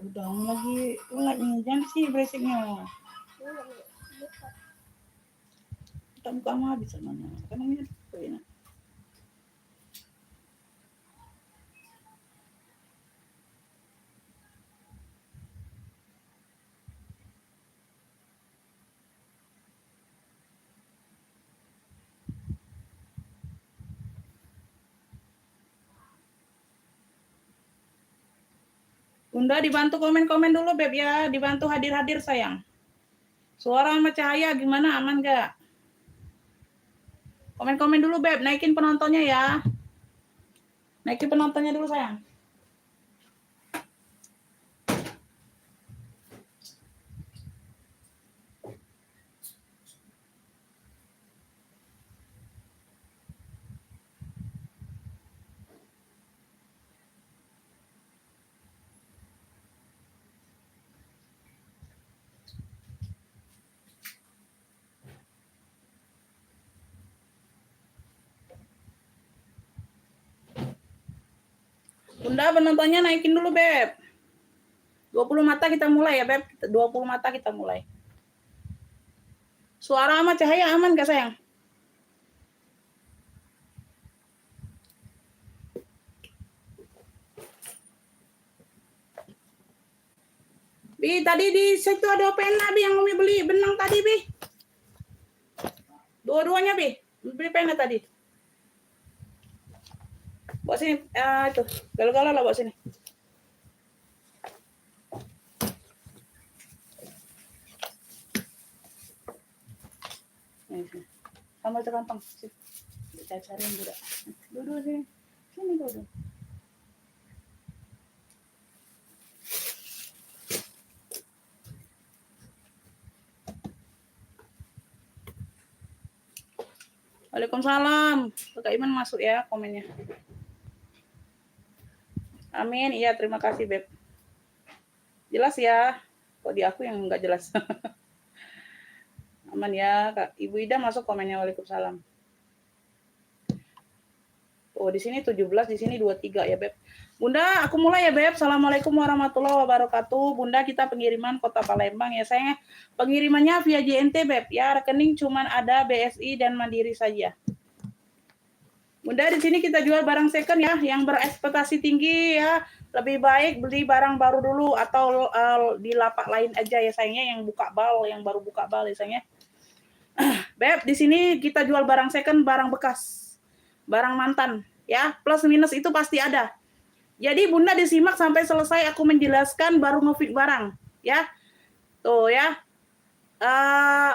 Udah lagi ulat nih, jangan sih berisiknya. Kita buka sama habis namanya. Karena ini enak. Bunda dibantu komen-komen dulu Beb ya, dibantu hadir-hadir sayang. Suara sama cahaya gimana, aman gak? Komen-komen dulu Beb, naikin penontonnya ya. Naikin penontonnya dulu sayang. Bunda penontonnya naikin dulu Beb. 20 mata kita mulai ya Beb. 20 mata kita mulai. Suara sama cahaya aman gak sayang? Bi, tadi di situ ada pena Bi yang Umi beli benang tadi Bi. Dua-duanya Bi, beli pena tadi. Bawa sini, itu, galau-galau lah bawa sini. Sambal terkantong, sini. Kita cariin juga. Duduk sini, sini duduk. Waalaikumsalam. Kak Iman masuk ya komennya. Amin. Iya, terima kasih Beb. Jelas ya. Kok di aku yang nggak jelas. Aman ya, Kak. Ibu Ida masuk komennya. Waalaikumsalam. Oh, di sini 17, di sini 23 ya Beb. Bunda, aku mulai ya Beb. Assalamualaikum warahmatullahi wabarakatuh. Bunda, kita pengiriman Kota Palembang ya sayang. Pengirimannya via JNT Beb. Ya, rekening cuman ada BSI dan Mandiri saja. Bunda, di sini kita jual barang second ya, yang berekspektasi tinggi ya. Lebih baik beli barang baru dulu atau di lapak lain aja ya sayangnya, yang buka bal, yang baru buka bal ya sayangnya. Beb, di sini kita jual barang second, barang bekas, barang mantan ya, plus minus itu pasti ada. Jadi Bunda disimak sampai selesai aku menjelaskan baru nge-fit barang ya. Tuh ya.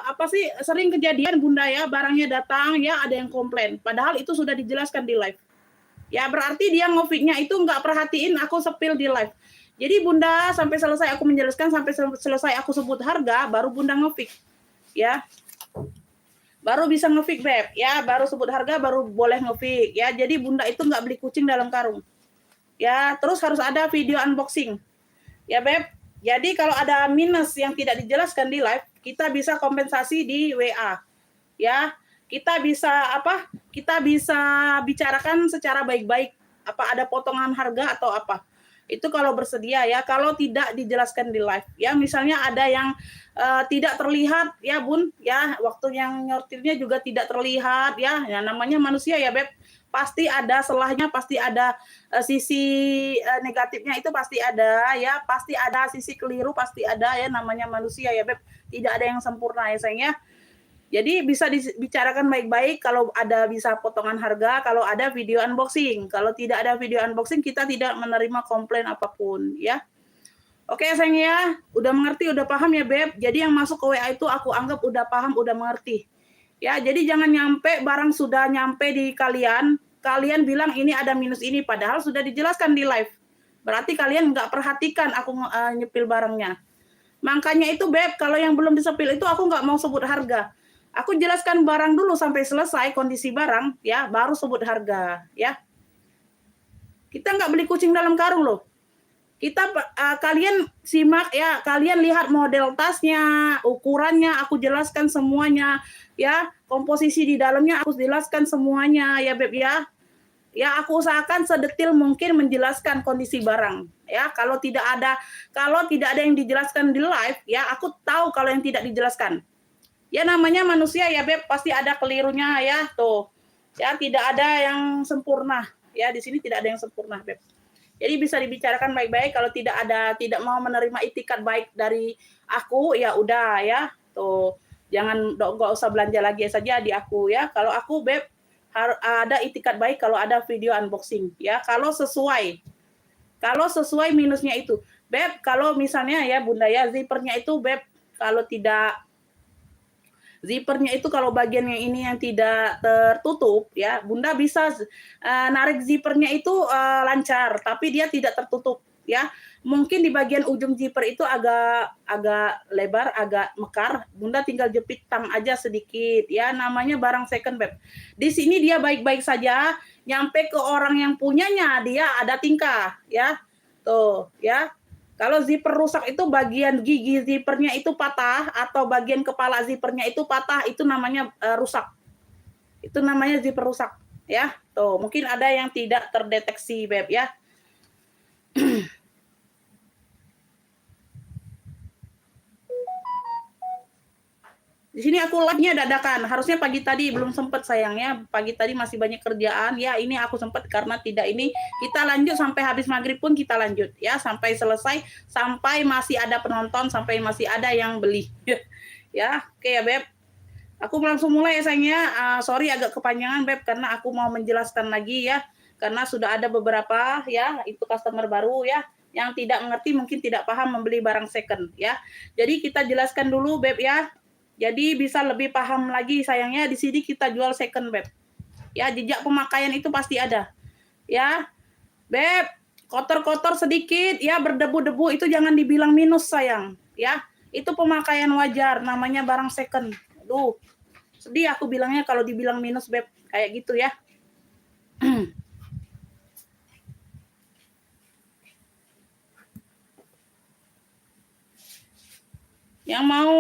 Apa sih sering kejadian Bunda ya, barangnya datang ya ada yang komplain, padahal itu sudah dijelaskan di live ya, berarti dia nge-fitnya itu nggak perhatiin aku sepil di live. Jadi Bunda sampai selesai aku menjelaskan, sampai selesai aku sebut harga, baru Bunda nge-fit ya, baru bisa nge-fit Beb ya, baru sebut harga baru boleh nge-fit ya. Jadi Bunda itu nggak beli kucing dalam karung ya. Terus harus ada video unboxing ya Beb. Jadi kalau ada minus yang tidak dijelaskan di live, kita bisa kompensasi di WA. Ya, kita bisa apa? Kita bisa bicarakan secara baik-baik. Apa ada potongan harga atau apa? Itu kalau bersedia ya. Kalau tidak dijelaskan di live, ya misalnya ada yang tidak terlihat ya Bun, ya waktu yang nyortirnya juga tidak terlihat ya. Ya namanya manusia ya Beb. Pasti ada salahnya, pasti ada sisi negatifnya, itu pasti ada ya, pasti ada sisi keliru, pasti ada ya, namanya manusia ya Beb, tidak ada yang sempurna ya sayang ya. Jadi bisa dibicarakan baik-baik, kalau ada bisa potongan harga, kalau ada video unboxing. Kalau tidak ada video unboxing, kita tidak menerima komplain apapun ya. Oke sayang ya, udah mengerti, udah paham ya Beb. Jadi yang masuk ke WA itu aku anggap udah paham, udah mengerti. Ya, jadi jangan nyampe barang sudah nyampe di kalian bilang ini ada minus ini, padahal sudah dijelaskan di live. Berarti kalian nggak perhatikan aku nyepil barangnya. Makanya itu Beb, kalau yang belum disepil itu aku nggak mau sebut harga. Aku jelaskan barang dulu sampai selesai kondisi barang, ya, baru sebut harga, ya. Kita nggak beli kucing dalam karung loh. Kita kalian simak ya, kalian lihat model tasnya, ukurannya, aku jelaskan semuanya ya, komposisi di dalamnya aku jelaskan semuanya ya Beb ya. Ya, aku usahakan sedetil mungkin menjelaskan kondisi barang. Ya, kalau tidak ada yang dijelaskan di live, ya aku tahu kalau yang tidak dijelaskan. Ya namanya manusia ya Beb, pasti ada kelirunya ya tuh. Ya tidak ada yang sempurna. Ya di sini tidak ada yang sempurna Beb. Jadi bisa dibicarakan baik-baik. Kalau tidak mau menerima itikat baik dari aku, ya udah ya tuh. Jangan nggak usah belanja lagi saja di aku ya. Kalau aku Beb ada itikat baik kalau ada video unboxing ya. Kalau sesuai minusnya itu. Beb, kalau misalnya ya Bunda ya zippernya itu Beb kalau tidak zippernya itu kalau bagian yang ini yang tidak tertutup ya Bunda bisa narik zippernya itu lancar tapi dia tidak tertutup ya mungkin di bagian ujung zipper itu agak lebar agak mekar Bunda tinggal jepit tang aja sedikit ya namanya barang second Beb di sini dia baik-baik saja nyampe ke orang yang punyanya dia ada tingkah ya tuh ya kalau zipper rusak itu bagian gigi zippernya itu patah atau bagian kepala zippernya itu patah itu namanya rusak. Itu namanya zipper rusak ya. Tuh, mungkin ada yang tidak terdeteksi Beb ya. Di sini aku live-nya dadakan. Harusnya pagi tadi belum sempat sayangnya. Pagi tadi masih banyak kerjaan. Ya, ini aku sempat karena tidak ini. Kita lanjut sampai habis maghrib pun kita lanjut ya sampai selesai sampai masih ada penonton sampai masih ada yang beli. Ya, oke ya Beb. Aku langsung mulai ya sayangnya. Sorry agak kepanjangan Beb karena aku mau menjelaskan lagi ya. Karena sudah ada beberapa ya itu customer baru ya yang tidak mengerti mungkin tidak paham membeli barang second ya. Jadi kita jelaskan dulu Beb ya. Jadi bisa lebih paham lagi sayangnya di sini kita jual second Beb. Ya, jejak pemakaian itu pasti ada. Ya. Beb, kotor-kotor sedikit ya berdebu-debu itu jangan dibilang minus sayang, ya. Itu pemakaian wajar namanya barang second. Aduh. Sedih aku bilangnya kalau dibilang minus Beb, kayak gitu ya. Yang mau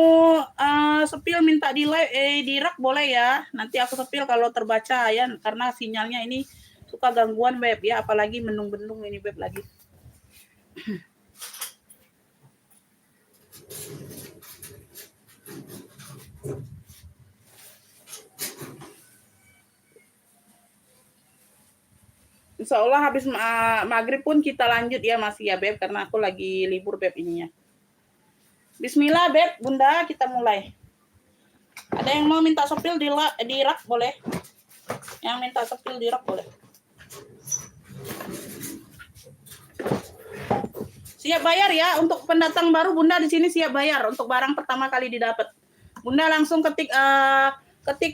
sepil minta di live di rak boleh ya. Nanti aku sepil kalau terbaca ya karena sinyalnya ini suka gangguan Beb ya, apalagi mendung-bendung ini Beb lagi. Insya Allah habis maghrib pun kita lanjut ya masih ya Beb karena aku lagi libur Beb ininya. Bismillah Beb, Bunda kita mulai. Ada yang mau minta sepil di rak boleh? Yang minta sepil di rak boleh. Siap bayar ya untuk pendatang baru Bunda di sini siap bayar untuk barang pertama kali didapat. Bunda langsung ketik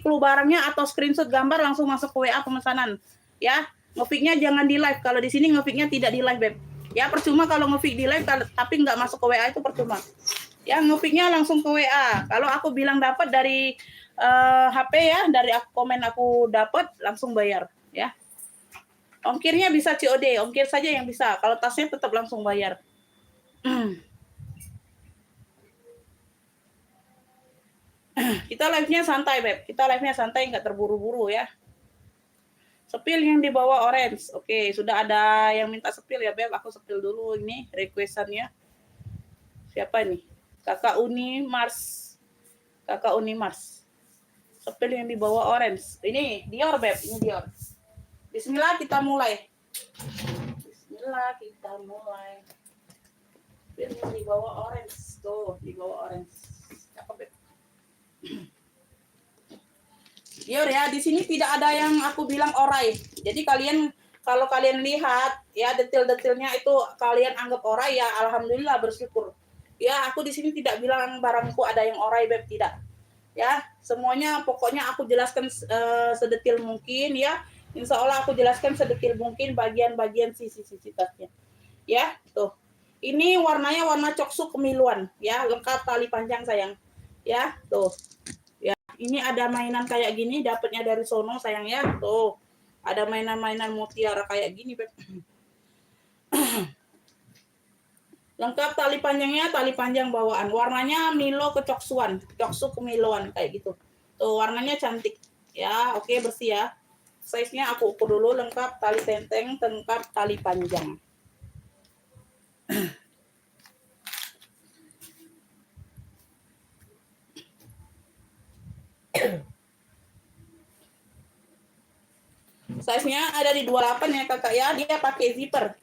clue barangnya atau screenshot gambar langsung masuk ke WA pemesanan. Ya, ngefiknya jangan di live. Kalau di sini ngefiknya tidak di live Beb. Ya percuma kalau ngefik di live tapi nggak masuk ke WA itu percuma. Ya ngefiknya langsung ke WA. Kalau aku bilang dapat dari HP ya, dari komen aku dapat langsung bayar ya. Ongkirnya bisa COD, ongkir saja yang bisa. Kalau tasnya tetap langsung bayar. Kita live-nya santai Beb. Kita live-nya santai nggak terburu-buru ya. Sepil yang dibawa orange. Oke, sudah ada yang minta sepil ya Beb. Aku sepil dulu ini requestannya. Siapa nih? Kakak Uni Mars. Kakak Uni Mars. Sepil yang dibawa orange. Ini Dior Beb, ini Dior. Bismillah kita mulai. Bismillah kita mulai. Sepil yang dibawa orange. Tuh, dibawa orange. Cakep Beb. Dior ya, di sini tidak ada yang aku bilang orai. Jadi kalau kalian lihat ya detail-detailnya itu kalian anggap orai ya alhamdulillah bersyukur. Ya, aku di sini tidak bilang barangku ada yang orai Beb, tidak. Ya, semuanya pokoknya aku jelaskan sedetil mungkin ya. Insya Allah aku jelaskan sedetil mungkin bagian-bagian sisi-sisi tasnya. Ya, tuh. Ini warnanya warna coksu kemiluan ya, lengkap tali panjang sayang. Ya, tuh. Ya, ini ada mainan kayak gini dapatnya dari sono sayang ya. Tuh. Ada mainan-mainan mutiara kayak gini Beb. Lengkap tali panjangnya, tali panjang bawaan. Warnanya Milo kecoksuan, coksu kemiluan kayak gitu. Tuh warnanya cantik. Ya, oke bersih ya. Size-nya aku ukur dulu, lengkap tali tenteng, lengkap tali panjang. Size-nya ada di 28 ya kakak ya. Dia pakai zipper.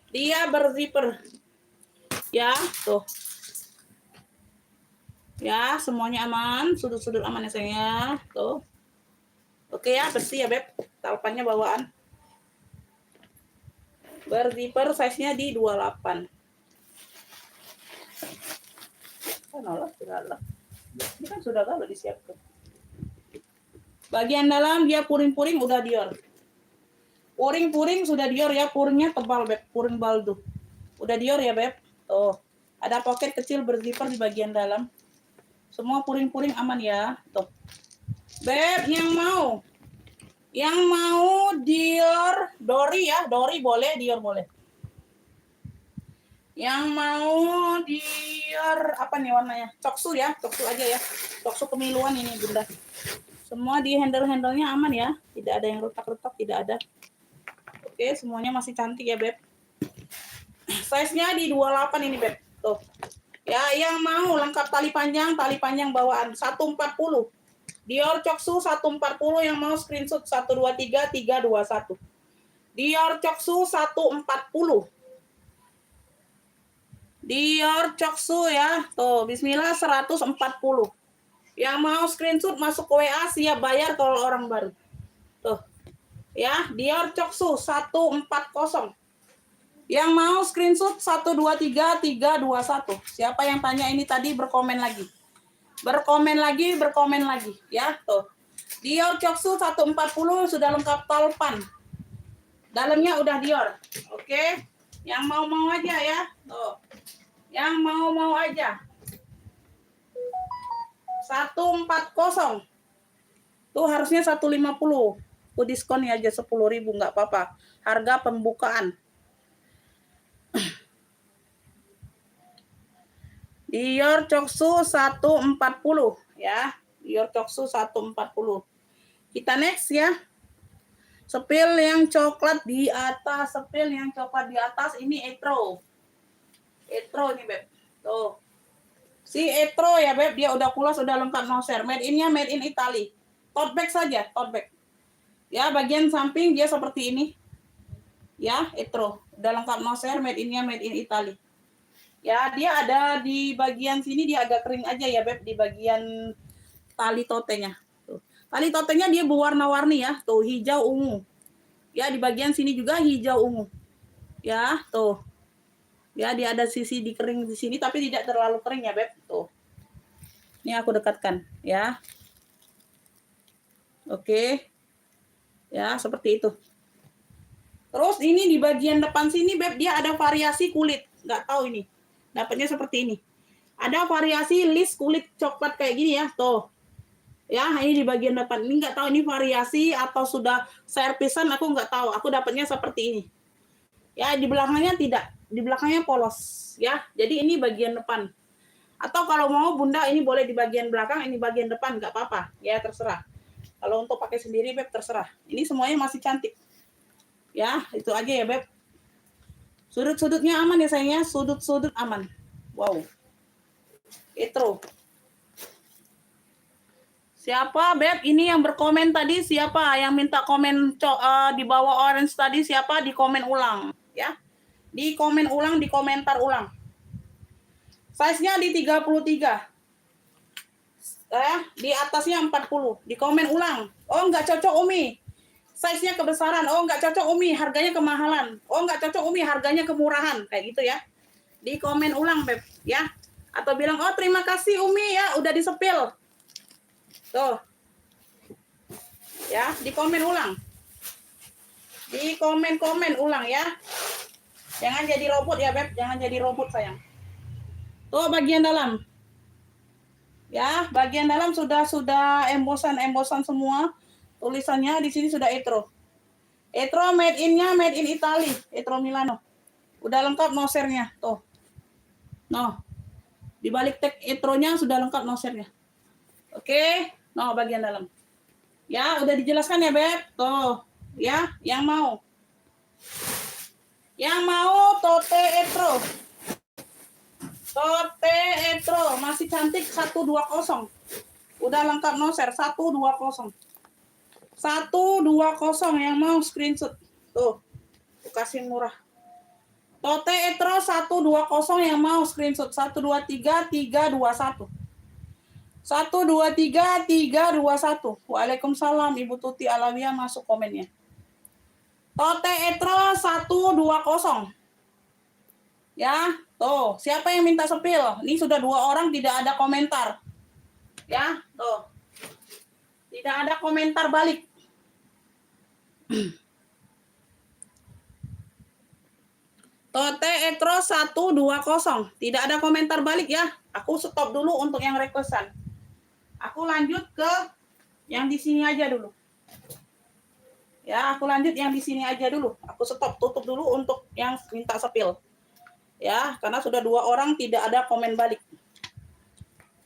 Dia berzipper. Ya, tuh. Ya, semuanya aman. Sudut-sudut aman ya sayang ya. Tuh. Oke ya, bersih ya beb. Talpannya bawaan. Berzipper, size-nya di 28. Ini kan sudah kalau disiapkan. Bagian dalam dia puring-puring udah Dior. Puring-puring sudah Dior ya, puringnya tebal beb, puring baldo. Udah Dior ya beb. Tuh. Ada pocket kecil berzipper di bagian dalam. Semua puring-puring aman ya. Tuh. Beb yang mau Dior, Dori ya, Dori boleh, Dior boleh. Yang mau Dior apa nih warnanya? Coksu ya, coksu aja ya. Coksu kemiluan ini bunda. Semua di handle-handlenya aman ya, tidak ada yang retak-retak, tidak ada. Oke, semuanya masih cantik ya beb. Size-nya di 28 ini beb. Tuh. Ya, yang mau lengkap tali panjang bawaan 140. Dior Coksu 140 yang mau screenshot 123 321. Dior Coksu 140. Dior Coksu ya. Tuh, bismillah 140. Yang mau screenshot masuk ke WA siap bayar kalau orang baru. Tuh. Ya, Dior Coksu 140. Yang mau screenshot 123 321. Siapa yang tanya ini tadi berkomen lagi. Berkomen lagi ya. Tuh. Dior Coksu 140 sudah lengkap talpan. Dalamnya udah Dior. Oke. Yang mau aja ya. Tuh. Yang mau aja. 140. Tuh harusnya 150. Tuh diskon ya aja 10.000 nggak apa-apa. Harga pembukaan. Dior Coksu 140 ya. Dior Coksu 140. Kita next ya. Sepil yang coklat di atas, ini Etro. Etro nih beb. Tuh. Si Etro ya beb, dia udah pulas, udah lengkap noser. Made in Italy. Tote bag saja, tote bag. Ya, bagian samping dia seperti ini. Ya, Etro. Udah lengkap noser, made in Italy. Ya, dia ada di bagian sini dia agak kering aja ya beb, di bagian tali totenya. Tuh. Tali totenya dia berwarna-warni ya, tuh hijau ungu. Ya, di bagian sini juga hijau ungu. Ya, tuh. Ya, dia ada sisi di kering di sini tapi tidak terlalu kering ya beb. Tuh. Ini aku dekatkan ya. Oke. Ya, seperti itu. Terus ini di bagian depan sini beb dia ada variasi kulit. Nggak tahu ini. Dapatnya seperti ini. Ada variasi list kulit coklat kayak gini ya. Tuh. Ya, ini di bagian depan. Ini nggak tahu ini variasi atau sudah servisan, aku nggak tahu. Aku dapatnya seperti ini. Ya, di belakangnya tidak. Di belakangnya polos. Ya, jadi ini bagian depan. Atau kalau mau bunda ini boleh di bagian belakang, ini bagian depan. Nggak apa-apa. Ya, terserah. Kalau untuk pakai sendiri, beb, terserah. Ini semuanya masih cantik. Ya, itu aja ya, beb. Sudut-sudutnya aman ya, sayangnya. Sudut-sudut aman. Wow. Etro. Siapa beb ini yang berkomen tadi? Siapa yang minta komen di bawah orange tadi? Siapa? Di komen ulang ya. Di komen ulang, di komentar ulang. Size-nya di 33. Di atasnya 40. Di komen ulang. Oh, nggak cocok Umi. Size-nya kebesaran. Oh, nggak cocok Umi, harganya kemahalan. Oh, nggak cocok Umi, harganya kemurahan. Kayak gitu ya. Di komen ulang beb ya. Atau bilang, "Oh, terima kasih Umi ya, udah disepil." Tuh. Ya, di komen ulang. Di komen ulang ya. Jangan jadi robot ya, beb. Jangan jadi robot, sayang. Tuh bagian dalam. Ya, bagian dalam sudah embosan semua. Tulisannya di sini sudah Etro. Etro made in Italy. Etro Milano. Udah lengkap nosernya, tuh. Noh. Di balik tag Etronya sudah lengkap nosernya. Oke, noh bagian dalam. Ya, udah dijelaskan ya, Beb. Tuh, ya, yang mau. Yang mau Tote Etro. Tote Etro masih cantik 120. Udah lengkap noser 120. 120 yang mau screenshot. Tuh, kasih murah. Tote Etro 120 yang mau screenshot 123 321. 123 321. Waalaikumsalam Ibu Tuti Alawiyah masuk komennya. Tote Etro 120. Ya, tuh. Siapa yang minta sepil? Ini sudah 2 orang tidak ada komentar. Ya, tuh. Tidak ada komentar balik. Tote Etro 120. Tidak ada komentar balik ya. Aku stop dulu untuk yang requestan. Aku lanjut ke yang di sini aja dulu. Ya, aku lanjut yang di sini aja dulu. Aku stop, tutup dulu untuk yang minta sepil. Ya, karena sudah 2 orang tidak ada komen balik.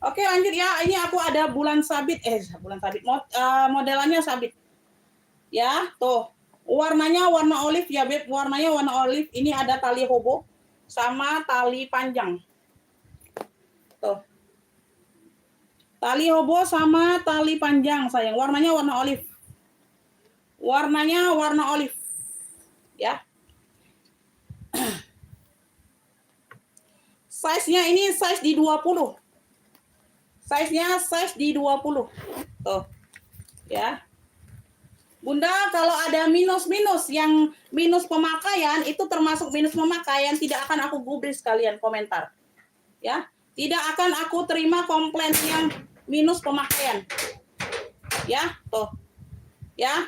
Oke, lanjut ya. Ini aku ada bulan sabit. Bulan sabit. Modelannya sabit. Ya, tuh. Warnanya warna olive ya, Beb. Warnanya warna olive. Ini ada tali hobo sama tali panjang. Tuh. Tali hobo sama tali panjang, sayang. Warnanya warna olive. Warnanya warna olive. Ya. Size-nya ini size di 20. Size-nya size di 20. Tuh. Ya. Bunda, kalau ada minus-minus yang minus pemakaian, itu termasuk minus pemakaian, tidak akan aku gubris kalian komentar. Ya. Tidak akan aku terima komplain yang minus pemakaian. Ya, tuh. Ya.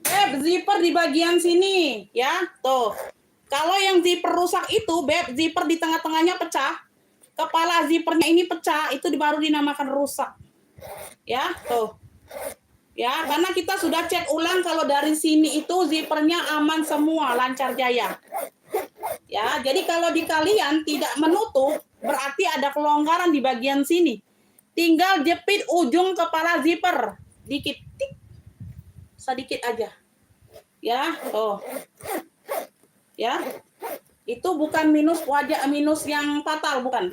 Beb, zipper di bagian sini, ya. Tuh. Kalau yang zipper rusak itu, Beb, zipper di tengah-tengahnya pecah. Kepala zippernya ini pecah, itu baru dinamakan rusak. Ya, tuh. Ya, karena kita sudah cek ulang kalau dari sini itu zippernya aman semua, lancar jaya. Ya, jadi kalau di kalian tidak menutup, berarti ada kelonggaran di bagian sini. Tinggal jepit ujung kepala zipper, dikit, tik, sedikit aja. Ya, tuh. Ya, itu bukan minus wajah minus yang fatal, bukan.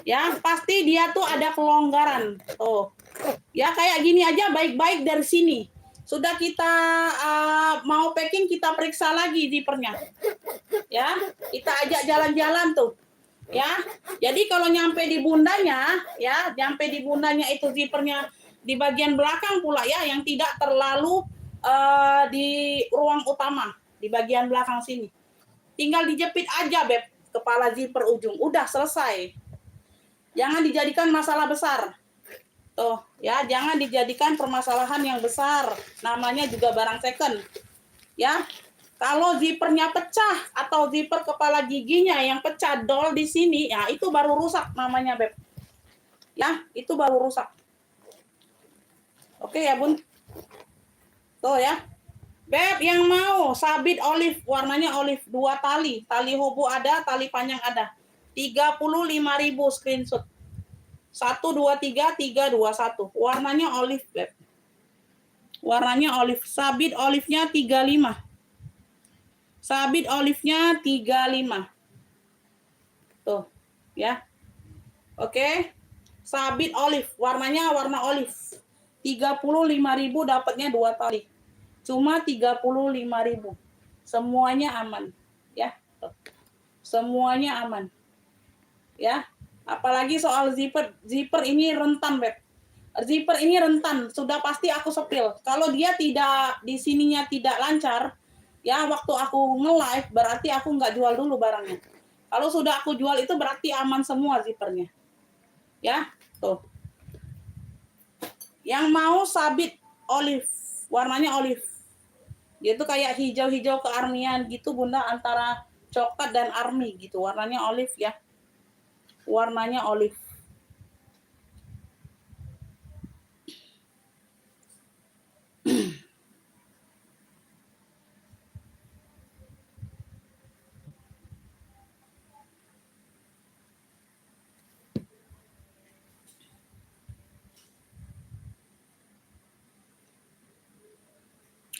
Ya, pasti dia tuh ada kelonggaran. Tuh. Ya, kayak gini aja baik-baik dari sini. Sudah kita mau packing, kita periksa lagi zippernya. Ya, kita ajak jalan-jalan tuh. Ya, jadi kalau nyampe di bundanya, ya, nyampe di bundanya itu zippernya di bagian belakang pula ya, yang tidak terlalu di ruang utama, di bagian belakang sini. Tinggal dijepit aja, Beb, kepala zipper ujung. Udah selesai. Jangan dijadikan masalah besar. Tuh, ya, jangan dijadikan permasalahan yang besar. Namanya juga barang second. Ya. Kalau zippernya pecah atau zipper kepala giginya yang pecah dol di sini, ya itu baru rusak namanya, Beb. Ya, itu baru rusak. Oke ya, Bun. Tuh ya. Beb, yang mau sabit olive, warnanya olive, 2 tali. Tali hobo ada, tali panjang ada. 35.000 screenshot. 123 321. Warnanya olive, Beb. Warnanya olive. Sabit olive-nya 35. Sabit olive-nya 35. Tuh, ya. Oke. Sabit olive, warnanya warna olive. 35.000 dapatnya 2 tali. Cuma 35.000. Semuanya aman, ya. Tuh. Semuanya aman. Ya. Apalagi soal zipper ini rentan, Beb. Zipper ini rentan, sudah pasti aku sepil. Kalau dia tidak di sininya tidak lancar, ya waktu aku nge-live berarti aku nggak jual dulu barangnya. Kalau sudah aku jual itu berarti aman semua zippernya. Ya, tuh. Yang mau sabit olive, warnanya olive. Dia tuh kayak hijau-hijau kearmian gitu, Bunda, antara coklat dan army gitu. Warnanya olive ya. Warnanya olive.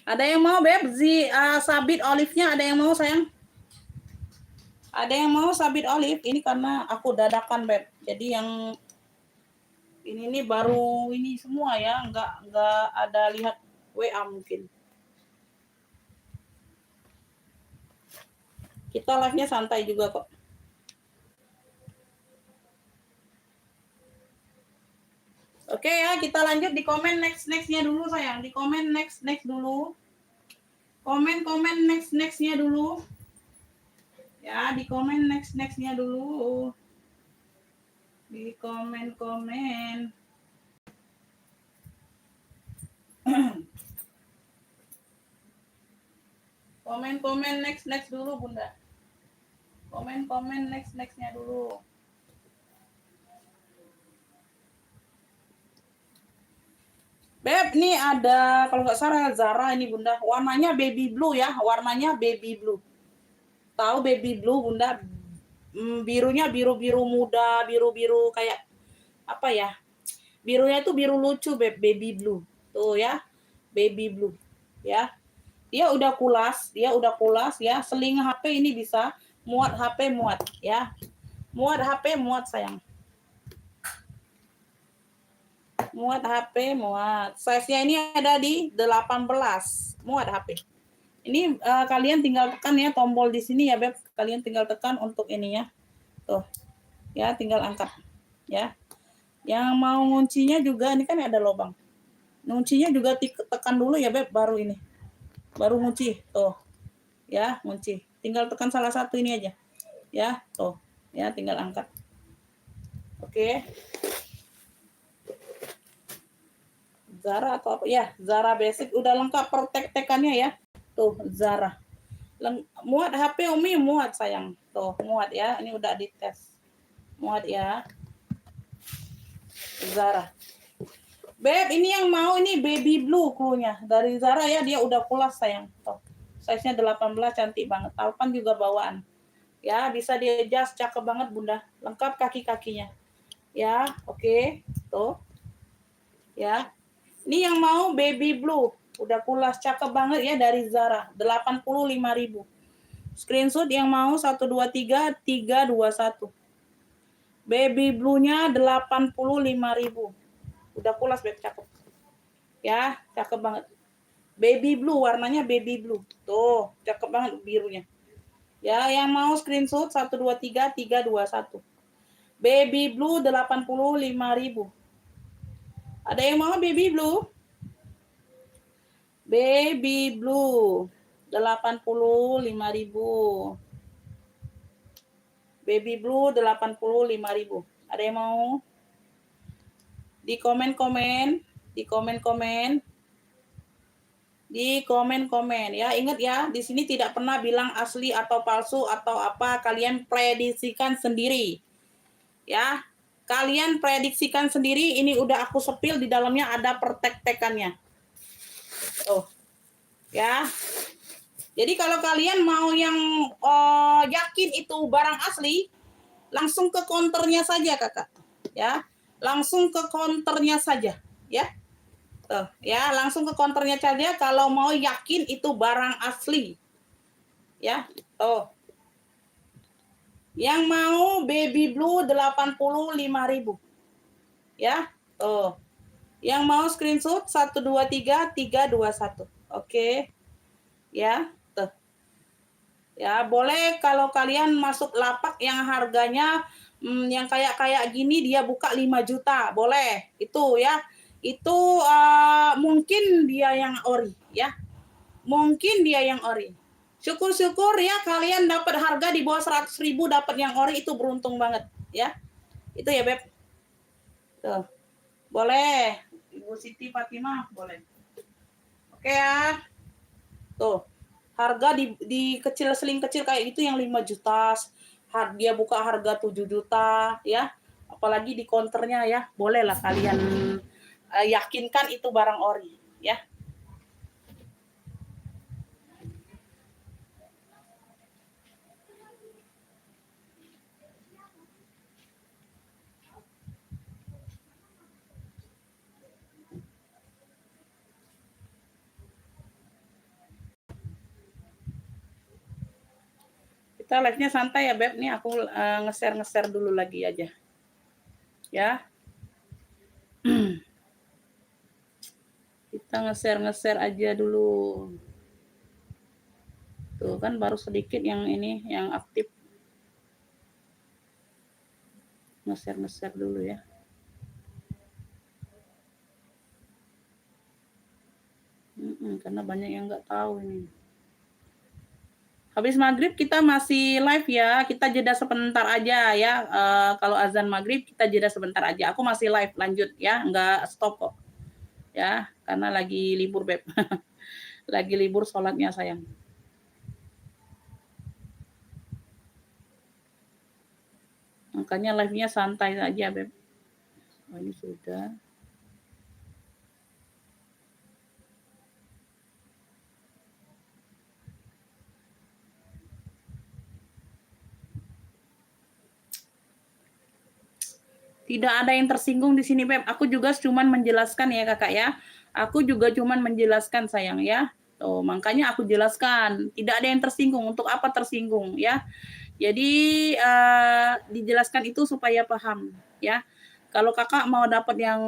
Ada yang mau Beb? Sabit olive-nya ada yang mau sayang? Ada yang mau sabit olive? Ini karena aku dadakan Beb. Jadi yang ini nih baru ini semua ya, nggak ada lihat WA mungkin. Kita live-nya santai juga kok. Oke ya, kita lanjut di komen nextnya dulu sayang. Di komen next dulu. Komen nextnya dulu. Ya, di komen nextnya dulu. Di komen. Komen next dulu Bunda. Komen nextnya dulu. Beb, ini ada kalau nggak salah Zara ini Bunda. Warnanya baby blue ya, warnanya baby blue. Tahu baby blue Bunda? Birunya biru-biru muda, biru-biru kayak apa ya? Birunya itu biru lucu Beb, baby blue. Tuh ya, baby blue. Ya. Dia udah kulas ya. Seling HP ini bisa muat HP muat ya. Muat HP muat sayang. Muat HP muat. Size-nya ini ada di 18. Muat HP. Ini kalian tinggal tekan ya tombol di sini ya Beb. Kalian tinggal tekan untuk ini ya. Tuh. Ya, tinggal angkat. Ya. Yang mau nguncinya juga ini kan ada lubang. Nguncinya juga tekan dulu ya Beb, baru ini. Baru ngunci. Tuh. Ya, ngunci. Tinggal tekan salah satu ini aja. Ya, tuh. Ya, tinggal angkat. Oke. Zara atau apa? Ya, Zara Basic udah lengkap pertek-tekannya ya. Tuh, Zara. Muat HP Umi muat sayang. Tuh, muat ya. Ini udah dites. Muat ya. Zara. Beb, ini yang mau ini baby blue cluenya. Dari Zara ya, dia udah kulas sayang. Tuh. Size-nya 18 cantik banget. Talpan juga bawaan. Ya, bisa di-adjust cakep banget Bunda. Lengkap kaki-kakinya. Ya, oke. Tuh. Ya. Ini yang mau baby blue. Udah kulas cakep banget ya dari Zara. 85.000. Screenshot yang mau 123321. Baby blue-nya 85.000. Udah kulas Beb, cakep. Ya, cakep banget. Baby blue, warnanya baby blue. Tuh, cakep banget birunya. Ya, yang mau screenshot 123321. Baby blue 85.000. Ada yang mau baby blue? Baby blue 85.000. Baby blue 85.000. Ada yang mau? Di komen-komen, di komen-komen. Di komen-komen ya. Ingat ya, di sini tidak pernah bilang asli atau palsu atau apa, kalian prediksikan sendiri. Ya. Kalian prediksikan sendiri, ini udah aku sepil di dalamnya ada pertek-tekannya. Oh. Ya. Jadi kalau kalian mau yang yakin itu barang asli, langsung ke counternya saja Kakak. Ya. Langsung ke counternya saja, ya. Tuh, ya, langsung ke counternya saja kalau mau yakin itu barang asli. Ya. Tuh. Yang mau baby blue 85.000. Ya. Tuh. Yang mau screenshot 123321. Oke. Ya. Tuh. Ya, boleh kalau kalian masuk lapak yang harganya yang kayak gini dia buka 5 juta, boleh. Itu ya. Itu mungkin dia yang ori ya. Mungkin dia yang ori. Syukur-syukur ya kalian dapat harga di bawah 100.000 dapat yang ori, itu beruntung banget ya. Itu ya Beb. Tuh. Boleh. Ibu Siti Fatimah boleh. Oke ya. Tuh. Harga di kecil seling kecil kayak itu yang 5 juta. Dia buka harga 7 juta ya. Apalagi di counternya ya. Bolehlah kalian yakinkan itu barang ori ya. Kita live-nya santai ya, Beb. Nih aku nge-share dulu lagi aja. Ya. Kita nge-share aja dulu. Tuh kan baru sedikit yang ini, yang aktif. Nge-share dulu ya. Karena banyak yang nggak tahu ini. Habis maghrib kita masih live ya. Kita jeda sebentar aja ya. Kalau azan maghrib kita jeda sebentar aja. Aku masih live lanjut ya, nggak stop kok. Ya, karena lagi libur, Beb. Lagi libur sholatnya sayang. Makanya live-nya santai saja, Beb. Oh, ini sudah. Tidak ada yang tersinggung di sini, Beb. Aku juga cuman menjelaskan ya, Kakak ya. Aku juga cuman menjelaskan sayang ya. Tuh, makanya aku jelaskan. Tidak ada yang tersinggung. Untuk apa tersinggung ya? Jadi dijelaskan itu supaya paham ya. Kalau Kakak mau dapat yang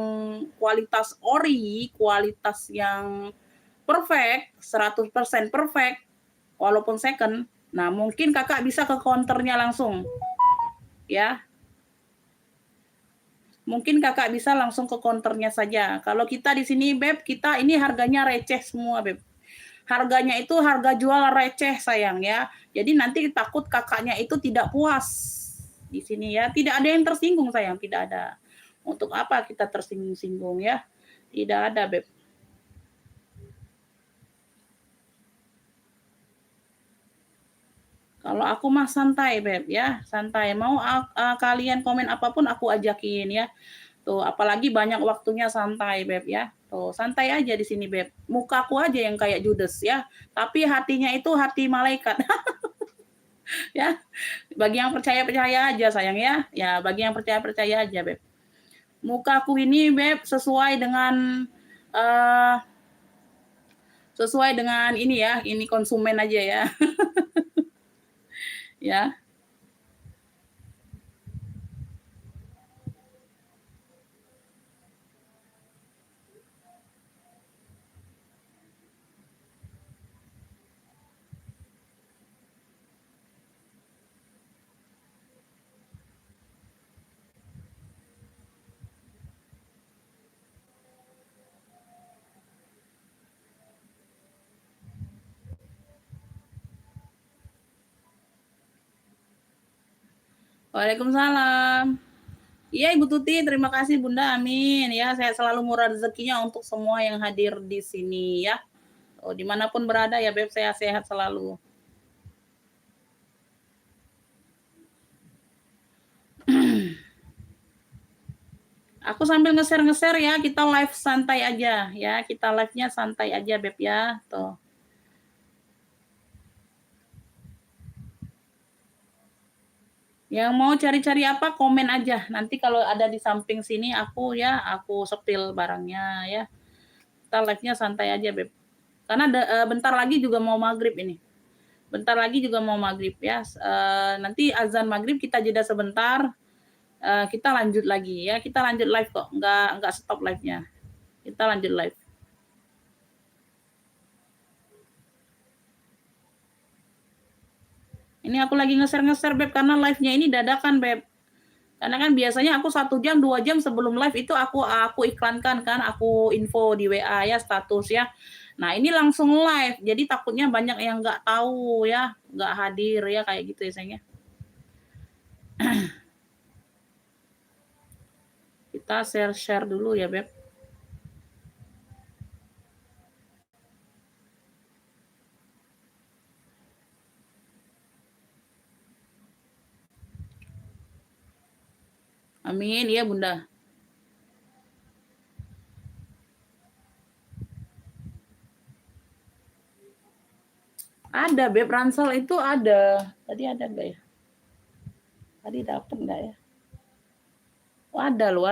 kualitas ori, kualitas yang perfect, 100% perfect, walaupun second, nah mungkin Kakak bisa ke counternya langsung ya. Mungkin Kakak bisa langsung ke counternya saja. Kalau kita di sini, Beb, kita ini harganya receh semua, Beb. Harganya itu harga jual receh, sayang ya. Jadi nanti takut Kakaknya itu tidak puas di sini ya. Tidak ada yang tersinggung, sayang, tidak ada. Untuk apa kita tersinggung-singgung ya? Tidak ada, Beb. Kalau aku mah santai, Beb ya, santai. Mau kalian komen apapun aku ajakin ya. Tuh, apalagi banyak waktunya santai, Beb ya. Tuh, santai aja di sini, Beb. Mukaku aja yang kayak judes ya, tapi hatinya itu hati malaikat. Ya. Bagi yang percaya-percaya aja sayang ya. Ya, bagi yang percaya-percaya aja, Beb. Mukaku ini, Beb, uh, sesuai dengan ini ya, ini konsumen aja ya. Ya. Waalaikumsalam. Iya Ibu Tuti, terima kasih Bunda, amin ya. Saya selalu murah rezekinya untuk semua yang hadir di sini ya. Oh, dimanapun berada ya Beb, saya sehat selalu. Aku sambil nge-share ya, kita live santai aja ya. Kita live-nya santai aja Beb ya. Tuh. Yang mau cari-cari apa komen aja. Nanti kalau ada di samping sini aku ya, aku sepil barangnya ya. Kita live-nya santai aja Beb. Karena bentar lagi juga mau maghrib ini. Bentar lagi juga mau maghrib ya. Nanti azan maghrib kita jeda sebentar. Kita lanjut lagi ya. Kita lanjut live kok. Nggak stop live-nya. Kita lanjut live. Ini aku lagi nge-share Beb karena live-nya ini dadakan Beb. Karena kan biasanya aku 1 jam 2 jam sebelum live itu aku iklankan kan, aku info di WA ya status ya. Nah ini langsung live, jadi takutnya banyak yang nggak tahu ya, nggak hadir ya kayak gitu ya sayangnya. Kita share dulu ya Beb. Amin ya Bunda. Ada Beb, ransel itu ada. Tadi ada nggak ya? Tadi dapet nggak ya? Oh, ada loh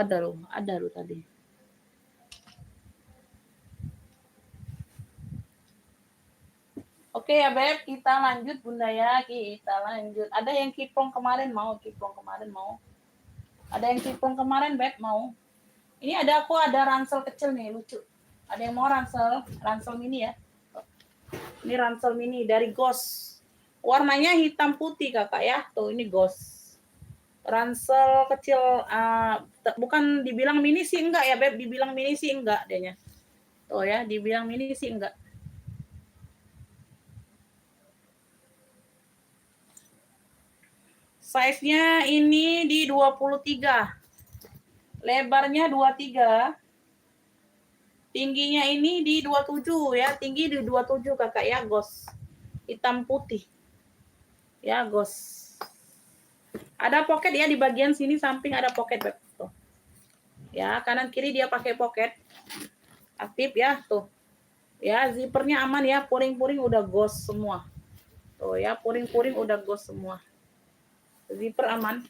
tadi. Oke ya Beb, kita lanjut Bunda ya, kita lanjut. Ada yang kiprong kemarin mau, Ada yang kiprong kemarin Beb mau. Ini ada ransel kecil nih, lucu. Ada yang mau ransel mini ya. Ini ransel mini dari Ghost. Warnanya hitam putih kakak ya, tuh ini Ghost. Ransel kecil, bukan dibilang mini sih enggak ya Beb, dibilang mini sih enggak dehnya. Tuh ya, dibilang mini sih enggak. Size-nya ini di 23. Lebarnya 23. Tingginya ini di 27 ya, tinggi di 27 kakak ya, Ghost. Hitam putih. Ya, Ghost. Ada pocket ya di bagian sini samping ada pocket Beb. Tuh. Ya, kanan kiri dia pakai pocket. Aktif ya, tuh. Ya, zippernya aman ya, puring-puring udah Ghost semua. Tuh ya, puring-puring udah Ghost semua. Zipper aman.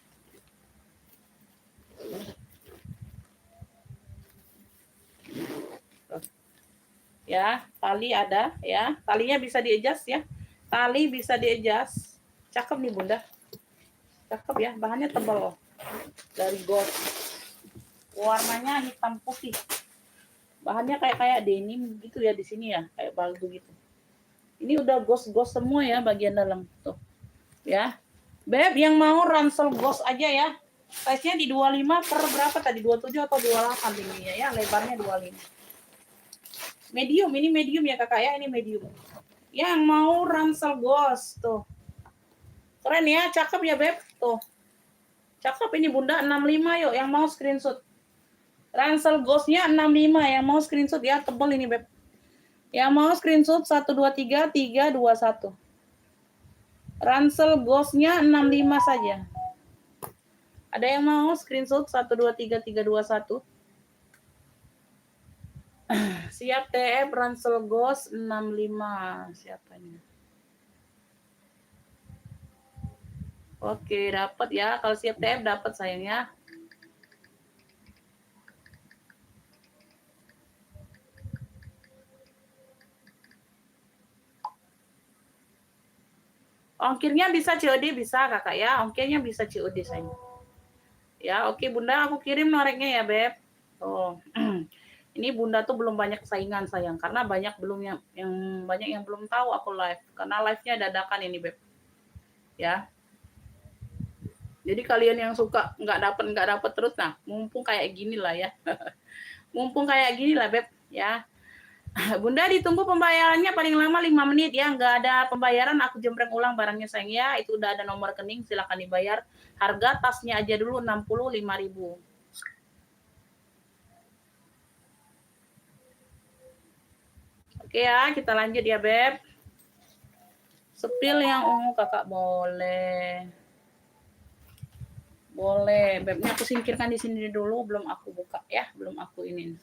Ya, tali ada ya. Talinya bisa di-adjust ya. Tali bisa di-adjust. Cakep nih Bunda. Cakep ya, bahannya tebal loh. Dari Ghost. Warnanya hitam putih. Bahannya kayak denim gitu ya di sini ya, kayak bagus gitu. Ini udah Ghost semua ya bagian dalam tuh. Ya. Beb yang mau ransel Ghost aja ya. Size-nya di 25 per berapa tadi? 27 atau 28 tingginya ya, lebarnya 25. Medium, ini medium ya kakak ya, ini medium. Yang mau ransel Ghost tuh. Keren ya, cakep ya Beb. Tuh. Cakep ini Bunda 65 yuk yang mau screenshot. Ransel Ghost-nya 65 yang mau screenshot ya, tebel ini Beb. Yang mau screenshot 123 321. Ransel Ghost-nya 65 saja. Ada yang mau screenshot 123 321? Siap TF Ransel Ghost 65. Siapa ini? Oke, dapat ya. Kalau siap TF dapat sayangnya. Ongkirnya bisa COD bisa kakak ya. Ongkirnya bisa COD sayang. Ya, oke Bunda, aku kirim noreknya ya, Beb. Oh. Ini Bunda tuh belum banyak saingan sayang karena banyak yang belum tahu aku live karena live-nya dadakan ini, Beb. Ya. Jadi kalian yang suka nggak dapet terus, nah mumpung kayak gini lah ya. Mumpung kayak gini lah, Beb. Ya. Bunda ditunggu pembayarannya paling lama 5 menit ya. Nggak ada pembayaran, aku jembreng ulang barangnya sayang ya. Itu udah ada nomor rekening, silakan dibayar. Harga tasnya aja dulu 65.000. Oke ya, kita lanjut ya, Beb. Sepil yang ungu kakak boleh. Boleh. Bebnya aku singkirkan di sini dulu, belum aku buka ya, belum aku ini.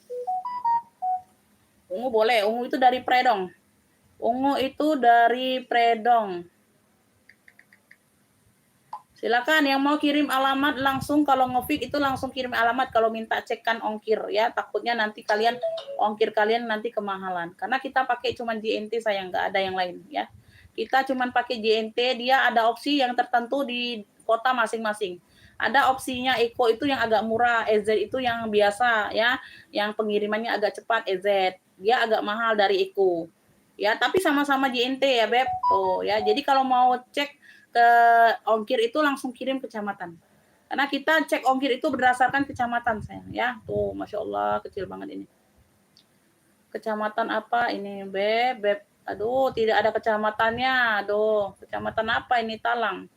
Ungu boleh, ungu itu dari Predong. Ungu itu dari Predong. Silakan yang mau kirim alamat langsung, kalau nge-feed itu langsung kirim alamat kalau minta cekkan ongkir ya. Takutnya nanti ongkir kalian nanti kemahalan. Karena kita pakai cuma JNT sayang, nggak ada yang lain ya. Kita cuma pakai JNT, dia ada opsi yang tertentu di kota masing-masing. Ada opsinya Eco itu yang agak murah, EZ itu yang biasa ya, yang pengirimannya agak cepat EZ. Dia agak mahal dari Eco. Ya, tapi sama-sama JNT ya, Beb. Tuh ya. Jadi kalau mau cek ke ongkir itu langsung kirim kecamatan. Karena kita cek ongkir itu berdasarkan kecamatan sayang ya. Tuh, Masya Allah kecil banget ini. Kecamatan apa ini, Beb? Aduh, tidak ada kecamatannya. Aduh, kecamatan apa ini, Talang?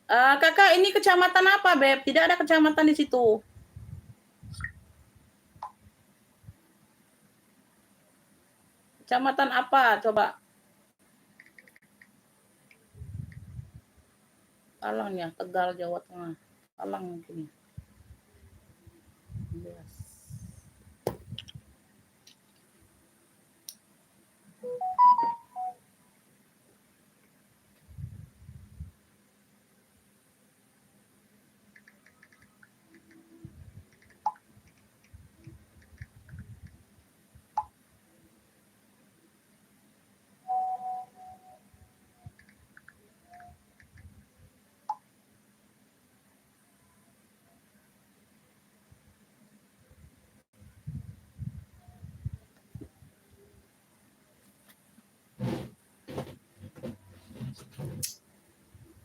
Kakak, ini kecamatan apa, Beb? Tidak ada kecamatan di situ. Kecamatan apa? Coba. Talang ya, Tegal, Jawa Tengah. Talang mungkin. Yes.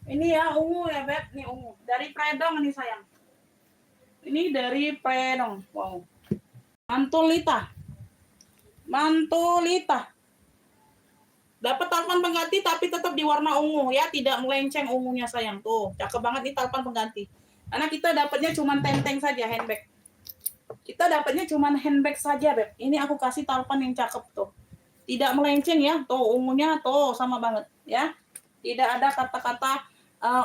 Ini ya ungu ya Beb, ini ungu. Dari Predong nih sayang. Ini dari Predong. Wow. Mantulita. Mantulita. Dapat talpan pengganti tapi tetap di warna ungu ya, tidak melenceng ungunya sayang. Tuh, cakep banget nih talpan pengganti. Karena kita dapatnya cuma tenteng saja handbag. Kita dapatnya cuma handbag saja, Beb. Ini aku kasih talpan yang cakep tuh. Tidak melenceng ya, tuh ungunya tuh sama banget ya. Tidak ada kata-kata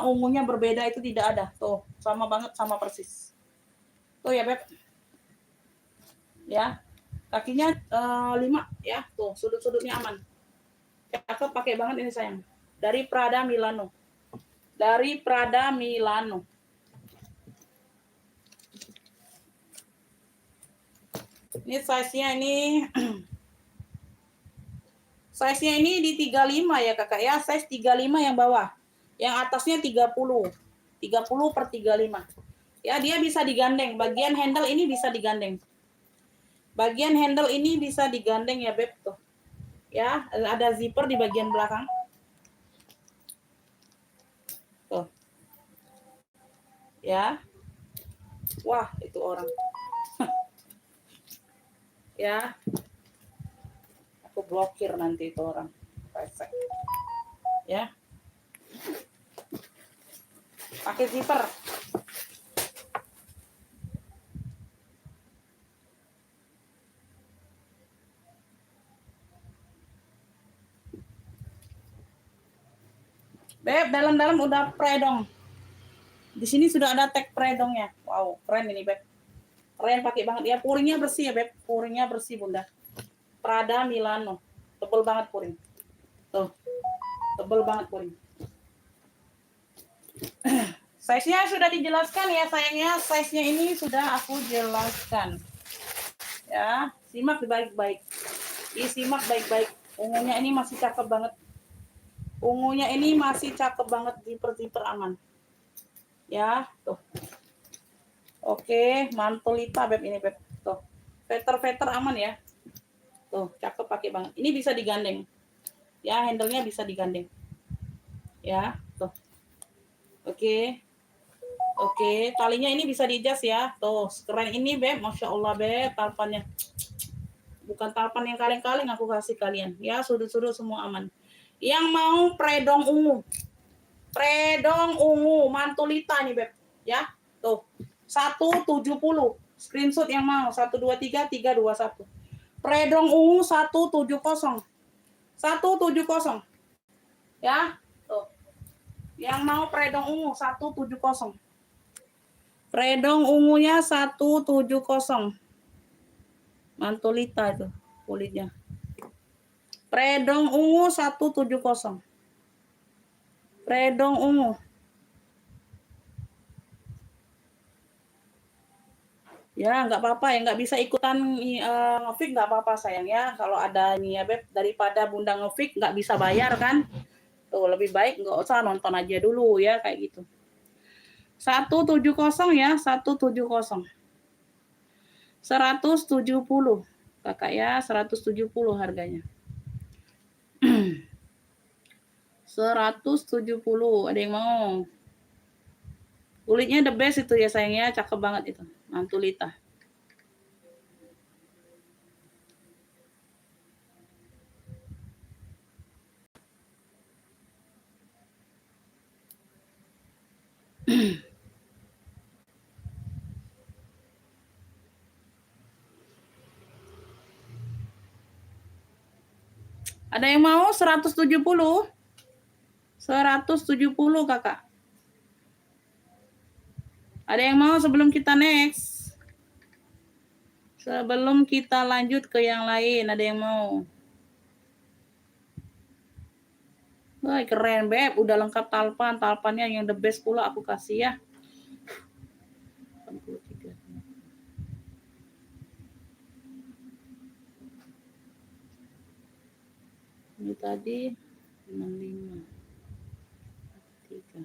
ungunya berbeda, itu tidak ada. Tuh, sama banget, sama persis. Tuh ya, Beb. Ya. Kakinya 5 ya. Tuh, sudut-sudutnya aman. Cakep, pakai banget ini sayang. Dari Prada Milano. Dari Prada Milano. Ini size-nya ini size-nya ini di 35 ya Kakak ya. Size 35 yang bawah. Yang atasnya 30. 30 per 35. Ya, dia bisa digandeng. Bagian handle ini bisa digandeng. Bagian handle ini bisa digandeng ya, Beb tuh. Ya, ada zipper di bagian belakang. Tuh. Ya. Wah, itu orang. Ya. Aku blokir nanti itu orang. Pesek. Ya. Pakai zipper. Beb, dalam-dalam udah Predong. Di sini sudah ada tag Predongnya. Wow, keren ini, Beb. Keren, pakai banget ya. Puringnya bersih ya, Beb. Puringnya bersih, Bunda. Prada Milano. Tebel banget puring. Tuh. Tebel banget puring. Size-nya sudah dijelaskan ya sayangnya. Size-nya ini sudah aku jelaskan. Ya, simak baik-baik. Disimak baik-baik. Ungunya ini masih cakep banget. Ungunya ini masih cakep banget, zipper aman. Ya, tuh. Oke, Mantulita Beb ini Beb. Tuh. Veter aman ya. Tuh, cakep, pakai banget. Ini bisa digandeng. Ya, handle-nya bisa digandeng. Ya, tuh. Oke. Oke, talinya ini bisa di-adjust ya. Tuh, keren ini Beb. Masya Allah Beb, talpannya. Bukan talpan yang kaleng-kaleng aku kasih kalian. Ya, sudut-sudut semua aman. Yang mau Predong ungu. Predong ungu, Mantulita nih Beb. Ya, tuh. 170. Screenshot yang mau. 123 321. Predong ungu 170. 170. Ya, tuh. Yang mau Predong ungu 170. Predong ungunya 170. Mantulita itu kulitnya. Predong ungu 170. Predong ungu. Ya, nggak apa-apa ya, nggak bisa ikutan ngefik nggak apa-apa sayang ya. Kalau ada nih ya Beb, daripada Bunda ngefik nggak bisa bayar kan. Tuh, lebih baik nggak usah, nonton aja dulu ya, kayak gitu. 170 ya, 170. 170. Kakak ya, 170 harganya. 170, ada yang mau? Kulitnya the best itu ya sayangnya, cakep banget itu. Mantulita. Ada yang mau 170? 170 Kakak. Ada yang mau sebelum kita next? Sebelum kita lanjut ke yang lain, ada yang mau? Wah, keren Beb, udah lengkap talpan. Talpannya yang the best pula aku kasih ya. 83. Ini tadi 65. 3.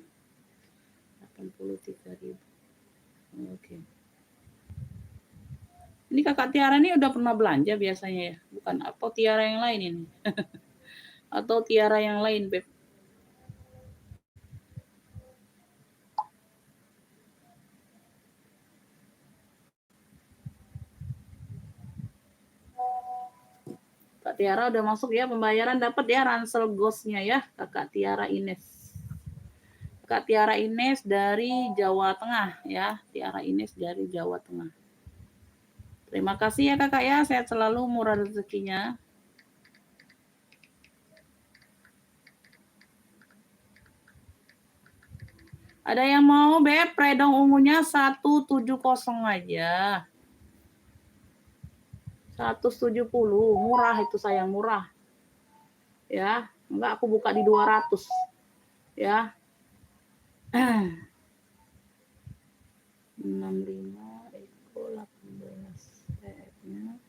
83.000. Oke. Ini Kakak Tiara ini udah pernah belanja biasanya ya? Bukan, atau Tiara yang lain ini? Atau Tiara yang lain, Beb? Kak Tiara udah masuk ya pembayaran, dapat ya ransel Ghost-nya ya Kakak Tiara Ines. Kak Tiara Ines dari Jawa Tengah ya, Tiara Ines dari Jawa Tengah. Terima kasih ya Kakak ya, sehat selalu, murah rezekinya. Ada yang mau Beb, predong ungunya 170 aja. 170, murah itu sayang, murah. Ya, enggak aku buka di 200. Ya. 65 Eko 18 TF-nya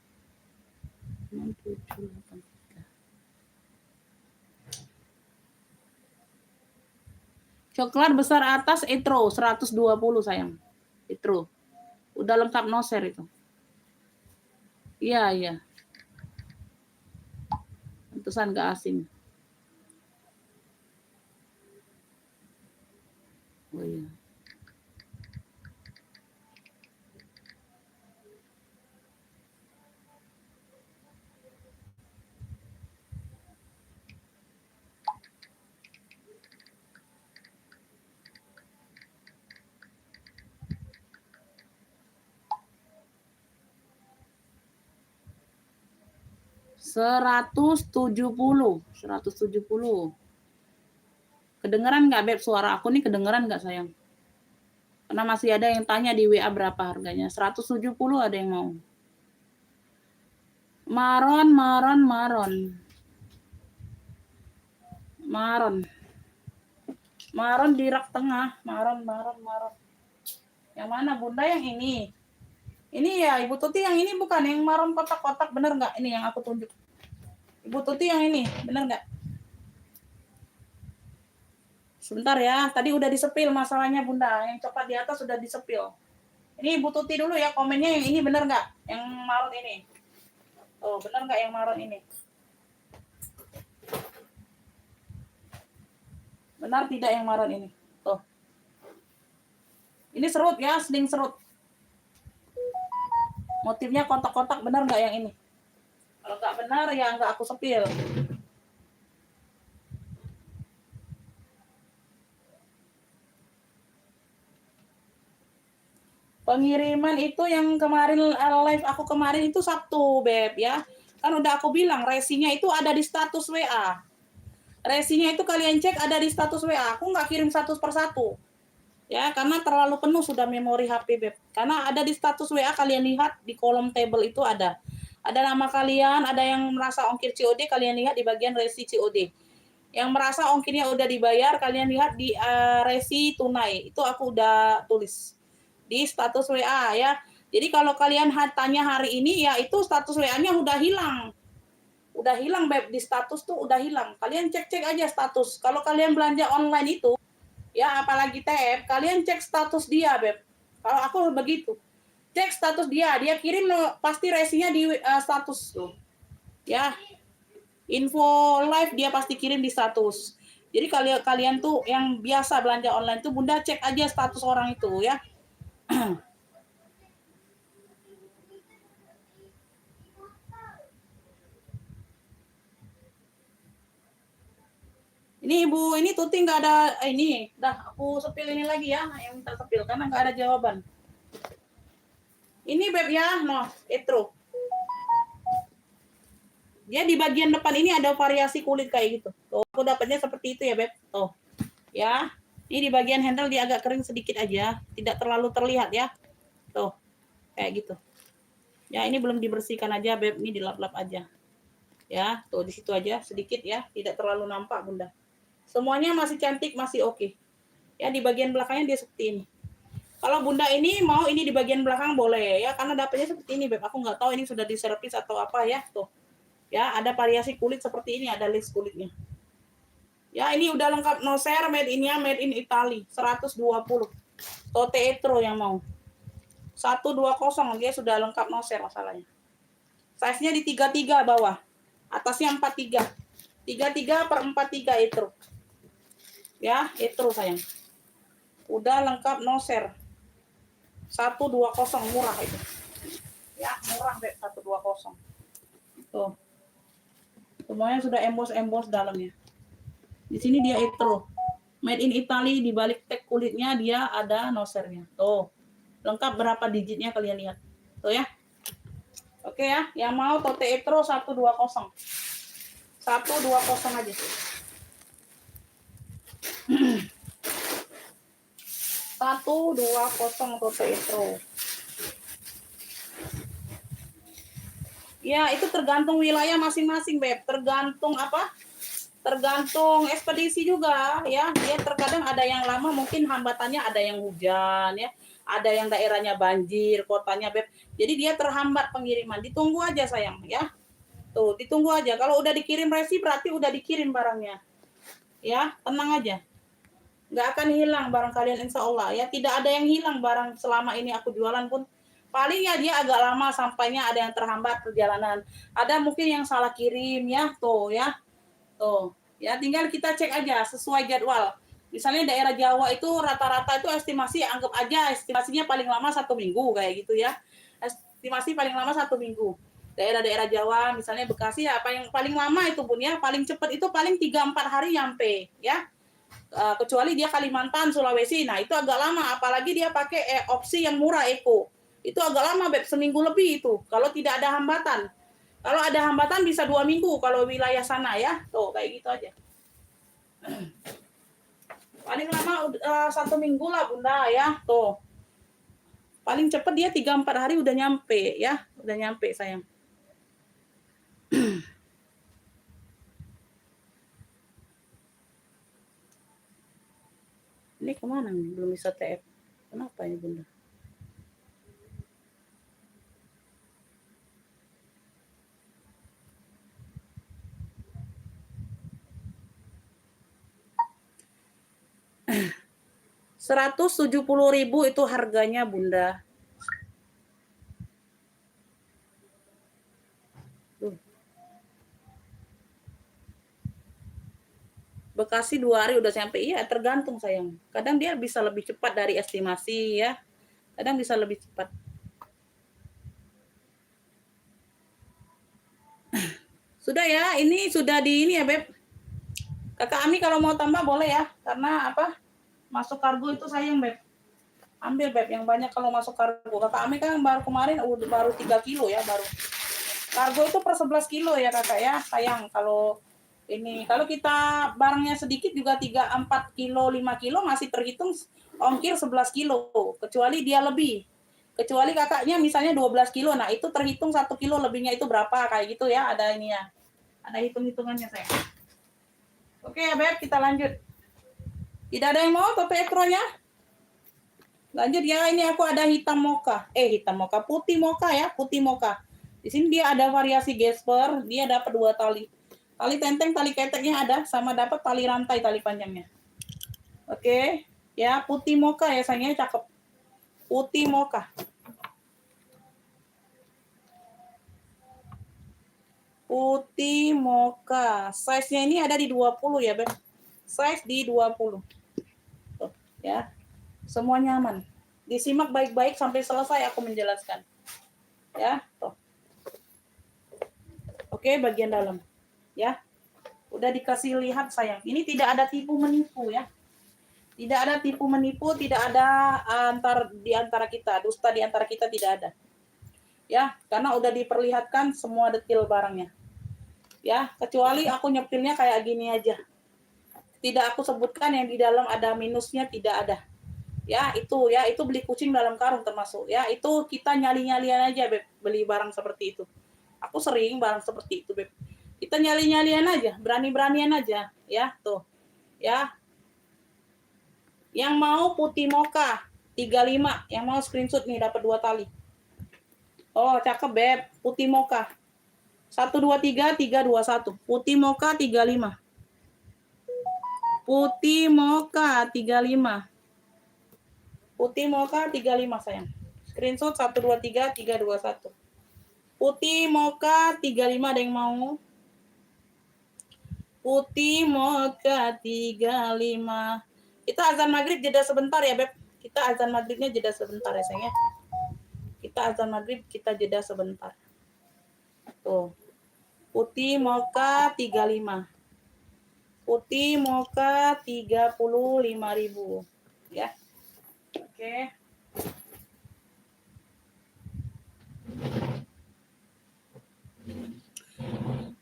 6783. Coklat besar atas Etro 120 sayang. Etro. Udah lengkap noser itu. Iya, iya. Pantesan gak asing. Oh iya. Seratus tujuh puluh. Kedengeran nggak Beb suara aku nih, kedengeran nggak sayang? Karena masih ada yang tanya di WA berapa harganya. 170 ada yang mau. Maron. Maron di rak tengah. Maron. Yang mana Bunda, yang ini? Ini ya Ibu Tuti, yang ini bukan yang maron kotak-kotak, bener nggak? Ini yang aku tunjuk. Ibu Tuti yang ini, bener nggak? Sebentar ya, tadi udah disepil masalahnya Bunda. Yang coklat di atas sudah disepil. Ini Ibu Tuti dulu ya, komennya yang ini bener nggak? Yang maron ini. Oh, bener nggak yang maron ini? Benar tidak yang maron ini? Tuh. Ini serut ya, seling serut. Motifnya kotak-kotak, benar nggak yang ini? Kalau nggak benar ya nggak aku sepil. Pengiriman itu yang kemarin live aku kemarin itu Sabtu, Beb ya. Kan udah aku bilang resinya itu ada di status WA. Resinya itu kalian cek ada di status WA. Aku nggak kirim satu per satu. Ya, karena terlalu penuh sudah memori HP, Beb. Karena ada di status WA, kalian lihat di kolom table itu ada. Ada nama kalian, ada yang merasa ongkir COD, kalian lihat di bagian resi COD. Yang merasa ongkirnya udah dibayar, kalian lihat di resi tunai. Itu aku udah tulis di status WA ya. Jadi kalau kalian tanya hari ini ya itu status WA-nya udah hilang. Udah hilang Beb, di status tuh udah hilang. Kalian cek-cek aja status. Kalau kalian belanja online itu ya apalagi TF, kalian cek status dia Beb. Kalau aku begitu. Cek status dia, dia kirim pasti resinya di status tuh. Ya. Info live dia pasti kirim di status. Jadi kalian tuh yang biasa belanja online tuh Bunda cek aja status orang itu ya. Ini Ibu, ini Tuti nggak ada ini. Dah aku sepil ini lagi ya, yang minta sepil karena nggak ada jawaban. Ini Beb ya, no, Etro. Dia di bagian depan ini ada variasi kulit kayak gitu. Tuh, aku dapatnya seperti itu ya Beb. Tuh, ya. Ini di bagian handle dia agak kering sedikit aja, tidak terlalu terlihat ya. Tuh, kayak gitu. Ya, ini belum dibersihkan aja Beb, ini dilap-lap aja. Ya, tuh di situ aja sedikit ya, tidak terlalu nampak Bunda. Semuanya masih cantik, masih oke. Ya, di bagian belakangnya dia seperti ini. Kalau Bunda ini mau ini di bagian belakang boleh ya, karena dapatnya seperti ini Beb. Aku nggak tahu ini sudah diservis atau apa ya, tuh. Ya, ada variasi kulit seperti ini, ada lace kulitnya. Ya, ini udah lengkap noser, made in Italy, 120. Tote Etro yang mau. 120 dia sudah lengkap noser masalahnya. Size-nya di 33 bawah. Atasnya 43. 33/43 Etro. Ya, Etro sayang. Udah lengkap noser. 120 murah itu. Ya, murah Beb 120. Tuh. Semuanya sudah embos dalamnya. Di sini dia etro. Made in Italy, di balik tag kulitnya dia ada nosernya. Tuh. Lengkap berapa digitnya kalian lihat. Tuh ya. Oke ya, yang mau Tote Etro 120. 120 aja. 120 Tote Etro. Ya, itu tergantung wilayah masing-masing, Beb. Tergantung apa? Tergantung ekspedisi juga ya. Dia terkadang ada yang lama, mungkin hambatannya ada yang hujan ya. Ada yang daerahnya banjir, kotanya, Beb. Jadi dia terhambat pengiriman. Ditunggu aja sayang ya. Tuh, ditunggu aja. Kalau udah dikirim resi berarti udah dikirim barangnya. Ya, tenang aja. Nggak akan hilang barang kalian insya Allah ya. Tidak ada yang hilang barang selama ini aku jualan pun. Paling ya dia agak lama sampainya, ada yang terhambat perjalanan. Ada mungkin yang salah kirim ya, tuh ya. Tuh, ya tinggal kita cek aja sesuai jadwal. Misalnya daerah Jawa itu rata-rata itu estimasi, anggap aja estimasinya paling lama 1 minggu kayak gitu ya. Estimasi paling lama 1 minggu. Daerah-daerah Jawa, misalnya Bekasi ya, apa yang paling lama itu Bun ya, paling cepat itu paling 3-4 hari nyampe ya. Kecuali dia Kalimantan, Sulawesi, nah itu agak lama. Apalagi dia pakai opsi yang murah Eko. Itu agak lama Beb, seminggu lebih itu. Kalau tidak ada hambatan. Kalau ada hambatan bisa 2 minggu kalau wilayah sana ya. Tuh kayak gitu aja. Paling lama 1 minggu lah Bunda ya. Tuh. Paling cepet dia 3-4 hari udah nyampe ya. Udah nyampe sayang. Ini kemana nih? Belum bisa TF. Kenapa ini Bunda? Rp170.000 itu harganya Bunda. Bekasi 2 hari udah sampai. Iya, tergantung sayang. Kadang dia bisa lebih cepat dari estimasi ya. Kadang bisa lebih cepat. Sudah ya, ini sudah di ini ya Beb. Kakak Ami kalau mau tambah boleh ya. Karena apa? Masuk kargo itu sayang Beb. Ambil Beb yang banyak kalau masuk kargo. Kakak Ami kan baru kemarin baru 3 kilo ya baru. Kargo itu per 11 kilo ya kakak ya. Sayang kalau ini, kalau kita barangnya sedikit juga 3-4 kilo, 5 kilo masih terhitung ongkir 11 kilo. Kecuali dia lebih. Kecuali kakaknya misalnya 12 kilo, nah itu terhitung 1 kilo lebihnya itu berapa, kayak gitu ya, ada ini ya. Ada hitung-hitungannya saya. Oke ya Beb, kita lanjut. Tidak ada yang mau Tote Etro-nya? Lanjut ya, ini aku ada hitam mocha. Hitam mocha, putih mocha ya, putih mocha. Di sini dia ada variasi gesper, dia dapat 2 tali. Tali tenteng, tali keteknya ada, sama dapat tali rantai, tali panjangnya. Oke, ya putih mocha ya sayangnya, cakep. Putih mocha. Putih mocha. Size-nya ini ada di 20 ya, Beb. Size di 20. Tuh, ya. Semua nyaman. Disimak baik-baik sampai selesai aku menjelaskan. Ya, tuh. Oke, bagian dalam. Ya. Udah dikasih lihat sayang. Ini tidak ada tipu menipu ya. Tidak ada tipu menipu, tidak ada di antara kita, dusta di antara kita tidak ada. Ya, karena udah diperlihatkan semua detail barangnya. Ya, kecuali aku nyepilnya kayak gini aja. Tidak aku sebutkan yang di dalam ada minusnya, tidak ada. Ya, itu beli kucing dalam karung termasuk. Ya, itu kita nyali-nyalian aja, Beb, beli barang seperti itu. Aku sering barang seperti itu, Beb. Kita nyali-nyalian aja, berani-beranian aja, ya, tuh. Ya. Yang mau putih mocha 35, yang mau screenshot nih dapat 2 tali. Oh, cakep, Beb. Putih mocha. 123 321. Putih mocha 35. Putih mocha 35. Putih mocha 35 sayang. Screenshot 123 321. Putih mocha 35 ada yang mau? Putih mocha 35. Kita azan maghrib jeda sebentar ya, Beb. Kita azan maghribnya jeda sebentar ya, sayang ya. Kita azan maghrib, kita jeda sebentar. Tuh. Putih mocha 35. Putih mocha 35.000 ya. Oke.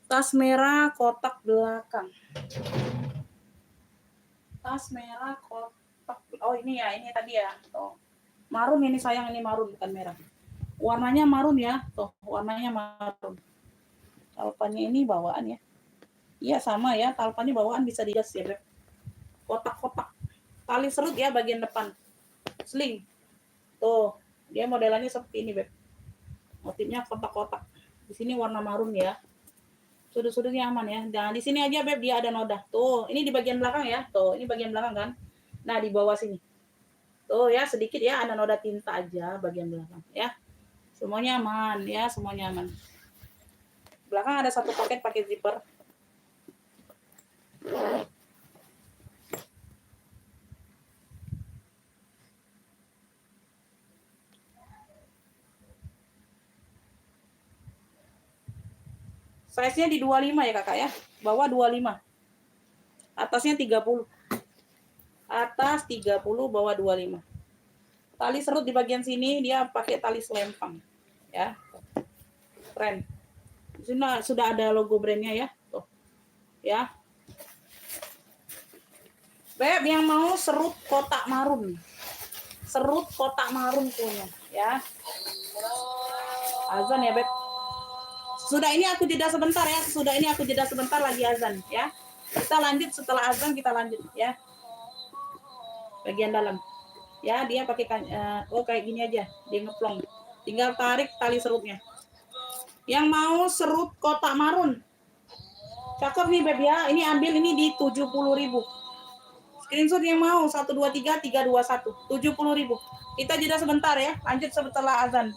Tas merah kotak belakang. Tas merah kotak. Oh ini ya, ini tadi ya. Tuh. Marun ini sayang, ini marun bukan merah. Warnanya marun ya. Tuh, warnanya marun. Talpannya ini bawaan ya. Iya sama ya, talpannya bawaan bisa digas ya, Beb. Kotak-kotak. Tali serut ya bagian depan. Sling. Tuh, dia modelannya seperti ini, Beb. Motifnya kotak-kotak. Di sini warna marun ya. Sudut-sudutnya aman ya. Nah, di sini aja Beb dia ada noda. Tuh, ini di bagian belakang ya. Tuh, ini bagian belakang kan. Nah, di bawah sini. Tuh ya, sedikit ya ada noda tinta aja bagian belakang ya. Semuanya aman ya, semuanya aman. Belakang ada satu pocket pakai zipper. Size-nya di 25 ya Kakak ya. Bawah 25. Atasnya 30. Atas 30, bawah 25. Tali serut di bagian sini dia pakai tali selempang. Ya. Keren. Sudah ada logo brandnya ya. Tuh. Ya. Beb yang mau serut kotak marun. Serut kotak marun punya ya. Azan ya, Beb. Sudah ini aku jeda sebentar ya. Sudah ini aku jeda sebentar lagi azan ya. Kita lanjut setelah azan, kita lanjut ya. Bagian dalam. Ya, dia pakai oh kayak gini aja. Dia ngeplong. Tinggal tarik tali serutnya. Yang mau serut kotak marun. Cakep nih, Beb ya. Ini ambil ini di 70.000. Screenshot yang mau 123 321 70.000. Kita jeda sebentar ya. Lanjut setelah azan.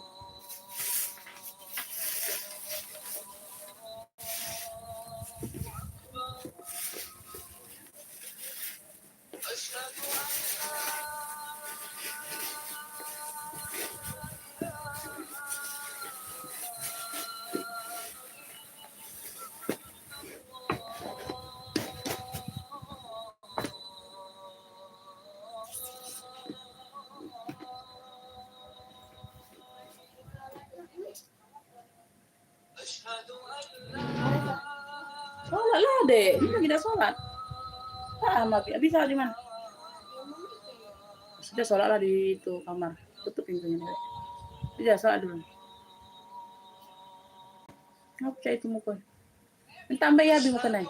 Sholat lah deh, ini lagi dah sholat. Sama, bisa di mana? Sudah sholat lah di itu kamar, tutup pintunya. Sudah sholat dulu. Apa itu muka? Tambah ya di muka naik.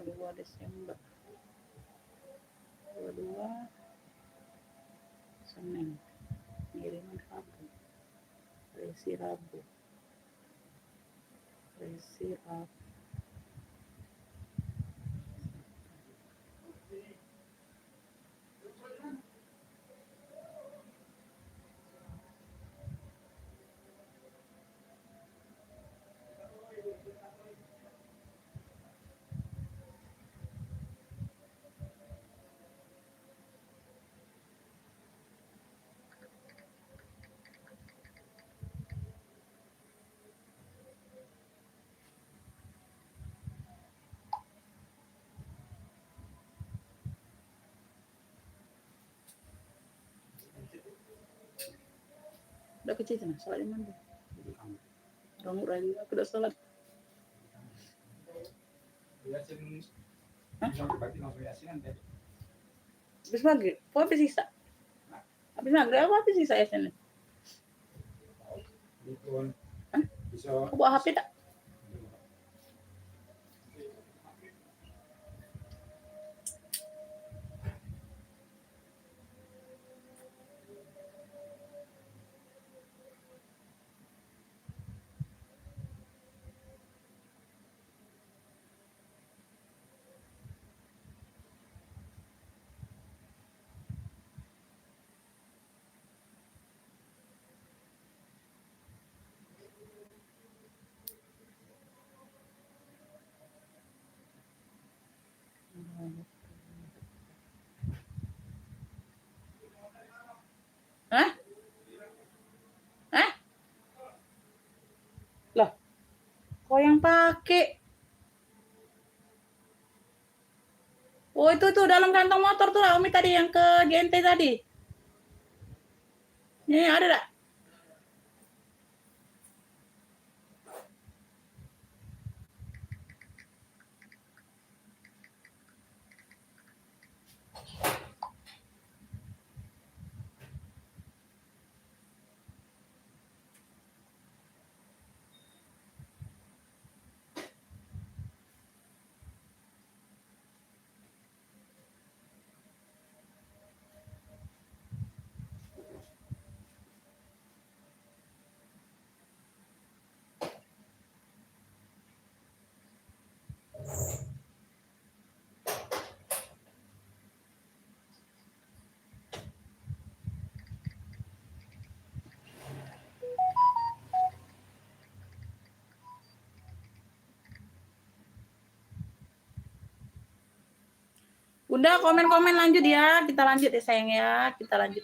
Dua Desember 22 Senin kiriman Rabu resi Rabu. Udah kecil nah, salat di mana? Orang lagi aku udah salat. Habis maghrib, kok habis sisa? Habis maghrib apa habis sisa ya sana? Aku bawa HP tak? Hah? Hah? Lah, kok yang pakai? Oh itu tuh dalam kantong motor tuh lah Umi tadi yang ke GNT tadi. Nih ada tak? Bunda komen-komen lanjut ya. Kita lanjut ya sayang ya. Kita lanjut.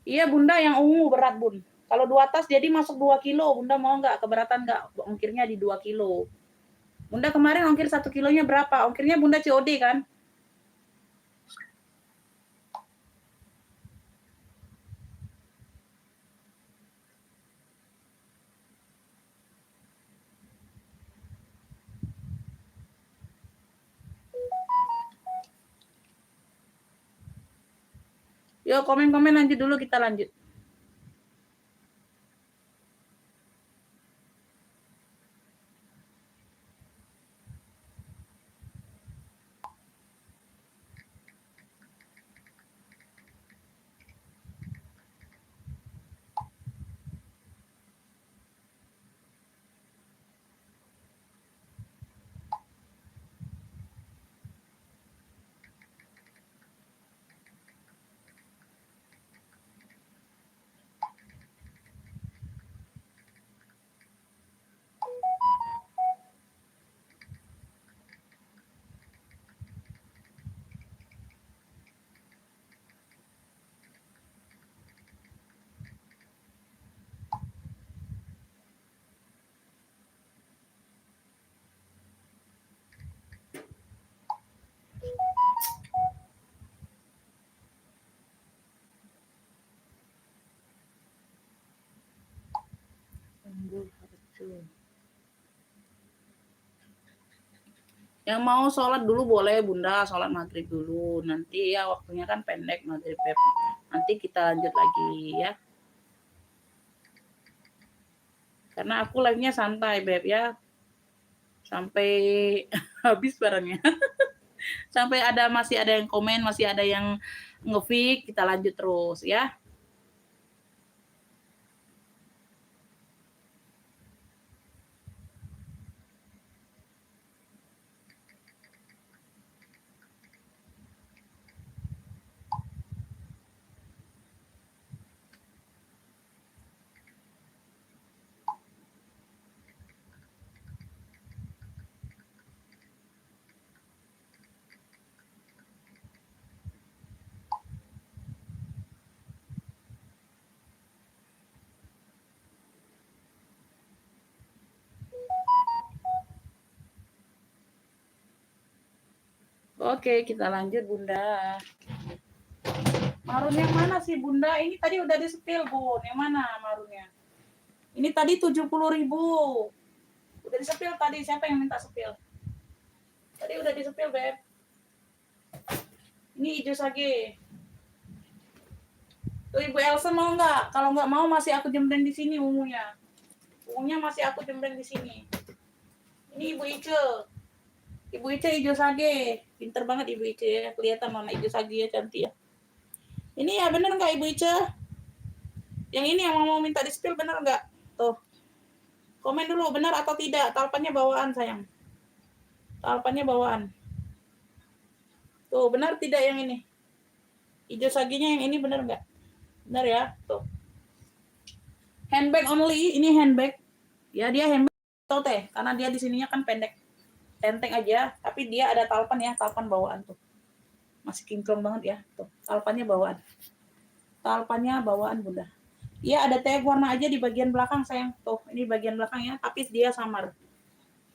Iya Bunda yang ungu berat Bun. Kalau 2 tas jadi masuk 2 kilo. Bunda mau nggak? Keberatan nggak? Ongkirnya di 2 kilo. Bunda kemarin ongkir 1 kilonya berapa? Ongkirnya Bunda COD kan? Yuk komen-komen lanjut dulu kita lanjut. Yang mau sholat dulu boleh Bunda, sholat maghrib dulu. Nanti ya waktunya kan pendek maghrib Beb. Nanti kita lanjut lagi ya. Karena aku live-nya santai Beb ya. Sampai habis barangnya. Sampai masih ada yang komen, masih ada yang nge-fix, kita lanjut terus ya. Oke, kita lanjut Bunda. Marun yang mana sih Bunda? Ini tadi udah di-spill Bun. Yang mana marunnya? Ini tadi 70.000. Udah di-spill tadi. Siapa yang minta spill? Tadi udah di-spill, Beb. Ini hijau sage. Tuh Ibu Elsa mau nggak? Kalau nggak mau masih aku jembreng di sini ungunya. Ungunya masih aku jembreng di sini. Ini Ibu Ice. Ibu Ice hijau sage. Pinter banget Ibu Ice ya. Kelihatan mana hijau sage ya, cantik ya. Ini ya bener nggak Ibu Ice? Yang ini yang mau minta di-spill bener nggak? Tuh. Komen dulu benar atau tidak. Talpannya bawaan sayang. Talpannya bawaan. Tuh benar tidak yang ini? Hijau saginya yang ini bener nggak? Benar ya, tuh. Handbag only, ini handbag. Ya dia handbag atau teh, karena dia di sininya kan pendek, tenteng aja. Tapi dia ada talpan ya, talpan bawaan tuh. Masih kinclong banget ya, tuh. Talpannya bawaan. Talpannya bawaan Bunda. Dia ada tag warna aja di bagian belakang sayang. Tuh, ini bagian belakangnya, tapi dia samar.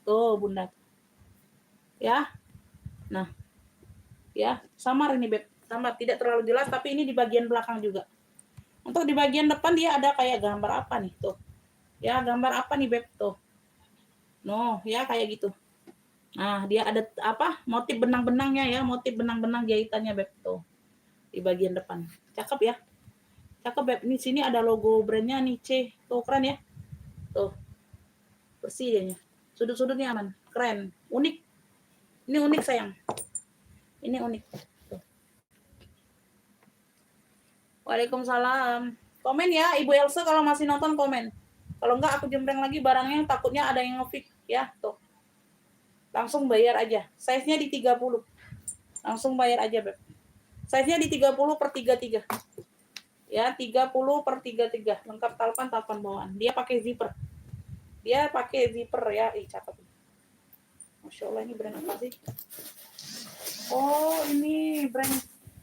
Tuh Bunda. Ya, nah, ya samar ini Beb. Samar, tidak terlalu jelas, tapi ini di bagian belakang juga. Untuk di bagian depan dia ada kayak gambar apa nih tuh. Ya, gambar apa nih Beb tuh. No, ya kayak gitu. Nah, dia ada apa? Motif benang-benangnya ya, motif benang-benang jahitannya Beb tuh. Di bagian depan. Cakep ya. Cakep Beb. Ini sini ada logo brandnya nih C. Tuh keren ya. Tuh. Bersih dia. Sudut-sudutnya aman. Keren. Unik. Ini unik sayang. Ini unik. Tuh. Waalaikumsalam. Komen ya Ibu Elsa kalau masih nonton komen. Kalau enggak aku jembreng lagi barangnya, takutnya ada yang nge-fix ya, tuh. Langsung bayar aja. Size-nya di 30. Langsung bayar aja, Beb. Size-nya di 30 per 33. Ya, 30 per 33. Lengkap talpan bawaan. Dia pakai zipper. Dia pakai zipper ya. Ih, cakep. Masya Allah, ini brand apa sih? Oh, ini brand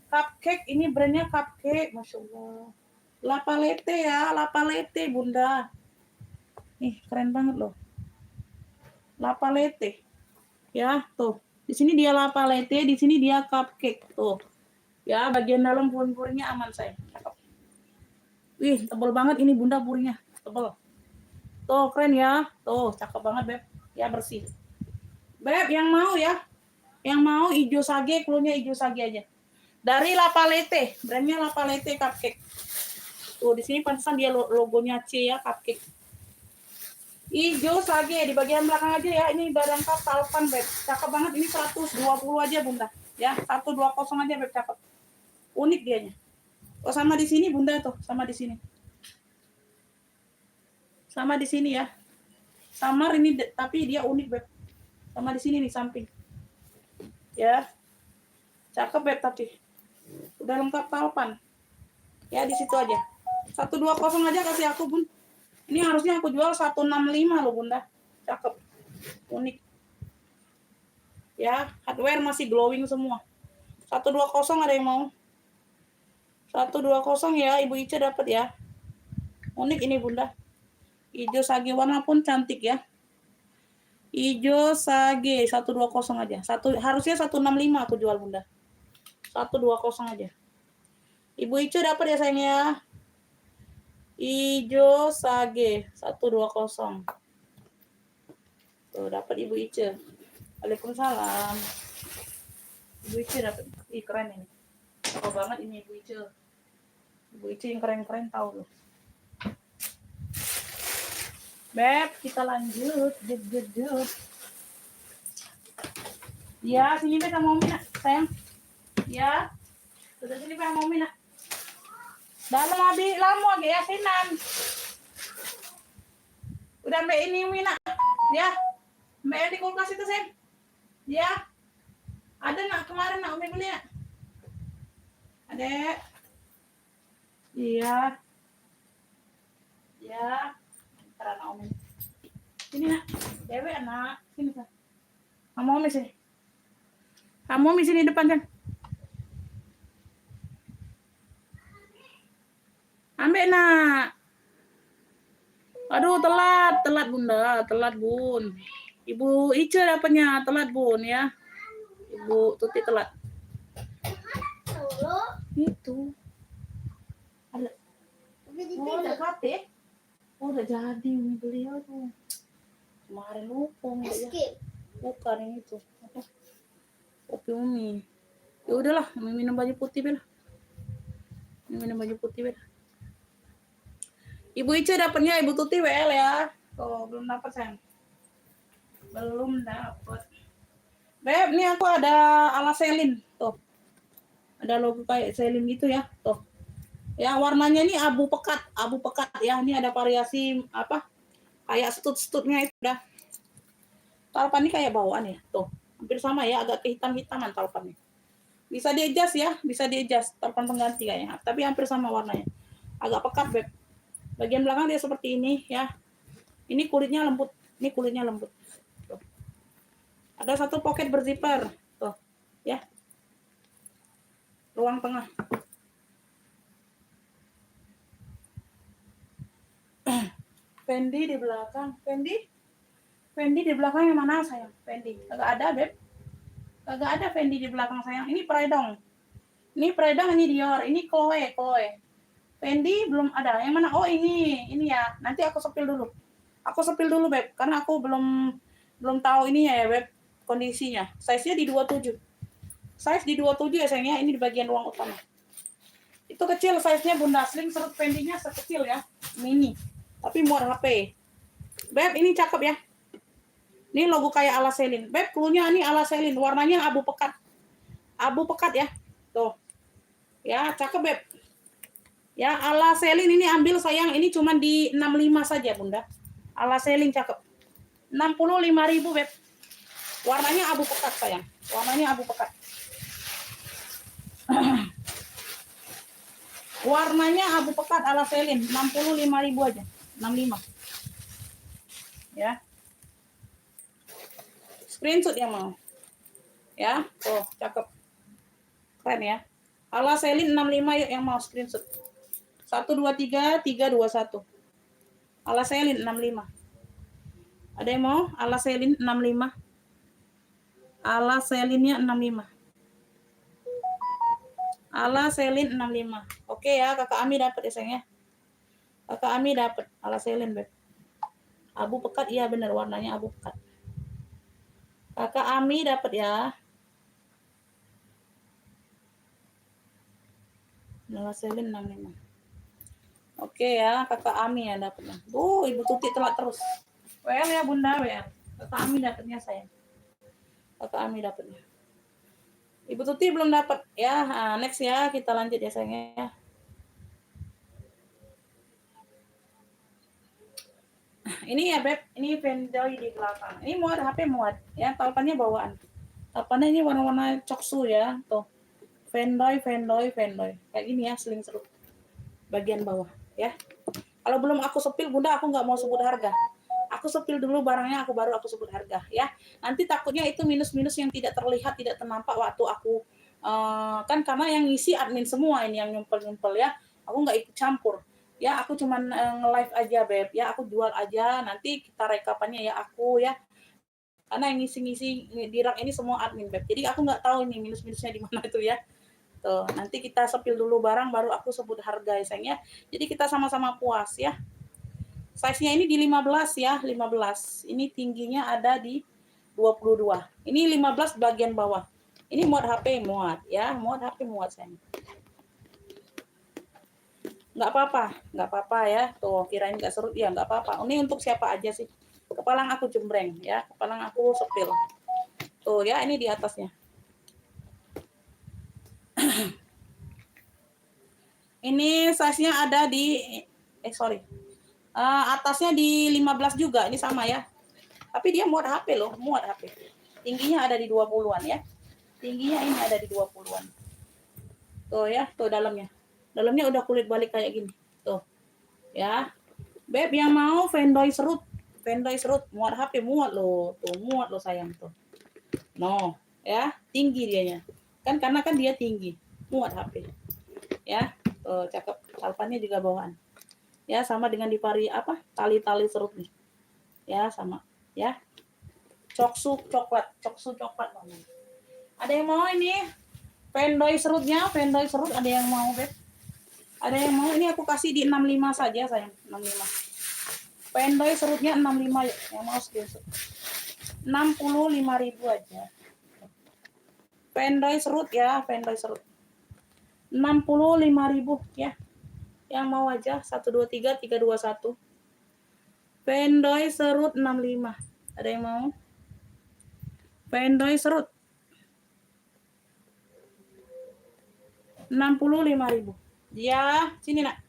Cupcake. Ini brandnya Cupcake. Masya Allah. Lapalete ya, Lapalete Bunda. Ih, keren banget loh. Lapalete. Ya, tuh. Di sini dia Lapalete, di sini dia Cupcake. Tuh. Ya, bagian dalam purin-purinnya aman saya. Cakep. Wih, tebal banget ini Bunda puringnya. Tebal. Tuh, keren ya. Tuh, cakep banget, Beb. Ya, bersih. Beb, yang mau ya. Yang mau hijau sage, klunya hijau sage aja. Dari Lapalete. Brandnya Lapalete Cupcake. Tuh, di sini pantesan dia logonya C ya, Cupcake. Hijau sage di bagian belakang aja ya. Ini barang talpan Beb. Cakep banget ini 120 aja Bunda. Ya, 120 aja Beb, cakep. Unik dianya. Oh, sama di sini Bunda tuh, sama di sini. Sama di sini ya. Samar ini tapi dia unik Beb. Sama di sini nih samping. Ya. Cakep Beb tapi. Udah lengkap talpan. Ya, di situ aja. 120 aja kasih aku, Bun. Ini harusnya aku jual 165 loh, Bunda. Cakep. Unik. Ya, hardware masih glowing semua. 120 ada yang mau? 120 ya, Ibu Ica dapat ya. Unik ini, Bunda. Hijau sage warna pun cantik ya. Hijau sage 120 aja. Harusnya 165 aku jual, Bunda. 120 aja. Ibu Ica dapat ya sayangnya. Hijau sage 120. Tuh dapat Ibu Ica. Waalaikumsalam. Ibu Ica dapat. Ih, keren ini. Cakep banget ini Ibu Ica. Ibu Ica yang keren-keren tahu loh. Beb, kita lanjut. Jut. Ya, sini Beb sama Mami nak, sayang. Ya. Sudah sini Beb sama Mami nak. Dalam abi lama ge yasinan. Udah Mbak ini Mina. Ya. Mbak di kulkas itu, Sen. Ya. Ada nak kemarin nak Umi beli nak. Adek. Iya. Ya. Karena Umi. Sini nak. Dewe anak. Sini kan. Kamu Umi sini. Kamu Umi sini depan kan. Ambil nak. Aduh telat Bunda, telat Bun. Ibu Ica dapatnya telat Bun ya. Ibu Bu Tuti telat. Itu. Ada. Oh, udah kate. Oh, udah jadi beliau tuh. Kemarin lupa ya. Bukan yang itu. Apa? Kopi Umi. Ya udahlah, minum baju putih bela. Minum baju putih bela. Ibu Ica dapatnya Ibu Tuti WL ya. Tuh, belum dapat sayang. Belum dapat. Beb, ini aku ada ala Selin. Tuh. Ada logo kayak Selin gitu ya. Tuh. Ya, warnanya ini abu pekat ya. Ini ada variasi apa? Kayak stut-stutnya itu udah. Talpan ini kayak bawaan ya. Tuh. Hampir sama ya, agak kehitam-hitaman talpannya. Bisa di-adjust ya, bisa di-adjust talpan pengganti kayaknya. Tapi hampir sama warnanya. Agak pekat, Beb. Bagian belakang dia seperti ini ya. Ini kulitnya lembut. Ini kulitnya lembut. Tuh. Ada satu pocket berzipper. Tuh. Ya. Ruang tengah. Fendi di belakang. Fendi di belakang yang mana sayang? Fendi. Kagak ada, Beb. Kagak ada Fendi di belakang sayang. Ini Pradong. Ini Pradong, ini Dior. Ini Chloe. Fendi belum ada. Yang mana? Oh, ini ya. Nanti aku sepil dulu. Beb, karena aku belum tahu ininya ya, Beb, kondisinya. Size-nya di 27. Size di 27 ya, sayangnya. Ini di bagian ruang utama. Itu kecil size-nya, Bunda. Sling serut Fendinya sekecil ya. Mini. Tapi muat HP. Beb, ini cakep ya. Ini logo kayak ala Selin. Beb, cluenya ini ala Selin. Warnanya abu pekat. Abu pekat ya. Tuh. Ya, cakep, Beb. Ya, ala Selin ini ambil sayang, ini cuma di 65 saja, Bunda. Ala Selin cakep. 65.000, Beb. Warnanya abu pekat sayang. Warnanya abu pekat. Warnanya abu pekat ala Selin, 65.000 aja. 65. Ya. Screenshot yang mau. Ya, tuh, cakep. Keren ya. Ala Selin 65 yang mau screenshot. 123 321. Ala Selin 65. Ada yang mau? Ala Selin 65. Ala Selinnya 65. Ala Selin 65. Oke ya, Kakak Ami dapat ya sayang ya. Kakak Ami dapat ala Selin, Beb. Abu pekat, iya benar warnanya abu pekat. Kakak Ami dapat ya. Ala Selin 65. Oke ya, Kakak Ami ya dapatnya. Ibu Tuti telat terus. Well ya Bunda, well. Kakak Ami dapatnya sayang. Kakak Ami dapatnya. Ibu Tuti belum dapat ya. Nah, next ya, kita lanjut ya sayang ya. Ini ya Beb, ini Vendoy di belakang. Ini muat HP muat ya, talpannya bawaan. Talpannya ini warna-warna coksu ya, tuh. Vendoy. Kayak gini ya, seling serut. Bagian bawah ya. Kalau belum aku sepil Bunda, aku nggak mau sebut harga. Aku sepil dulu barangnya, baru aku sebut harga ya. Nanti takutnya itu minus-minus yang tidak terlihat, tidak ternampak waktu aku kan karena yang ngisi admin semua ini yang nyumpel ya. Aku nggak ikut campur. Ya, aku cuman nge-live aja, Beb. Ya, aku jual aja. Nanti kita rekapannya ya aku ya. Karena yang ngisi-ngisi di rak ini semua admin, Beb. Jadi aku nggak tahu ini minus-minusnya di mana itu ya. Tuh, nanti kita sepil dulu barang baru aku sebut harga ya, sayang ya. Jadi kita sama-sama puas ya. Size-nya ini di 15 ya, 15. Ini tingginya ada di 22. Ini 15 bagian bawah. Ini muat HP muat ya, muat HP muat sayang. Nggak apa-apa ya. Tuh, kirain nggak serut ya, nggak apa-apa. Ini untuk siapa aja sih? Kepalang aku jembreng ya, kepalang aku sepil. Tuh ya, ini di atasnya. Ini size-nya ada di atasnya di 15 juga, ini sama ya. Tapi dia muat HP loh, muat HP. Tingginya ada di 20-an ya. Tingginya ini ada di 20-an. Tuh ya, tuh dalamnya. Dalamnya udah kulit balik kayak gini. Tuh. Ya. Beb yang mau Vendoy serut, muat HP muat loh. Tuh, muat loh sayang tuh. No, ya, tinggi dianya. Kan karena kan dia tinggi, muat HP. Ya. Tuh, cakep. Talpannya juga bawaan. Ya, sama dengan di tali-tali serut nih. Ya, sama, ya. Coksu coklat namanya. Ada yang mau ini? Vendoy serutnya, Vendoy serut ada yang mau, Beb? Ada yang mau? Ini aku kasih di 65 saja, sayang. 65. Vendoy serutnya 65 yang mau screenshot. 65.000 aja. Vendoy serut ya, Vendoy serut. 65.000 ya. Yang mau aja 123 321. Vendoy serut 65. Ada yang mau? Vendoy serut 65.000. Ya, sini nak.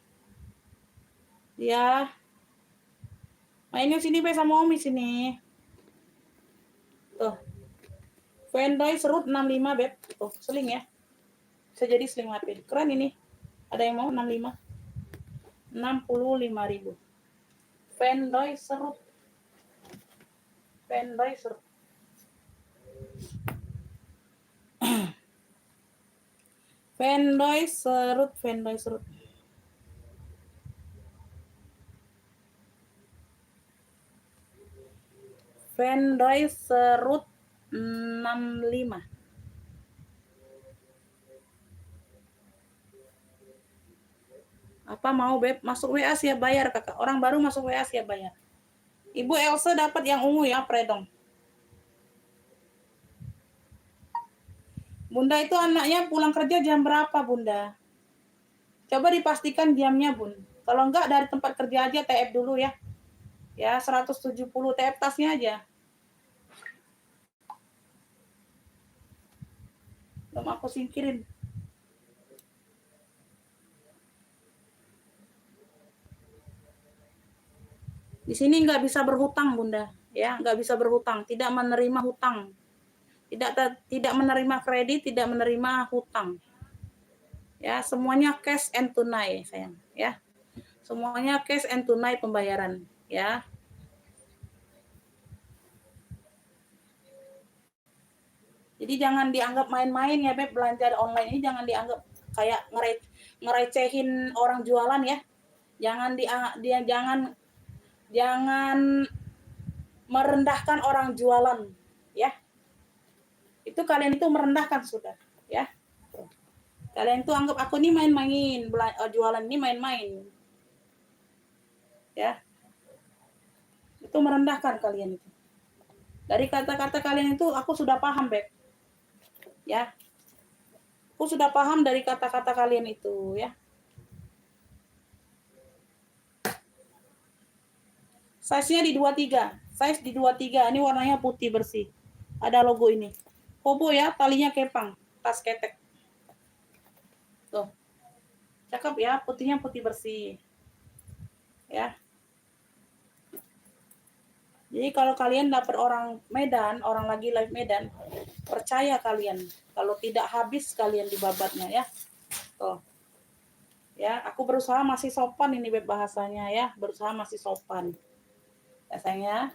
Ya. Mainnya sini Be sama Omi sini. Tuh. Vendoy serut 65, Beb. Tuh, seling ya. Bisa jadi seling lapin. Keren ini. Ada yang mau 65? 65.000. Vendoy serut. Vendoy serut. Vendoy serut, Vendoy serut. Vendoy serut 65. Apa mau, Beb? Masuk WA siap bayar, Kakak. Orang baru masuk WA siap bayar. Ibu Elsa dapat yang ungu ya, Predong. Bunda itu anaknya pulang kerja jam berapa, Bunda? Coba dipastikan jamnya, Bun. Kalau enggak dari tempat kerja aja TF dulu ya. Ya, 170 TF tasnya aja. Belum aku singkirin. Di sini nggak bisa berhutang, Bunda. Ya, nggak bisa berhutang. Tidak menerima hutang. Tidak menerima kredit, tidak menerima hutang. Ya, semuanya cash and tunai, sayang. Ya, semuanya cash and tunai pembayaran. Ya. Jadi jangan dianggap main-main ya, Beb. Belanja online ini jangan dianggap kayak ngerecehin orang jualan ya. Jangan merendahkan orang jualan ya. Itu kalian itu merendahkan sudah ya. Kalian itu anggap aku ini main-main, jualan ini main-main. Ya. Itu merendahkan kalian itu. Dari kata-kata kalian itu aku sudah paham, Beb. Ya. Aku sudah paham dari kata-kata kalian itu ya. Size-nya di 23. Size di 23. Ini warnanya putih bersih. Ada logo ini. Kobo ya, talinya kepang, tas ketek. Tuh. Cakep ya, putihnya putih bersih. Ya. Jadi kalau kalian dapat orang Medan, orang lagi live Medan, percaya kalian. Kalau tidak habis kalian di babatnya ya. Tuh. Ya, aku berusaha masih sopan ini Beb bahasanya ya, berusaha masih sopan. Ya sayangnya.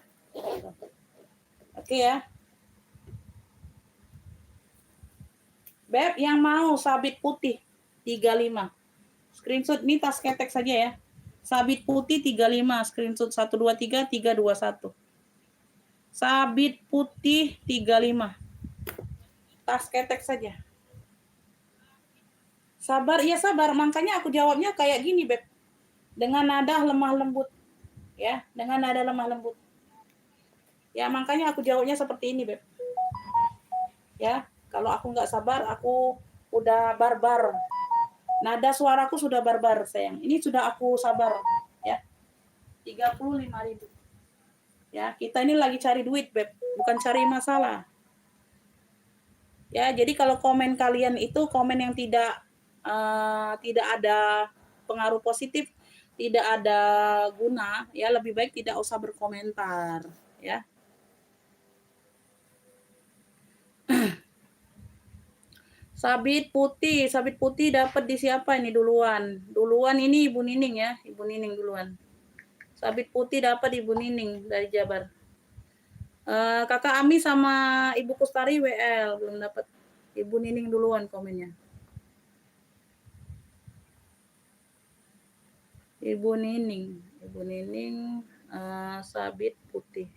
Oke ya. Beb yang mau sabit putih 35. Screenshot ini tas ketek saja ya. Sabit putih 35, screenshot 123 321. Sabit putih 35. Tas ketek saja. Sabar, iya sabar. Makanya aku jawabnya kayak gini, Beb. Dengan nada lemah lembut. Ya, dengan nada lemah lembut. Ya, makanya aku jawabnya seperti ini, Beb. Ya, kalau aku nggak sabar, aku udah barbar. Nada suaraku sudah barbar, sayang. Ini sudah aku sabar, ya. 35.000. Ya, kita ini lagi cari duit, Beb, bukan cari masalah. Ya, jadi kalau komen kalian itu komen yang tidak ada pengaruh positif, tidak ada guna, ya lebih baik tidak usah berkomentar, ya. Sabit putih dapat di siapa ini duluan? Duluan ini Ibu Nining ya, Ibu Nining duluan. Sabit putih dapat Ibu Nining dari Jabar. Kakak Ami sama Ibu Kustari WL belum dapat. Ibu Nining duluan komennya. Ibu Nining sabit putih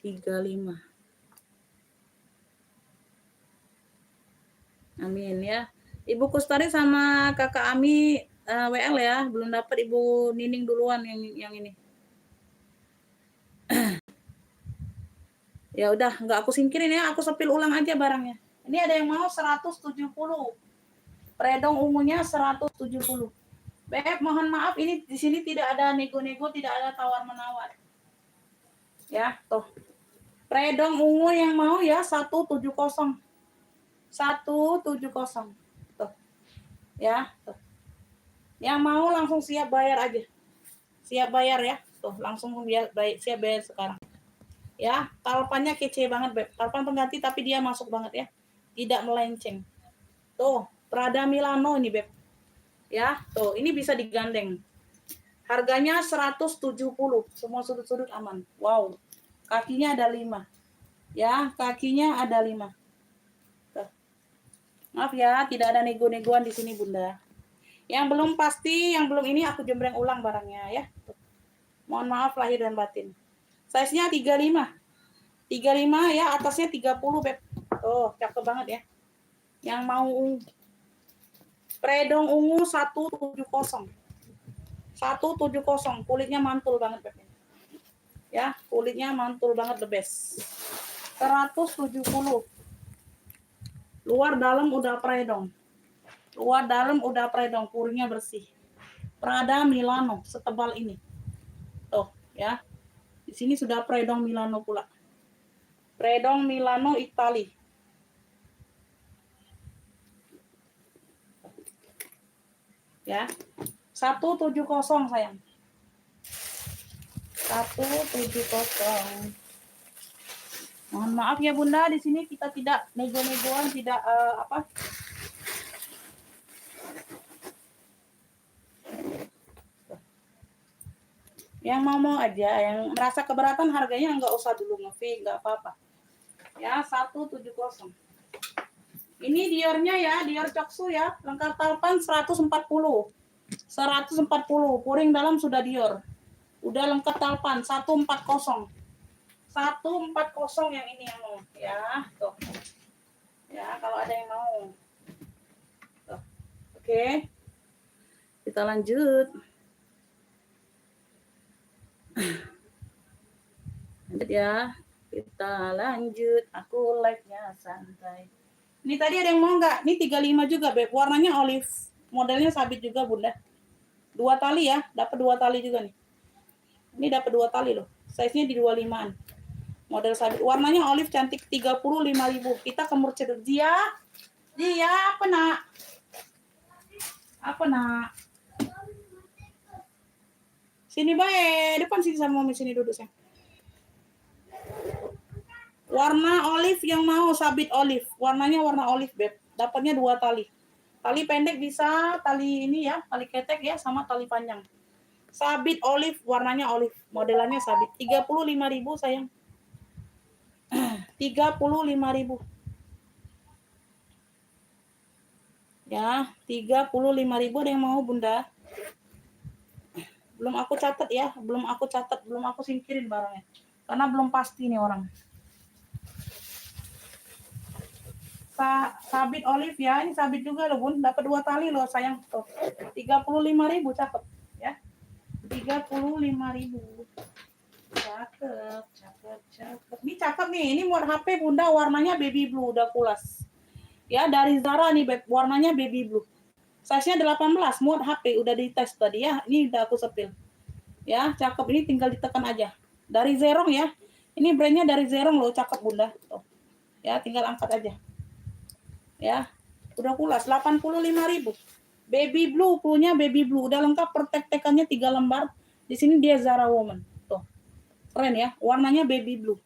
35. Amin ya. Ibu Kustari sama Kakak Ami WL ya, belum dapat Ibu Nining duluan yang ini. Ya udah, nggak aku singkirin ya, aku sepil ulang aja barangnya. Ini ada yang mau 170. Predong ungunya 170. Beb, mohon maaf ini di sini tidak ada nego-nego, tidak ada tawar-menawar. Ya, tuh. Predong ungu yang mau ya 170. 170. Tuh. Ya, tuh. Yang mau langsung siap bayar aja. Siap bayar ya. Tuh, langsung siap bayar sekarang. Ya, talpannya kece banget, Beb. Talpan pengganti tapi dia masuk banget ya. Tidak melenceng. Tuh, Prada Milano ini, Beb. Ya, tuh, ini bisa digandeng. Harganya 170. Semua sudut-sudut aman. Wow. Kakinya ada 5. Ya, kakinya ada 5. Tuh. Maaf ya, tidak ada nego-negoan di sini, Bunda. Yang belum pasti, yang belum ini aku jembreng ulang barangnya ya. Tuh. Mohon maaf lahir dan batin. Size-nya 35. 35 ya, atasnya 30, Beb. Oh, cakep banget ya. Yang mau predong ungu 170. 170, kulitnya mantul banget, Beb. Ya, kulitnya mantul banget, the best. 170. Luar dalam udah predong. Luar dalam udah predong, kuringnya bersih. Prada Milano setebal ini. Tuh, ya. Di sini sudah predong Milano pula. Predong Milano Itali. Ya. 170 sayang. 170. Mohon maaf ya Bunda, di sini kita tidak nego-negoan, tidak apa? Yang mau aja, yang merasa keberatan harganya nggak usah dulu nge-fee, nggak apa-apa. Ya, 170. Ini Diornya ya, Dior Coksu ya, lengkap talpan 140. 140, puring dalam sudah Dior. Udah lengkap talpan 140. 140 yang ini yang mau ya, tuh. Ya, kalau ada yang mau. Tuh. Oke. Kita lanjut. Lanjut ya. Kita lanjut. Aku live-nya santai. Ini tadi ada yang mau nggak? Ini 35 juga, Beb. Warnanya olive. Modelnya sabit juga, Bunda. 2 tali ya. Dapat 2 tali juga nih. Ini dapat 2 tali loh. Size-nya di 25-an. Model sabit. Warnanya olive cantik, 35.000. Kita ke Mercedes. Dia apa nak? Apa nak? Sini bae, depan sini sama mami, sini duduk sayang. Warna olive yang mau sabit olive. Warnanya warna olive, Beb. Dapatnya 2 tali. Tali pendek bisa, tali ini ya, tali ketek ya, sama tali panjang. Sabit olive, warnanya olive. Modelannya sabit. 35.000 sayang. 35.000. Ya, 35.000 ada yang mau Bunda. Belum aku catat ya, belum aku singkirin barangnya. Karena belum pasti nih orang. Sabit olive ya, ini sabit juga loh Bun, dapat 2 tali loh sayang. Tuh. 35.000 cakep ya. 35.000. Cakep. Ini cakep nih, ini muat HP Bunda, warnanya baby blue, udah pulas. Ya, dari Zara nih, Beb, warnanya baby blue. Size-nya 18, muat HP, udah dites tadi ya. Ini udah aku sepil. Ya, cakep, ini tinggal ditekan aja. Dari Zerong ya. Ini brandnya dari Zerong loh, cakep Bunda. Tuh. Ya, tinggal angkat aja. Ya, udah pulas 85.000. Baby blue, punya baby blue, udah lengkap pertek-tekannya 3 lembar. Di sini dia Zara Woman. Tuh. Keren ya, warnanya baby blue.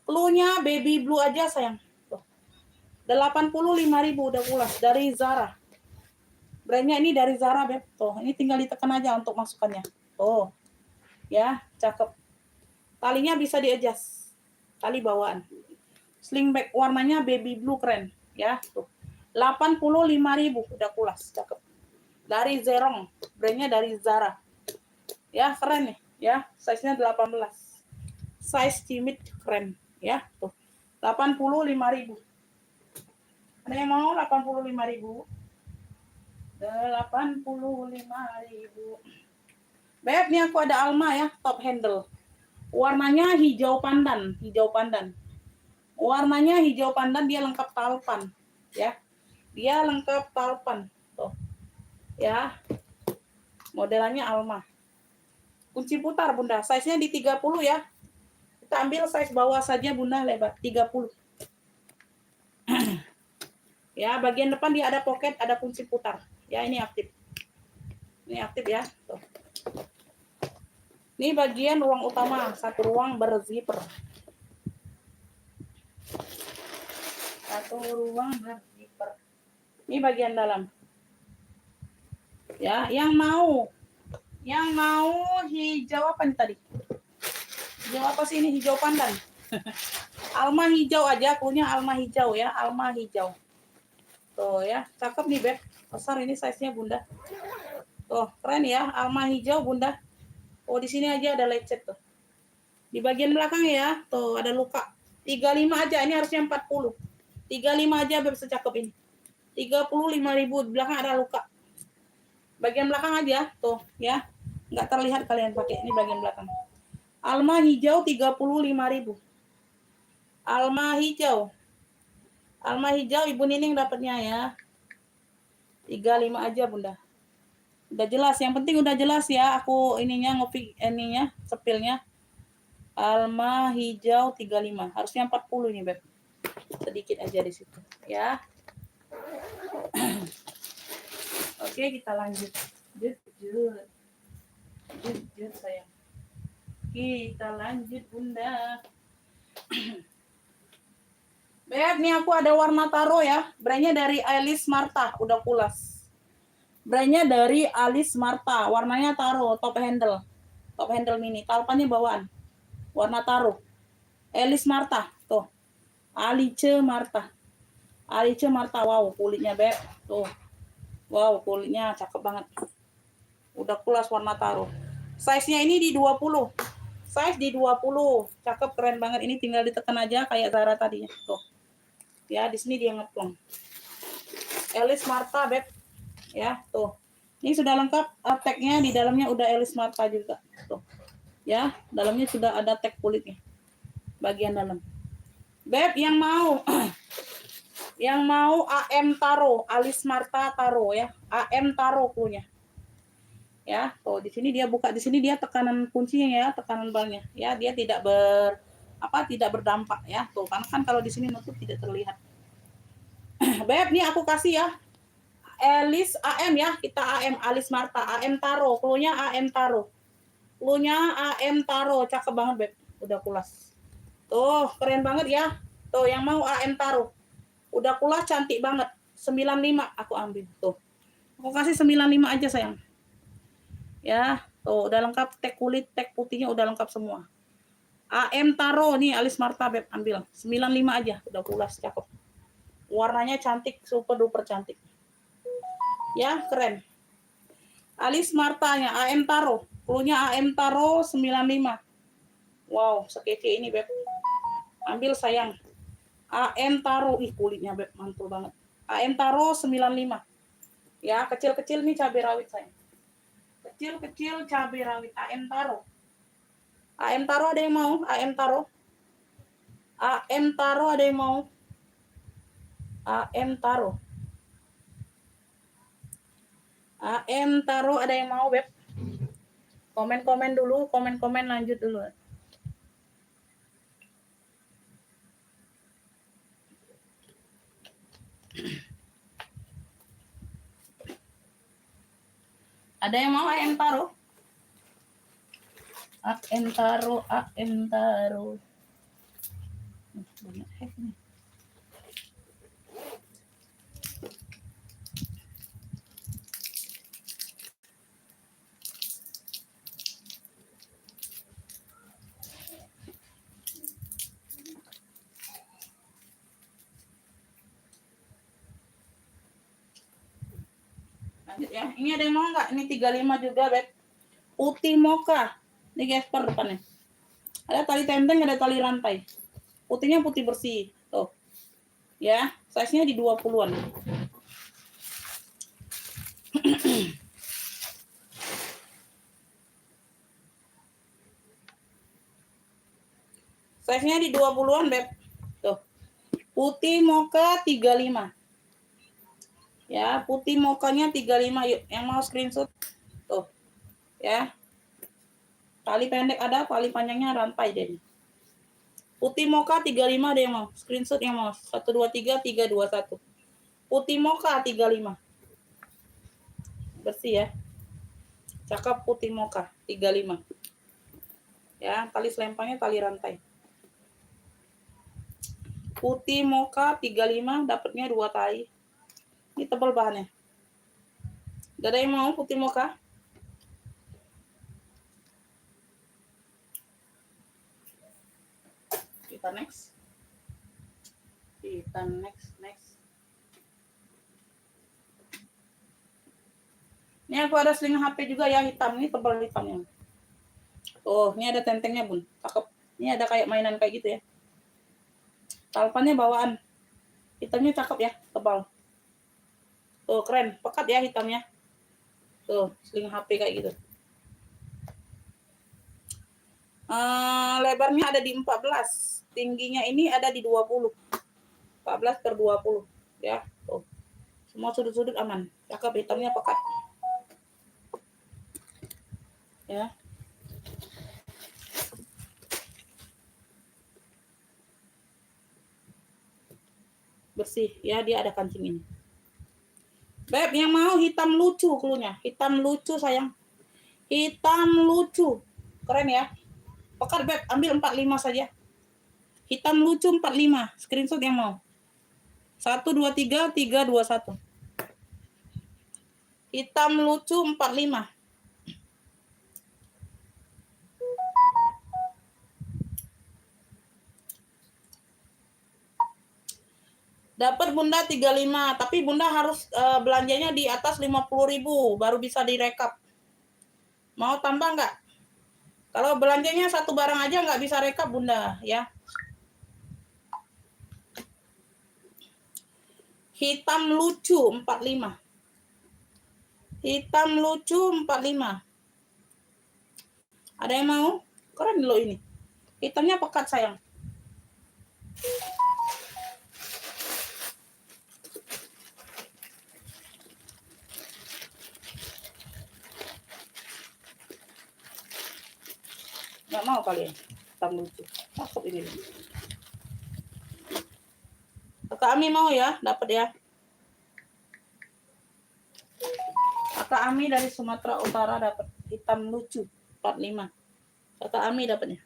Cluenya baby blue aja sayang. Tuh. 85.000 udah pulas dari Zara. Brandnya ini dari Zara, Beb. Tuh, ini tinggal ditekan aja untuk masukannya. Tuh. Ya, cakep. Talinya bisa di-adjust. Tali bawaan. Sling bag warnanya baby blue keren, ya. Tuh. 85.000 udah pulas, cakep. Dari Zerong, brandnya dari Zara. Ya, keren nih, ya. Size-nya 18. Size cimit keren, ya. Tuh. 85.000. Ada yang mau 85.000? 85.000. Beb, nih aku ada Alma ya, top handle. Warnanya hijau pandan, Warnanya hijau pandan, dia lengkap talpan, ya. Dia lengkap talpan. Tuh. Ya. Modelannya Alma. Kunci putar, Bunda. Size-nya di 30 ya. Kita ambil size bawah saja, Bunda, lebar 30. Ya, bagian depan dia ada pocket, ada kunci putar. Ya, ini aktif. Ini aktif ya. Tuh. Ini bagian ruang utama, satu ruang berzipper. Satu ruang berzipper. Ini bagian dalam. Ya, yang mau hijau apa nih tadi? Hijau apa sih ini? Hijau pandan. Alma hijau aja, punya Alma hijau ya, Alma hijau. Tuh ya, cakep nih Beb. Besar ini size-nya Bunda. Tuh, keren ya, Alma hijau Bunda. Oh, di sini aja ada lecet tuh. Di bagian belakang ya, tuh ada luka. 35 aja, ini harusnya 40. 35 aja Beb, secakep ini. 35.000, di belakang ada luka. Bagian belakang aja, tuh ya. Nggak terlihat kalian pakai, ini bagian belakang. Alma hijau 35.000. Alma hijau. Alma hijau Ibu Nining dapatnya ya. 35 aja Bunda. Udah jelas, yang penting udah jelas ya. Aku sepilnya. Alma hijau 35. Harusnya 40 nih, Beb. Sedikit aja di situ, ya. Oke, kita lanjut. Jut sayang. Kita lanjut, Bunda. Beb, nih aku ada warna taro ya. Brandnya dari Alice Marta, udah pulas. Brandnya dari Alice Marta, warnanya taro, top handle mini, talpannya bawaan, warna taro. Alice Marta, tuh. Alice Marta, wow, kulitnya Beb, tuh. Wow, kulitnya cakep banget. Udah pulas warna taro. Size-nya ini di 20. Size di 20. Cakep, keren banget. Ini tinggal ditekan aja kayak Zara tadi ya. Tuh. Ya, di sini dia ngeplong. Alice Marta, Beb. Ya, tuh. Ini sudah lengkap tag-nya, di dalamnya udah Alice Marta juga. Tuh. Ya, dalamnya sudah ada tag kulitnya. Bagian dalam. Beb, yang mau AM Taro, Alice Marta Taro ya. AM Taro punya. Ya, tuh di sini dia buka, di sini dia tekanan kuncinya ya, tekanan balnya. Ya, dia tidak berdampak ya. Tuh, karena kan kalau di sini nutup tidak terlihat. Beb, nih aku kasih ya. Alice AM ya, kita AM Alice Marta, AM Taro, cluenya AM Taro. Cluenya AM Taro, cakep banget Beb. Udah pulas. Tuh, keren banget ya. Tuh, yang mau AM Taro. Udah pulas, cantik banget. 95 aku ambil. Tuh. Aku kasih 95 aja sayang. Ya, tuh udah lengkap, tag kulit, tag putihnya udah lengkap semua. AM Taro nih Alice Marta Beb, ambil 95 aja, udah pulas, cakep. Warnanya cantik, super duper cantik. Ya, keren. Alice Martanya AM Taro, cluenya AM Taro 95. Wow, sekece ini Beb. Ambil sayang. AM Taro, ih kulitnya Beb, mantul banget. AM Taro 95. Ya, kecil-kecil nih cabai rawit sayang. Kecil-kecil cabai rawit AM Taro. AM Taro ada yang mau? AM Taro. AM Taro ada yang mau? AM Taro. AM Taro ada yang mau, Beb? Komen-komen dulu, komen-komen lanjut dulu. Ada yang mau AM Taro? AM Taro, AM Taro. Banyak hack nih. Lanjut ya. Ini ada yang mau nggak? Ini 35 juga, Beb. Putih mocha. Ini gesper depannya. Ada tali tenteng, ada tali rantai. Putihnya putih bersih. Tuh. Ya, size-nya di 20-an. Size-nya di 20-an, Beb. Tuh. Putih mocha 35. Ya, putih mokanya 35. Yuk, yang mau screenshot. Tuh. Ya. Tali pendek ada, tali panjangnya rantai deh. Putih mocha 35 ada yang mau. Screenshot yang mau. 123 321. Putih mocha 35. Bersih ya. Cakep putih mocha 35. Ya, tali selempangnya tali rantai. Putih mocha 35 dapatnya 2 tali. Ini tebal bahannya. Gak ada yang mau putih mocha? Kita next. Kita next. Ini aku ada seling HP juga ya hitam. Ini tebal hitamnya. Oh, ini ada tentengnya, Bun. Cakep. Ini ada kayak mainan kayak gitu ya. Talpannya bawaan. Hitamnya cakep ya, tebal. Tuh, keren. Pekat ya hitamnya. Tuh, seling HP kayak gitu. Lebarnya ada di 14. Tingginya ini ada di 20. 14/20. Ya, tuh. Semua sudut-sudut aman. Cakep, hitamnya pekat. Ya. Bersih. Ya, dia ada kancing ini. Beb, yang mau hitam lucu klunya. Hitam lucu, sayang. Hitam lucu. Keren ya. Pekat, Beb. Ambil 45 saja. Hitam lucu 45. Screenshot yang mau. 123 321. Hitam lucu 45. Dapat Bunda 35, tapi Bunda harus belanjanya di atas 50.000 baru bisa direkap. Mau tambah nggak? Kalau belanjanya satu barang aja nggak bisa rekap Bunda ya. Hitam lucu 45. Hitam lucu 45. Ada yang mau? Keren loh ini. Hitamnya pekat sayang. Nggak mau kalian. Hitam lucu. Cakep ini. Kakak Ami mau ya? Dapat ya. Kakak Ami dari Sumatera Utara dapat hitam lucu 45. Kakak Ami dapatnya.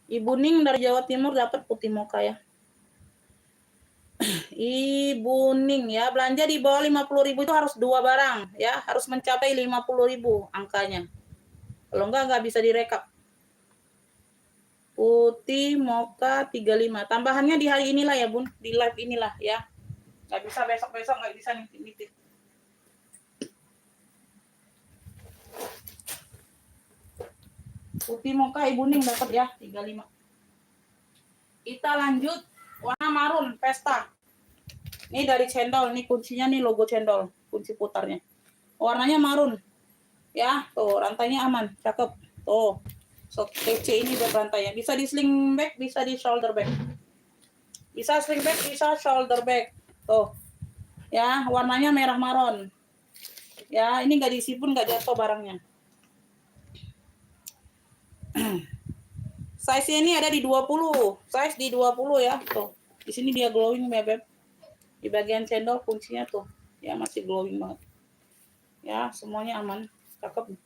Ibu Ning dari Jawa Timur dapat putih mocha ya. Ibu Ning ya, belanja di bawah 50.000 itu harus 2 barang ya, harus mencapai 50.000 angkanya. Kalau enggak bisa direkap. Putih mocha 35. Tambahannya di hari inilah ya, Bun. Di live inilah ya. Enggak bisa besok-besok, enggak bisa nitip-nitip. Putih mocha Ibu Ning dapat ya, 35. Kita lanjut warna marun pesta. Ini dari cendol, nih kuncinya nih logo cendol, kunci putarnya. Warnanya marun. Ya, tuh rantainya aman, cakep. Tuh. So, kece ini rantainya. Bisa di sling back, bisa di shoulder back. Bisa sling back, bisa shoulder back. Tuh. Ya, warnanya merah maron. Ya, ini nggak diisi pun nggak jatuh barangnya. Size-nya ini ada di 20. Size di 20 ya. Tuh. Di sini dia glowing, Beb. Di bagian cendol kuncinya tuh. Ya, masih glowing banget. Ya, semuanya aman. Cakep.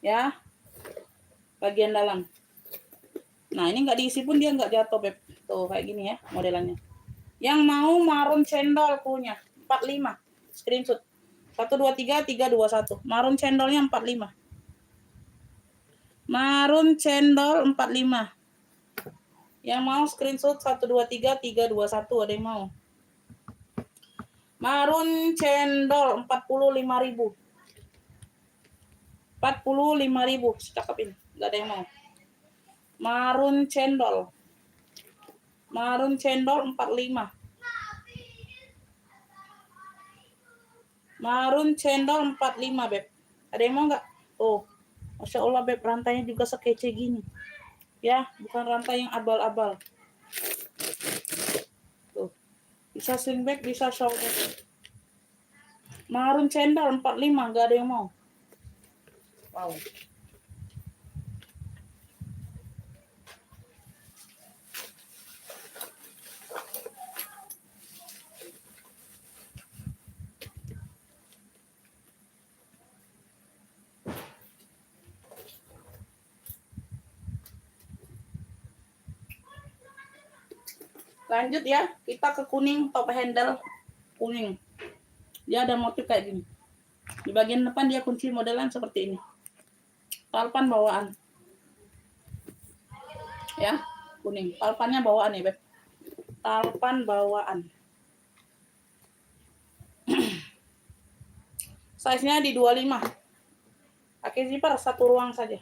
Ya. Bagian dalam. Nah, ini nggak diisi pun dia nggak jatuh, Beb. Tuh, kayak gini ya modelannya. Yang mau marun cendol punya 45. Screenshot. 123 321. Marun cendolnya 45. Marun cendol 45. Yang mau screenshot 123 321 ada yang mau. Marun cendol 45.000. 45.000, cakep ini. Enggak ada yang mau. Marun cendol. Marun cendol 45. Marun cendol 45, Beb. Ada yang mau enggak? Oh. Masya Allah, Beb, rantainya juga sekece gini. Ya, bukan rantai yang abal-abal. Tuh. Bisa sling bag, bisa shawl bag. Marun cendol 45, enggak ada yang mau. Wow. Lanjut ya, kita ke kuning, top handle kuning. Dia ada motif kayak gini. Di bagian depan dia kunci modelan seperti ini. Talpan bawaan. Ya, kuning. Talpannya bawaan ya, Beb. Talpan bawaan. Size-nya di 25. Pakai zipper satu ruang saja.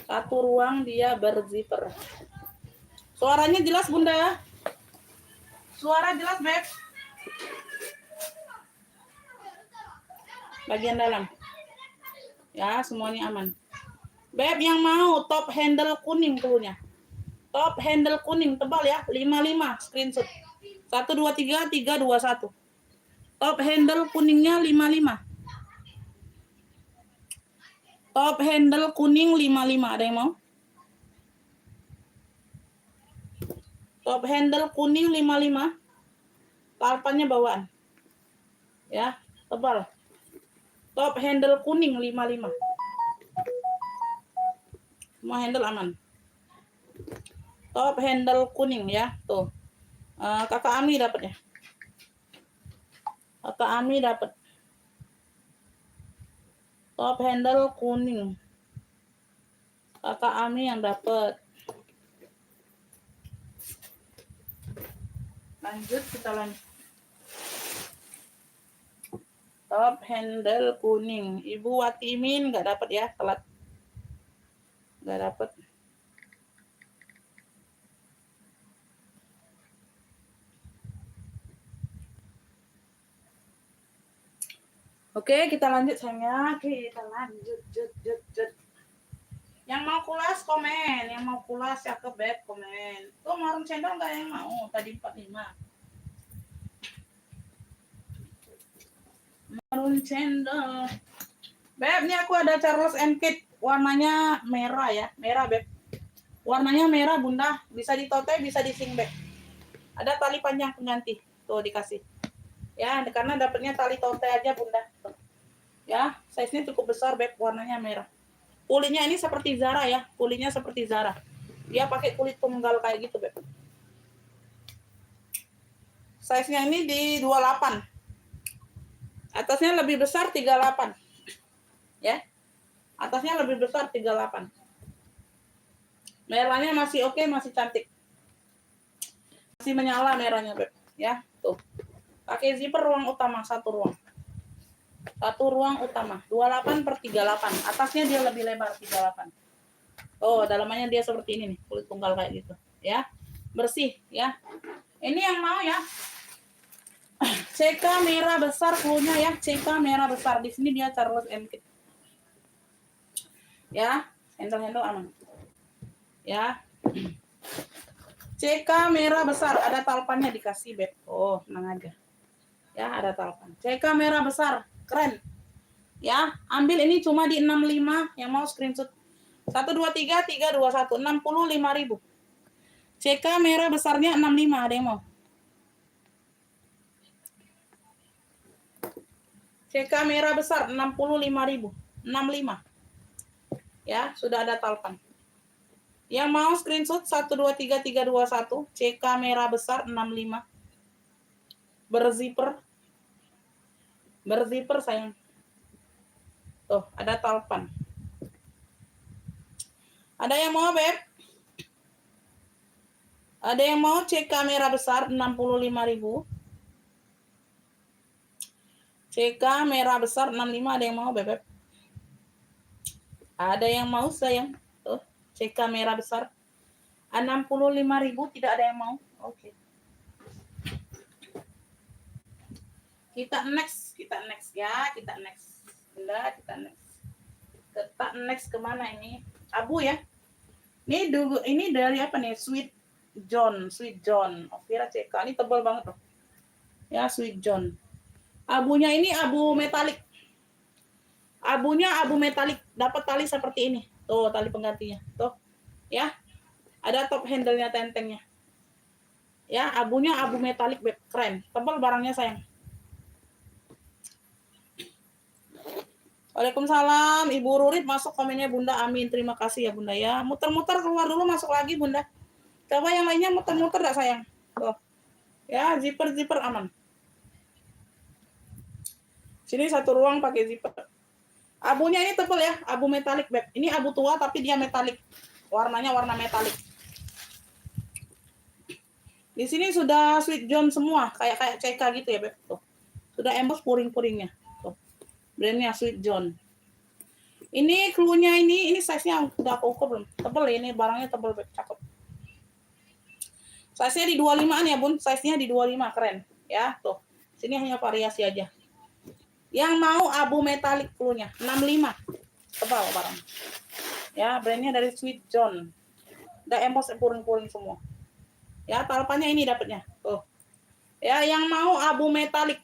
Satu ruang dia berzipper. Suaranya jelas, Bunda? Suara jelas, Beb? Bagian dalam. Ya, semuanya aman. Beb yang mau top handle kuning tuhnya. Top handle kuning tebal ya, 55 screenshot. 123 321. Top handle kuningnya 55. Top handle kuning 55, ada yang mau? Top handle kuning 55. Talpannya bawaan. Ya, tebal. Top handle kuning 55. Semua handle aman. Top handle kuning ya, tuh. Kakak Ami dapat ya. Kakak Ami dapat. Top handle kuning. Kakak Ami yang dapat. Lanjut, kita lanjut. Top handle kuning. Ibu Watimin nggak dapat ya, telat. Nggak dapat. Oke, kita lanjut sayangnya. Kita lanjut. Yang mau kulas komen, yang mau kulas ya ke Beb komen. Tuh marun cendol nggak yang mau? Tadi 45. Marun cendol. Beb, ini aku ada Charles and Kate, warnanya merah ya, merah Beb. Warnanya merah Bunda, bisa ditote, bisa di sling bag. Ada tali panjang pengganti, tuh dikasih. Ya, karena dapatnya tali tote aja Bunda. Tuh. Ya, size-nya cukup besar Beb, warnanya merah. Kulitnya ini seperti Zara ya, kulitnya seperti Zara. Dia pakai kulit tunggal kayak gitu Beb. Size-nya ini di 28. Atasnya lebih besar 38. Ya. Atasnya lebih besar 38. Merahnya masih oke, masih cantik. Masih menyala merahnya, Beb. Ya, tuh. Pakai zipper ruang utama, satu ruang. Satu ruang utama, 28/38. Atasnya dia lebih lebar, 38. Oh, dalamannya dia seperti ini nih, kulit tunggal kayak gitu. Ya, bersih ya. Ini yang mau ya. CK merah besar cluenya ya, CK merah besar. Di sini dia Charles and Kate. Ya, handle aman. Ya. CK merah besar, ada talpannya dikasih Beb. Oh, tenang aja. Ya, ada talpan. CK merah besar, keren. Ya, ambil ini cuma di 65, yang mau screenshot. 123 321, 65.000. CK merah besarnya 65, ada yang mau? CK merah besar 65.000. 65. Ya, sudah ada talpan. Yang mau screenshot 123 321, CK merah besar 65. Berzipper. Berzipper sayang. Tuh, ada talpan. Ada yang mau, Beb? Ada yang mau cek kamera besar 65.000? CK merah besar 65, ada yang mau bebek? Ada yang mau sayang? Tuh, CK merah besar 65.000, tidak ada yang mau. Oke. Kita next ya, kita next. Bunda, kita next. Kita next kemana ini? Abu ya. Ini dari apa nih? Sweet John. Ovira CK. Ini tebal banget loh. Ya, Sweet John. Abunya ini abu metalik. Abunya abu metalik. Dapat tali seperti ini. Tuh, tali penggantinya. Tuh. Ya. Ada top handle-nya, tentengnya. Ya, abunya abu metalik, beb. Keren. Tebal barangnya sayang. Waalaikumsalam, Ibu Rurit masuk komennya Bunda. Amin, terima kasih ya Bunda ya. Muter-muter keluar dulu, masuk lagi Bunda. Coba yang lainnya muter-muter gak sayang? Tuh. Ya, zipper aman. Sini satu ruang pakai zipper. Abunya ini tebal ya, abu metalik beb. Ini abu tua tapi dia metalik. Warnanya warna metalik. Di sini sudah Sweet John semua, kayak CK gitu ya beb. Tuh. Sudah emboss puring-puringnya. Tuh. Brandnya Sweet John. Ini cluenya ini size-nya udah aku ukur belum? Tebel ini barangnya tebel, cakep. Size-nya di 25-an ya, Bun. Size-nya di 25, keren. Ya, tuh. Sini hanya variasi aja. Yang mau abu metalik cluenya 65. Tebal barang. Ya, brandnya dari Sweet John. Udah emboss puring-puring semua. Ya, talpannya ini dapatnya. Tuh. Ya, yang mau abu metalik.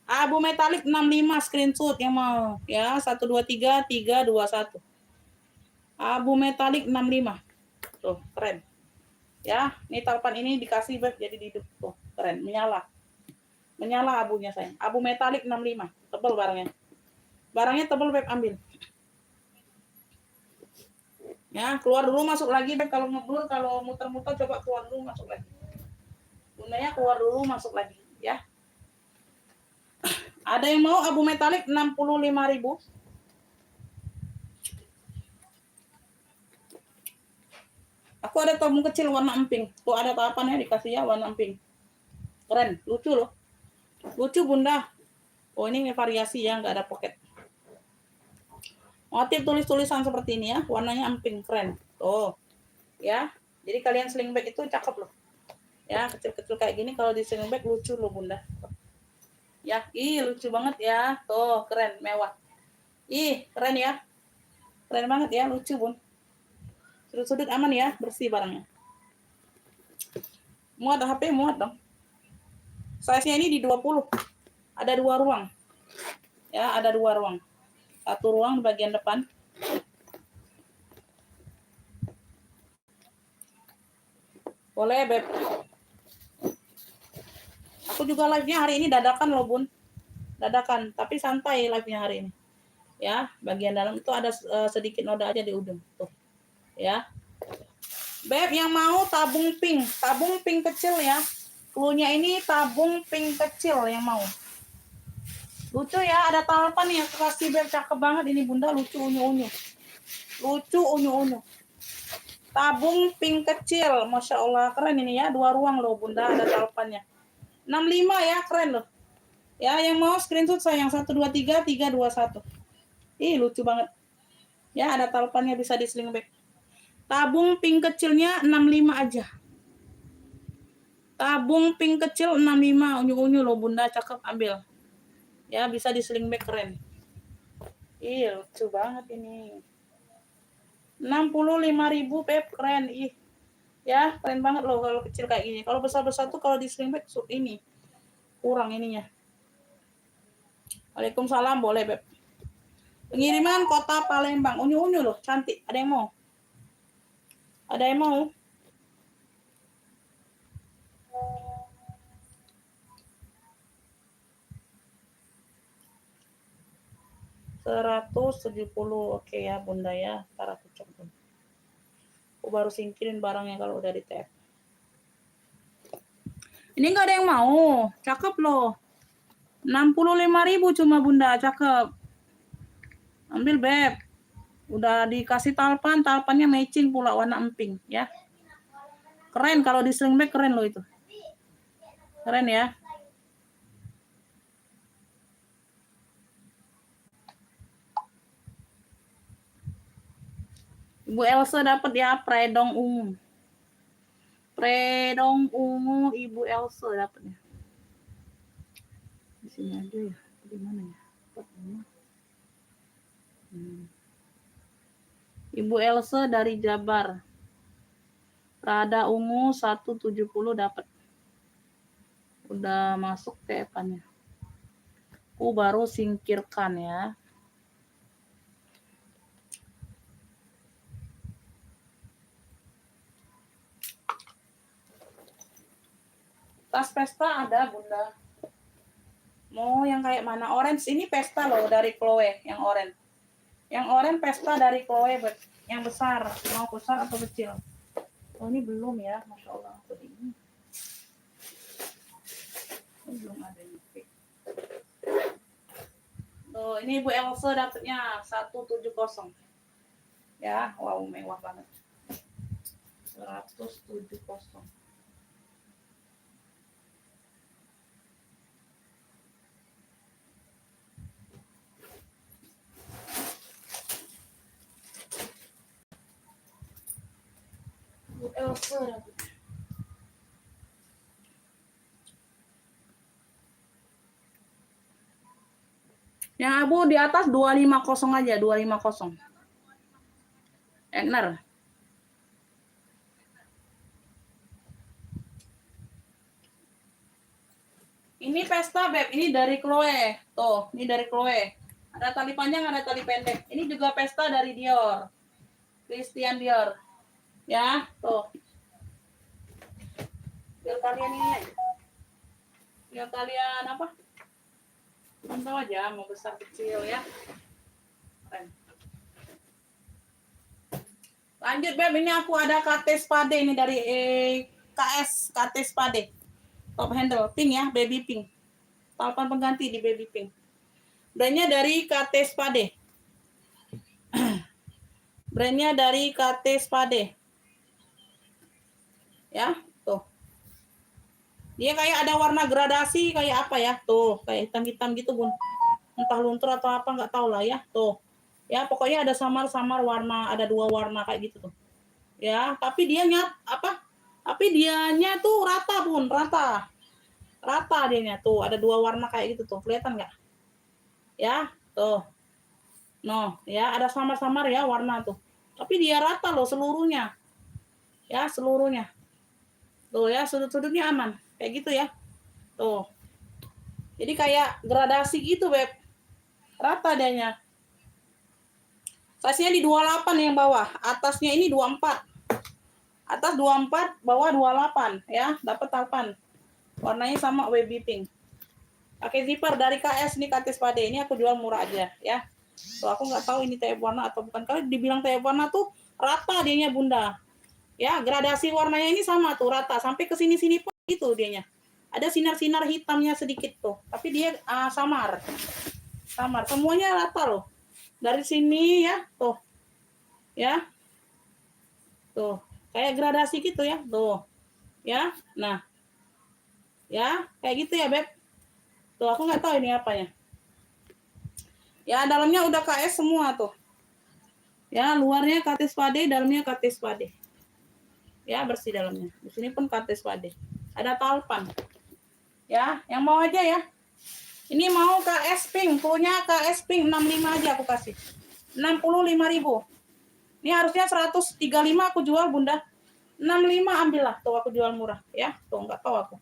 Abu metalik 65 screenshot yang mau. Ya, 123 321. Abu metalik 65. Tuh, keren. Ya, ini talpan ini dikasih beb jadi hidup. Tuh, keren, menyala. Menyala abunya sayang. Abu metalik 65. Tebal barangnya. Barangnya tebal beb, ambil. Ya, keluar dulu masuk lagi beb, kalau ngeblur, kalau muter-muter coba keluar dulu masuk lagi. Bundanya keluar dulu masuk lagi, ya. Ada yang mau abu metalik 65.000? Aku ada tabung kecil warna emping. Tuh ada tahapannya dikasih ya warna emping. Keren, lucu loh. Lucu Bunda. Oh ini variasi ya, nggak ada pocket. Motif tulis-tulisan seperti ini ya, warnanya emping, keren. Tuh, ya. Jadi kalian sling bag itu cakep loh. Ya, kecil-kecil kayak gini kalau di sling bag lucu loh Bunda. Ya, lucu banget ya. Tuh, keren, mewah. Keren ya. Keren banget ya, lucu Bun. Sudut-sudut aman ya, bersih barangnya. Muat HP, muat dong. Size-nya ini di 20. Ada 2 ruang. Ya, ada 2 ruang. Satu ruang di bagian depan. Boleh, Beb. Aku juga live-nya hari ini dadakan loh, Bun. Dadakan, tapi santai live-nya hari ini. Ya, bagian dalam itu ada sedikit noda aja di ujung. Tuh. Ya. Beb, yang mau tabung pink kecil ya. Cluenya ini tabung pink kecil yang mau. Lucu ya, ada talpan yang kasih Beb, cakep banget ini Bunda, lucu unyu-unyu. Lucu unyu-unyu. Tabung pink kecil, Masya Allah, keren ini ya, 2 ruang loh Bunda, ada talpannya. 65 ya, keren loh. Ya, yang mau screenshot sayang 123 321. Lucu banget. Ya, ada talpannya bisa di sling bag. Tabung pink kecilnya 65 aja. Tabung pink kecil 65, unyu-unyu loh Bunda, cakep, ambil. Ya, bisa di sling bag, keren. Lucu banget ini. 65.000 Pep, keren. Ya, keren banget loh kalau kecil kayak gini. Kalau besar-besar tuh kalau di sling bag ini kurang ininya. Waalaikumsalam, boleh Beb. Pengiriman Kota Palembang, unyu-unyu loh, cantik. Ada yang mau? Ada yang mau? $170, oke ya Bunda ya. Ntar aku cek dulu. Aku baru singkirin barangnya kalau udah di tap. Ini nggak ada yang mau, cakep loh. 65.000 cuma Bunda, cakep. Ambil Beb. Udah dikasih talpannya matching pula warna emping ya. Keren kalau di sling bag, keren loh itu. Keren ya. Ibu Elsa dapat ya predong ungu. Predong ungu Ibu Elsa dapatnya. Di sini aja ya. Di mana ya? Ibu Elsa dari Jabar. Prada ungu 170 dapat. Udah masuk ke epannya. Aku baru singkirkan ya. Tas pesta ada, Bunda. Mau yang kayak mana? Orange ini pesta loh dari Chloe, yang orange. Yang orange pesta dari Chloe, yang besar. Mau besar atau kecil? Oh, ini belum ya, Masya Allah. Ini belum ada ini. Oh, ini Ibu Elsa dapatnya 170. Ya, wow, mewah banget. 170. Ibu Elsa dapat. Yang abu di atas 250 aja, 250. Egner. Ini pesta, Beb. Ini dari Chloe. Tuh, ini dari Chloe. Ada tali panjang, ada tali pendek. Ini juga pesta dari Dior. Christian Dior. Ya, tuh. Biar kalian ini. Biar kalian apa? Pantau aja, mau besar kecil ya. Keren. Lanjut, Beb. Ini aku ada KT Spade ini dari KS KT Spade. Top handle pink ya, baby pink. Talpan pengganti di baby pink. Brandnya dari KT Spade. Brandnya dari KT Spade. Ya, tuh. Dia kayak ada warna gradasi kayak apa ya? Tuh, kayak hitam-hitam gitu, Bun. Entah luntur atau apa nggak tahu lah ya. Tuh. Ya, pokoknya ada samar-samar warna, ada 2 warna kayak gitu tuh. Ya, tapi dia apa? Tapi dianya tuh rata, Bun, rata. Rata dianya tuh, ada 2 warna kayak gitu tuh. Kelihatan nggak? Ya, tuh. No, ya ada samar-samar ya warna tuh. Tapi dia rata loh seluruhnya. Ya, seluruhnya. Tuh ya, sudut-sudutnya aman. Kayak gitu ya. Tuh. Jadi kayak gradasi gitu, Beb. Rata dianya. Size-nya di 28 yang bawah. Atasnya ini 24. Atas 24, bawah 28 ya. Dapat talpan. Warnanya sama baby pink. Pakai zipper dari KS nih KT Spade. Ini aku jual murah aja ya. Tuh, aku nggak tahu ini TF warna atau bukan. Kalau dibilang TF warna tuh rata dianya, Bunda. Ya, gradasi warnanya ini sama tuh, rata. Sampai ke sini-sini pun gitu dianya. Ada sinar-sinar hitamnya sedikit tuh. Tapi dia samar. Samar. Semuanya rata loh. Dari sini ya, tuh. Ya. Tuh. Kayak gradasi gitu ya. Tuh. Ya. Nah. Ya, kayak gitu ya, Beb. Tuh, aku nggak tahu ini apanya. Ya, dalamnya udah KS semua tuh. Ya, luarnya KT Spade, dalamnya KT Spade. Ya, bersih dalamnya. Di sini pun KT Spade. Ada talpan. Ya, yang mau aja ya. Ini mau KS Pink, punya KS Pink 65 aja aku kasih. 65.000. Ini harusnya 135 aku jual, Bunda. 65 ambillah, tuh aku jual murah ya. Tuh enggak tahu aku.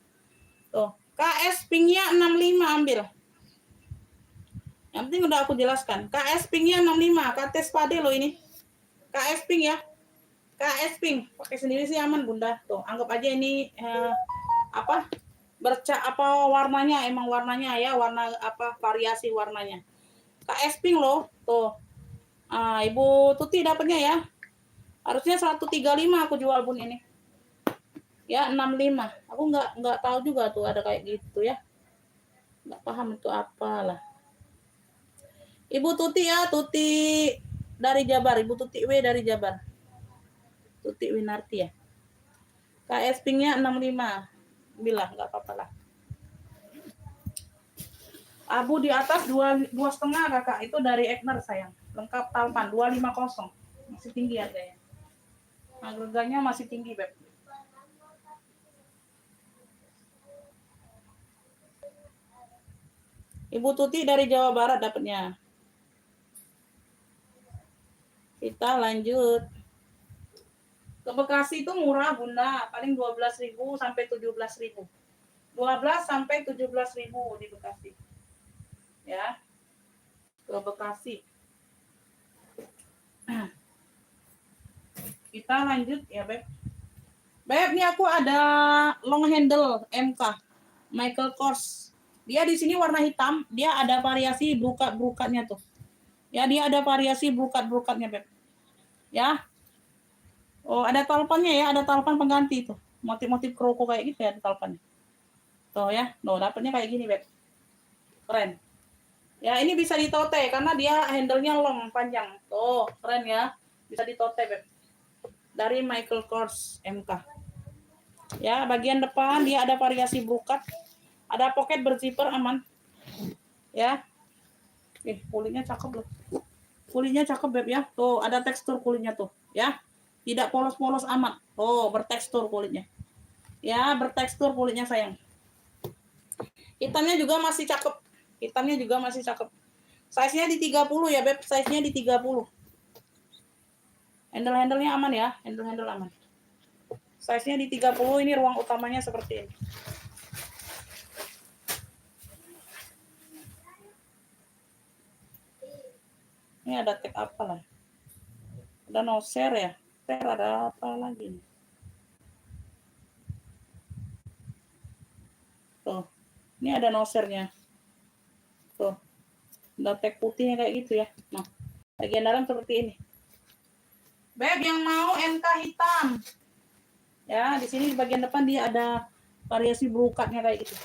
Tuh, KS Pinknya 65 ambil. Yang penting udah aku jelaskan. KS Pinknya 65, KT Spade loh ini. KS Pink ya. KS Pink, pakai sendiri sih aman, Bunda. Tuh, anggap aja ini apa? Apa warnanya, emang warnanya ya, warna apa variasi warnanya. KS Pink loh, tuh. Ibu Tuti dapatnya ya. Harusnya 135 aku jual, Bun, ini. Ya, 65. Aku nggak tahu juga tuh ada kayak gitu ya. Nggak paham itu apalah. Ibu Tuti ya, Tuti dari Jabar, Ibu Tuti W dari Jabar. Tuti Winarti ya. KS Pinknya 65. Bilah, nggak apa-apa lah. Abu di atas 2,5 kakak, itu dari Egner sayang. Lengkap talpan 250. Masih tinggi harganya. Harganya masih tinggi, Beb. Ibu Tuti dari Jawa Barat dapatnya. Kita lanjut. Ke Bekasi itu murah, Bunda. Paling 12.000 sampai 17.000. 12 sampai 17.000 di Bekasi. Ya. Ke Bekasi. Kita lanjut ya, Beb. Beb, ini aku ada long handle MK Michael Kors. Dia di sini warna hitam, dia ada variasi brokat-brokatnya tuh. Ya, dia ada variasi brokat-brokatnya, Beb. Ya. Oh, ada talpannya ya, ada talpan pengganti tuh. Motif-motif kroko kayak gitu ya, ada talpannya. Tuh ya, no, dapatnya kayak gini, Beb. Keren. Ya, ini bisa ditote karena dia handle-nya long, panjang. Tuh, keren ya. Bisa ditote, Beb. Dari Michael Kors MK. Ya, bagian depan dia ada variasi brokat. Ada pocket berzipper aman. Ya. Kulitnya cakep loh. Kulitnya cakep, Beb ya. Tuh, ada tekstur kulitnya tuh, ya. Tidak polos-polos amat. Oh, bertekstur kulitnya. Ya, bertekstur kulitnya, sayang. Hitamnya juga masih cakep. Hitamnya juga masih cakep. Size-nya di 30 ya, Beb. Size-nya di 30. Handle-handlenya aman ya. Handle-handle aman. Size-nya di 30. Ini ruang utamanya seperti ini. Ini ada tag apa lah? Ada no share ya. Share ada apa lagi nih? Tuh. Ini ada no share-nya. Tuh. Ada tag putihnya kayak gitu ya. Nah, bagian dalam seperti ini. Beb, yang mau MK hitam. Ya, di sini di bagian depan dia ada variasi brokatnya kayak gitu.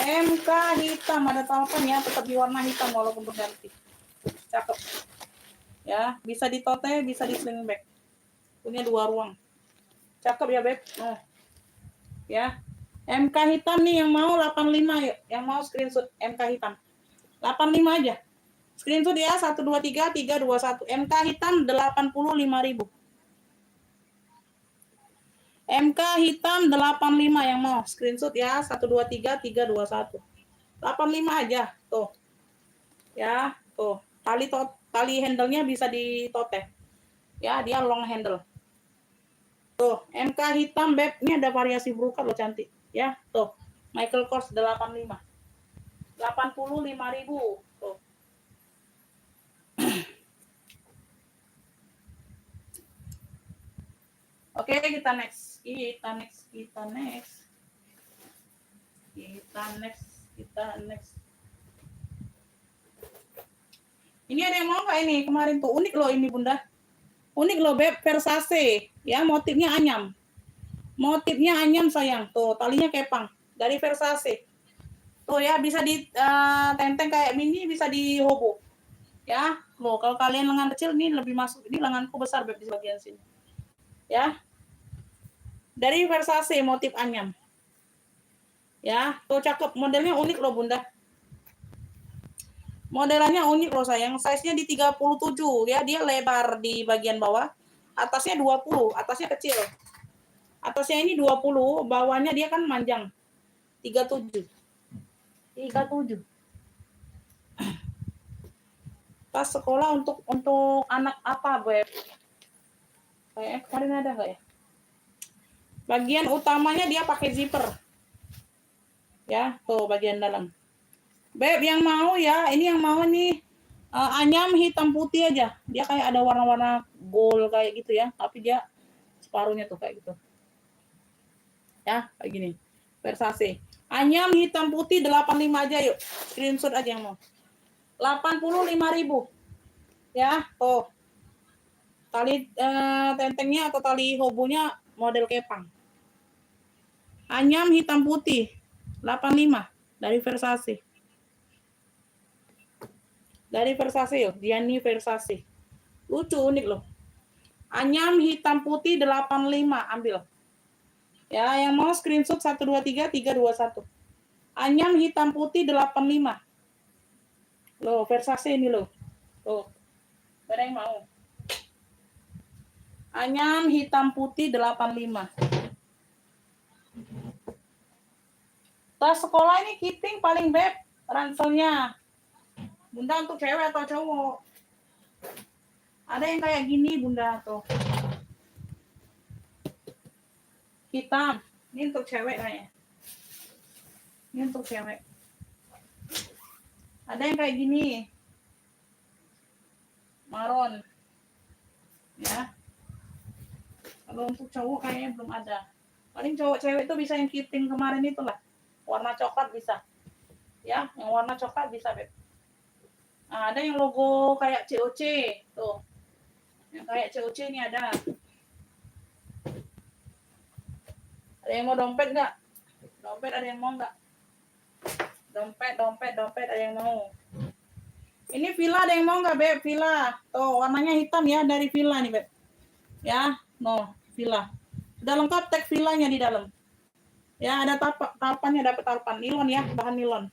MK hitam, ada talpan ya, tetap di warna hitam walaupun berganti. Cakep. Ya, bisa ditote, bisa di sling bag. Punya 2 ruang. Cakep ya, Beb. Nah. Ya. MK hitam nih yang mau 85 yuk. Yang mau screenshot MK hitam. 85 aja. Screenshot ya 123 321. MK hitam 85.000. MK hitam 85 yang mau. Screenshot ya 123 321. 85 aja tuh. Ya, tuh. Tali handle-nya bisa ditote. Ya, dia long handle. Tuh, MK hitam, Beb. Ini ada variasi brokat loh, cantik. Ya, tuh. Michael Kors 85. 85.000. Tuh. Oke, kita next. Ini ada yang mau nggak ini? Kemarin tuh unik loh ini, Bunda. Unik loh, Beb. Versace. Ya, motifnya anyam. Motifnya anyam, sayang. Tuh, talinya kepang. Dari Versace. Tuh ya, bisa di tenteng kayak mini, bisa di hobo. Ya, loh kalau kalian lengan kecil ini lebih masuk. Ini lenganku besar, Beb, di bagian sini. Ya. Dari Versace, motif anyam. Ya, tuh cakep. Modelnya unik loh, Bunda. Modelannya unik loh, sayang. Size-nya di 37 ya, dia lebar di bagian bawah. Atasnya 20, atasnya kecil. Atasnya ini 20, bawahnya dia kan manjang. 37. Tas sekolah untuk anak apa, Beb? Kayak kemarin ada nggak ya? Bagian utamanya dia pakai zipper. Ya, tuh bagian dalam. Beb, yang mau ya, ini yang mau nih anyam hitam putih aja. Dia kayak ada warna-warna gold kayak gitu ya, tapi dia separuhnya tuh kayak gitu. Ya, kayak gini. Versace. Anyam hitam putih 85 aja yuk. Screenshot aja yang mau. 85.000. Ya, tuh. Tali tentengnya atau tali hobonya model kepang. Anyam hitam putih 85 dari Versace. Dari Versace yuk, Gianni Versace. Lucu, unik loh. Anyam hitam putih 85, ambil. Ya, yang mau screenshot 123 321. Anyam hitam putih 85. Loh, Versace ini loh. Tuh. Ada yang mau. Anyam hitam putih 85. Tas sekolah ini kiting paling beb ranselnya. Bunda untuk cewek atau cowok? Ada yang kayak gini Bunda tuh. Hitam. Ini untuk cewek kayaknya. Ini untuk cewek. Ada yang kayak gini. Maron. Ya. Kalau untuk cowok kayaknya belum ada. Paling cowok cewek itu bisa yang kiting kemarin itulah. Warna coklat bisa. Ya, yang warna coklat bisa, Beb. Nah, ada yang logo kayak COC. Tuh. Yang kayak COC ini ada. Ada yang mau dompet nggak? Dompet ada yang mau nggak? Dompet ada yang mau. Ini villa ada yang mau nggak, Beb? Villa. Tuh, warnanya hitam ya, dari villa nih, Beb. Ya, no, villa. Sudah lengkap tag villanya di dalam. Ya, ada talpannya, dapat talpan. Nilon ya, bahan nilon.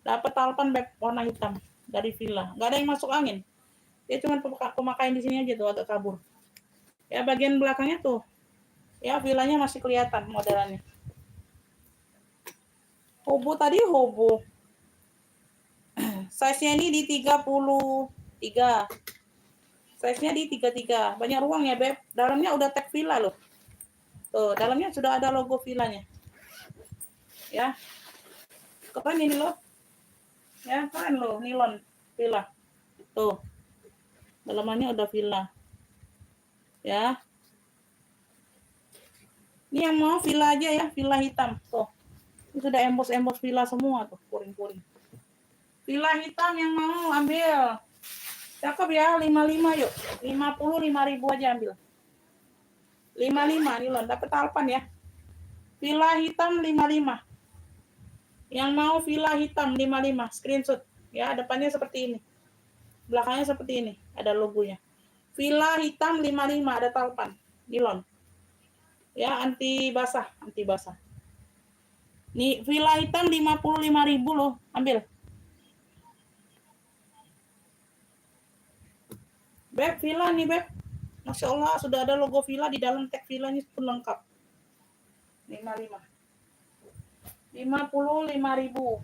Dapat talpan, Beb, warna hitam. Dari villa. Nggak ada yang masuk angin. Dia cuma pemakaian di sini aja tuh, agak kabur. Ya, bagian belakangnya tuh. Ya, villanya masih kelihatan modelannya. Hobo tadi hobo. Size-nya ini di 33. Size-nya di 33. Banyak ruang ya, Beb. Dalamnya udah tag villa loh. Tuh, dalamnya sudah ada logo villanya. Ya. Keren ini loh. Ya, keren loh, nilon villa. Tuh. Dalamannya udah villa. Ya. Ini yang mau villa aja ya, villa hitam. Tuh. Ini sudah embos-embos villa semua tuh, puring-puring. Villa hitam yang mau ambil. Cakep ya, 55 yuk. 55.000 aja ambil. 55 nilon, dapat talpan ya. Villa hitam 55. Yang mau villa hitam 55, screenshot. Ya, depannya seperti ini. Belakangnya seperti ini, ada logonya. Villa hitam 55, ada talpan, nilon. Ya, anti basah. Nih, villa hitam 55.000 loh, ambil. Beb, villa nih, Beb. Masya Allah, sudah ada logo villa di dalam tag villanya pun lengkap. 55. 55.000.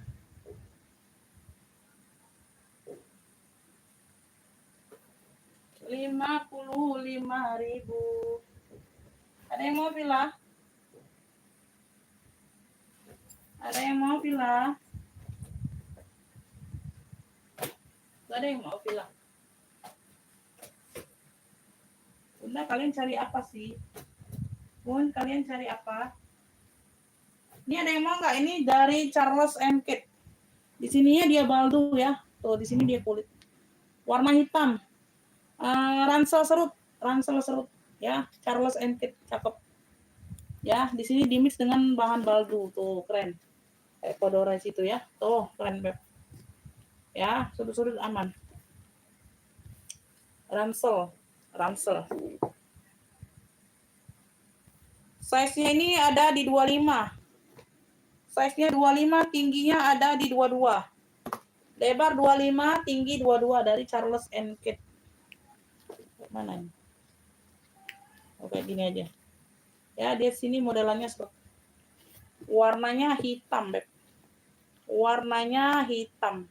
Rp55.000. Ada yang mau villa? Ada yang mau villa? Gak ada yang mau villa. Bunda, kalian cari apa sih? Bun, kalian cari apa? Ini ada yang mau nggak? Ini dari Charles & Kate. Di sininya dia baldo ya. Tuh, di sini dia kulit. Warna hitam. Ransel serut ya, Charles & Kate, cakep. Ya, di sini dimix dengan bahan baldo. Tuh, keren. Ecuador situ ya. Tuh, keren, Beb. Ya, sudut-sudut aman. Ransel. Size-nya ini ada di 25. Size-nya 25, tingginya ada di 22. Lebar 25, tinggi 22 dari Charles & Kate. Mana ini? Oke, gini aja. Ya, di sini modelannya seperti warnanya hitam, Beb. Warnanya hitam.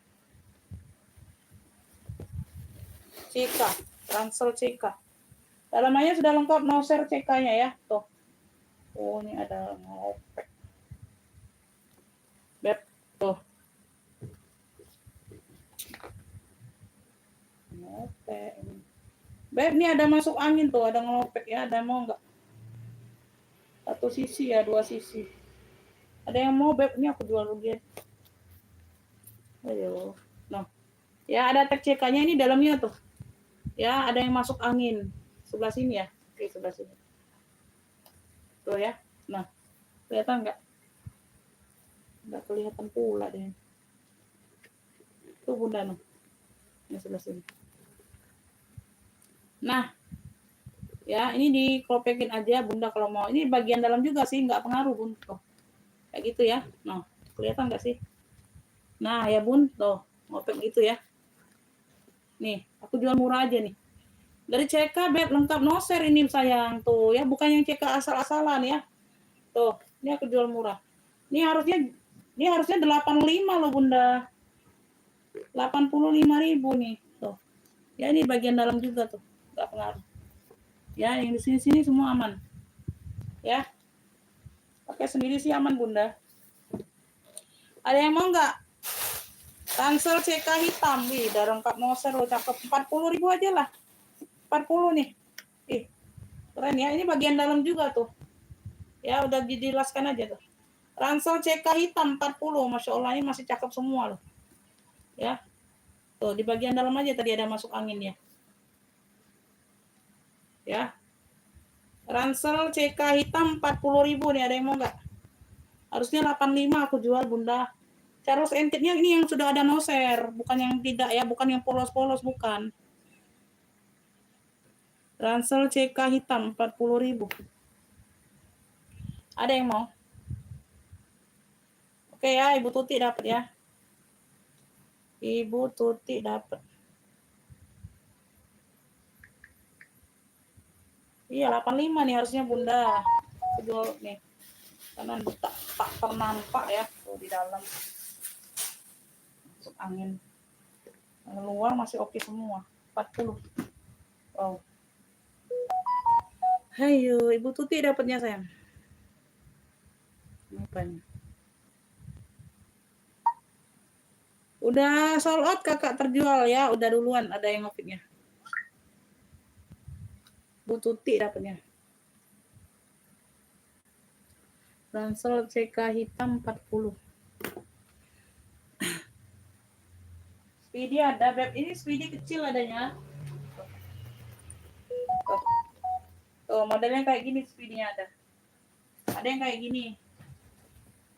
CK, ransel CK. Dalamannya sudah lengkap, no share CK-nya ya. Tuh. Oh, ini ada ngopek. Beb, tuh. Ngopek. Beb, ini ada masuk angin tuh, ada ngelopek ya. Ada mau nggak? Satu sisi ya, dua sisi. Ada yang mau, Beb? Ini aku jual dulu. Ayo. Nah. Ya, ada tag CK-nya ini dalamnya tuh. Ya, ada yang masuk angin. Sebelah sini ya. Oke, sebelah sini. Tuh ya. Nah, kelihatan nggak? Nggak kelihatan pula deh. Tuh Bunda, noh. Ini sebelah sini. Nah, ya ini diklopekin aja Bunda kalau mau. Ini bagian dalam juga sih, nggak pengaruh Bun. Tuh. Kayak gitu ya. Nah, kelihatan nggak sih? Nah, ya Bun, tuh. Ngopek gitu ya. Nih, aku jual murah aja nih. Dari CK beb lengkap noser ini sayang tuh ya, bukan yang CK asal-asalan ya. Tuh, ini aku jual murah. Ini harusnya 85 loh Bunda. 85.000 nih. Tuh. Ya ini bagian dalam juga tuh. Enggak pengaruh. Ya, yang di sini-sini semua aman. Ya. Pakai sendiri sih aman Bunda. Ada yang mau nggak? Ransel CK hitam, wih, udah lengkap noser lo, cakep. 40.000 aja lah. 40 nih. Ih, keren ya. Ini bagian dalam juga tuh. Ya, udah dijelaskan aja tuh. Ransel CK hitam 40, Masya Allah ini masih cakep semua loh. Ya, tuh di bagian dalam aja tadi ada masuk angin ya. Ya, ransel CK hitam 40.000 nih, ada yang mau nggak? Harusnya 85 aku jual Bunda. Charles Entitnya ini yang sudah ada noser, bukan yang tidak ya, bukan yang polos-polos, bukan. Ransel CK hitam 40.000. Ada yang mau? Oke ya, Ibu Tuti dapat ya. Ibu Tuti dapat. Iya, 85 nih harusnya Bunda. Aku jual nih. Karena tak ternampak ya tuh di dalam. Masuk angin. Yang luar masih oke semua. 40. Wow. Hayo, Ibu Tuti dapatnya sayang. Apa ini? Udah sold out kakak terjual ya, udah duluan ada yang ngopiknya. Bu Tuti dapatnya. Ransel CK hitam 40. Speedy ada, Beb. Ini Speedy kecil adanya. Tuh, modelnya kayak gini Speedy-nya ada. Ada yang kayak gini.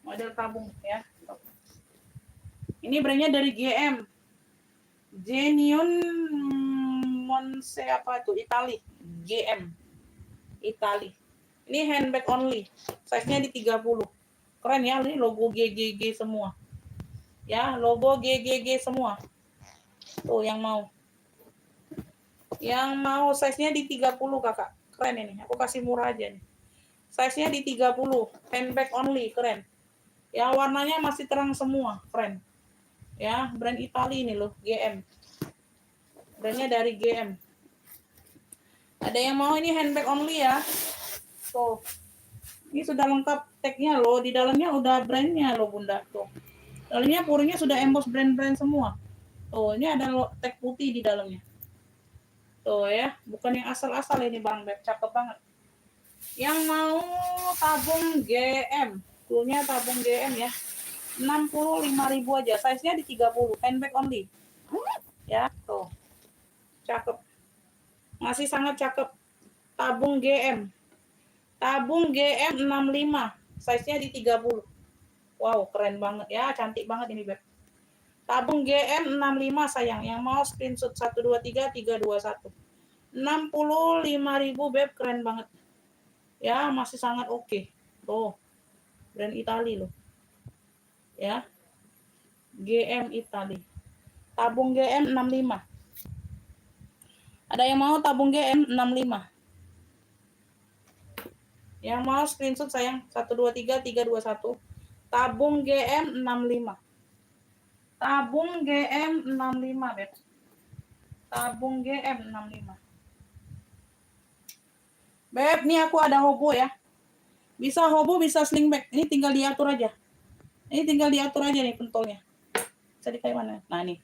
Model tabung ya. Ini brandnya dari GM. Genion Monse apa itu? Itali. GM. Itali. Ini handbag only. Size-nya di 30. Keren ya, ini logo GGG semua. Ya, logo GGG semua. Tuh yang mau. Yang mau size-nya di 30 kakak. Keren ini. Aku kasih murah aja nih. Size-nya di 30. Handbag only. Keren. Ya, warnanya masih terang semua. Keren. Ya, brand Itali ini loh. GM. Brandnya dari GM. Ada yang mau ini handbag only ya. Tuh. Ini sudah lengkap tag-nya loh. Di dalamnya udah brandnya loh Bunda. Tuh. Dalamnya purinya sudah emboss brand-brand semua. Tuh, ini ada tag putih di dalamnya. Tuh ya, bukan yang asal-asal ini Bang Beb, cakep banget. Yang mau tabung GM, dulunya tabung GM ya. 65.000 aja, size-nya di 30, handbag only. Ya, tuh. Cakep. Masih sangat cakep. Tabung GM. Tabung GM 65, size-nya di 30. Wow, keren banget ya, cantik banget ini Beb. Tabung GM 65 sayang, yang mau screenshot 123321. 65.000 Beb, keren banget. Ya, masih sangat oke. Tuh. Brand Itali loh. Ya. GM Itali. Tabung GM 65. Ada yang mau tabung GM 65? Yang mau screenshot sayang 123321. Tabung GM 65. Tabung GM 65, Beb. Tabung GM 65. Beb, nih aku ada hobo ya. Bisa hobo, bisa slingback. Ini tinggal diatur aja. Ini tinggal diatur aja nih pentolnya. Bisa di kayak mana? Nah, nih.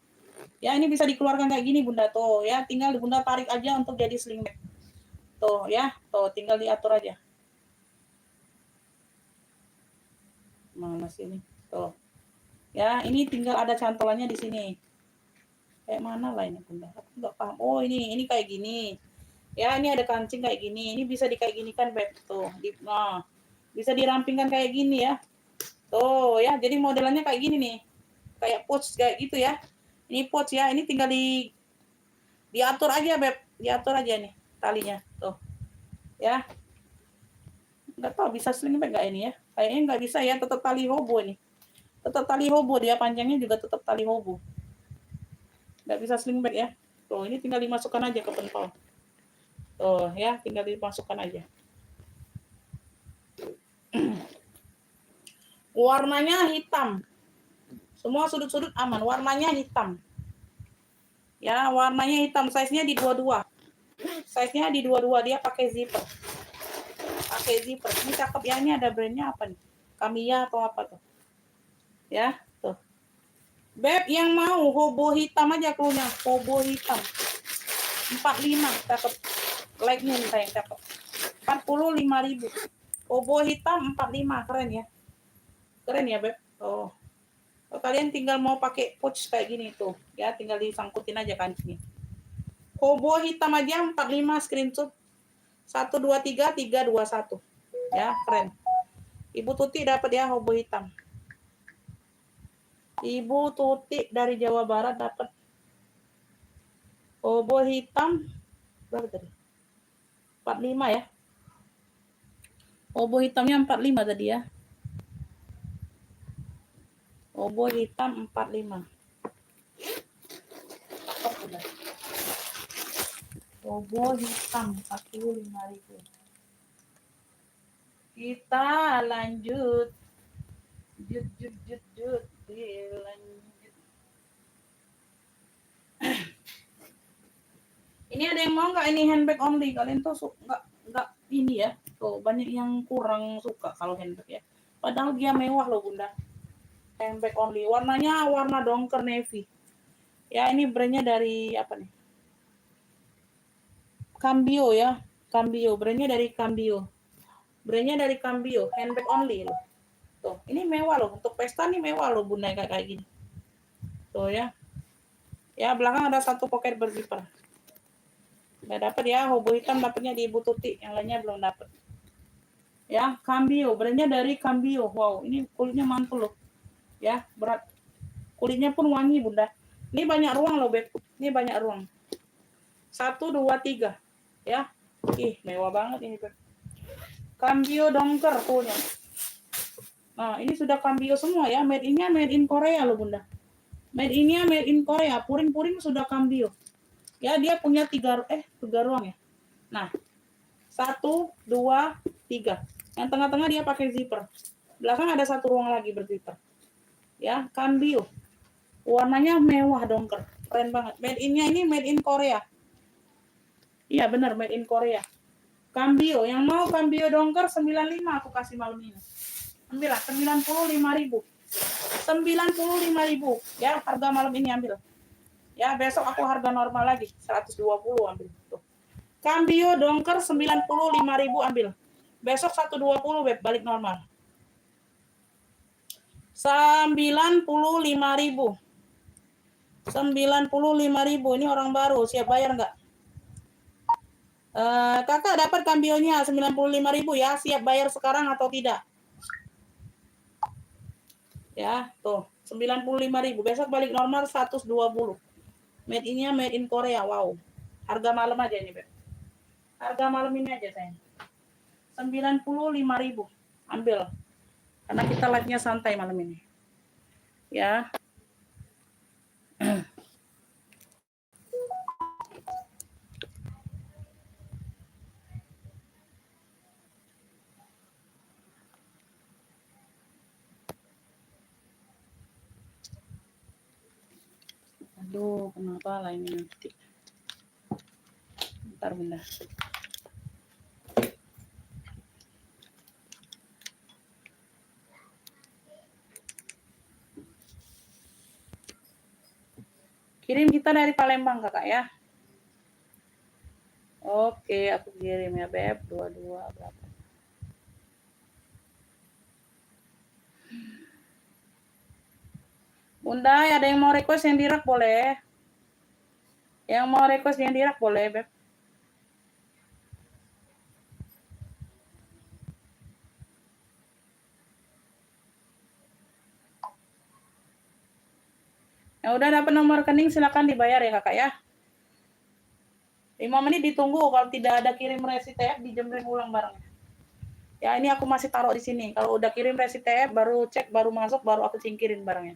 Ya, ini bisa dikeluarkan kayak gini Bunda tuh ya. Tinggal Bunda tarik aja untuk jadi slingback. Tuh ya. Tuh, tinggal diatur aja. Mana sini? Tuh. Ya, ini tinggal ada cantolannya di sini. Kayak mana lah ini Bunda? Aku nggak paham. Oh, ini kayak gini. Ya, ini ada kancing kayak gini. Ini bisa kayak gini kan, Beb. Tuh, nah. Bisa dirampingkan kayak gini ya. Tuh ya, jadi modelannya kayak gini nih. Kayak pouch kayak gitu ya. Ini pouch ya. Ini tinggal diatur aja, Beb. Diatur aja nih talinya. Tuh. Ya. Nggak tahu bisa slingback nggak ini ya. Kayaknya nggak bisa ya. Tetap tali hobo nih. Tetap tali hobo dia. Panjangnya juga tetap tali hobo. Nggak bisa slingback ya. Tuh, ini tinggal dimasukkan aja ke pentol. Tuh ya, tinggal dimasukkan aja. Warnanya hitam. Semua sudut-sudut aman. Warnanya hitam. Ya, warnanya hitam. Size-nya di 22. Size-nya di 22. Dia pakai zipper. Pakai zipper. Ini cakep ya. Ini ada brandnya apa nih? Kamiya atau apa tuh? Ya, tuh. Beb, yang mau hobo hitam aja klunya. Hobo hitam. 45. Cakep. Like-nya nih sayang. Cakep. 45.000. Hobo hitam 45. Keren ya. Keren ya, Beb. Oh. Oh, kalian tinggal mau pakai pouch kayak gini tuh. Ya, tinggal disangkutin aja kancingnya. Hobo hitam aja 45 screenshot. 123 321. Ya, keren. Ibu Tuti dapat ya hobo hitam. Ibu Tuti dari Jawa Barat dapat hobo hitam berapa tadi? 45 ya. Hobo hitamnya 45 tadi ya. Hobo hitam 45. Hobo hitam 45.000. Kita lanjut. Lanjut. Ini ada yang mau nggak ini handbag only? Kalian tuh nggak ini ya. Tuh banyak yang kurang suka kalau handbag ya. Padahal dia mewah loh Bunda. Handbag only. Warnanya warna dongker navy. Ya ini brandnya dari apa nih? Cambio ya. Cambio. Brandnya dari Cambio. Brandnya dari Cambio. Handbag only loh. Tuh ini mewah loh. Untuk pesta nih mewah loh Bunda kayak gini. Tuh ya. Ya belakang ada satu pocket berzipper. Nggak dapat ya, hobo hitam dapatnya di Ibu Tuti, yang lainnya belum dapat. Ya, Cambio, brandnya dari Cambio. Wow, ini kulitnya mantul loh. Ya, berat. Kulitnya pun wangi, Bunda. Ini banyak ruang loh, Beb. Ini banyak ruang. 1, 2, 3. Ya. Ih, mewah banget ini, Beb. Cambio dongker kulitnya. Nah, ini sudah Cambio semua ya. Made in-nya made in Korea loh, Bunda. Made in-nya made in Korea. Puring-puring sudah Cambio. Ya, dia punya 3 ruang ya. Nah, 1, 2, 3. Yang tengah-tengah dia pakai zipper. Belakang ada satu ruang lagi berzipper. Ya, Cambio. Warnanya mewah dongker. Keren banget. Made in-nya ini made in Korea. Iya, benar made in Korea. Cambio. Yang mau Cambio dongker 95 aku kasih malam ini. Ambil lah 95.000. 95.000. Ya, harga malam ini ambil. Ya, besok aku harga normal lagi 120 ambil. Tuh. Cambio dongker 95.000 ambil. Besok 120 Beb, balik normal. 95.000. 95.000. Ini orang baru, siap bayar nggak? Kakak dapat Cambio-nya 95.000 ya, siap bayar sekarang atau tidak? Ya, tuh 95.000. Besok balik normal 120. Made in-nya made in Korea. Wow. Harga malam aja ini, Beb. Harga malam ini aja, sayang. 95.000. Ambil. Karena kita live-nya santai malam ini. Ya. Aduh, kenapa lainnya nanti? Bentar, Bunda. Kirim kita dari Palembang, Kakak ya. Oke, aku kirim ya, Beb. 22 berapa? Bunda, ada yang mau request yang dirak boleh? Yang mau request yang dirak boleh, Beb? Yang udah dapat nomor rekening silakan dibayar ya, Kakak ya. 5 menit ditunggu, kalau tidak ada kirim resi TF dijembreng ulang barangnya. Ya, ini aku masih taruh di sini. Kalau udah kirim resi TF baru cek, baru masuk, baru aku singkirin barangnya.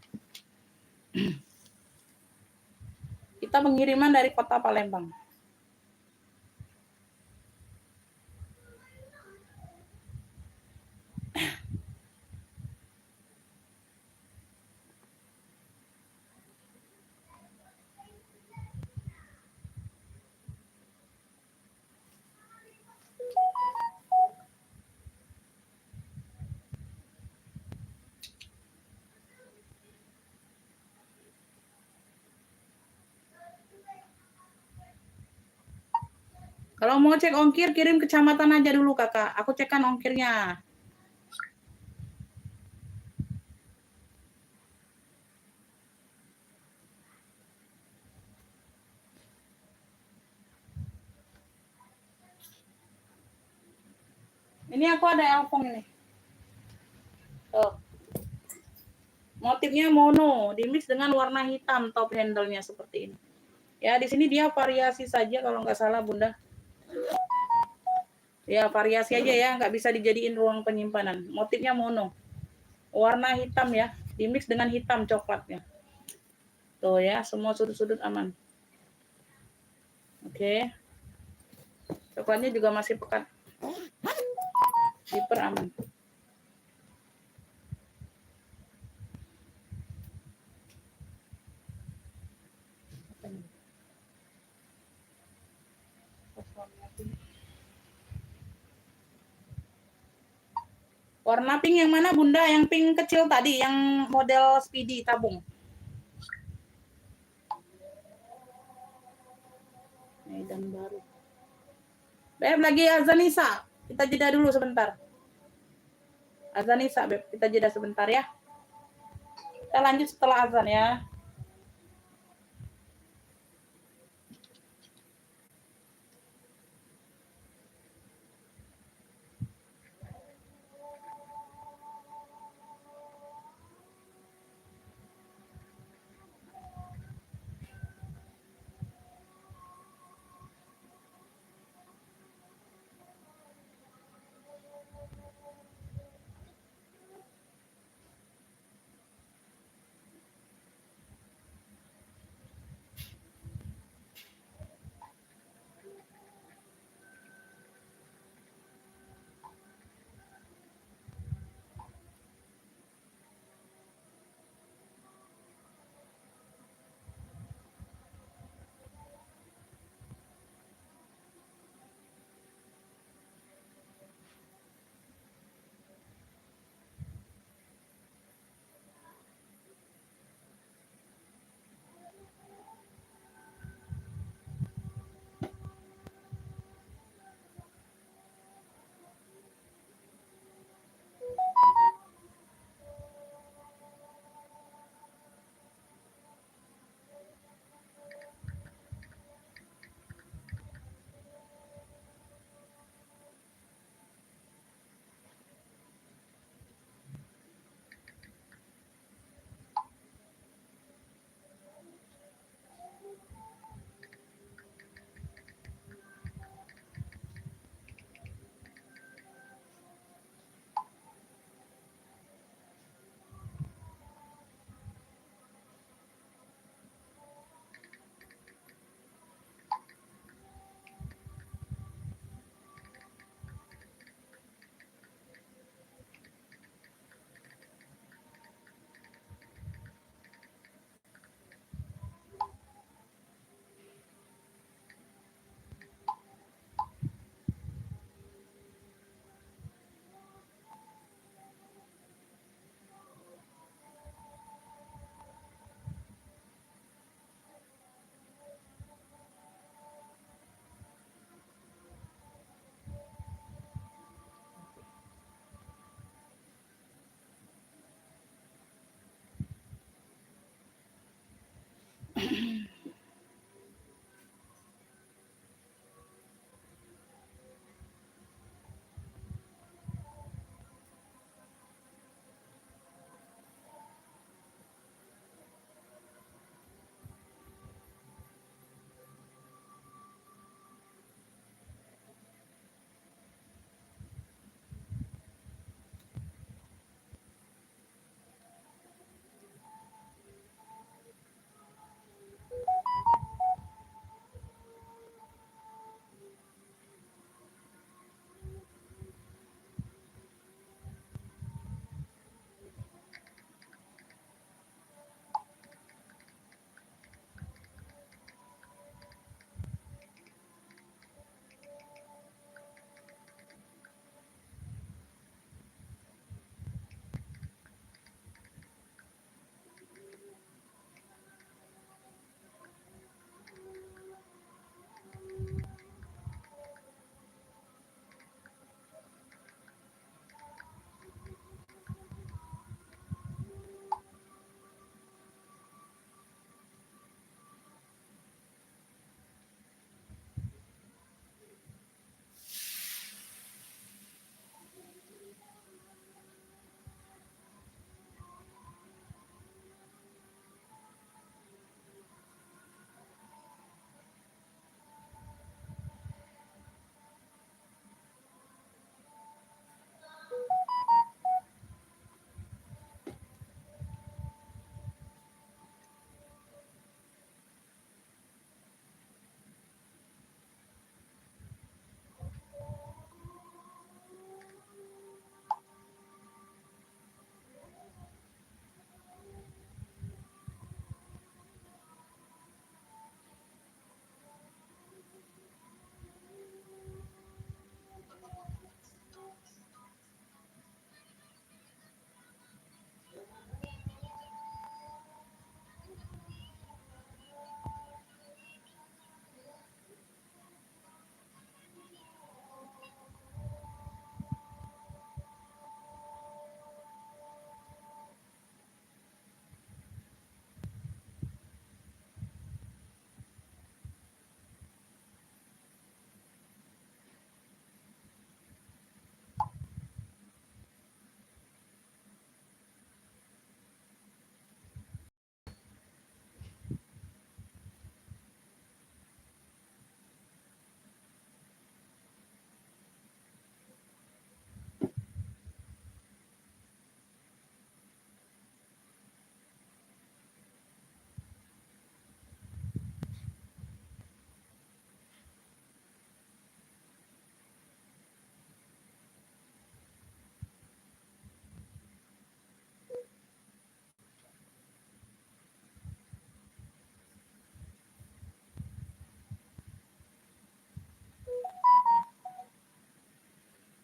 Kita pengiriman dari kota Palembang. Kalau mau cek ongkir, kirim kecamatan aja dulu kakak. Aku cekkan ongkirnya. Ini aku ada elfong ini. Tuh. Motifnya mono, dimix dengan warna hitam top handle-nya seperti ini. Ya, di sini dia variasi saja kalau nggak salah Bunda. Ya, variasi aja ya, nggak bisa dijadiin ruang penyimpanan. Motifnya mono. Warna hitam ya, dimix dengan hitam coklatnya. Tuh ya, semua sudut-sudut aman. Oke. Coklatnya juga masih pekat. Zipper aman. Warna pink yang mana Bunda? Yang pink kecil tadi, yang model Speedy tabung. Medan baru. Beb, lagi azan Isa. Kita jeda dulu sebentar. Azan Isa, Beb. Kita jeda sebentar ya. Kita lanjut setelah azan ya.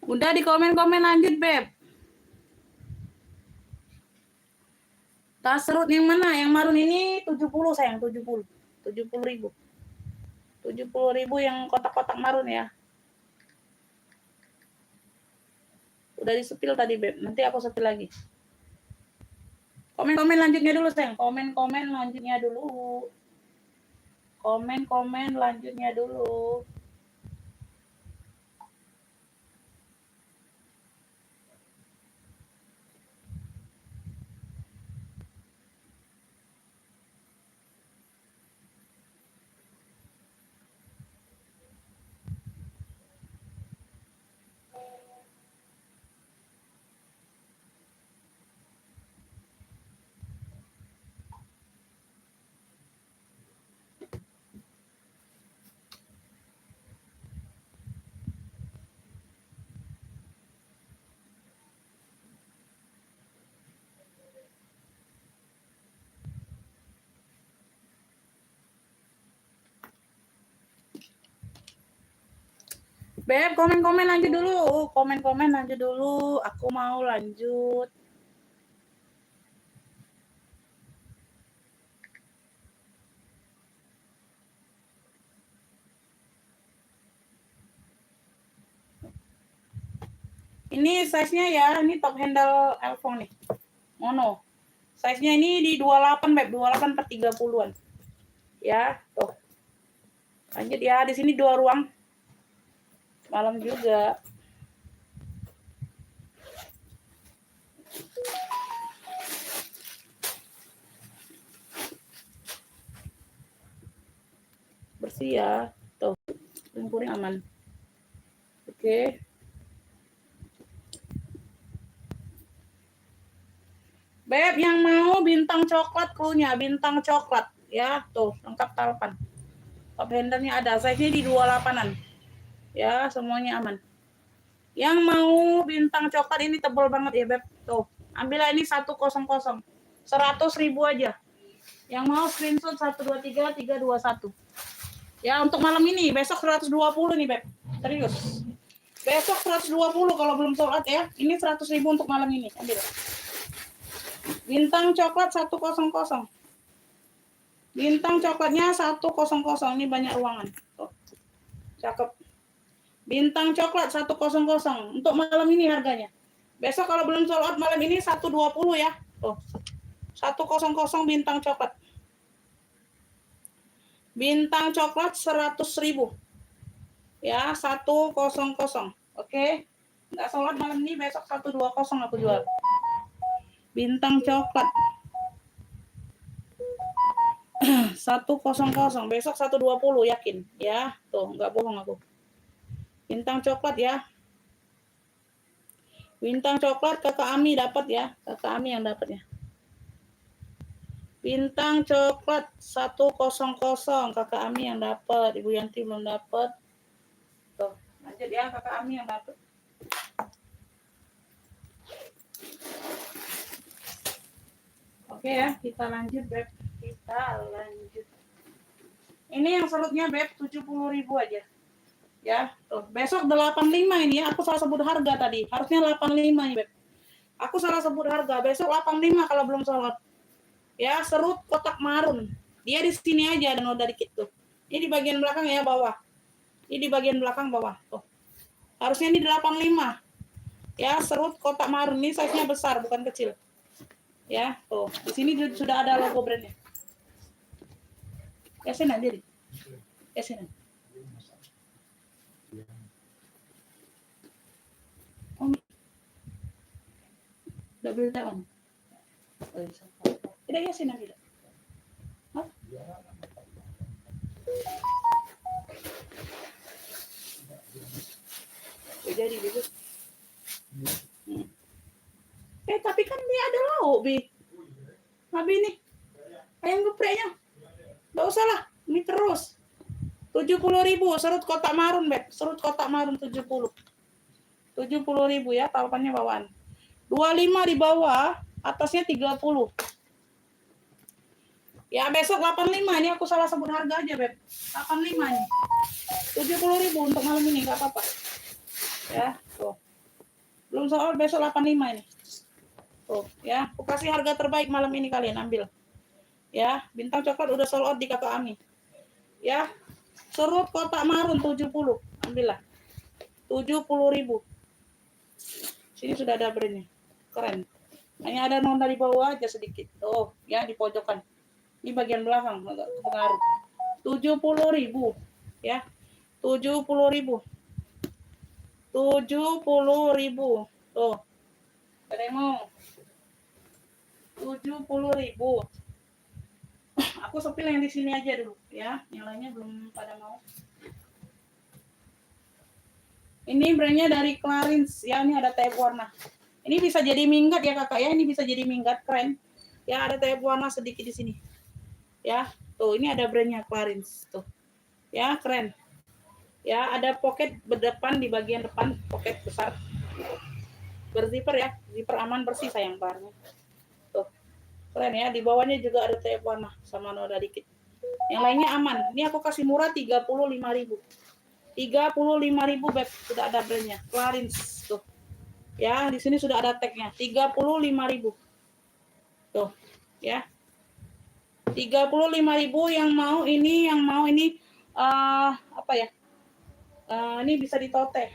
Udah di komen-komen lanjut, Beb. Tas serut yang mana? Yang marun ini 70 sayang, 70. 70.000. 70.000 yang kotak-kotak marun ya. Udah disepil tadi, Beb. Nanti aku sepil lagi. Komen-komen lanjutnya dulu, sayang. Komen-komen lanjutnya dulu. Komen-komen lanjutnya dulu. Beb, komen-komen lanjut dulu. Komen-komen lanjut dulu. Aku mau lanjut. Ini size-nya ya, ini top handle iPhone nih. Mono. Size-nya ini di 28, Beb. 28 per 30-an. Ya, tuh. Lanjut ya, di sini 2 ruang. Malam juga. Bersih ya. Tuh. Kuring aman. Oke. Beb, yang mau bintang coklat cluenya, bintang coklat ya, tuh lengkap talpan. Top handle-nya ada, size-nya di 28-an. Ya, semuanya aman. Yang mau bintang coklat ini tebal banget ya, Beb. Tuh, ambillah ini 100. 100.000 aja. Yang mau screenshot 123 321. Ya, untuk malam ini, besok 120 nih, Beb. Serius. Besok 120 kalau belum sold out ya. Ini 100.000 untuk malam ini. Ambil. Bintang coklat 100. Bintang coklatnya 100. Ini banyak ruangan. Tuh. Cakep. Bintang coklat 100. Untuk malam ini harganya. Besok kalau belum sold out malam ini 120 ya. Tuh. 100 bintang coklat. Bintang coklat 100.000. Ya, 100. Oke. Enggak sold out malam ini, besok 120 aku jual. Bintang coklat 100, besok 120 yakin ya. Tuh, nggak bohong aku. Bintang coklat ya. Bintang coklat Kakak Ami dapat ya. Kakak Ami yang dapat ya. Bintang coklat 100, Kakak Ami yang dapat. Ibu Yanti belum dapat. Tuh, lanjut ya, Kakak Ami yang dapat. Oke ya, kita lanjut, Beb. Kita lanjut. Ini yang serutnya, Beb, 70.000 aja. Ya, tuh. Besok 85 ini ya. Aku salah sebut harga tadi. Harusnya 85 nih, Beb. Aku salah sebut harga. Besok 85 kalau belum sholat. Ya, serut kotak marun. Dia di sini aja dan udah dikit tuh. Ini di bagian belakang ya, bawah. Ini di bagian belakang bawah. Tuh. Harusnya ini 85. Ya, serut kotak marun. Ini size-nya besar, bukan kecil. Ya, tuh. Di sini sudah ada logo brandnya. Kesin aja deh. Kesin. Oh, double down. Tidak kesin aja. Hah? Jadi gitu. Tapi kan dia ada lauk, Bi. Nabi nih. Ayam gepreknya. Nggak usah lah. Ini terus. 70.000 serut kotak marun, Beb. Serut kotak marun 70. 70.000 ya, talpannya bawaan. 25 di bawah, atasnya 30. Ya, besok 85. Ini aku salah sebut harga aja, Beb. 85 nih. 70.000 untuk malam ini, nggak apa-apa. Ya, tuh. Belum soal besok 85 ini. Tuh, ya. Aku kasih harga terbaik malam ini, kalian ambil. Ya, bintang coklat udah sold out di Kakak Ami. Ya. Serut kotak marun 70. Ambillah. 70.000. Sini sudah ada brandnya. Keren. Hanya ada nona di bawah aja sedikit. Tuh, ya di pojokan. Ini bagian belakang agak pengaruh. 70.000. Ya. 70.000. 70.000. Tuh. Ada yang mau? 70.000. Aku sepil yang di sini aja dulu ya. Yang lainnya belum pada mau. Ini brandnya dari Clarins ya. Ini ada tape warna. Ini bisa jadi minggat ya kakak ya. Ini bisa jadi minggat, keren. Ya ada tape warna sedikit di sini. Ya. Tuh ini ada brandnya Clarins tuh. Ya keren. Ya ada pocket berdepan di bagian depan, pocket besar. Berzipper ya. Zipper aman bersih sayang barangnya. Tuh. Keren ya, di bawahnya juga ada tape warna sama noda dikit. Yang lainnya aman. Ini aku kasih murah 35.000. 35.000 beb, sudah ada brandnya. Clarins tuh. Ya, di sini sudah ada tagnya. 35.000. Tuh, ya. 35.000 yang mau ini apa ya? Ini bisa ditoteh.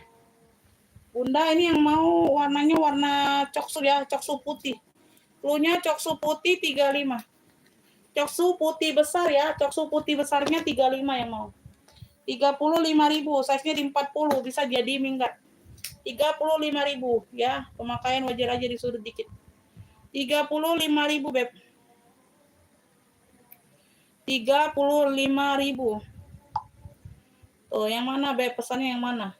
Bunda ini yang mau warnanya warna coksu ya, coksu putih. Cluenya coksu putih 35. Coksu putih besar ya, coksu putih besarnya 35 yang mau. 35.000, size-nya di 40, bisa jadi minggat. 35.000 ya, pemakaian wajar aja disuruh dikit. 35.000 beb. 35.000. Tuh, yang mana beb? Pesannya yang mana?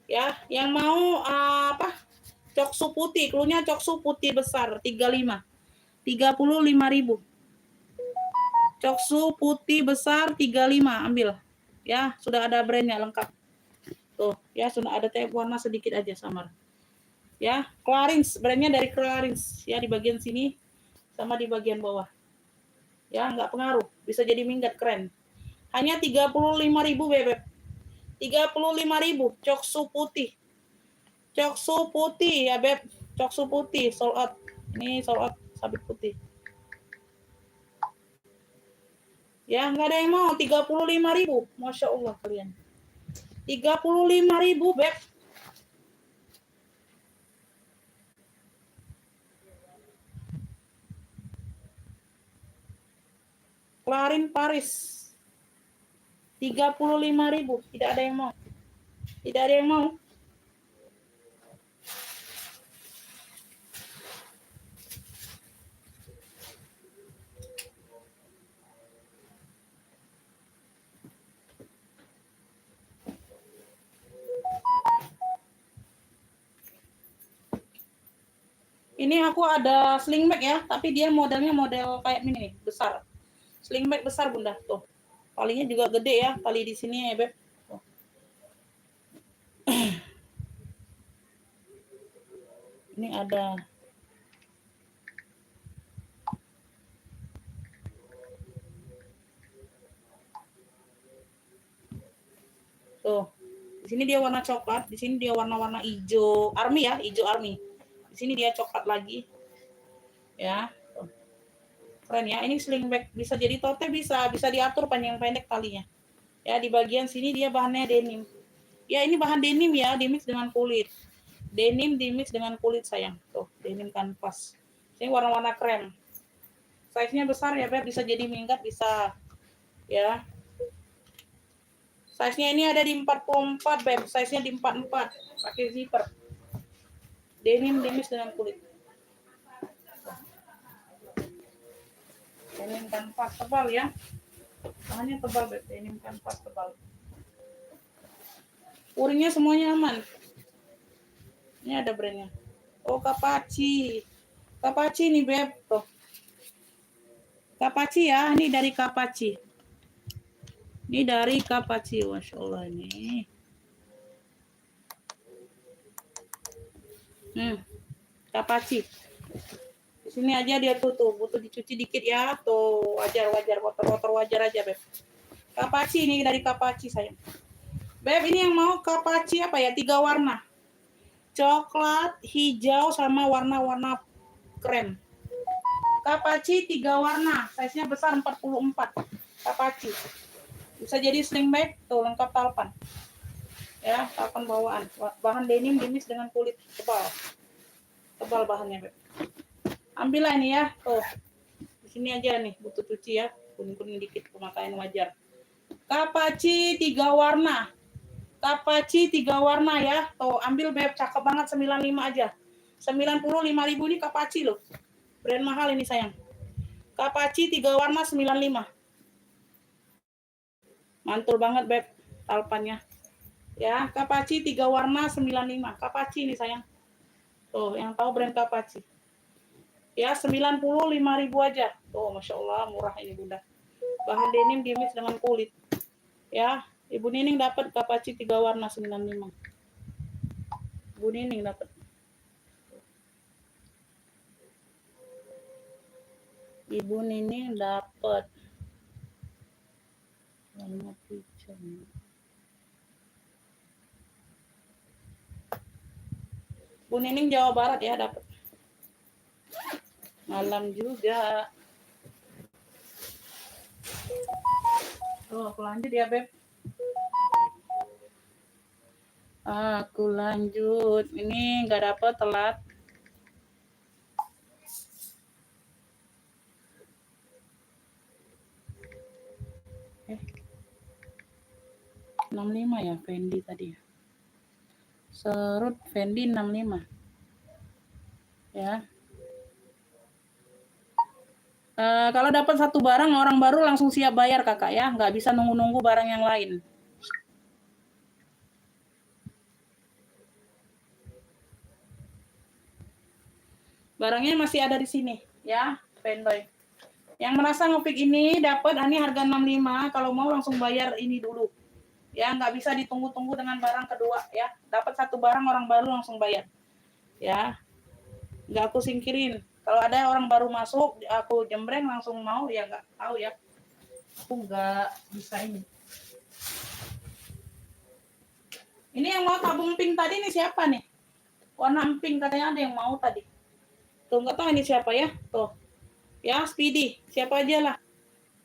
Ya, yang mau apa? Coksu putih, cluenya coksu putih besar 35. 35.000. Coksu putih besar 35, ambil. Ya, sudah ada brandnya lengkap. Tuh, ya sudah ada tape warna sedikit aja samar. Ya, Clarins, brandnya dari Clarins. Ya, di bagian sini sama di bagian bawah. Ya, nggak pengaruh. Bisa jadi minggat, keren. Hanya 35.000 bebek. 35.000, coksu putih. Coksu putih ya, beb. Coksu putih, sold out. Ini sold out, sabit putih. Ya, nggak ada yang mau. 35.000. Masya Allah kalian. 35.000, beb. Clarins Paris. 35.000. Tidak ada yang mau. Tidak ada yang mau. Ini aku ada sling bag ya, tapi dia modelnya model kayak ini nih, besar. Sling bag besar bunda, tuh. Talinya juga gede ya, tali di sini ya beb. Tuh. Ini ada. Tuh. Di sini dia warna coklat, di sini dia warna-warna hijau army ya, hijau army. Di sini dia coklat lagi. Ya. Tuh. Keren ya. Ini sling bag bisa jadi tote, bisa diatur panjang pendek talinya. Ya, di bagian sini dia bahannya denim. Ya, ini bahan denim ya, dimix dengan kulit. Denim dimix dengan kulit sayang. Tuh, denim kanvas. Ini warna-warna krem. Size-nya besar ya, Beb. Bisa jadi minggat, bisa. Ya. Size-nya ini ada di 44, Beb. Size-nya di 44. Pakai zipper. Denim dimix dengan kulit. Denim kanvas tebal ya. Bahannya tebal, Beb. Denim kanvas tebal. Uringnya semuanya aman. Ini ada brandnya. Oh, Kapachi. Kapachi nih, Beb. Tuh. Kapachi ya. Ini dari Kapachi. Ini dari Kapachi. Masya Allah ini. Kapachi. Di sini aja dia tuh butuh dicuci dikit ya. Tuh, wajar kotor wajar aja, Beb. Kapachi ini dari Kapachi sayang. Beb, ini yang mau Kapachi apa ya? 3 warna. coklat, hijau, sama warna-warna krem. Kapaci 3 warna, size-nya besar 44. Kapaci. Bisa jadi sling bag, tuh lengkap talpan. Ya, talpan bawaan. Bahan denim jenis dengan kulit tebal. Tebal bahannya, Beb. Ambillah ini ya, tuh. Di sini aja nih, butuh cuci ya. Kuning-kuning dikit, pemakaian wajar. Kapaci 3 warna. Kapaci 3 warna ya. Tuh, ambil Beb, cakep banget 95 aja. 95.000 ini Kapaci loh. Brand mahal ini sayang. Kapaci 3 warna 95. Mantul banget Beb talpannya. Ya, Kapaci 3 warna 95. Kapaci ini sayang. Tuh, yang tahu brand Kapaci. Ya, 95.000 aja. Tuh, Masya Allah, murah ini Bunda. Bahan denim dimis dengan kulit. Ya, Ibu Nining dapat Kapaci 3 warna 95. Ibu Nining dapat. Ibu Nining dapat. Warna hijau. Bu Nining Jawa Barat ya dapat. Malam juga. Oh, aku lanjut ya, Beb. Aku lanjut. Ini nggak dapat telat. Eh. 65 ya Fendi tadi. Serut Fendi 65. Ya. Kalau dapat satu barang orang baru langsung siap bayar Kakak ya, nggak bisa nunggu-nunggu barang yang lain. Barangnya masih ada di sini, ya, fanboy. Yang merasa ngepik ini dapat ini harga 65, kalau mau langsung bayar ini dulu. Ya, nggak bisa ditunggu-tunggu dengan barang kedua, ya. Dapat satu barang orang baru langsung bayar. Ya. Nggak aku singkirin. Kalau ada orang baru masuk, aku jembreng langsung mau, ya nggak tahu ya. Aku nggak bisa ini. Ini yang mau tabung pink tadi nih siapa nih? Warna pink katanya ada yang mau tadi. Tuh nggak tahu ini siapa ya, tuh ya Speedy siapa aja lah.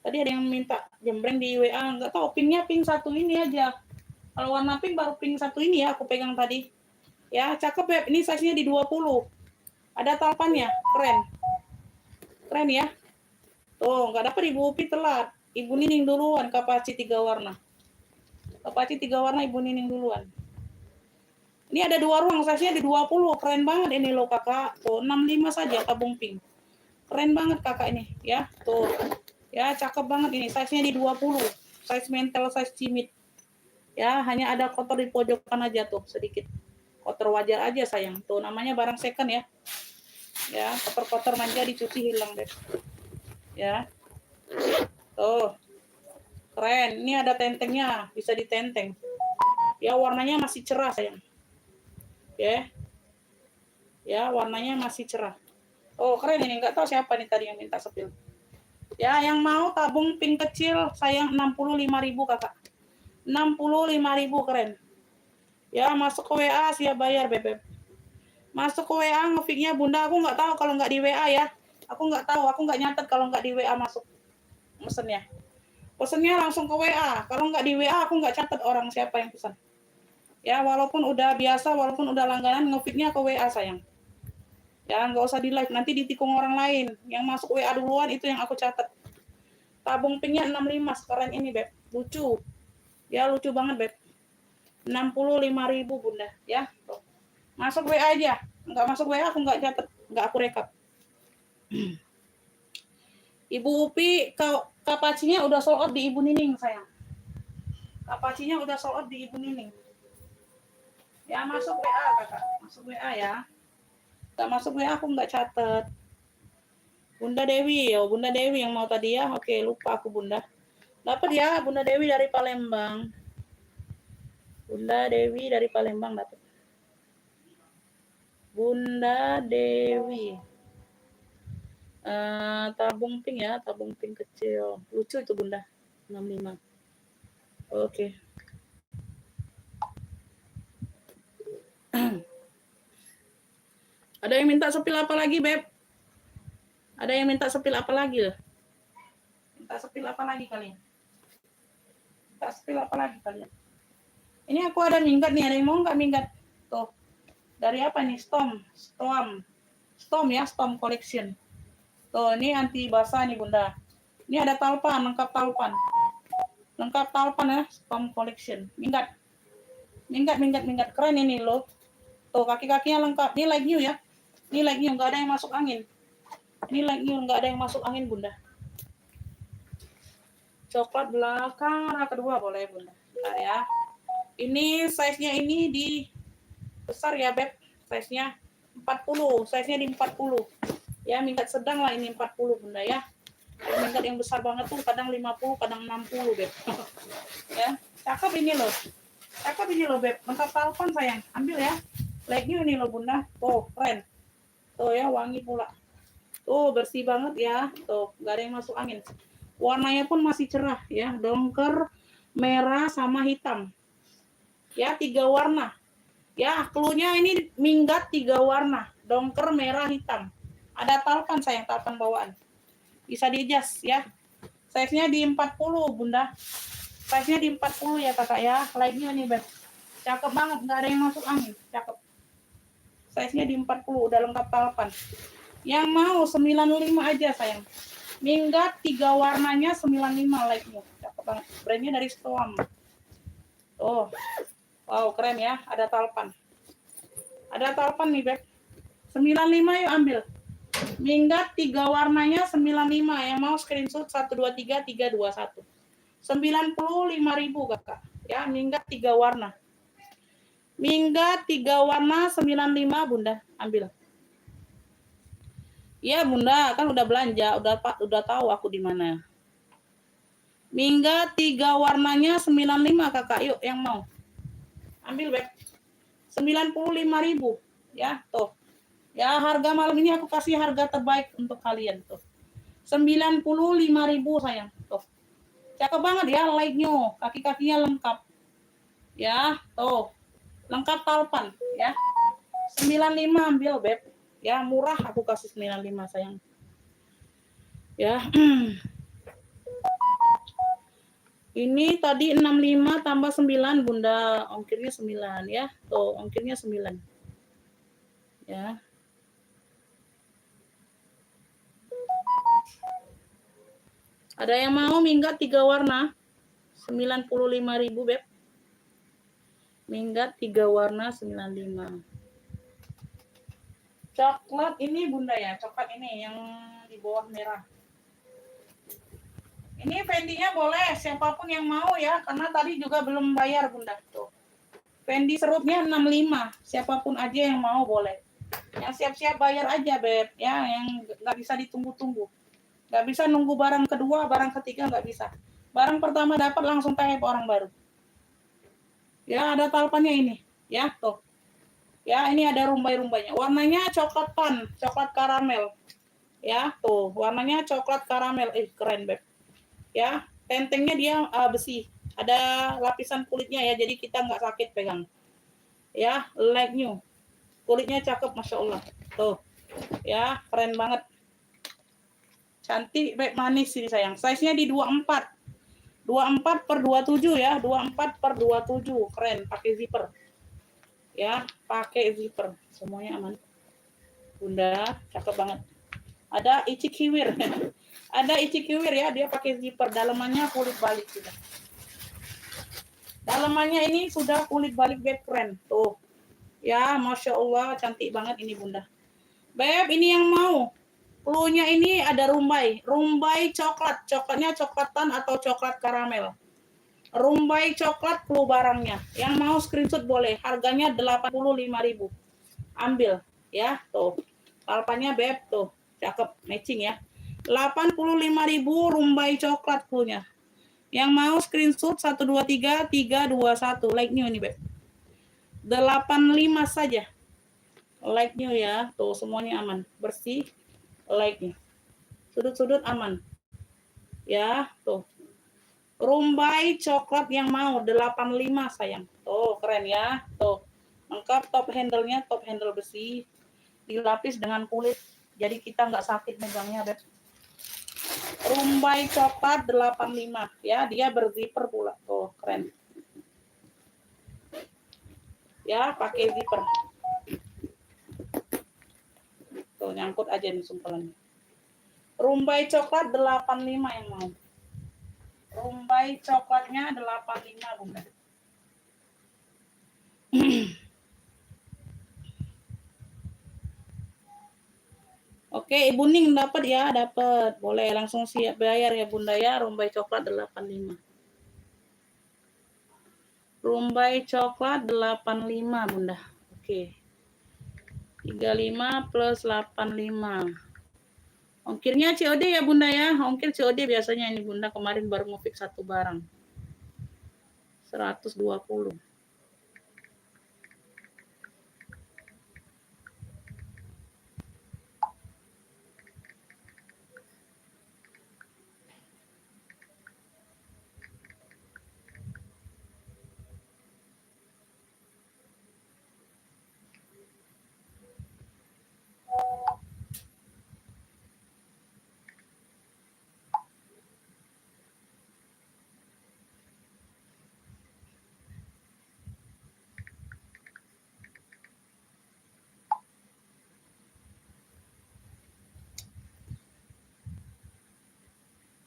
Tadi ada yang minta jembreng di WA, nggak tahu pinknya pink satu ini aja. Kalau warna pink baru pink satu ini ya aku pegang tadi. Ya cakep Beb, ini size-nya di 20. Ada talpannya, keren ya. Tuh nggak dapat Ibu Upi telat. Ibu Nining duluan Kapaci 3 warna. Kapaci 3 warna Ibu Nining duluan. Ini ada 2 ruang, size-nya di 20. Keren banget ini loh Kakak. Tuh 65 saja tabung pink. Keren banget Kakak ini ya. Tuh. Ya, cakep banget ini. Size-nya di 20. Size mental, size cimit. Ya, hanya ada kotor di pojokan aja tuh sedikit. Kotor wajar aja sayang. Tuh namanya barang second ya. Ya, kotor-kotor manja dicuci hilang deh. Ya. Tuh. Keren. Ini ada tentengnya, bisa ditenteng. Ya, warnanya masih cerah sayang. Ya. Ya, warnanya masih cerah. Oh, keren ini. Enggak tahu siapa nih tadi yang minta sepil. Ya, yang mau tabung pink kecil sayang 65.000 Kakak. 65.000 keren. Ya, masuk ke WA siap bayar Bebek. Masuk ke WA ngefiknya Bunda, aku nggak tahu kalau nggak di WA ya. Aku nggak tahu, aku nggak nyatet kalau nggak di WA masuk mesennya. Pesennya langsung ke WA. Kalau nggak di WA aku nggak catat orang siapa yang pesan. Ya, walaupun udah biasa, walaupun udah langganan ngefiknya ke WA sayang. Ya, nggak usah di live, nanti ditikung orang lain. Yang masuk WA duluan itu yang aku catat. Tabung pinknya 65, keren ini Beb. Lucu. Ya, lucu banget Beb. 65.000 Bunda, ya. Tuh. Masuk WA aja. Nggak masuk WA aku nggak catat, nggak aku rekap. Ibu Upi, kapacinya udah sold out di Ibu Nining sayang. Kapacinya udah sold out di Ibu Nining. Ya masuk WA Kakak, masuk WA ya. Nggak masuk WA aku nggak catat. Bunda Dewi, oh Bunda Dewi yang mau tadi ya. Oke, lupa aku Bunda. Dapat ya Bunda Dewi dari Palembang. Bunda Dewi dari Palembang dapat. Bunda Dewi. Tabung pink ya, tabung pink kecil. Lucu itu Bunda. 65. Oke. Ada yang minta sepil apa lagi, Beb? Ada yang minta sepil apa lagi loh? Minta sepil apa lagi kalian? Minta sepil apa lagi kalian? Ini aku ada minggat nih, ada yang mau nggak minggat? Tuh. Dari apa nih? Storm ya, Storm Collection. Tuh, ini anti basah nih, Bunda. Ini ada talpan, lengkap talpan. Lengkap talpan ya, Storm Collection. Minggat. Keren ini loh. Tuh, kaki-kakinya lengkap. Ini like new ya. Ini like new, nggak ada yang masuk angin. Ini like new, nggak ada yang masuk angin, Bunda. Coklat belakang, warna kedua boleh, Bunda. Bentar ya. Ini size-nya ini di besar ya, Beb. Size-nya 40. Size-nya di 40. Ya, minggat sedang lah ini 40, Bunda ya. Kalau minggat yang besar banget tuh kadang 50, kadang 60, Beb. Ya, cakep ini loh. Cakep ini loh, Beb. Lengkap talpan sayang. Ambil ya. Like new ini loh, Bunda. Tuh, keren. Tuh ya, wangi pula. Tuh, bersih banget ya. Tuh, nggak ada yang masuk angin. Warnanya pun masih cerah ya. Dongker, merah, sama hitam. Ya, 3 warna. Ya, cluenya ini minggat 3 warna. Dongker, merah, hitam. Ada talpan sayang, talpan bawaan. Bisa di-adjust ya. Size-nya di 40, Bunda. Size-nya di 40 ya, Kakak ya. Like-nya nih, Beb. Cakep banget, nggak ada yang masuk angin. Cakep. Size-nya di 40, udah lengkap talpan. Yang mau 95 aja, sayang. Minggat 3 warnanya 95 like-nya. Cakep banget. Brandnya dari Storm. Oh. Wow, keren ya. Ada talpan. Ada talpan nih, Beb. 95 yuk ambil. Minggat 3 warnanya 95. Yang mau screenshot 123 321. 95.000, Kakak. Ya, minggat 3 warna. Minggat 3 warna 95, Bunda. Ambil. Iya, Bunda, kan udah belanja, udah tahu aku di mana. Minggat 3 warnanya 95, Kakak. Yuk yang mau. Ambil, Beb. 95.000 ya, tuh. Ya, harga malam ini aku kasih harga terbaik untuk kalian tuh. 95.000 sayang, tuh. Cakep banget ya, like new, kaki-kakinya lengkap. Ya, tuh. Lengkap talpan ya. 95 ambil, Beb. Ya, murah aku kasih 95 sayang. Ya. Ini tadi 65 tambah 9, Bunda. Ongkirnya 9 ya. Tuh, ongkirnya 9. Ya. Ada yang mau minggat 3 warna? 95.000, Beb. Minggat 3 warna 95. Coklat ini, Bunda ya. Coklat ini yang di bawah merah. Ini Fendi-nya boleh, siapapun yang mau ya, karena tadi juga belum bayar, Bunda. Tuh. Fendi serupnya 65, siapapun aja yang mau boleh. Yang siap-siap bayar aja, Beb. Ya, yang nggak bisa ditunggu-tunggu. Nggak bisa nunggu barang kedua, barang ketiga nggak bisa. Barang pertama dapat langsung tanya orang baru. Ya, ada talpannya ini. Ya, tuh. Ya, ini ada rumbai-rumbainya. Warnanya coklat pan, coklat karamel. Ya, tuh. Warnanya coklat karamel. Keren, Beb. Ya, tentengnya dia besi, ada lapisan kulitnya ya, jadi kita nggak sakit pegang ya. Like new, kulitnya cakep, masya Allah. Tuh ya, keren banget, cantik, baik, manis ini sayang. Size-nya di 24 per 27 ya, 24 per 27. Keren, pakai zipper ya, pakai zipper, semuanya aman, Bunda. Cakep banget. Ada ichikiwir. Ada ichikiwir ya, dia pakai zipper. Dalamannya kulit balik sudah. Dalamannya ini sudah kulit balik, Beb, keren. Tuh. Ya, masya Allah, cantik banget ini, Bunda. Beb, ini yang mau. Cluenya ini ada rumbai. Rumbai coklat. Coklatnya coklatan atau coklat karamel. Rumbai coklat clue barangnya. Yang mau screenshot boleh. Harganya 85.000. Ambil ya, tuh. Talpannya, Beb, tuh. Cakep, matching ya. 85.000 rumbai coklat cluenya. Yang mau screenshot 123 321. Like new ini, Beb. 85 saja. Like new ya. Tuh, semuanya aman. Bersih. Like-nya. Sudut-sudut aman. Ya, tuh. Rumbai coklat yang mau 85 sayang. Tuh, keren ya. Tuh. Lengkap top handle-nya, top handle besi. dilapis dengan kulit. Jadi kita nggak sakit megangnya, Beb. Rumbai coklat 85 ya, dia berzipper pula. Tuh, keren. Ya, pakai zipper. Tuh, nyangkut aja nih sumpelannya. Rumbai coklat 85 yang mau. Rumbai coklatnya 85, Bunda. Oke, Ibu Ning dapat ya, dapat. Boleh langsung siap bayar ya, Bunda ya. Rumbai coklat 85. Rumbai coklat 85, Bunda. Oke. 35 plus 85. Ongkirnya COD ya, Bunda ya. Ongkir COD biasanya ini, Bunda. Kemarin baru ngefix satu barang. 120.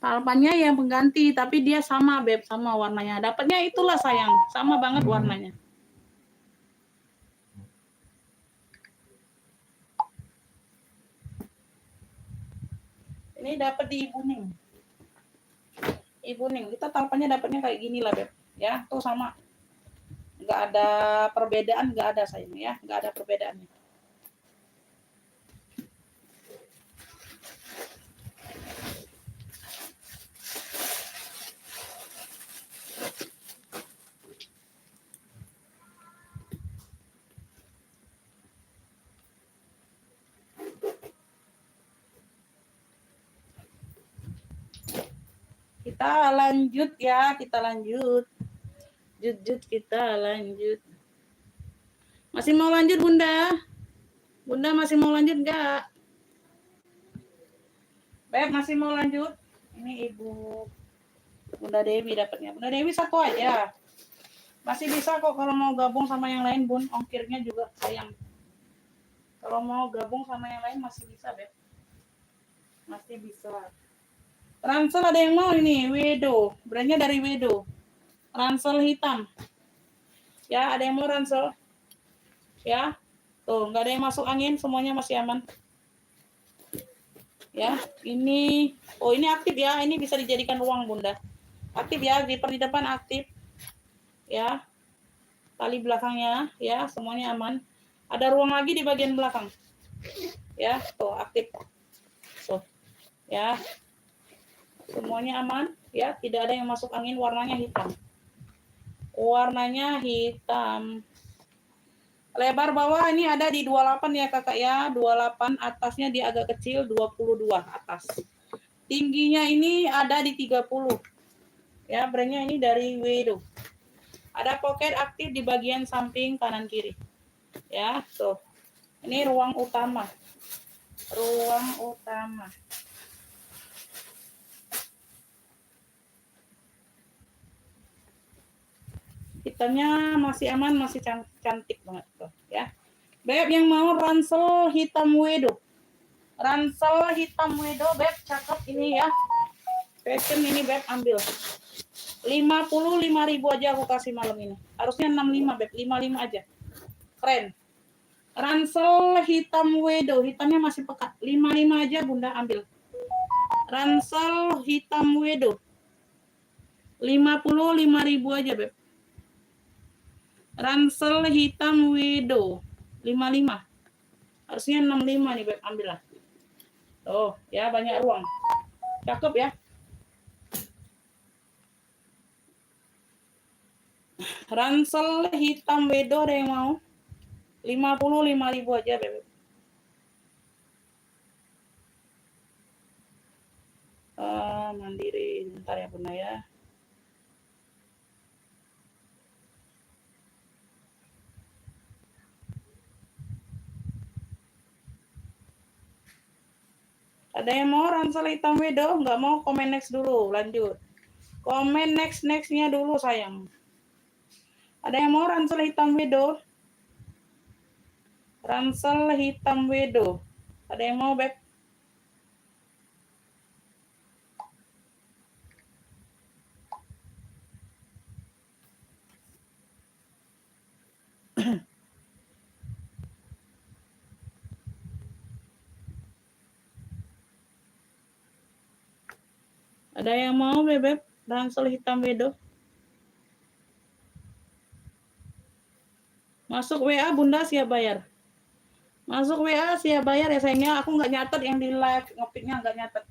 Palpannya yang pengganti, tapi dia sama, Beb, sama warnanya. Dapatnya itulah sayang, sama banget warnanya. Ini dapat di Ibu Ning. Ibu Ning, kita talpannya dapatnya kayak gini lah, Beb. Ya, tuh sama. Nggak ada perbedaan, nggak ada sayang ya, nggak ada perbedaannya. Kita lanjut ya, kita lanjut. Kita lanjut. Masih mau lanjut, Bunda? Bunda masih mau lanjut nggak? Beb, masih mau lanjut? Ini Ibu Bunda Dewi dapatnya. Bunda Dewi satu aja. Masih bisa kok kalau mau gabung sama yang lain, Bun. Ongkirnya juga sayang. Kalau mau gabung sama yang lain masih bisa, Beb. Masih bisa. Ransel ada yang mau ini, Wedo. Brandnya dari Wedo. Ransel hitam. Ya, ada yang mau ransel? Ya. Tuh, nggak ada yang masuk angin, semuanya masih aman. Ya, ini ini aktif ya. Ini bisa dijadikan ruang, Bunda. Aktif ya, zipper di depan aktif. Ya. Tali belakangnya ya, semuanya aman. Ada ruang lagi di bagian belakang. Ya, tuh aktif. Tuh. Ya. Semuanya aman ya, tidak ada yang masuk angin, warnanya hitam. Warnanya hitam. Lebar bawah ini ada di 28 ya Kakak ya, 28, atasnya dia agak kecil 22 atas. Tingginya ini ada di 30. Ya, brandnya ini dari Wedo. Ada pocket aktif di bagian samping kanan kiri. Ya, tuh. Ini ruang utama. Ruang utama. Hitamnya masih aman, masih cantik banget tuh ya. Beb yang mau ransel hitam Wedo. Ransel hitam Wedo, Beb, cakep ini ya. Fashion ini, Beb, ambil. 55.000 aja aku kasih malam ini. Harusnya 65, Beb, 55 aja. Keren. Ransel hitam Wedo, hitamnya masih pekat. 55 aja Bunda ambil. Ransel hitam Wedo. 55.000 aja, Beb. Ransel hitam Wedo 55. Harusnya 65 nih, Beb, ambil lah. Oh, ya banyak ruang. Cakep ya. Ransel hitam Wedo ada yang mau? 55.000 aja, Beb. Mandiri, bentar ya Bunda ya. Ada yang mau ransel hitam wedo? Nggak mau komen next dulu, lanjut. Komen nextnya dulu sayang. Ada yang mau ransel hitam wedo? Ransel hitam wedo. Ada yang mau, Beb? Ada yang mau, Beb? Ransel hitam wedo? Masuk WA Bunda siap bayar. Masuk WA siap bayar ya sayangnya. Aku nggak nyatet yang di live, ngopiknya nggak nyatet.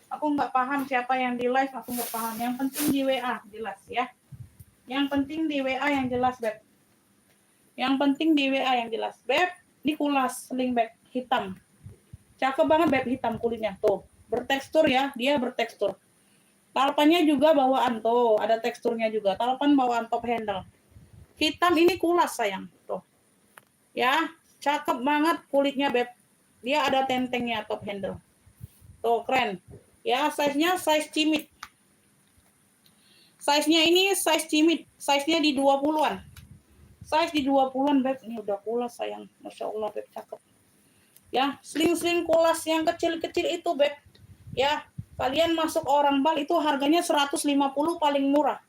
Aku nggak paham siapa yang di live, aku nggak paham. Yang penting di WA jelas ya. Yang penting di WA yang jelas, Beb. Yang penting di WA yang jelas. Beb, ini kulas slingback hitam. Cakep banget, Beb, hitam kulitnya. Tuh, bertekstur ya, dia bertekstur. Talpannya juga bawaan, tuh, ada teksturnya juga. Talpan bawaan top handle. Hitam ini kulas, sayang. Tuh. Ya, cakep banget kulitnya, Beb. Dia ada tentengnya top handle. Tuh, keren. Ya, size-nya size cimit. Size-nya ini size cimit. Size-nya di 20-an. Size di 20-an, Beb. Ini udah kulas, sayang. Masya Allah, Beb, cakep. Ya, sling-sling kulas yang kecil-kecil itu, Beb. Ya, kalian masuk orang Bal itu harganya 150 paling murah.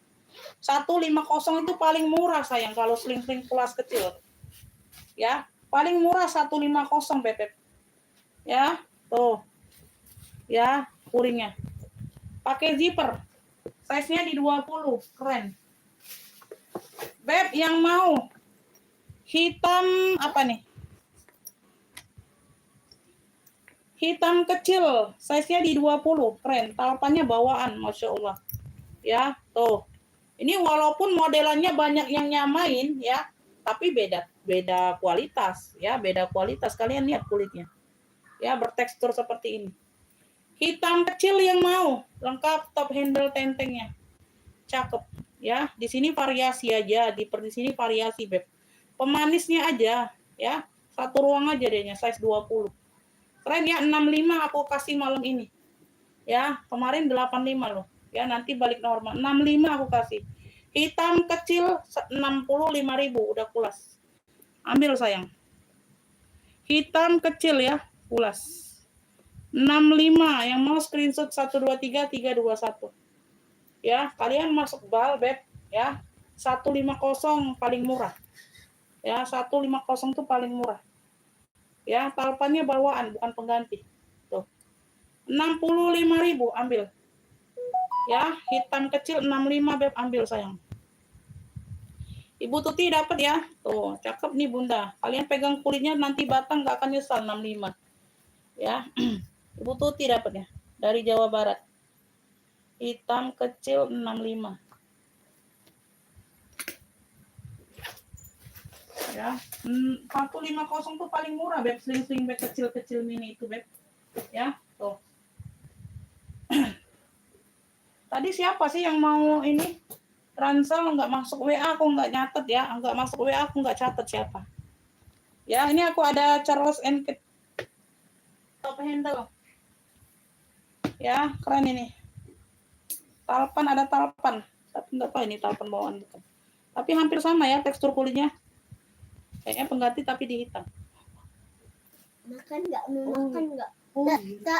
150 itu paling murah, sayang, kalau sling-sling kulas kecil. Ya, paling murah 150, Beb. Ya, tuh. Ya, kuringnya. Pakai zipper. Size-nya di 20, keren. Beb, yang mau hitam apa nih? Hitam kecil, size-nya di 20, keren. Talpannya bawaan, Masya Allah. Ya, tuh. Ini walaupun modelannya banyak yang nyamain, ya, tapi beda kualitas, ya, beda kualitas. Kalian lihat kulitnya. Ya, bertekstur seperti ini. Hitam kecil yang mau, lengkap top handle tentengnya. Cakep, ya. Di sini variasi aja, di sini variasi, Beb. Pemanisnya aja, ya. Satu ruang aja dehnya, size 20. Keren ya, 65 aku kasih malam ini. Ya, kemarin 85 loh. Ya, nanti balik normal. 65 aku kasih. Hitam kecil 65.000 udah pulas. Ambil sayang. Hitam kecil ya, pulas. 65 yang mau screenshot 123 321. Ya, kalian masuk Bal, Beb, ya. 150 paling murah. Ya, 150 tuh paling murah. Ya, talpannya bawaan bukan pengganti. Tuh. 65.000 ambil. Ya, hitam kecil 65, Beb, ambil sayang. Ibu Tuti dapat ya. Tuh, cakep nih Bunda. Kalian pegang kulitnya nanti batang nggak akan nyesal 65. Ya. Ibu Tuti dapat ya. Dari Jawa Barat. Hitam kecil 65. Ya. 150 tuh paling murah, Beb. Sling-sling bag kecil-kecil mini itu, Beb. Ya, tuh. Tadi siapa sih yang mau ini? Ransel nggak masuk WA, aku nggak nyatet ya. Nggak masuk WA, aku nggak catat siapa. Ya, ini aku ada Charles and Kate top handle. Ya, keren ini. Talpan ada talpan. Tapi nggak tahu ini talpan bawaan bukan. Tapi hampir sama ya tekstur kulitnya. Kayaknya pengganti tapi di hitam. Makan nggak? Makan nggak?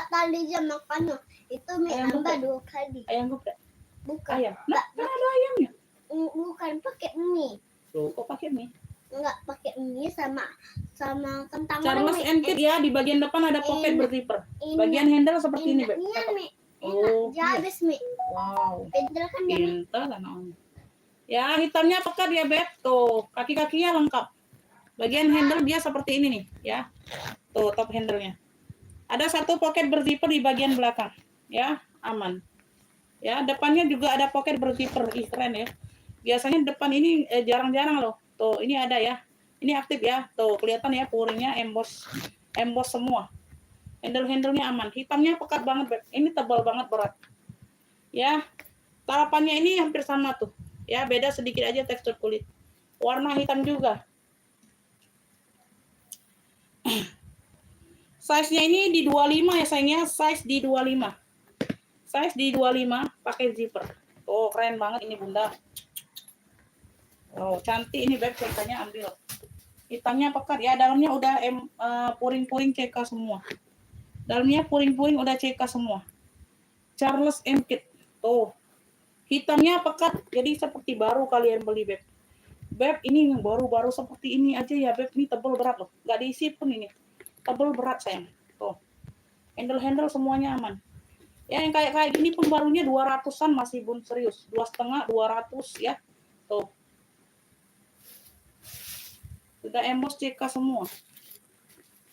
Tadi jam makan itu mie nambah 2 kali. Ayam geprek? Bukan. Ayam? Nah, kan ada ayamnya. Bukan pakai mie. Loh, kok pakai mie? Enggak pakai mie sama kentang. Charles and Kate ya, di bagian depan ada pocket berzipper. Bagian handle seperti ini, Beb. Oh, habis mie. Wow. Pintar kan dia? Pintar kan namanya. Ya, hitamnya pekat ya, Beb. Tuh, kaki-kakinya lengkap. Bagian handle dia seperti ini nih, ya. Tuh, top handle-nya. Ada satu pocket berzipper di bagian belakang. Ya, aman. Ya, depannya juga ada pocket berzipper. Ih, keren ya. Biasanya depan ini jarang-jarang loh. Tuh, ini ada ya. Ini aktif ya. Tuh, kelihatan ya puringnya emboss semua. Handle-handlenya aman. Hitamnya pekat banget, Beb. Ini tebal banget, berat. Ya. Talapannya ini hampir sama tuh. Ya, beda sedikit aja tekstur kulit. Warna hitam juga. Size-nya ini di 25 ya sayangnya, size di 25. Size di 25 pakai zipper. Oh, keren banget ini Bunda. Oh, cantik ini beb, cekanya ambil. Hitamnya pekat ya, dalamnya udah puring-puring CK semua. Dalamnya puring-puring udah CK semua. Charles & Kit. Tuh. Hitamnya pekat, jadi seperti baru kalian beli beb. Beb, ini baru-baru seperti ini aja ya beb, ini tebal berat loh. Nggak diisi pun ini. Tebal berat sayang. Tuh. Handle-handle semuanya aman. Ya yang kayak gini pun barunya 200-an masih bun serius. 2,5 200 ya. Tuh. Sudah embos CK semua.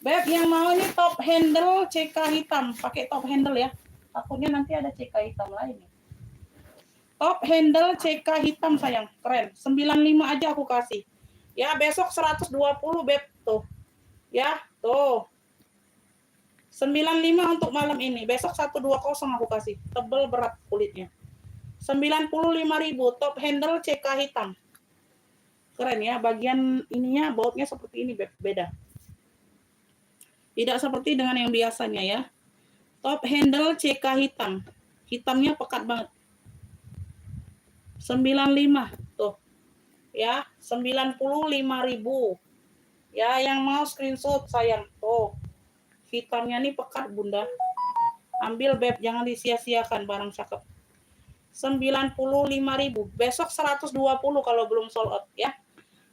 Beb, yang mau ini top handle CK hitam, pakai top handle ya. Takutnya nanti ada CK hitam lain. Top handle CK hitam sayang, keren. 95 aja aku kasih. Ya, besok 120 beb tuh. Ya, tuh. 95 untuk malam ini. Besok 120 aku kasih. Tebel berat kulitnya. 95.000 top handle CK hitam. Keren ya, bagian ininya bautnya seperti ini beb, beda. Tidak seperti dengan yang biasanya ya. Top handle CK hitam. Hitamnya pekat banget. 95 tuh. Ya, 95.000. Ya, yang mau screenshot sayang. Tuh. Hitamnya nih pekat Bunda. Ambil beb, jangan disia-siakan barang cakep. 95.000. Besok 120 kalau belum sold out ya.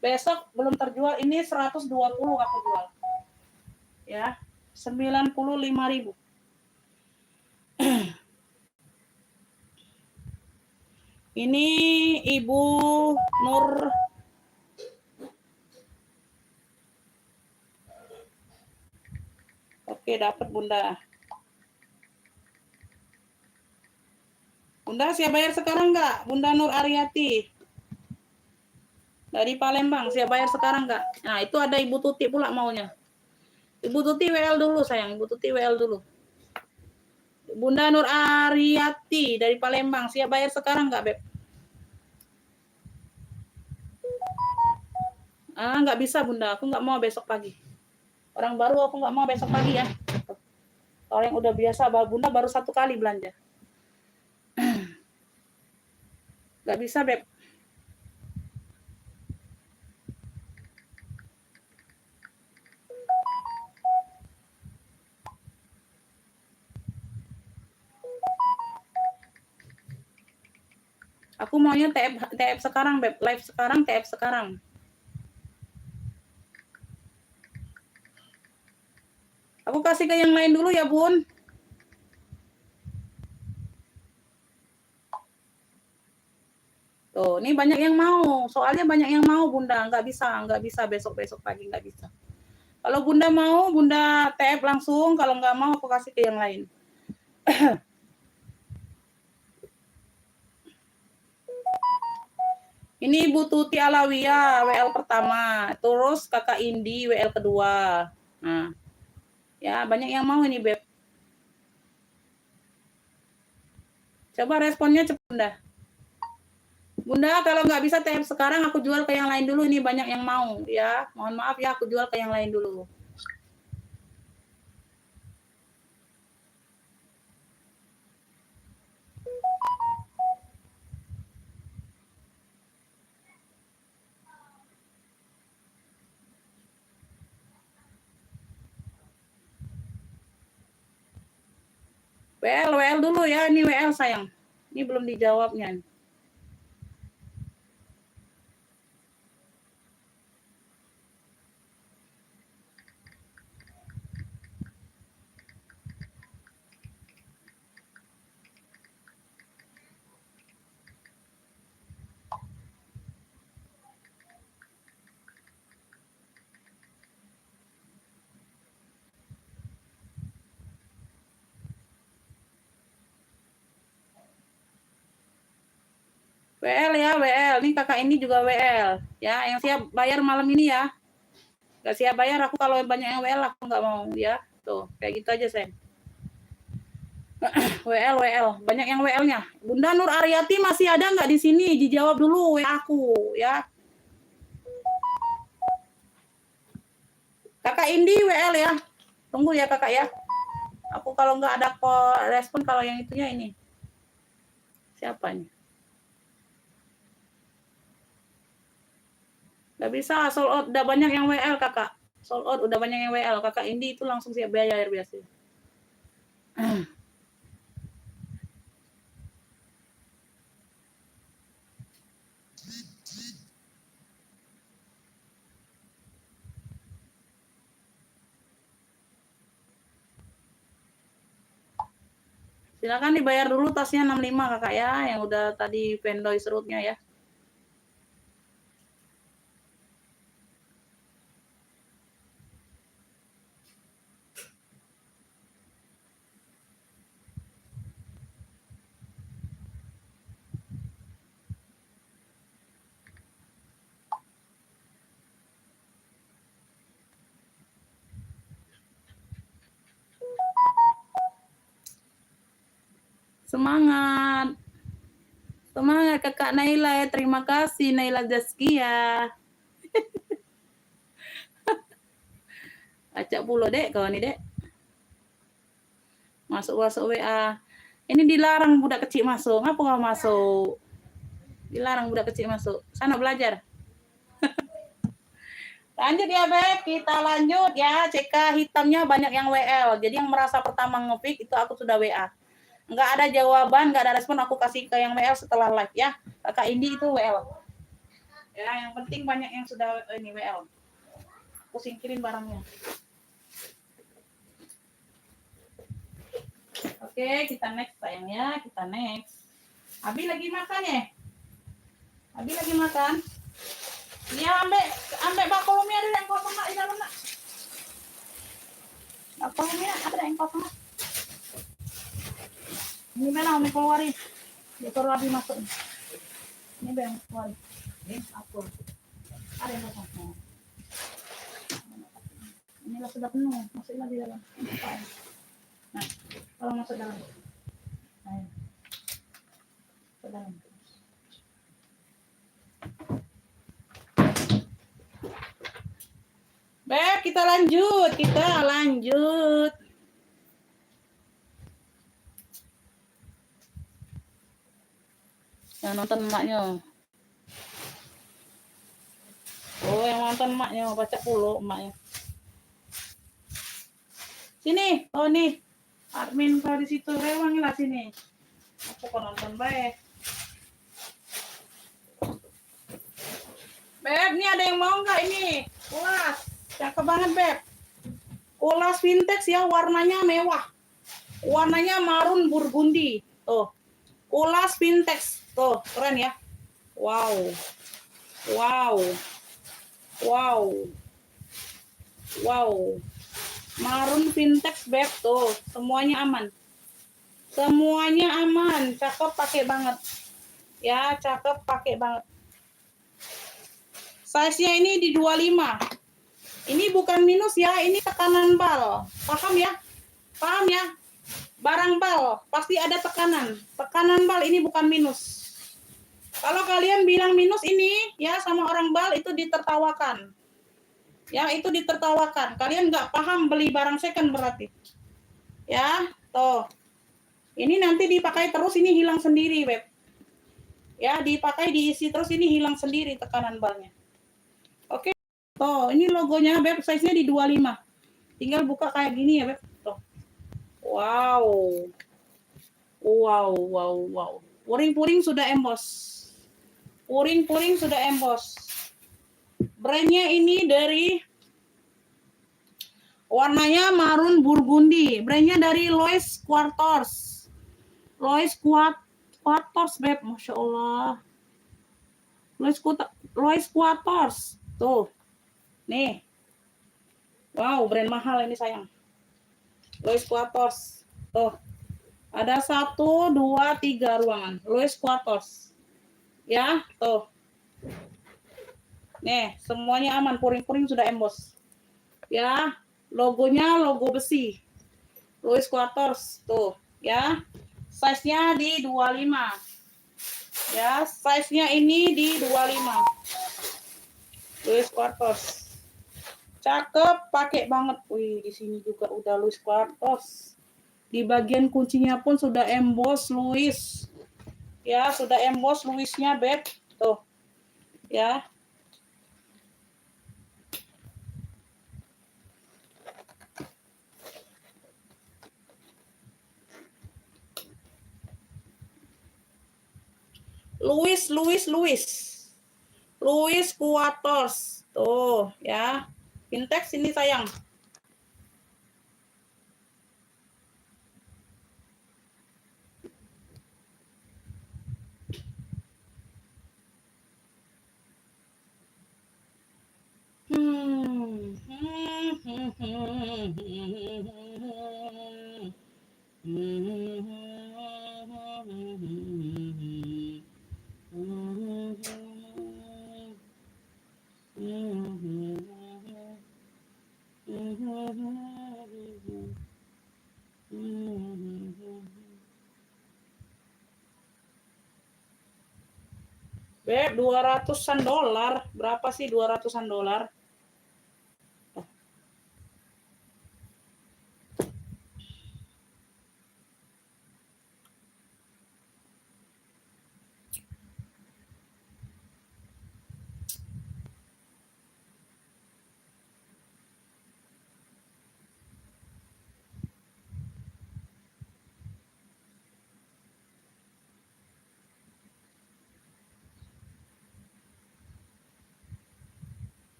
Besok belum terjual, ini 120 aku jual. Ya, 95.000. Ini Ibu Nur. Oke, dapat Bunda. Bunda siap bayar sekarang nggak? Bunda Nur Ariati. Dari Palembang, siap bayar sekarang nggak? Nah, itu ada Ibu Tuti pula maunya. Ibu Tuti WL dulu sayang, Ibu Tuti WL dulu. Bunda Nur Ariati dari Palembang, siap bayar sekarang nggak, Beb? Nggak bisa Bunda, aku nggak mau besok pagi. Orang baru aku nggak mau besok pagi ya. Kalau yang udah biasa, Bunda baru 1 kali belanja. Nggak bisa, Beb. Aku maunya TF sekarang, Beb. Live sekarang, TF sekarang. Aku kasih ke yang lain dulu ya, Bun. Tuh, ini banyak yang mau. Soalnya banyak yang mau, Bunda. Nggak bisa besok-besok pagi, nggak bisa. Kalau Bunda mau, Bunda TF langsung. Kalau nggak mau, aku kasih ke yang lain. Ini Ibu Tuti Alawiyah, WL pertama. Terus Kakak Indi, WL kedua. Nah, ya banyak yang mau ini, Beb. Coba responnya cepat, Bunda. Bunda, kalau nggak bisa TF sekarang, aku jual ke yang lain dulu. Ini banyak yang mau, ya. Mohon maaf ya, aku jual ke yang lain dulu. WL dulu ya, ini WL sayang. Ini belum dijawabnya. WL ya, WL. Ini kakak ini juga WL. Ya, yang siap bayar malam ini ya. Nggak siap bayar, aku kalau banyak yang WL, aku nggak mau ya. Tuh, kayak gitu aja, sayang. WL. Banyak yang WL-nya. Bunda Nur Ariati masih ada nggak di sini? Dijawab dulu WA aku, ya. Kakak Indi WL ya. Tunggu ya kakak ya. Aku kalau nggak ada respon kalau yang itunya ini. Siapa nih? Nggak bisa, sold out. Udah banyak yang WL kakak. Sold out, udah banyak yang WL. Kakak Indi itu langsung siap bayar biasa. Silakan dibayar dulu tasnya 65 kakak ya, yang udah tadi Vendoy serutnya ya. Semangat. Semangat kakak Naila ya. Terima kasih Naila Zaskia. Acak pula dek kawan nih dek. Masuk WA. Ini dilarang budak kecil masuk. Ngapa nggak masuk? Dilarang budak kecil masuk. Sana belajar. Lanjut ya Beb, kita lanjut ya. CK hitamnya banyak yang WL. Jadi yang merasa pertama nge-pick itu aku sudah WA. Nggak ada jawaban, nggak ada respon, aku kasih ke yang WL setelah live ya. Kakak Indi itu WL. Ya, yang penting banyak yang sudah ini WL. Aku singkirin barangnya. Oke, kita next sayang ya, kita next. Abi lagi makan ya? Abi lagi makan? Iya, ambek bakolomnya ada yang kosong nak di dalam nak. Bakolomnya ada yang kosong nak. Ini mana Umi keluarin. Dia taruh Abi masuk. Ini yang keluarin. Ini aku. Ada yang kosong. Inilah sudah penuh, masuklah di dalam. Nah, kalau masuk dalam. Ayo. Ke dalam. Beb, kita lanjut. Yang nonton emaknya. Oh, yang nonton emaknya, baca puluh emaknya. Sini, oh nih. Admin kalau di situ rewang lah sini. Aku kok nonton baik. Beb, ini ada yang mau nggak ini? Ulas, cakep banget Beb. Ulas vintage ya, warnanya mewah. Warnanya marun burgundi. Tuh, ulas vintage. Tuh, keren ya. Wow. Marun vintage Beb tuh, semuanya aman. Cakep pakai banget. Ya, cakep pakai banget. Size-nya ini di 25. Ini bukan minus ya, ini tekanan bal. Paham ya? Barang bal pasti ada tekanan. Tekanan bal ini bukan minus. Kalau kalian bilang minus ini ya sama orang bal itu ditertawakan. Ya, itu ditertawakan. Kalian nggak paham beli barang second berarti. Ya, tuh. Ini nanti dipakai terus ini hilang sendiri, Beb. Ya, dipakai diisi terus ini hilang sendiri tekanan balnya. Oke. Tuh, ini logonya Beb, size-nya di 25. Tinggal buka kayak gini ya, Beb. Tuh. Wow. Puring-puring sudah emboss. Brandnya ini dari warnanya marun burgundi. Brandnya dari Lois Quarters. Beb, masya Allah. Lois Quarters. Tuh, nih. Wow, brand mahal ini sayang. Lois Quarters. Tuh, ada 1, 2, 3 ruangan. Lois Quarters. Ya, tuh. Nih, semuanya aman. Puring-puring sudah emboss. Ya, logonya logo besi. Lois Quarters. Tuh, ya. Size-nya di 25. Ya, size-nya ini di 25. Lois Quarters. Cakep, pakai banget. Wih, di sini juga udah Luis Quartos. Di bagian kuncinya pun sudah emboss Luis. Ya, sudah emboss Luisnya, Beb. Tuh. Ya. Luis Quartos. Tuh, ya. Intex ini sayang. Beb, 200-an dolar. Berapa sih 200-an dolar?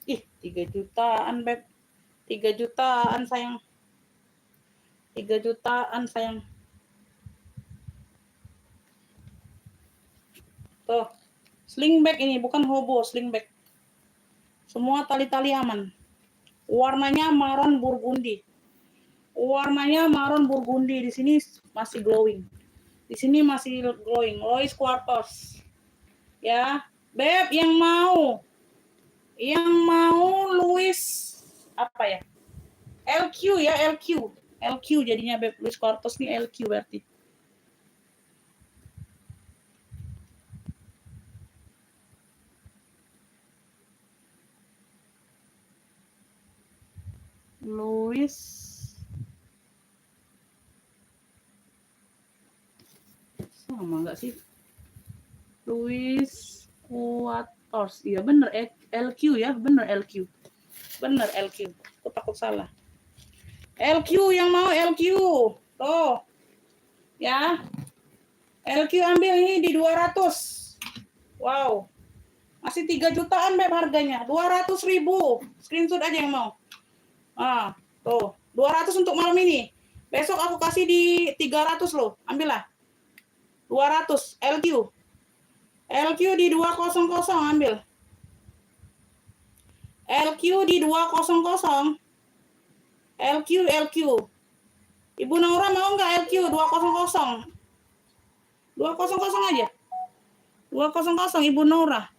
Ih, 3 jutaan, Beb. 3 jutaan, sayang. 3 jutaan, sayang. Tuh. Sling bag ini, bukan hobo, sling bag. Semua tali-tali aman. Warnanya maron burgundi. Warnanya maron burgundi. Di sini masih glowing. Di sini masih glowing. Luis Quartos. Ya, Beb, yang mau Luis apa ya? LQ ya, LQ. LQ jadinya Beb. Luis Quartos nih LQ berarti. Luis sama enggak sih? Luis Quartos. Iya bener LQ ya, bener LQ. Bener LQ. Aku takut salah. LQ yang mau LQ. Tuh. Ya. LQ ambil ini di 200. Wow. Masih 3 jutaan Beb harganya. 200.000. Screenshot aja yang mau. Ah, tuh. 200 untuk malam ini. Besok aku kasih di 300 loh. Ambillah. 200 LQ. LQ di 200 ambil. LQ di 200. LQ. Ibu Naura mau nggak LQ 200? 200 aja. 200 Ibu Naura.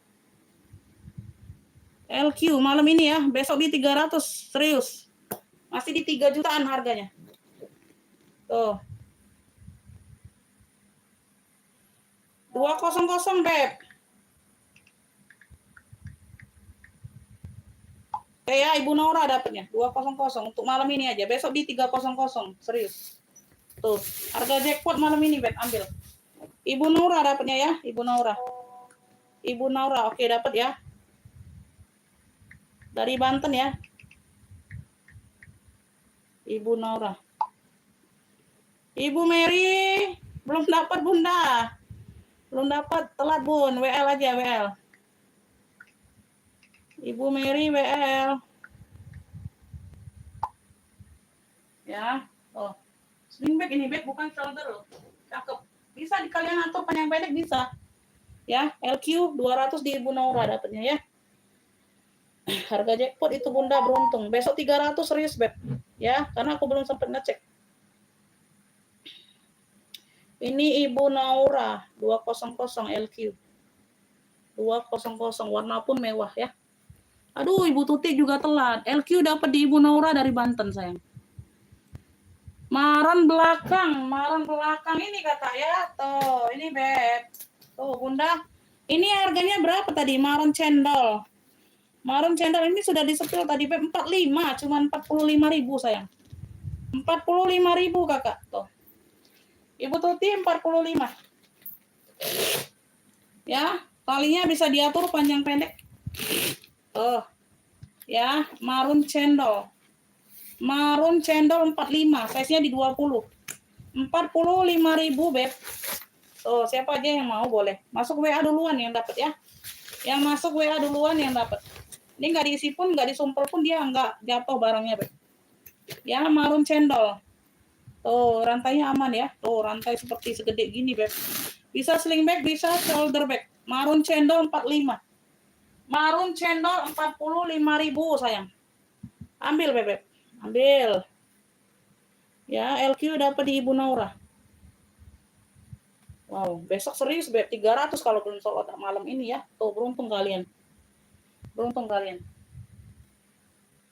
LQ malam ini ya, besok di 300, serius. Masih di 3 jutaan harganya. Tuh. 200 Beb. Ya, Ibu Naura dapatnya 200 untuk malam ini aja. Besok di 300, serius. Tuh, harga jackpot malam ini Beb, ambil. Ibu Naura dapatnya ya, Ibu Naura. Ibu Naura, oke dapat ya. Dari Banten ya. Ibu Naura. Ibu Mary, belum dapat Bunda. Belum dapat, telat Bun. WL aja, WL. Ibu Mary, WL. Ya, oh. Sling bag ini, Beb, bukan shoulder loh. Cakep. Bisa di kalian atur panjang pendek bisa. Ya, LQ 200 di Ibu Naura dapatnya ya. Harga jackpot itu Bunda beruntung. Besok 300 serius, Beb. Ya, karena aku belum sempat ngecek. Ini Ibu Naura 200 LQ. 200 warna pun mewah ya. Aduh, Ibu Tuti juga telat. LQ dapat di Ibu Naura dari Banten, sayang. Maron belakang ini kata ya. Tuh, ini Beb. Tuh, Bunda. Ini harganya berapa tadi? Marun cendol. Marun cendol ini sudah disepil tadi Beb 45, cuman 45.000 sayang. 45.000 Kakak. Tuh. Ibu Tuti 45. Ya, talinya bisa diatur panjang pendek. Tuh. Ya, marun cendol. Marun cendol 45, size-nya di 20. 45.000 Beb. Tuh, siapa aja yang mau boleh. Masuk WA duluan yang dapat ya. Yang masuk WA duluan yang dapat. Ini nggak diisi pun, nggak disumpel pun dia nggak jatuh barangnya Beb. Ya, marun cendol. Tuh, rantainya aman ya. Tuh, rantai seperti segede gini Beb. Bisa sling bag, bisa shoulder bag. Marun cendol 45. Marun cendol 45.000 sayang. Ambil Beb. Ambil. Ya, LQ dapat di Ibu Naura. Wow, besok serius Beb, 300 kalau belum sold out malam ini ya. Tuh, beruntung kalian. Beruntung kalian.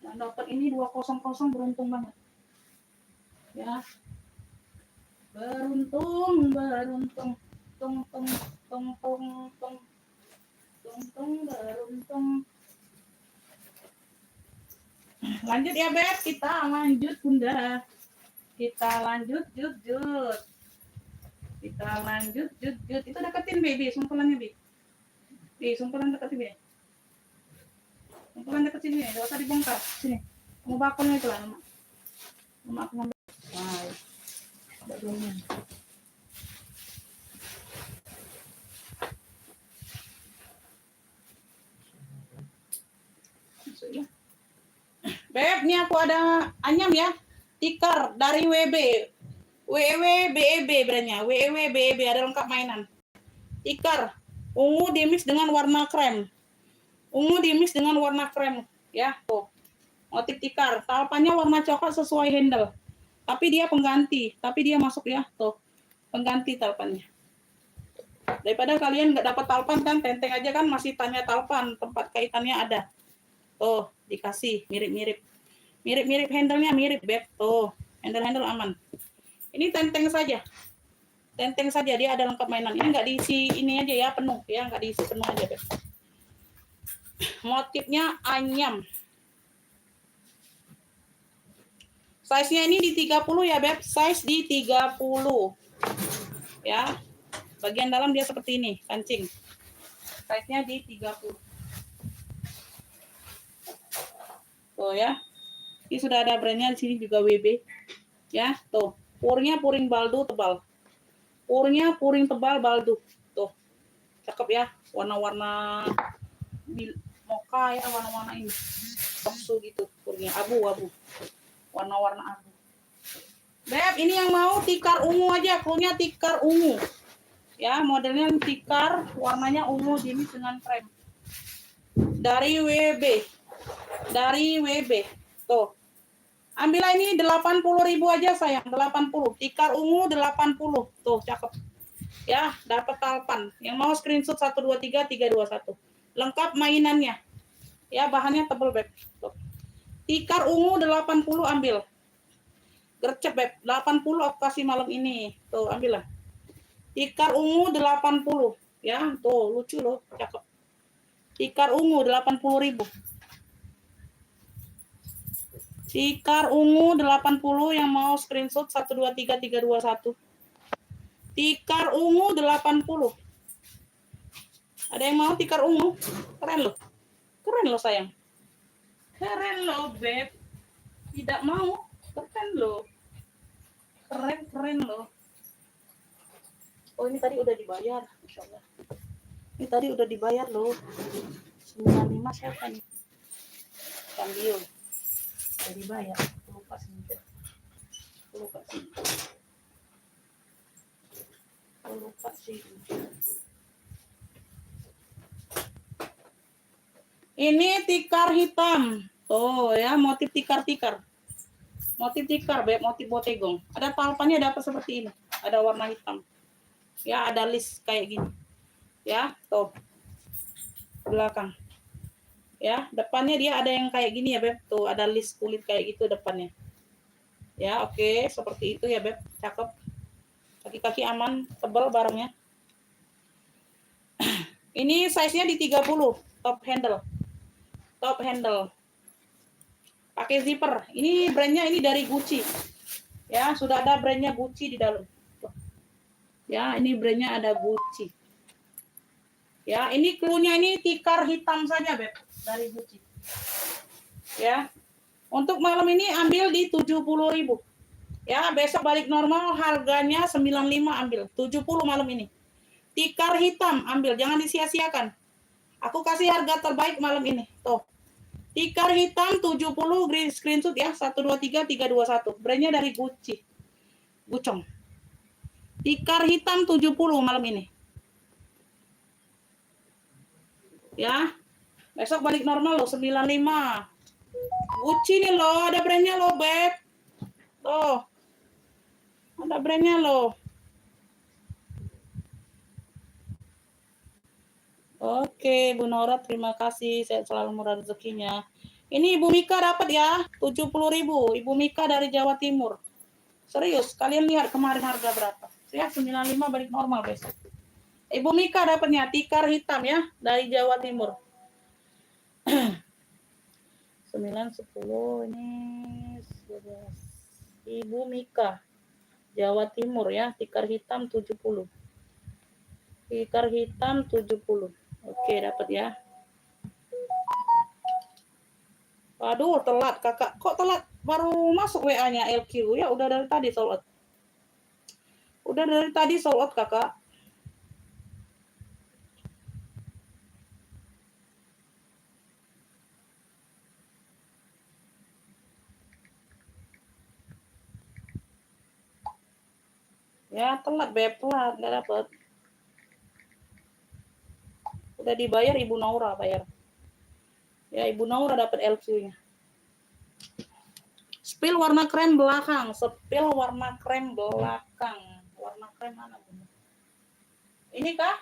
Yang dapat ini 200 beruntung banget. Ya. Beruntung, beruntung. Tung tung tung tung tung. Tung tung beruntung. Lanjut ya Beb, kita lanjut Bunda. Kita lanjut, jut. Kita lanjut, jut. Itu deketin baby, sumpulannya Bi. Bi, sumpulan deketin Bi. Sumpulan deketin Bi, enggak usah dibongkar. Sini. Mau bakulnya itu lah, Mama. Mama aku ngambil. Wow. Ada belumnya. Masuk ya. Beb, ini aku ada anyam ya. Tikar dari WB. WEW-BEB brandnya. WEW-BEB ada lengkap mainan. Tikar ungu dimix dengan warna krem. Ungu dimix dengan warna krem ya, tuh. Motif tikar. Talpannya warna coklat sesuai handle. Tapi dia pengganti, tapi dia masuk ya, tuh. Pengganti talpannya. Daripada kalian nggak dapat talpan kan, tenteng aja kan masih tanya talpan, tempat kaitannya ada. Tuh, dikasih mirip-mirip. Mirip-mirip handle-nya mirip, Beb. Tuh, handle-handle aman. Ini tenteng saja. Tenteng saja, dia ada lengkap mainan. Ini nggak diisi ini aja ya, penuh ya, nggak diisi penuh aja Beb. Motifnya anyam. Size-nya ini di 30 ya Beb, size di 30. Ya. Bagian dalam dia seperti ini, kancing. Size-nya di 30. Tuh ya. Ini sudah ada brandnya di sini juga WB. Ya, tuh. Purnya puring baldu tebal. Purnya puring tebal baldu. Tuh. Cakep ya, warna-warna mocha ya, warna-warna ini. Toksu gitu, purnya abu-abu. Warna-warna abu. Beb, ini yang mau tikar ungu aja, cluenya tikar ungu. Ya, modelnya tikar, warnanya ungu jenis dengan krem. Dari WB. Dari WB. Tuh. Ambillah ini 80.000 aja sayang, 80. Tikar ungu 80. Tuh, cakep. Ya, dapat talpan. Yang mau screenshot 123 321. Lengkap mainannya. Ya, bahannya tebal Beb. Tuh. Tikar ungu 80 ambil. Gercep Beb, 80 aku kasih malam ini. Tuh, ambillah. Tikar ungu 80. Ya, tuh lucu loh, cakep. Tikar ungu 80.000. Tikar ungu 80 yang mau screenshot 123 321. Tikar ungu 80. Ada yang mau tikar ungu? Keren loh. Keren loh sayang. Keren loh Beb. Tidak mau. Keren loh. Keren loh. Oh ini tadi udah dibayar. Insya Allah. Ini tadi udah dibayar loh. 95 siapa nih? Kambil. Udah dibayar. Lupa sih. Lupa sih. Ini tikar hitam. Tuh ya, motif tikar-tikar. Motif tikar, Beb, motif botegong. Ada talpannya dapat seperti ini. Ada warna hitam. Ya, ada list kayak gini. Ya, tuh. Belakang. Ya, depannya dia ada yang kayak gini ya, Beb. Tuh, ada list kulit kayak gitu depannya. Ya, oke, seperti itu ya, Beb. Cakep. Kaki-kaki aman, tebal barangnya. Ini size-nya di 30, top handle. Top handle. Pakai zipper. Ini brandnya ini dari Gucci. Ya, sudah ada brandnya Gucci di dalam. Ya, ini brandnya ada Gucci. Ya, ini cluenya ini tikar hitam saja, Beb, dari Gucci. Ya. Untuk malam ini ambil di 70.000. Ya, besok balik normal harganya 95 ambil. 70 malam ini. Tikar hitam ambil, jangan disia-siakan. Aku kasih harga terbaik malam ini. Tuh. Tikar hitam 70 green screenshot ya. 123321. Brandnya dari Gucci. Gucong. Tikar hitam 70 malam ini. Ya. Besok balik normal loh 95. Gucci nih loh, ada brandnya loh, Beb. Tuh. Ada brandnya loh. Oke, Bu Nora, terima kasih. Saya selalu murah rezekinya. Ini Ibu Mika dapat ya, 70.000. Ibu Mika dari Jawa Timur. Serius, kalian lihat kemarin harga berapa? Ya, 95 balik normal besok. Ibu Mika dapatnya tikar hitam ya, dari Jawa Timur. 9, 10, ini 11. Ibu Mika, Jawa Timur ya, tikar hitam 70. Tikar hitam 70. Oke, dapat ya. Waduh, telat kakak. Kok telat? Baru masuk WA-nya LQ ya. Udah dari tadi sold out. Udah dari tadi sold out kakak. Ya telat Beb, telat nggak dapet. Udah dibayar Ibu Naura bayar. Ya Ibu Naura dapat LQ-nya. Spill warna krem belakang. Spill warna krem belakang. Warna krem mana Bunda? Ini kah?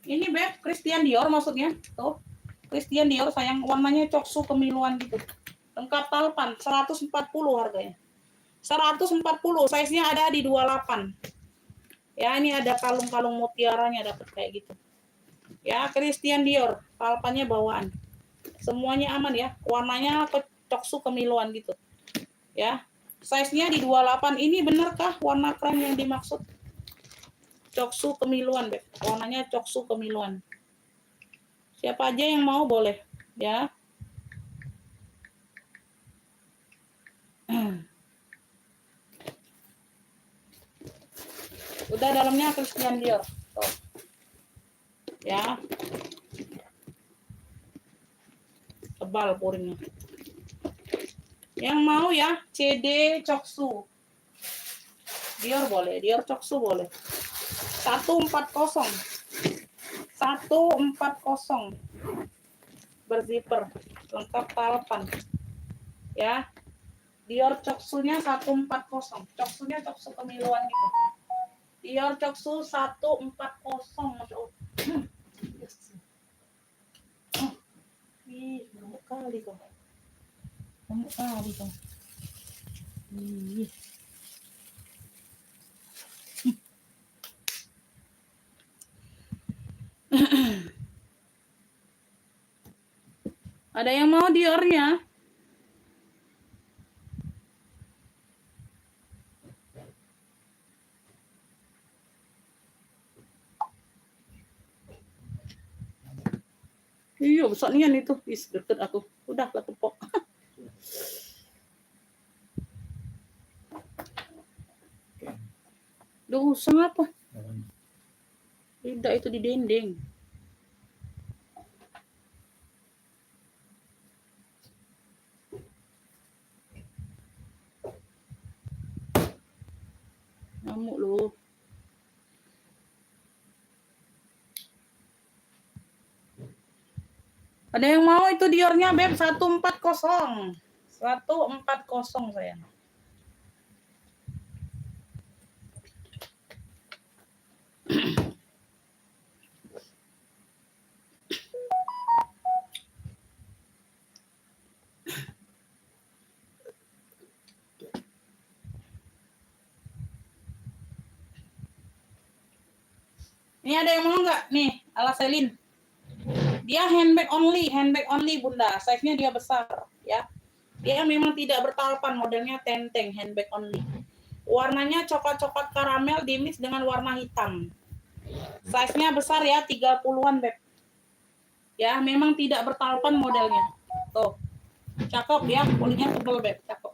Ini Beb, Christian Dior maksudnya. Tuh. Christian Dior sayang, warnanya coksu kemiluan gitu. Lengkap talpan, 140 harganya. 140, size-nya ada di 28. Ya, ini ada kalung-kalung mutiaranya dapat kayak gitu. Ya, Christian Dior, talpannya bawaan. Semuanya aman ya. Warnanya coksu kemiluan gitu. Ya. Size-nya di 28. Ini benarkah warna krem yang dimaksud? Coksu kemiluan, Beb. Warnanya coksu kemiluan. Siapa aja yang mau boleh, ya. Udah dalamnya Christian Dior. Tuh. Ya. Tebal puringnya. Yang mau ya, CD Coksu. Dior boleh, Dior Coksu boleh. 140. 140. Berzipper, lengkap talpan. Ya. Dior Coksunya 140. Coksunya coksu kemiluan gitu. Dior Coksu 140. Ih, gemuk kali kok. Gemuk kali kok. Ih. Ada yang mau Diornya? Iya, besok nian itu. Is, deket aku. Udah lah tepok. Duh, usang apa? Tidak, itu di dinding. Nyamuk lu. Ada yang mau itu Diornya, Beb? 140. 140 sayang. Ini ada yang mau nggak? Nih, ala Selin. Dia handbag only Bunda. Size-nya dia besar ya. Dia memang tidak bertalpan, modelnya tenteng, handbag only. Warnanya coklat-coklat karamel dimix dengan warna hitam. Size-nya besar ya, 30-an, Beb. Ya, memang tidak bertalpan modelnya. Tuh. Cakep ya, kulitnya tebal, Beb. Cakep.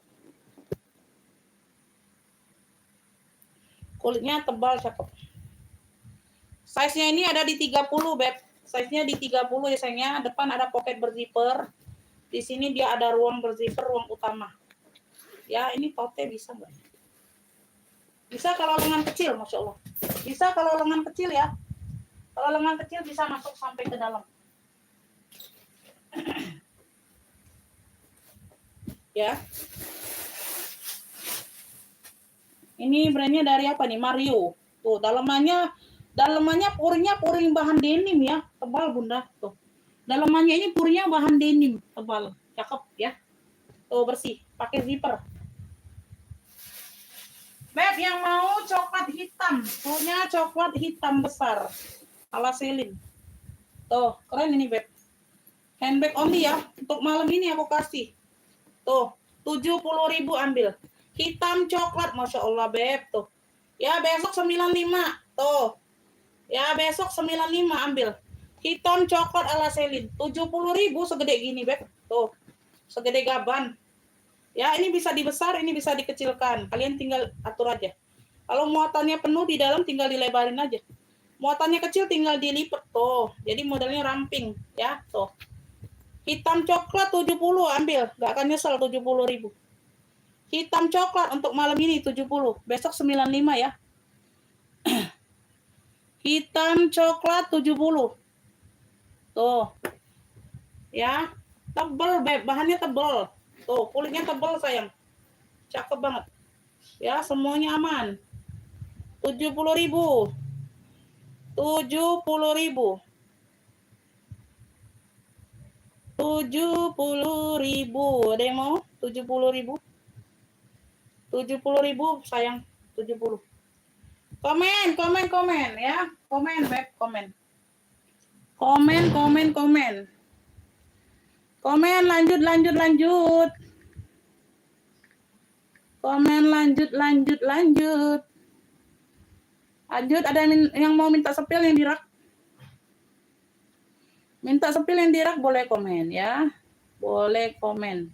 Kulitnya tebal, cakep. Size-nya ini ada di 30, Beb. Size-nya di 30 ya sayangnya. Depan ada pocket berzipper. Di sini dia ada ruang berzipper, ruang utama. Ya, ini tote bisa nggak? Bisa kalau lengan kecil, Masya Allah. Bisa kalau lengan kecil ya. Kalau lengan kecil bisa masuk sampai ke dalam. Ya. Ini brandnya dari apa nih? Mario. Tuh, dalamannya puring bahan denim ya. Tebal Bunda. Tuh. Dalamannya ini purinya bahan denim, tebal. Cakep ya. Tuh, bersih. Pakai zipper. Beb, yang mau coklat hitam, punya coklat hitam besar, ala Celine. Tuh, keren ini Beb. Handbag only ya, untuk malam ini aku kasih. Tuh, 70.000 ambil. Hitam coklat, Masya Allah Beb. Tuh, ya besok 95. Tuh, ya besok 95 ambil. Hitam coklat ala Celine, 70.000 segede gini Beb. Tuh, segede gaban. Ya, ini bisa dibesar, ini bisa dikecilkan. Kalian tinggal atur aja. Kalau muatannya penuh di dalam tinggal dilebarin aja. Muatannya kecil tinggal dilipat tuh. Jadi modelnya ramping ya, tuh. Hitam coklat 70 ambil, nggak akan nyesel 70.000. Hitam coklat untuk malam ini 70, besok 95 ya. Hitam coklat 70. Tuh. Ya, tebel Beb, bahannya tebel. Tuh, kulitnya tebal sayang. Cakep banget. Ya, semuanya aman. 70.000. 70.000. 70.000. Ada yang mau? 70.000. 70.000 sayang. 70. Komen ya. Komen Beb, komen. Komen. Komen lanjut. Komen lanjut. Lanjut, ada yang mau minta sepil yang dirak? Minta sepil yang dirak boleh komen ya. Boleh komen.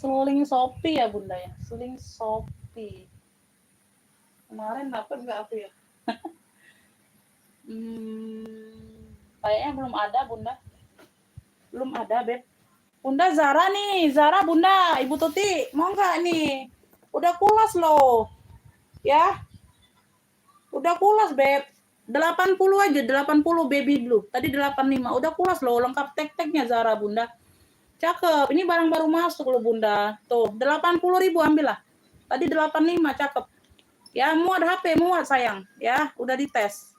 Seling Shopee ya Bunda ya. Seling Shopee. Kemarin dapat nggak aku ya? Kayaknya belum ada Bunda. Belum ada Beb. Bunda Zara nih. Zara Bunda. Ibu Tuti mau nggak nih? Udah kulas loh. Ya. Udah kulas Beb. 80 aja. 80 baby blue. Tadi 85. Udah kulas loh. Lengkap tek-teknya Zara Bunda. Cakep. Ini barang baru masuk loh Bunda. Tuh, 80.000 ambil lah. Tadi 85, cakep. Ya, muat HP, muat sayang. Ya, udah dites.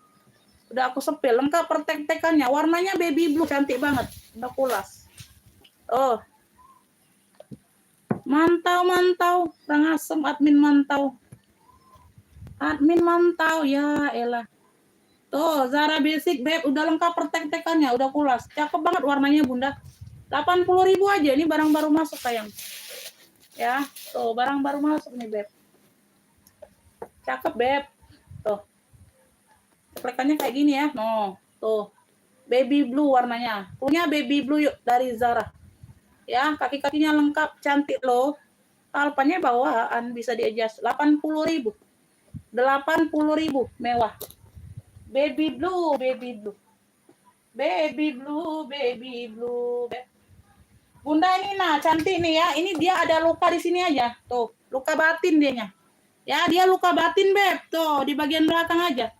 Udah aku sepil. Lengkap pertek-tekannya. Warnanya baby blue, cantik banget. Udah kulas. Oh. Mantau. Rangasem admin mantau. Ya elah. Tuh, Zara Basic, Beb. Udah lengkap pertek-tekannya. Udah kulas. Cakep banget warnanya Bunda. 80.000 aja, ini barang baru masuk sayang. Ya, tuh barang baru masuk nih Beb. Cakep Beb. Tuh. Plekannya kayak gini ya. No, tuh. Baby blue warnanya. Punya baby blue yuk dari Zara. Ya, kaki-kakinya lengkap, cantik loh. Alpanya bawaan bisa di-adjust. 80.000. 80.000 mewah. Baby blue. Beb. Bunda ini nah cantik nih ya. Ini dia ada luka di sini aja. Tuh, luka batin dianya. Ya, dia luka batin Beb. Tuh, di bagian belakang aja.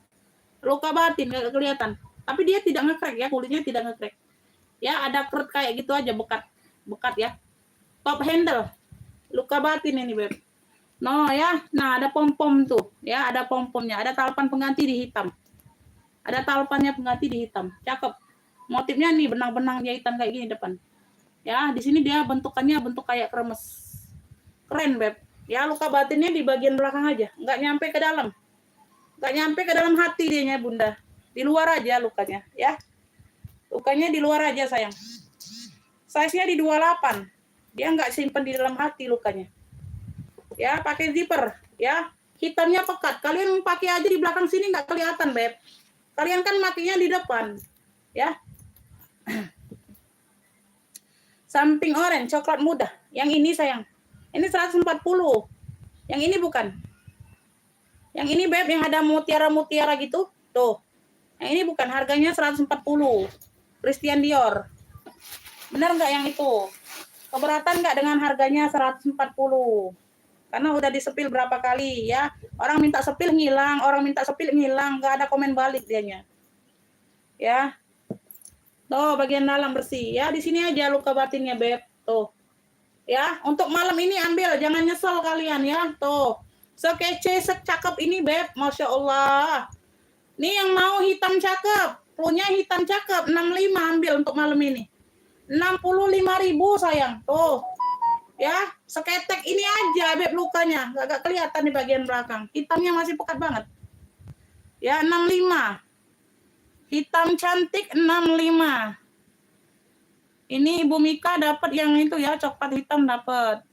Luka batin enggak kelihatan. Tapi dia tidak ngekrek ya, kulitnya tidak ngekrek. Ya, ada keret kayak gitu aja bekat ya. Top handle. Luka batin ini Beb. No ya, nah ada pom-pom tuh, ya ada pom-pomnya, ada talpan pengganti di hitam, ada talpannya pengganti di hitam, cakep. Motifnya nih benang-benang jahitan kayak gini depan. Ya, di sini dia bentukannya bentuk kayak kremes, keren beb. Ya luka batinnya di bagian belakang aja, nggak nyampe ke dalam, nggak nyampe ke dalam hati dianya bunda, di luar aja lukanya, ya. Lukanya di luar aja sayang. Size-nya di 28, dia nggak simpen di dalam hati lukanya. Ya pakai zipper ya, hitamnya pekat, kalian pakai aja di belakang sini nggak kelihatan beb, kalian kan makinya di depan ya. Samping orange coklat muda, yang ini sayang, ini 140, yang ini bukan, yang ini beb yang ada mutiara-mutiara gitu tuh, yang ini bukan, harganya 140, Christian Dior. Bener nggak yang itu? Keberatan nggak dengan harganya 140? Karena udah disepil berapa kali ya. Orang minta sepil ngilang, nggak ada komen balik dianya. Ya. Tuh bagian dalam bersih ya. Di sini aja luka batinnya, beb. Tuh. Ya, untuk malam ini ambil, jangan nyesel kalian ya. Tuh. Sekece, secakep ini, beb. Masya Allah. Nih yang mau hitam cakep, punya hitam cakep 65 ambil untuk malam ini. 65.000 sayang. Tuh. Ya, seketek ini aja beb lukanya, agak kelihatan di bagian belakang. Hitamnya masih pekat banget. Ya, 65. Hitam cantik 65. Ini Ibu Mika dapat yang itu ya, coklat hitam dapat.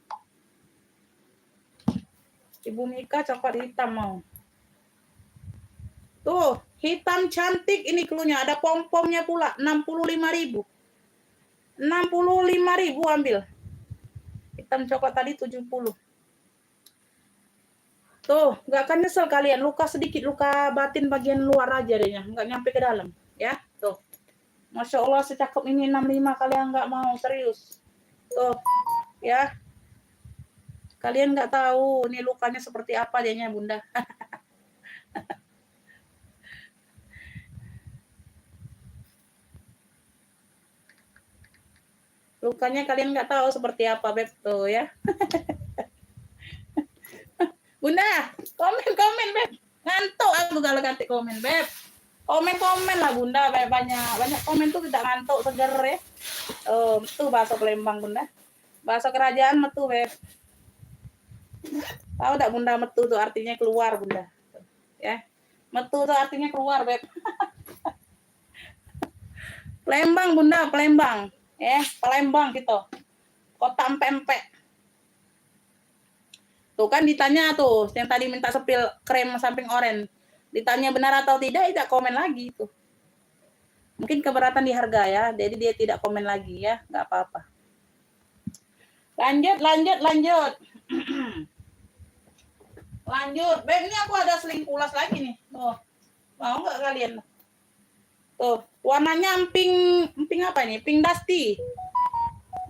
Ibu Mika coklat hitam mau. Tuh, hitam cantik ini klunya, ada pom-pomnya pula, 65.000. 65.000 ambil. Hitam coklat tadi 70. Tuh, nggak akan nyesel kalian. Luka sedikit, luka batin bagian luar aja dehnya, nggak nyampe ke dalam. Ya, tuh. Masya Allah, secakep ini 65 kalian nggak mau, serius. Tuh, ya. Kalian nggak tahu ini lukanya seperti apa dehnya, bunda. Lukanya kalian nggak tahu seperti apa, beb. Tuh, ya. Bunda, komen, beb. Ngantuk aku kalau ganti komen, beb. Komen lah bunda, banyak komen tuh tidak ngantuk, seger ya. Oh, itu bahasa Palembang bunda. Bahasa kerajaan metu beb. Tahu tak bunda, metu tuh artinya keluar bunda. Ya, metu tuh artinya keluar beb. Palembang bunda, Palembang. Palembang gitu. Kota empek-empek. Tuh kan ditanya tuh, yang tadi minta sepil krem samping oren. Ditanya benar atau tidak komen lagi itu. Mungkin keberatan di harga ya, jadi dia tidak komen lagi ya, nggak apa-apa. Lanjut. Lanjut, beb, ini aku ada seling pulas lagi nih. Tuh, mau nggak kalian? Tuh, warnanya pink apa ini? Pink dusty.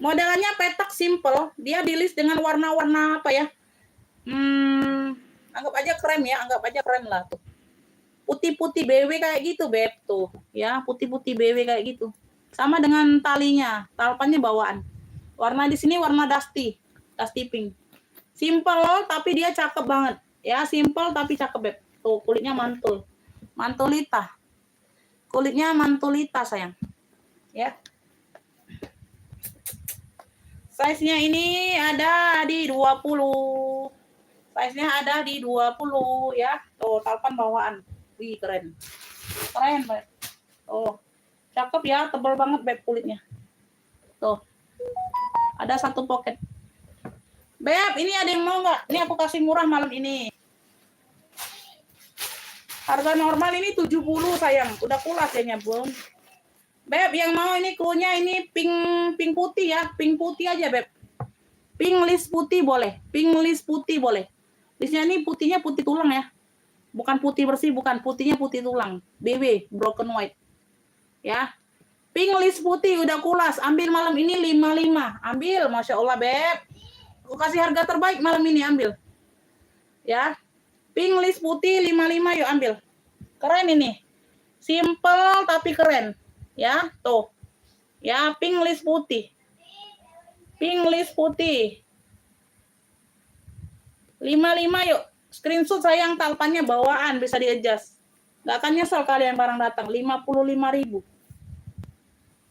Modelannya petak simple, dia di-list dengan warna-warna apa ya? Anggap aja krem ya, lah tuh. Putih-putih BW kayak gitu, beb tuh. Ya, putih-putih BW kayak gitu. Sama dengan talinya, talpannya bawaan. Warna di sini warna dusty pink. Simple tapi dia cakep banget. Ya, simple tapi cakep, beb. Tuh, kulitnya mantul. Mantulita. Kulitnya mantulita, sayang. Ya. Size-nya ini ada di 20. Size-nya ada di 20 ya. Tuh, talpan bawaan. Wih, keren. Keren, beb. Oh, cakep ya, tebal banget beb kulitnya. Tuh. Ada satu pocket. Beb, ini ada yang mau nggak? Ini aku kasih murah malam ini. Harga normal ini 70 sayang. Udah pulas ya Bun. Beb, yang mau ini klunya ini pink putih ya. Pink putih aja, Beb. Pink list putih boleh. Listnya ini putihnya putih tulang ya. Bukan putih bersih, bukan. Putihnya putih tulang. BB, broken white. Ya. Pink list putih udah kulas. Ambil malam ini 55. Ambil, Masya Allah, Beb. Aku kasih harga terbaik malam ini, ambil. Ya. Pink list putih 55, yuk ambil. Keren ini. Simple tapi keren. Ya, tuh. Ya, pink list putih. 55 yuk. Screenshot sayang, talpannya bawaan, bisa di-adjust. Nggak akan nyesel kalian barang datang. 55.000.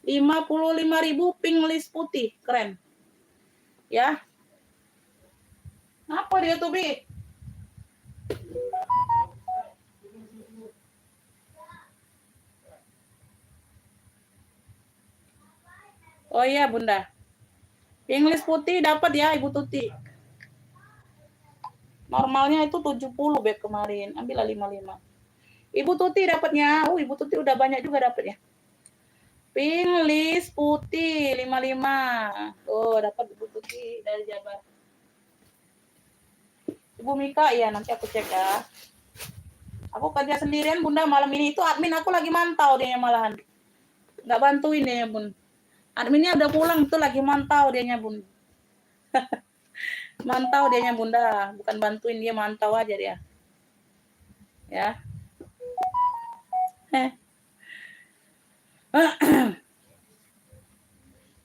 55.000 pink list putih. Keren. Ya. Apa dia tuh, Bi? Oh iya, Bunda. Pink list putih dapat ya, Ibu Tuti. Normalnya itu 70 Beb kemarin. Ambillah 55. Ibu Tuti dapatnya. Ibu Tuti udah banyak juga dapatnya. Pink list putih 55. Tuh, dapat Ibu Tuti dari Jabar. Ibu Mika, ya nanti aku cek ya. Aku kerja sendirian, Bunda. Malam ini itu admin aku lagi mantau dia malahan. Nggak bantuin dia, Bun. Adminnya udah pulang, itu lagi mantau dianya, Bun. Mantau dianya, Bunda. Bukan bantuin, dia mantau aja dia. Ya.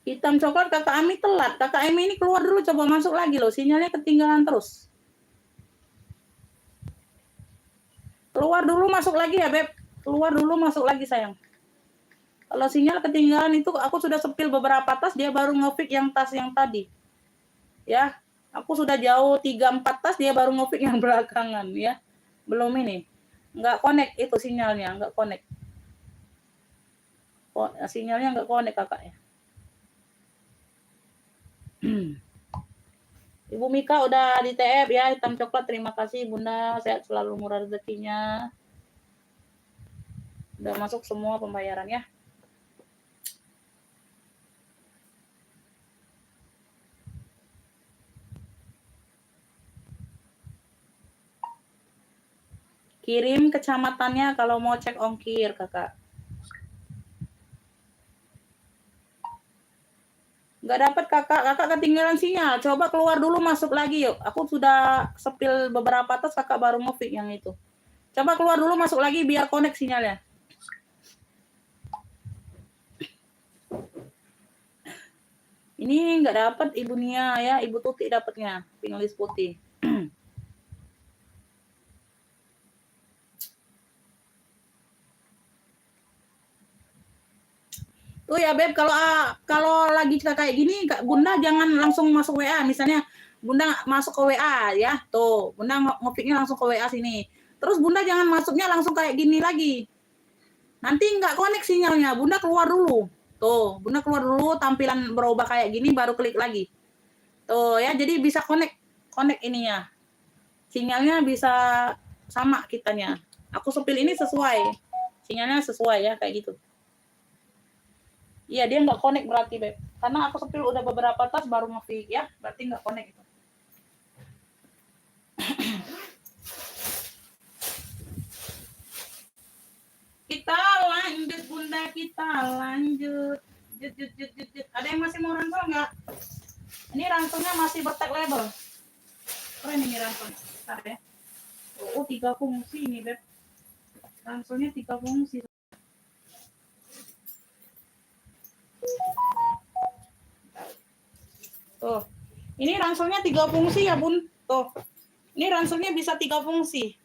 Hitam coklat kakak Ami telat. Kakak Ami ini keluar dulu, coba masuk lagi loh. Sinyalnya ketinggalan terus. Keluar dulu, masuk lagi ya, Beb. Keluar dulu, masuk lagi, sayang. Kalau sinyal ketinggalan itu, aku sudah sepil beberapa tas, dia baru nge-fix yang tas yang tadi. Ya, aku sudah jauh 3-4 tas, dia baru nge-fix yang belakangan, ya. Belum ini. Nggak connect itu sinyalnya, nggak connect. Sinyalnya nggak connect, kakak ya. Ibu Mika udah di TF ya, hitam coklat. Terima kasih Bunda, sehat selalu, murah rezekinya. Udah masuk semua pembayaran ya. Kirim kecamatannya kalau mau cek ongkir, kakak. Nggak dapat kakak, kakak ketinggalan sinyal. Coba keluar dulu, masuk lagi yuk. Aku sudah sepil beberapa tas, kakak baru nge-fix yang itu. Coba keluar dulu, masuk lagi biar connect sinyalnya. Ini nggak dapat Ibu Nia ya, Ibu Tuti dapatnya, pink list putih. Tuh ya Beb, kalau lagi kayak gini, Bunda jangan langsung masuk WA. Misalnya Bunda masuk ke WA ya, tuh Bunda ngopinya langsung ke WA sini. Terus Bunda jangan masuknya langsung kayak gini lagi. Nanti nggak connect sinyalnya. Bunda keluar dulu. Tuh, Bunda keluar dulu, tampilan berubah kayak gini, baru klik lagi. Tuh ya, jadi bisa connect ininya. Sinyalnya bisa sama kitanya. Aku sepil ini sesuai. Sinyalnya sesuai ya, kayak gitu. Iya, dia nggak connect berarti, Beb. Karena aku sepil udah beberapa tas baru nge-fix ya, berarti nggak connect itu. Kita lanjut, Bunda, kita lanjut. Jut. Ada yang masih mau ransel nggak? Ini ranselnya masih bertag label. Keren ini ranselnya. Bentar ya. Oh, 3 fungsi ini, Beb. Ranselnya 3 fungsi. Tuh. Ini ranselnya 3 fungsi ya, Bun. Tuh. Ini ranselnya bisa 3 fungsi.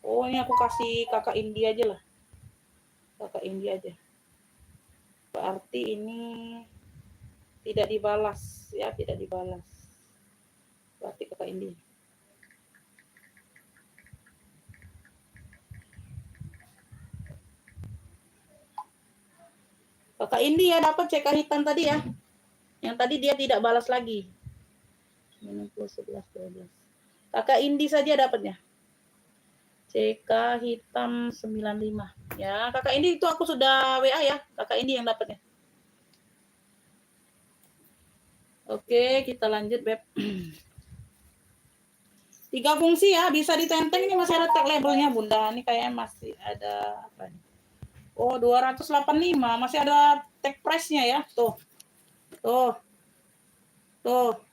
Oh, ini aku kasih kakak Indi aja lah. Kakak Indi aja. Berarti ini tidak dibalas ya, tidak dibalas. Berarti kakak Indi. Kakak Indi ya dapat CK hitam tadi ya. Yang tadi dia tidak balas lagi. 90, 11, 12. Kakak Indi saja dapatnya. CK hitam 95. Ya, kakak Indi itu aku sudah WA ya. Kakak Indi yang dapatnya. Oke, kita lanjut, Beb. 3 fungsi ya, bisa ditenteng. Ini masih ada tag labelnya, Bunda. Ini kayaknya masih ada apa nih? Oh, 285. Masih ada tag price-nya ya. Tuh.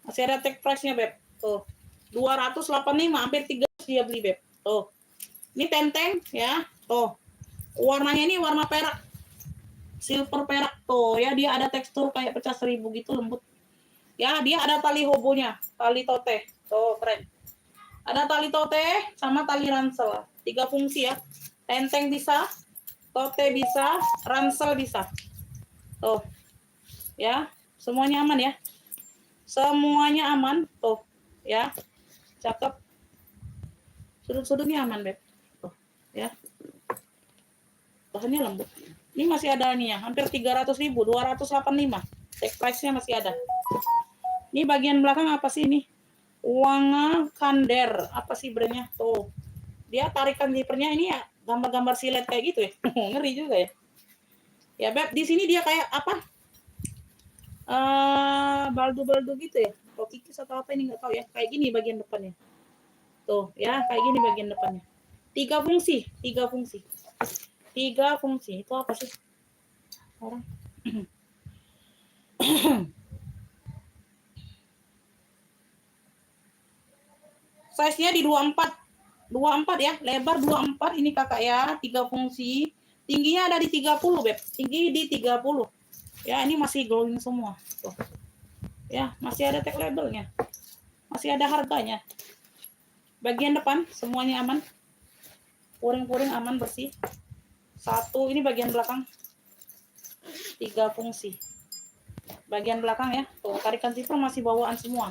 Masih ada tag price-nya, Beb. Tuh. 285, hampir 300 dia beli, Beb. Tuh. Ini tenteng ya. Tuh. Warnanya ini warna perak, silver perak tuh ya, dia ada tekstur kayak pecah 1000 gitu, lembut. Ya, dia ada tali hobonya, tali tote. Tuh, keren. Ada tali tote sama tali ransel. 3 fungsi ya. Tenteng bisa, tote bisa, ransel bisa. Tuh. Ya, semuanya aman ya. Semuanya aman, tuh. Ya. Cakep. Sudut-sudutnya aman, Beb. Tuh, ya. Bahannya lembut. Ini masih ada nih ya, hampir 300.000, 285. Tag price-nya masih ada. Ini bagian belakang apa sih ini? Wanga Kander, apa sih brandnya? Tuh. Dia tarikan zippernya ini ya gambar-gambar silet kayak gitu ya. Ngeri juga ya. Ya, Beb, di sini dia kayak apa? Baldu-baldu gitu ya. Atau kikis atau apa ini nggak tahu ya. Kayak gini bagian depannya. Tuh, ya, kayak gini bagian depannya. 3 fungsi, 3 fungsi. 3 fungsi. Itu apa sih? Orang. Size-nya di 24. 24 ya, lebar 24 ini Kakak ya, 3 fungsi. Tingginya ada di 30, Beb. Tinggi di 30. Ya, ini masih glowing semua. Tuh. Ya, masih ada tag labelnya. Masih ada harganya. Bagian depan semuanya aman. Puring-puring aman, bersih. 1 ini bagian belakang. 3 fungsi. Bagian belakang ya. Tuh, tarikan zipper masih bawaan semua.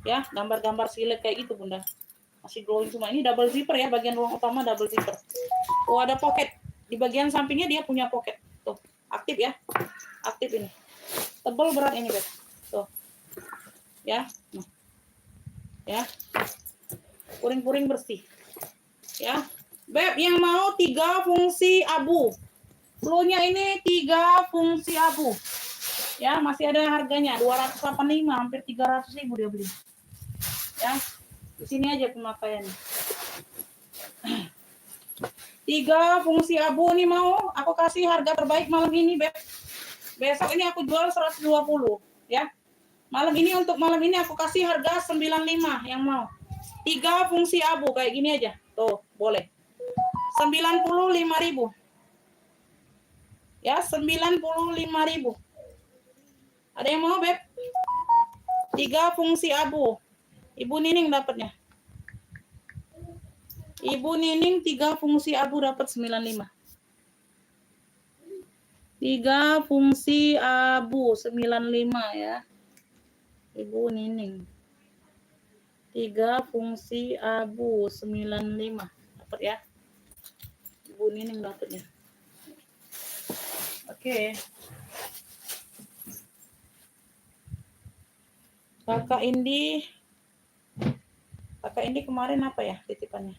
Ya, gambar-gambar silet kayak gitu, Bunda. Masih glowing semua. Ini double zipper ya, bagian ruang utama double zipper. Oh, ada pocket. Di bagian sampingnya dia punya pocket. Tuh, aktif ya. Aktif ini. Tebal berat ini, Beb. Tuh. Ya. Nah. Ya. Puring-puring bersih. Ya. Beb, yang mau 3 fungsi abu. Blue-nya ini 3 fungsi abu. Ya, masih ada harganya 285, hampir 300.000 dia beli. Ya. Di sini aja pemakaiannya. 3 fungsi abu nih mau aku kasih harga terbaik malam ini, Beb. Besok ini aku jual 120 ya. Malam ini, untuk malam ini aku kasih harga 95 yang mau. 3 fungsi abu kayak gini aja. Tuh, boleh. 95.000. Ya, 95.000. Ada yang mau, Beb? 3 fungsi abu. Ibu Nining dapatnya. Ibu Nining 3 fungsi abu dapat 95. 3 fungsi abu 95 ya. Ibu Nining. 3 fungsi abu 95. Dapat ya. Ibu Nining dapatnya. Oke. Kakak Indi kemarin apa ya titipannya?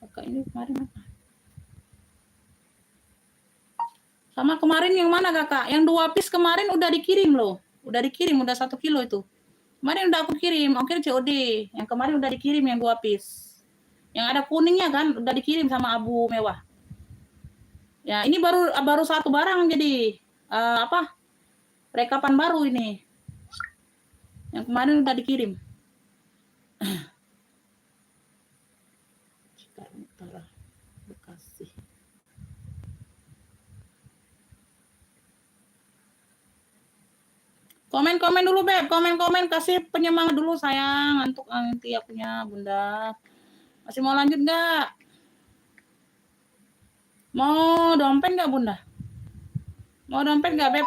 Kakak ini kemarin apa? Sama kemarin yang mana, Kakak? Yang 2 piece kemarin udah dikirim loh. Udah dikirim, udah 1 kilo itu. Kemarin udah aku kirim, oke COD. Yang kemarin udah dikirim yang 2 piece. Yang ada kuningnya kan udah dikirim sama abu mewah. Ya, ini baru 1 barang jadi apa? Rekapan baru ini. Yang kemarin udah dikirim. Cikarang Utara, Bekasi. Komen-komen dulu, Beb. Komen-komen, kasih penyemangat dulu, sayang. Ngantuk nanti akunya, Bunda. Masih mau lanjut nggak? Mau dompet nggak, Bunda? Mau dompet nggak, Beb?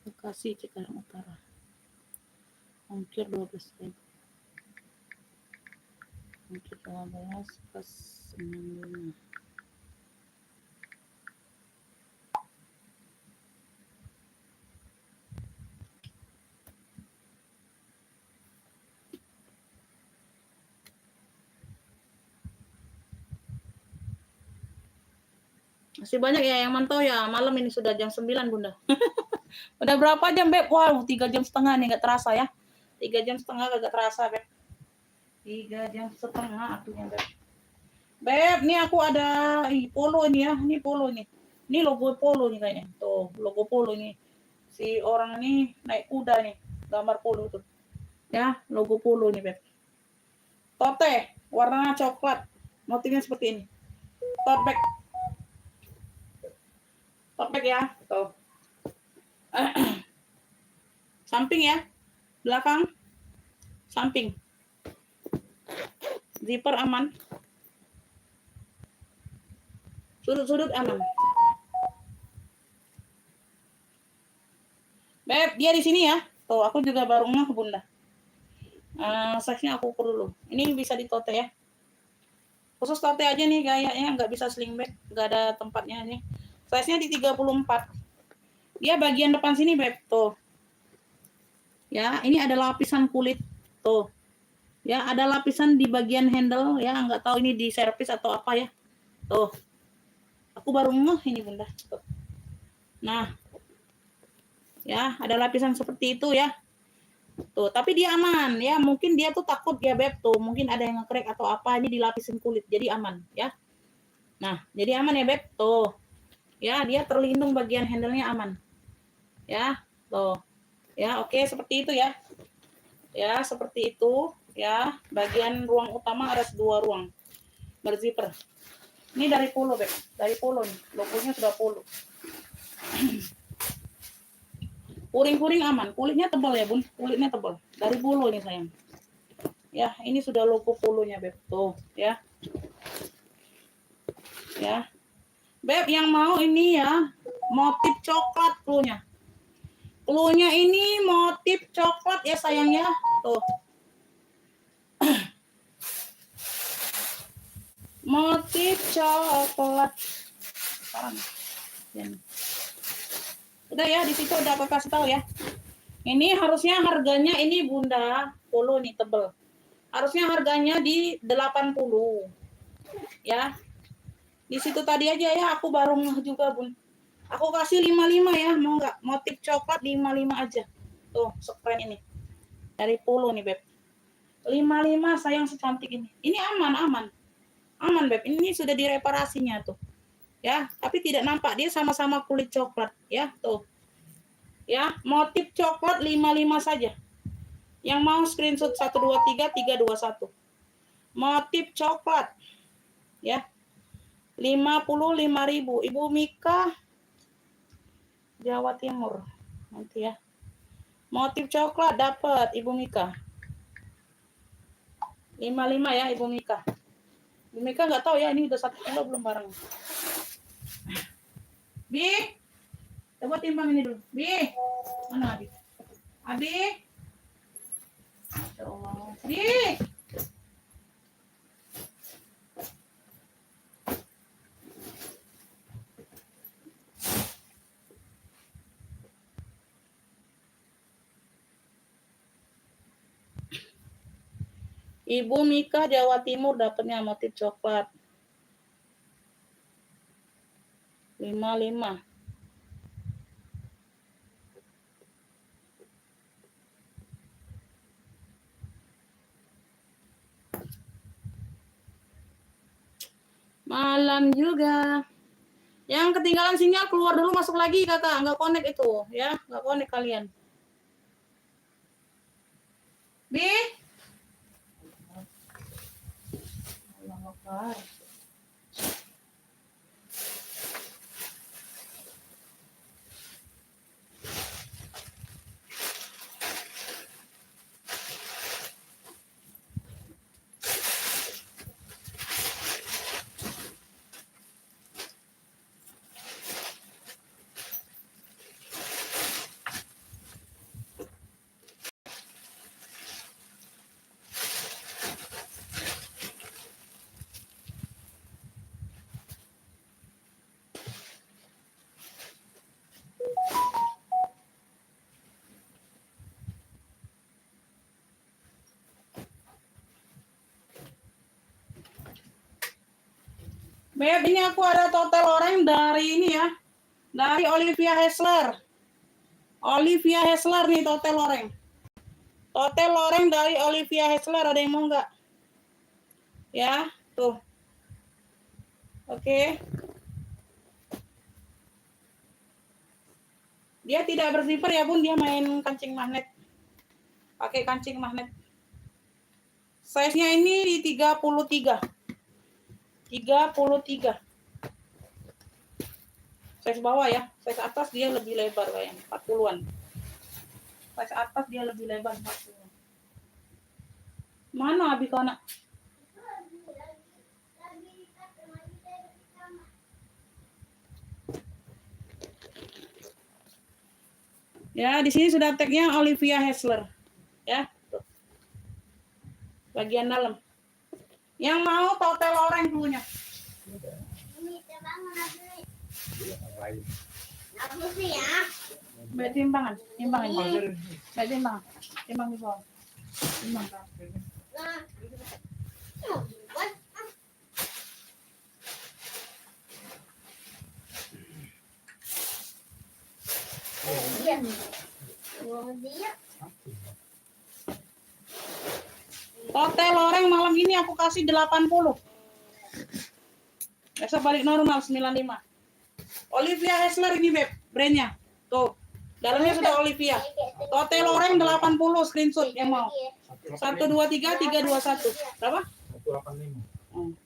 Bekasi, Cikarang Utara. Ongkir 12.000. Ongkir 15 plus 95. Masih banyak ya yang mantau ya. Malam ini sudah jam 9, Bunda. Udah berapa jam, Beb? Wow, 3 jam setengah nih, nggak terasa ya. 3 jam setengah gak terasa, Beb. 3,5 jam atunya, Beb. Beb, nih aku ada polo ini ya. Ini polo nih. Ini logo polo nih kayaknya. Tuh, logo polo nih. Si orang ini naik kuda nih. Gambar polo tuh. Ya, logo polo nih, Beb. Tote, warna coklat. Motifnya seperti ini. Tote bag. Tote bag ya. Tuh. Samping ya. Belakang. Samping. Zipper aman. Sudut-sudut aman. Beb, dia di sini ya. Tuh, aku juga baru ngeh Bunda. Size-nya aku ukur dulu. Ini bisa ditote ya. Khusus tote aja nih gayanya, nggak bisa sling bag, nggak ada tempatnya nih. Size-nya di 34. Dia bagian depan sini, Beb. Tuh. Ya, ini ada lapisan kulit. Tuh. Ya, ada lapisan di bagian handle ya, nggak tahu ini di servis atau apa ya. Tuh. Aku baru ngeh ini Bunda. Tuh. Nah. Ya, ada lapisan seperti itu ya. Tuh, tapi dia aman ya. Mungkin dia tuh takut ya, Beb. Tuh, mungkin ada yang nge-crack atau apa, ini dilapisin kulit. Jadi aman ya. Nah, jadi aman ya, Beb. Tuh. Ya, dia terlindung bagian handle-nya aman. Ya, tuh. Ya, oke, seperti itu ya. Ya, seperti itu ya. Bagian ruang utama ada 2 ruang. Berzipper. Ini dari Polo, Beb. Dari Polo nih. Logonya sudah Polo. Puring-puring aman. Kulitnya tebal ya, Bun. Kulitnya tebal. Dari Polo nih, sayang. Ya, ini sudah logo Polonya, Beb. Tuh, ya. Ya. Beb, yang mau ini ya, motif coklat cluenya. Cluenya ini motif coklat ya, sayang ya. Tuh. Motif coklat. Sekarang. Udah ya, di situ udah aku kasih tahu ya. Ini harusnya harganya ini Bunda Polo nih tebel. Harusnya harganya di 80. Ya. Di situ tadi aja ya, aku baru ngeh juga, Bun. Aku kasih 55 ya, mau nggak? Motif coklat 55 aja. Tuh, sekeren ini. Dari Polo nih, Beb. 55 sayang secantik ini. Ini aman, aman. Aman, Beb. Ini sudah direparasinya tuh. Ya, tapi tidak nampak dia sama-sama kulit coklat ya, tuh. Ya, motif coklat 55 saja. Yang mau screenshot 123 321. Motif coklat. Ya. 55.000. Ibu Mika Jawa Timur. Nanti ya. Motif coklat dapat Ibu Mika. 55 ya Ibu Mika. Ibu Mika nggak tahu ya ini udah 1 kilo belum barang. Bi, coba timbang ini dulu. Bi, mana Abi? Abi, ya Allah. Bi, Ibu Mika Jawa Timur dapatnya motif coklat. 55. Malam juga. Yang ketinggalan sinyal keluar dulu masuk lagi kakak. Nggak connect itu ya. Nggak connect kalian. Bi. Allah. Beb, ini aku ada total orang dari ini ya. Dari Olivia Hessler. Olivia Hessler nih total orang. Total orang dari Olivia Hessler, ada yang mau nggak? Ya, tuh. Oke. Dia tidak berzipper ya Bun, dia main kancing magnet. Pakai kancing magnet. Size-nya ini di 33. 33. Size bawah ya. Size atas dia lebih lebar kayaknya, 40-an. Size atas dia lebih lebar 40-an. Mana Abi anak? Ya, di sini sudah tagnya Olivia Hessler. Ya, tuh. Bagian dalam. Yang mau total orang dulunya. Aku sih ya. Baik timbangan. Timbang. Baik timbang. Timbang di bawah. Timbang. Nah. Dia. Dia. Total orang malam ini aku kasih 80. Besok balik normal 95. Olivia Hessler ini Beb, brandnya. Tuh. Dalamnya sudah Olivia. Total orang 80 screenshot yang mau. 1 2 3 3 2 1. Berapa? 185.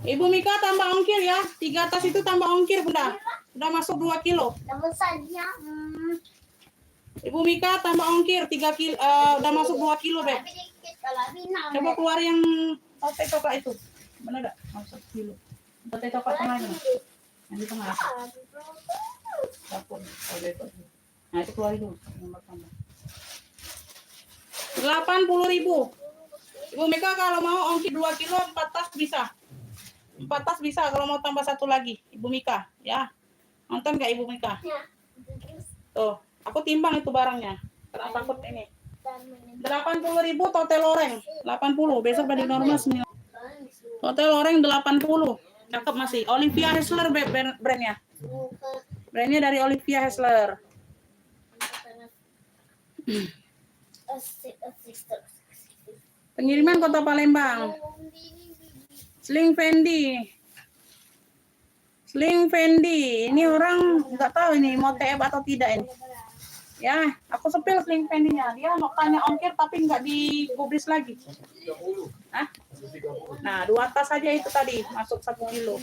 Ibu Mika tambah ongkir ya. 3 tas itu tambah ongkir Bunda. Sudah masuk 2 kilo. Namun saja. Ibu Mika tambah ongkir 3 kilo, udah masuk 2 kilo Beb. Tapi dikit kalau binang. Coba keluar yang sate coklat itu. Mana enggak? Masuk kilo. Sate coklat tengahnya. Yang di tengah. Dapur. Nah, itu keluar dulu. Nomor tambah. 80.000. Ibu Mika kalau mau ongkir 2 kilo 4 tas bisa. 4 tas bisa kalau mau tambah 1 lagi. Ibu Mika, ya. Nonton enggak Ibu Mika? Ya. Tuh, aku timbang itu barangnya. Karena takut ini. 80.000 total oreng. 80. Besok balik normal 9. Total oreng 80. Cakep masih. Olivia Hessler brandnya. Brandnya dari Olivia Hessler. Pengiriman Kota Palembang. Sling Fendi. Sling Fendi. Ini orang nggak tahu ini mau TF atau tidak ini. Ya, aku sepil sling Fendi-nya. Dia makanya ongkir tapi nggak digubris lagi. Hah? Nah, 2 tas saja itu tadi masuk 1 kilo.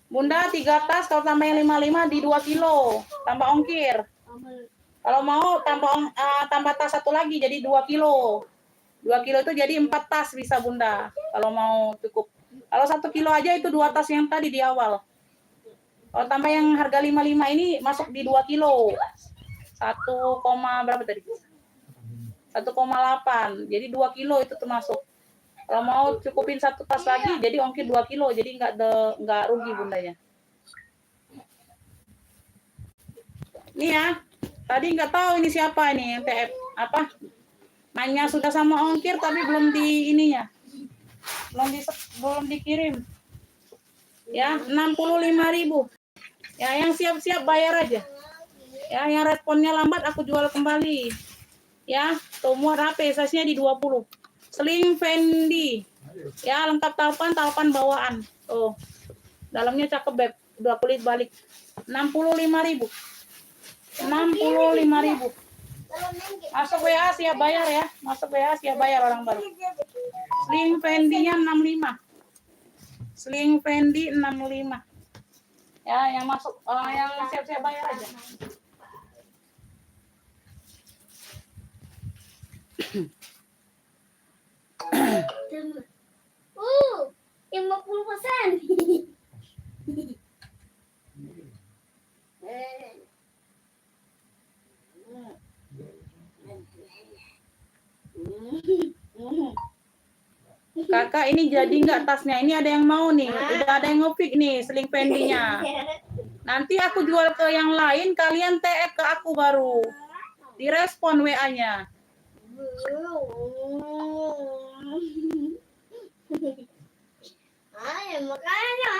Bunda 3 tas kalau tambah yang 55 di 2 kilo. Tambah ongkir. Kalau mau tambah tas 1 lagi jadi 2 kilo. 2 kilo itu jadi 4 tas bisa Bunda. Kalau mau cukup. Kalau 1 kilo aja itu 2 tas yang tadi di awal. Kalau tambah yang harga 55 ini masuk di 2 kilo. 1, berapa tadi? 1,8. Jadi 2 kilo itu termasuk. Kalau mau cukupin 1 tas lagi jadi ongkir 2 kilo. Jadi enggak rugi Bundanya. Nih ya. Tadi nggak tahu ini siapa ini yang TF apa? Nanya sudah sama ongkir tapi belum di ininya. Belum dikirim. Ya, 65.000. Ya, yang siap-siap bayar aja. Ya, yang responnya lambat aku jual kembali. Ya, tuh muat HP, size-nya di 20. Sling Fendi. Ya, lengkap talpan bawaan. Tuh. Dalamnya cakep Beb. Udah kulit balik. 65.000. 65.000. Masuk WA siap bayar ya. Masuk WA siap bayar orang baru. Sling Fendi-nya 65. Sling Fendi 65. Ya, yang masuk yang siap-siap bayar aja. Yang 50%. Kakak ini jadi nggak tasnya? Ini ada yang mau nih. Udah ada yang ngopik nih sling Fendi-nya. Nanti aku jual ke yang lain, kalian TF ke aku baru. Direspon WA-nya. Makanya.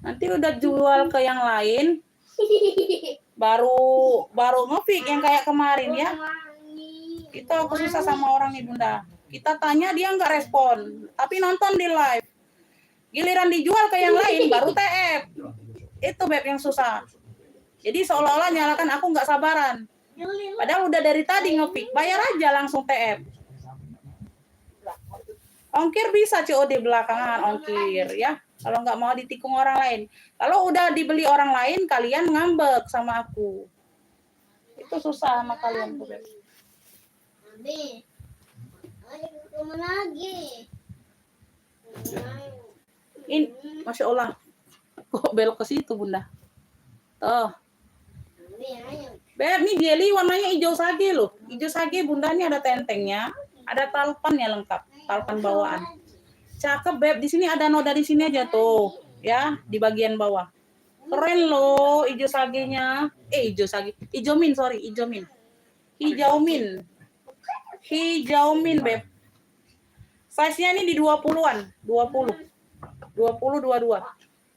Nanti udah jual ke yang lain, baru ngopik yang kayak kemarin ya. Itu aku susah sama orang nih Bunda. Kita tanya dia nggak respon, tapi nonton di live. Giliran dijual ke yang lain baru TF. Itu Beb yang susah. Jadi seolah-olah nyalakan aku nggak sabaran. Padahal udah dari tadi ngepick, bayar aja langsung TF. Ongkir bisa COD belakangan ongkir ya. Kalau nggak mau ditikung orang lain. Kalau udah dibeli orang lain, kalian ngambek sama aku. Itu susah sama kalian tuh Beb. Abi, ayo kemana lagi? Ini, Masya Allah. Kok belok ke situ Bunda? Tuh. Abi, ayo. Beb, nih jelly warnanya hijau sage loh. Hijau sage Bunda ini ada tentengnya, ada talpannya lengkap, talpan bawaan. Cakep Beb, di sini ada noda di sini aja tuh, ya, di bagian bawah. Keren loh hijau sagenya. Hijau sage. Hijau min, sorry, hijau min. Hijau min. Hijau min, Beb. Size-nya ini di 20-an, 20. 20 22.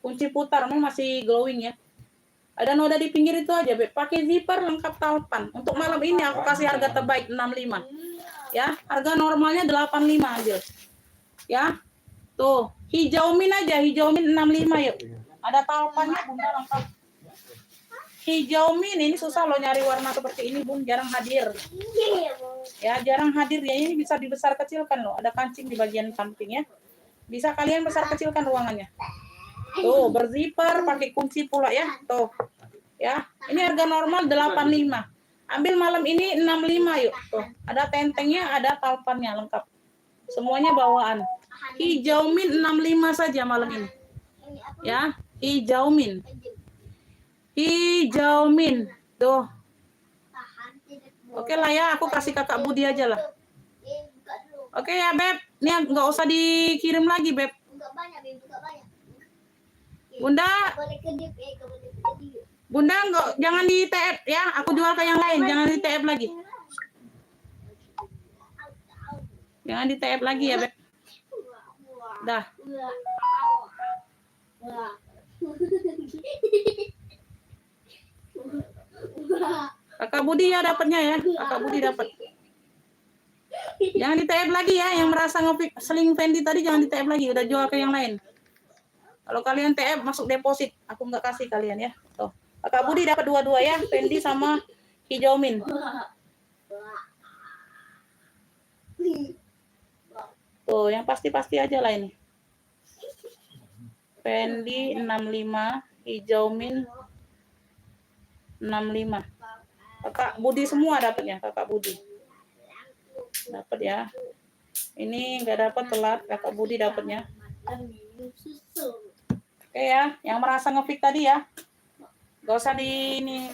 Kunci putar masih glowing ya. Ada noda di pinggir itu aja, Beb. Pakai zipper lengkap talpan. Untuk malam ini aku kasih harga terbaik 65. Ya, harga normalnya 85 aja. Ya. Tuh, hijau min aja, hijau min 65 yuk. Ada talpannya Bunda lengkap. Hijau min ini susah loh nyari warna seperti ini, Bun, jarang hadir. Ya, jarang hadir ya. Ini bisa dibesar kecilkan loh. Ada kancing di bagian samping ya. Bisa kalian besar kecilkan ruangannya. Tuh, berzipper, pakai kunci pula ya. Tuh. Ya, ini harga normal 85. Ambil malam ini 65 yuk. Tuh, ada tentengnya, ada talpannya lengkap. Semuanya bawaan. Hijau min 65 saja malam ini. Ya, hijau min. Hijau min. Tuh. Oke lah ya, aku kasih kakak Budi aja lah. Oke ya, Beb. Ini nggak usah dikirim lagi, Beb. Bunda, Bunda nggak, jangan di TF ya. Aku jual ke yang lain, jangan di TF lagi. Jangan di TF lagi ya, Beb. Dah. Kakak Budi ya dapatnya ya. Kakak Budi dapat. Jangan di TF lagi ya. Yang merasa ngepick seling Fendi tadi jangan di TF lagi. Udah jual ke yang lain. Kalau kalian TF masuk deposit, aku nggak kasih kalian ya. Tuh. Kakak Budi dapat dua-dua ya, Fendi sama hijau min. Tuh, yang pasti-pasti aja lah ini. Fendi 65, hijau min 65. Kakak Budi semua dapatnya, Kakak Budi. Dapat ya. Ini nggak dapat telat, Kakak Budi dapatnya. Oke ya, yang merasa ngepick tadi ya. Gak usah di ini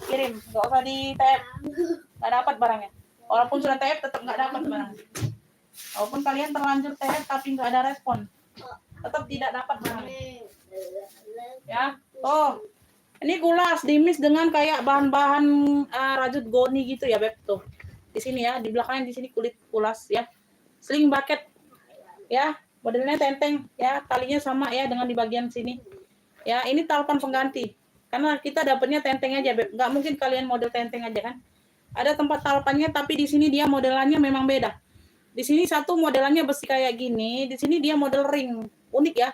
kirim, gak usah di TF. Gak dapat barangnya. Walaupun sudah TF tetap gak dapat barangnya. Walaupun kalian terlanjur TF tapi gak ada respon, tetap tidak dapat barangnya. Ya, tuh. Ini gulas dimis dengan kayak bahan-bahan rajut goni gitu ya, Beb. Tuh. Di sini ya, di belakangnya di sini kulit gulas ya. Sling bucket. Ya, modelnya tenteng ya, talinya sama ya dengan di bagian sini. Ya, ini talpan pengganti. Karena kita dapatnya tenteng aja, Beb. Nggak mungkin kalian model tenteng aja kan. Ada tempat talpannya tapi di sini dia modelannya memang beda. Di sini satu modelannya besi kayak gini, di sini dia model ring. Unik ya.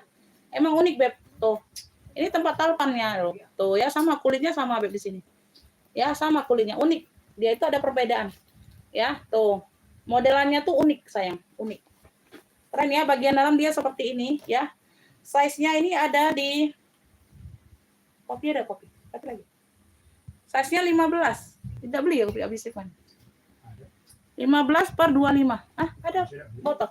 Emang unik, Beb. Tuh. Ini tempat talpannya loh. Tuh ya, sama kulitnya sama, Beb, di sini. Ya, sama kulitnya, unik. Dia itu ada perbedaan. Ya, tuh. Modelannya tuh unik, sayang, unik. Keren ya, bagian dalam dia seperti ini ya. Size-nya ini ada di kopi, ada kopi. Satu lagi. Size-nya 15. Tidak beli ya kopi habis kan. 15 per 25. Ah, ada botol.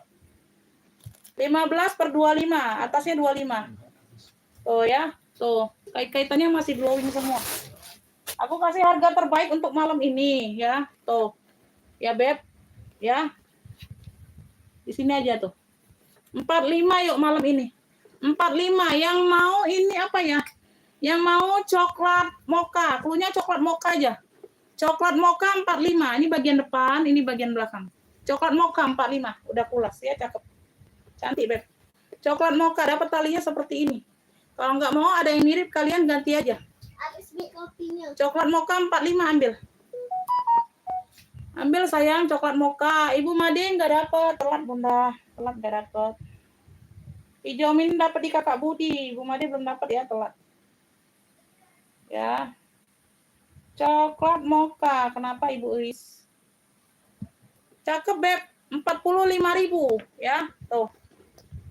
15 per 25, atasnya 25. Tuh ya, tuh. Kait-kaitannya masih glowing semua. Aku kasih harga terbaik untuk malam ini ya. Tuh. Ya, Beb. Ya. Di sini aja tuh. 45 yuk malam ini. 45. Yang mau ini apa ya? Yang mau coklat mocha. Klunya coklat mocha aja. Coklat mocha 45. Ini bagian depan, ini bagian belakang. Coklat mocha 45. Udah pulas ya, cakep. Cantik, Beb. Coklat mocha dapat talinya seperti ini. Kalau nggak mau ada yang mirip, kalian ganti aja. Habis beli kopinya. Coklat mocha 45 ambil. Ambil sayang coklat mocha. Ibu Made nggak dapat, telat bunda, telat nggak dapat. Hijau min dapat di kakak Budi, Ibu Made belum dapat ya, telat. Ya. Coklat mocha, kenapa Ibu Iris? Cakep beb, 45.000 ya, tuh.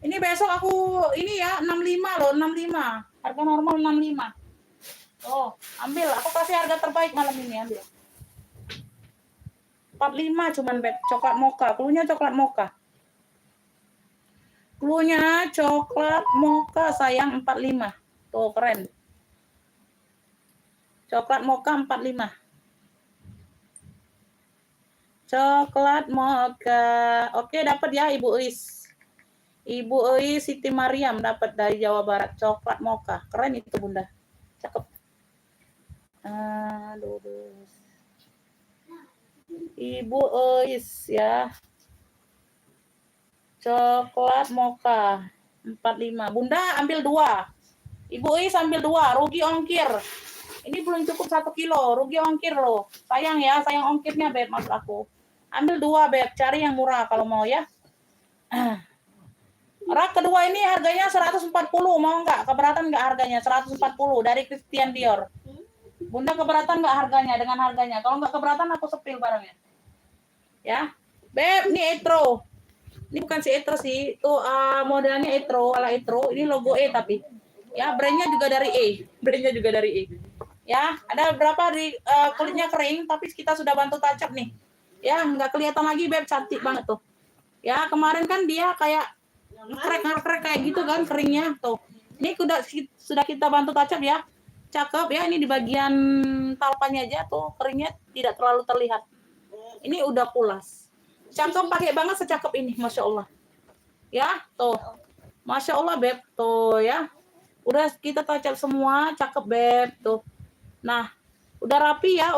Ini besok aku ini ya 65 loh, 65. Harga normal 65. Oh, ambil. Aku kasih harga terbaik malam ini, ambil. 45 cuman beb, coklat mocha. Klunya coklat mocha. Klunya coklat mocha sayang 45. Tuh keren. Coklat mocha 45. Coklat mocha. Oke, dapat ya Ibu Uis. Ibu Uis Siti Mariam dapat dari Jawa Barat. Coklat mocha. Keren itu bunda. Cakep. Aduh. Ibu Uis ya. Coklat mocha 45. Bunda ambil 2. Ibu Uis ambil 2. Rugi ongkir. Ini belum cukup 1 kilo. Rugi ongkir loh. Sayang ya. Sayang ongkirnya beb maksud aku. Ambil 2 beb. Cari yang murah kalau mau ya. Rak kedua ini harganya 140. Mau nggak? Keberatan nggak harganya? 140 dari Christian Dior. Bunda keberatan nggak harganya dengan harganya? Kalau nggak keberatan aku sepil barangnya. Ya. Beb, ini Etro. Ini bukan si Etro sih. Itu modelnya Etro, ala Etro. Ini logo E tapi. Ya, brandnya juga dari E. Brandnya juga dari E. Ya, ada berapa di kulitnya kering tapi kita sudah bantu touch up nih. Ya, nggak kelihatan lagi beb, cantik banget tuh. Ya, kemarin kan dia kayak ngekrek kayak gitu kan keringnya tuh. Ini sudah kita bantu touch up ya. Cakep ya, ini di bagian talpanya aja tuh keringnya tidak terlalu terlihat. Ini udah pulas. Cakep, pakai banget secakep ini, masya Allah. Ya, tuh. Masya Allah beb, tuh ya. Udah kita touch up semua, cakep beb, tuh. Nah, udah rapi ya,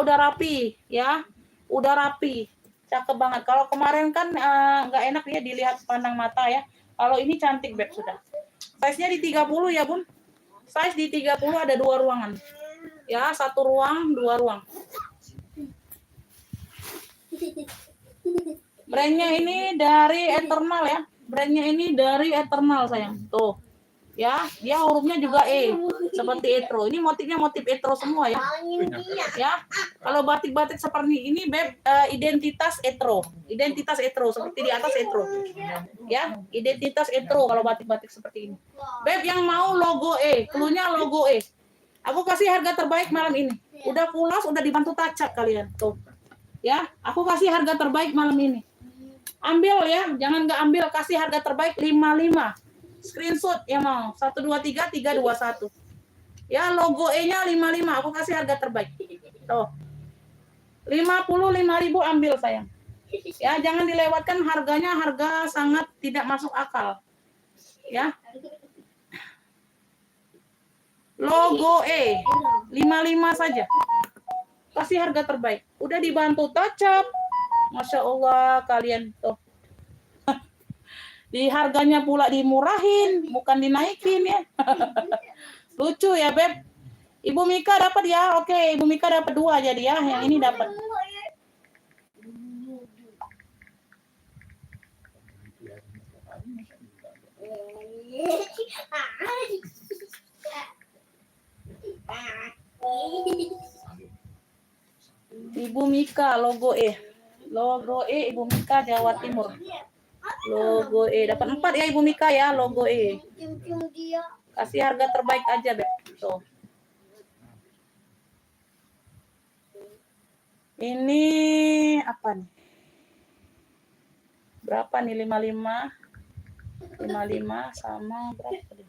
ya. Udah rapi. Cakep banget. Kalau kemarin kan nggak enak ya dilihat pandang mata ya. Kalau ini cantik beb sudah. Size-nya di 30 ya, Bun. Size di 30 ada 2 ruangan. Ya, 1 ruang, 2 ruang. Brandnya ini dari Eternal ya. Brandnya ini dari Eternal sayang. Tuh. Ya, dia hurufnya juga E, seperti Etro. Ini motifnya motif Etro semua ya. Ya, kalau batik-batik seperti ini, beb, identitas Etro. Identitas Etro seperti di atas Etro. Ya, identitas Etro kalau batik-batik seperti ini. Beb yang mau logo E, klunya logo E. Aku kasih harga terbaik malam ini. Udah pulas, udah dibantu touch up kalian. Tuh. Ya, aku kasih harga terbaik malam ini. Ambil ya, jangan nggak ambil, kasih harga terbaik 55. Screenshot yang mau 123 321 ya, logo E-nya 55. Aku kasih harga terbaik tuh 55.000 ambil sayang ya, jangan dilewatkan harganya, harga sangat tidak masuk akal ya. Logo E 55 saja, kasih harga terbaik, udah dibantu touch up, masya Allah kalian tuh. Di harganya pula dimurahin, bukan dinaikin ya. Lucu ya, Beb. Ibu Mika dapat ya. Oke, Ibu Mika dapat 2 jadi ya. Yang ini dapat. Ibu Mika logo E. Logo E Ibu Mika Jawa Timur. Logo E dapat 4 ya Ibu Mika ya, logo E. Kasih harga terbaik aja, Beb. Tuh. Ini apa nih? Berapa nih? 55. 55 sama berapa nih?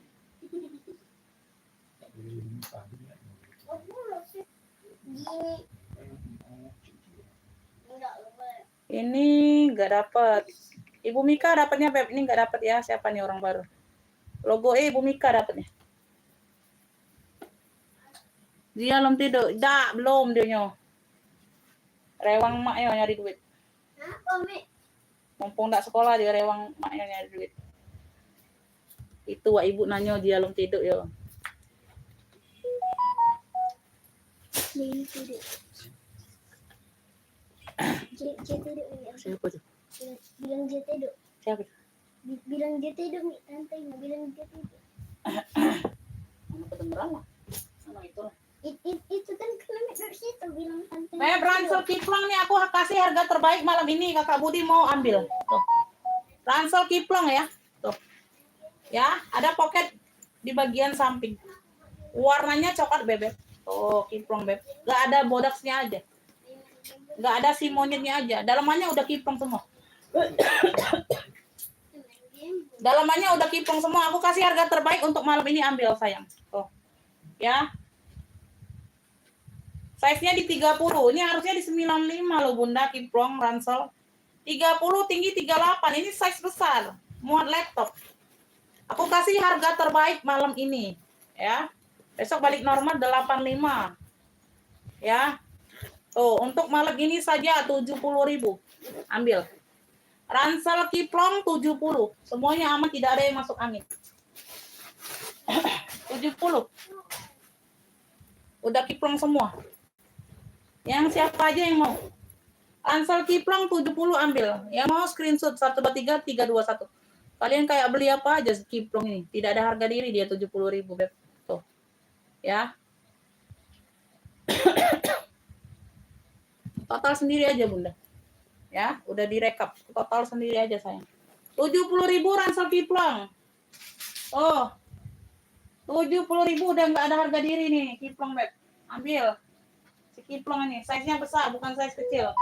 Ini enggak dapat. Ibu Mika dapatnya Beb, ini enggak dapat ya. Siapa nih orang baru? Logo E Ibu Mika dapatnya. Dia belum tidur. Dah, belum dia nyo. Rewang maknya nyari duit. Mumpung enggak sekolah dia rewang maknya nyari duit. Itu wak ibu nanyo dia belum tidur yo. JT duk Mi. Siapa tuh? Bilang JT duk. Siapa? Bilang JT duk Mi. Tante nggak bilang JT duk. Mana kedengeran lah. Sama itu lah. Itu kan kena dari situ bilang tante. Ransel Kiplang nih aku kasih harga terbaik malam ini. Kakak Budi mau ambil. Tuh. Ransel Kiplang ya. Tuh. Ya, ada pocket di bagian samping. Warnanya coklat bebek. Tuh, Kiplang beb. Gak ada bodaksnya aja. Gak ada si monyetnya aja. Dalamannya udah Kiplang semua. Dalamannya udah Kiplang semua. Aku kasih harga terbaik untuk malam ini, ambil sayang. Tuh. Ya. Size-nya di 30. Ini harusnya di 95 loh Bunda, Kiplang ransel. 30 tinggi 38. Ini size besar. Muat laptop. Aku kasih harga terbaik malam ini, ya. Besok balik normal 85. Ya. Tuh, untuk malam ini saja 70.000. Ambil. Ransel Kiplang 70. Semuanya aman, tidak ada yang masuk angin. 70. Udah Kiplang semua. Yang siapa aja yang mau? Ransel Kiplang 70 ambil. Yang mau screenshot 123 321. Kalian kayak beli apa aja Kiplang ini? Tidak ada harga diri, dia 70.000 beb. Tuh. Ya. Total sendiri aja Bunda. Ya, udah direkap. Total sendiri aja sayang. 70.000 ransel Kiplang. Oh. 70.000 udah nggak ada harga diri nih Kiplang beb. Ambil. Si Kiplang ini, size-nya besar, bukan size kecil.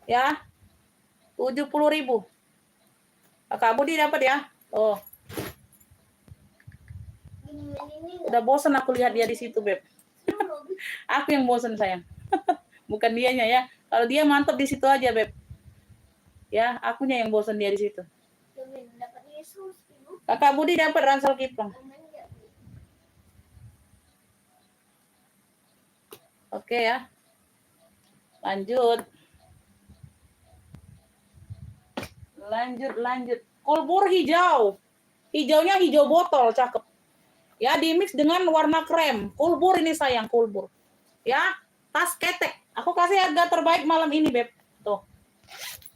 Ya. 70.000. Kakak Budi dapat ya. Oh. Udah bosan aku lihat dia di situ, Beb. Aku yang bosan sayang. Bukan dianya ya. Kalau dia mantap di situ aja, Beb. Ya, akunya yang bosan dia di situ. Kakak Budi dapat ransel Kiplang. Oke ya. Lanjut. Lanjut. Kulbur hijau. Hijaunya hijau botol, cakep. Ya, dimix dengan warna krem. Kulbur ini sayang, kulbur. Ya, tas ketek. Aku kasih harga terbaik malam ini, Beb. Tuh.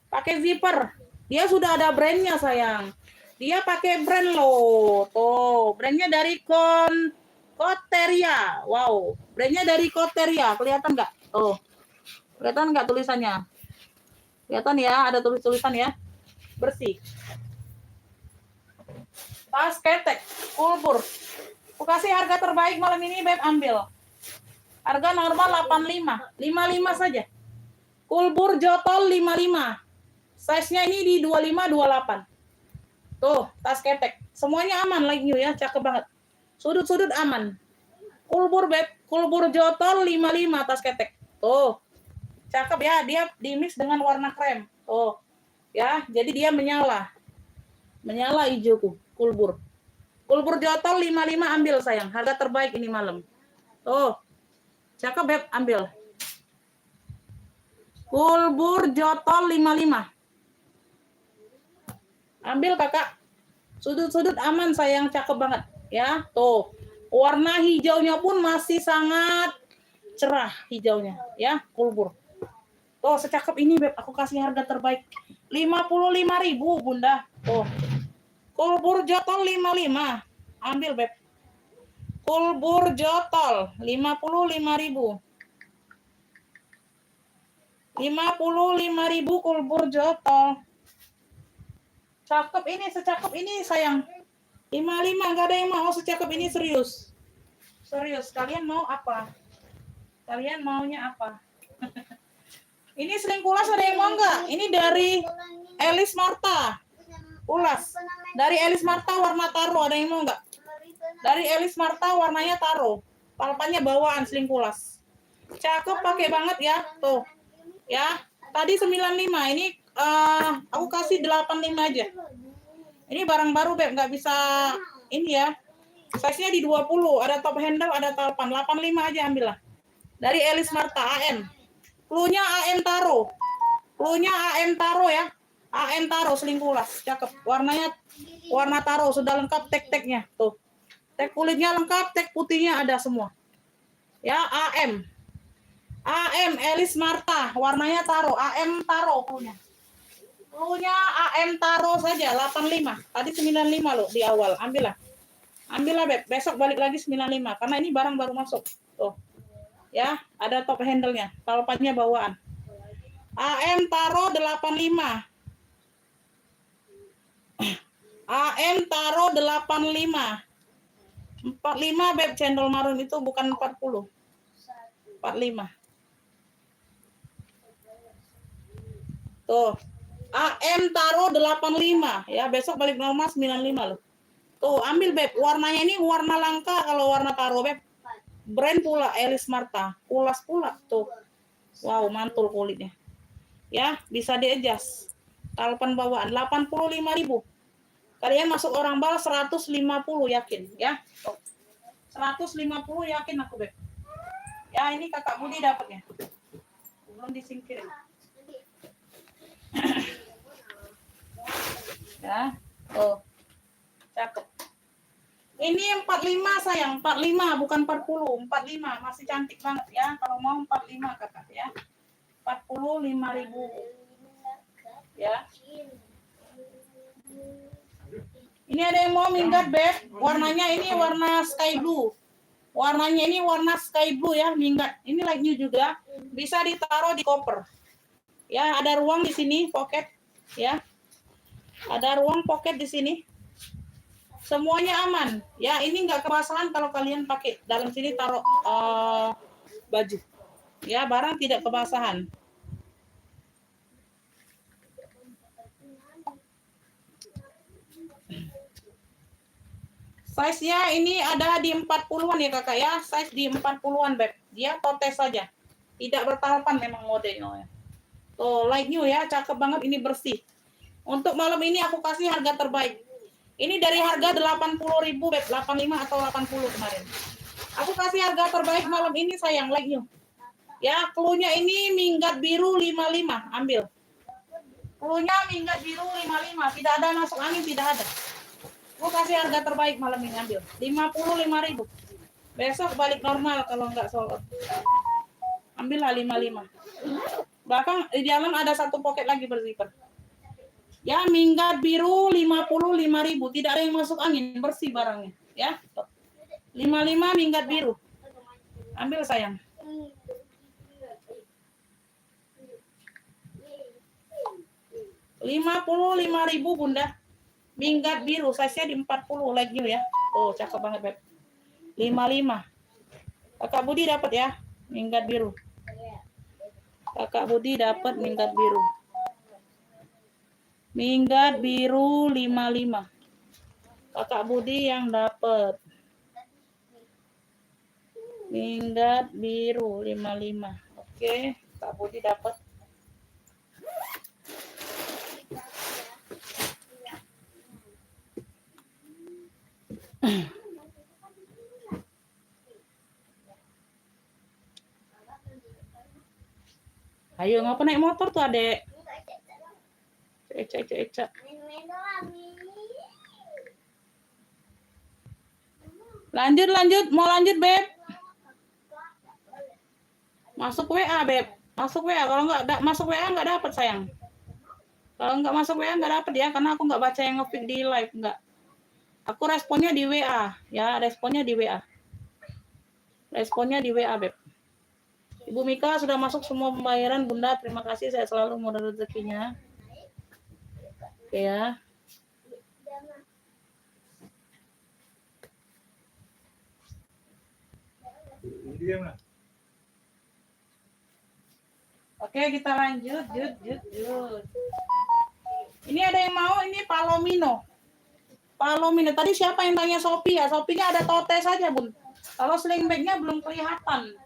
Pakai zipper. Dia sudah ada brandnya, sayang. Dia pakai brand loh. Tuh, brandnya dari Koteria. Wow, brandnya dari Koteria. Kelihatan nggak? Tuh. Kelihatan nggak tulisannya? Kelihatan ya, ada tulisan ya. Bersih. Tas ketek, kulbur. Aku kasih harga terbaik malam ini, Beb, ambil. Harga normal 85. 55 saja. Kulbur jotol 55. Size-nya ini di 25-28. Tuh, tas ketek. Semuanya aman, like new ya, cakep banget. Sudut-sudut aman. Kulbur, Beb. Kulbur jotol 55 tas ketek. Tuh. Cakep ya, dia dimix dengan warna krem. Tuh. Ya, jadi dia menyala. Menyala hijauku, kulbur. Kulbur jotol 55 ambil sayang. Harga terbaik ini malam. Tuh. Cakep Beb, ambil. Kulbur jotol 55. Ambil Kakak. Sudut-sudut aman sayang, cakep banget. Ya, tuh. Warna hijaunya pun masih sangat cerah hijaunya. Ya, kulbur. Tuh, secakep ini Beb, aku kasih harga terbaik. 55.000 Bunda. Tuh. Kulbur jotol 55. Ambil Beb. Kulbur jotol 55.000. 55.000 kulbur jotol. Cakep ini, secakep ini sayang. 55, enggak ada yang mau secakep ini, serius. Serius, kalian mau apa? Kalian maunya apa? Ini seling kulas ada yang mau enggak? Ini dari Elis Marta. Ulas. Dari Elis Marta warna taro, ada yang mau enggak? Dari Elis Marta warnanya taro. Palpannya bawaan seling kulas. Cakep, pakai banget ya. Tuh. Ya. Tadi 95. Ini aku kasih 85 aja. Ini barang baru Beb, nggak bisa ini ya. Size-nya di 20, ada top handle, ada talpan. 85 aja ambillah. Dari Elis Marta AM. Cluenya AM Taro. Cluenya AM Taro ya. AM Taro seling kulas, cakep. Warnanya warna taro, sudah lengkap tek-teknya. Tuh. Tek kulitnya lengkap, tek putihnya ada semua. Ya, AM. AM Elis Marta, warnanya taro. AM taro punya. Cluenya AM taro saja 85. Tadi 95 loh di awal. Ambillah. Ambillah Beb. Besok balik lagi 95 karena ini barang baru masuk. Tuh. Ya, ada top handle-nya. Talpannya bawaan. AM taro 85. AM taro 85. 45 Beb, cendol marun itu bukan 40. 45. Tuh. AM taro 85 ya, besok balik normal 95 loh. Tuh, ambil Beb. Warnanya ini warna langka kalau warna taro Beb. Brand pula Elis Marta. Pulas pula tuh. Wow, mantul kulitnya. Ya, bisa di-adjust. Talpan bawaan 85.000. Kalian masuk orang bal 150 yakin ya. Tuh. 150 yakin aku Beb. Ya, ini Kakak Budi dapatnya. Belum disingkirin. Ya. Oh. Cakep. Ini 45 sayang, 45 bukan 40, 45 masih cantik banget ya. Kalau mau 45 Kakak ya. 45.000. Ya. Ini ada yang mau minggat Beb. Warnanya ini warna sky blue. Warnanya ini warna sky blue ya, minggat. Ini light new juga. Bisa ditaruh di koper. Ya, ada ruang di sini pocket ya. Ada ruang pocket di sini. Semuanya aman. Ya, ini enggak kebasahan kalau kalian pakai dalam sini taruh baju. Ya, barang tidak kebasahan. Size-nya ini ada di 40-an ya Kakak ya. Size di 40-an Beb. Dia tote saja. Tidak bertalpan memang modelnya. Tuh, light new ya. Cakep banget, ini bersih. Untuk malam ini aku kasih harga terbaik. Ini dari harga 80.000 Beb. 85 atau 80 kemarin. Aku kasih harga terbaik malam ini sayang, light new. Ya, cluenya ini minggat biru 55. Ambil. Cluenya minggat biru 55. Tidak ada masuk angin, tidak ada. Aku kasih harga terbaik malam ini, ambil 55.000. Besok balik normal kalau nggak sold out. Ambillah 55. Belakang di dalam ada satu pocket lagi berzipper. Ya, minggat biru 55.000. Tidak ada yang masuk angin, bersih barangnya. Ya, 55 minggat biru. Ambil sayang. 55.000 Bunda. Minggat biru, size-nya di 40 lagi ya. Oh, cakep banget, Beb. 55. Kakak Budi dapat ya, minggat biru. Kakak Budi dapat minggat biru. Minggat biru 55. Kakak Budi yang dapat. Minggat biru 55. Oke, Kak Budi dapat. Ayo, ngapa naik motor tuh, Adek? Eca. Lanjut. Mau lanjut, Beb? Masuk WA, Beb. Masuk WA. Kalau nggak masuk WA nggak dapat sayang. Kalau nggak masuk WA nggak dapat ya, karena aku nggak baca yang nge-feed di live, nggak. Aku responnya di WA, ya, responnya di WA. Responnya di WA, Beb. Ibu Mika sudah masuk semua pembayaran, Bunda. Terima kasih, saya selalu modal rezekinya. Oke ya. Oke, kita lanjut. Ini ada yang mau, ini Palomino. Tadi siapa yang tanya Shopee ya? Shopee-nya ada tote saja, Bun. Kalau sling bag-nya belum kelihatan.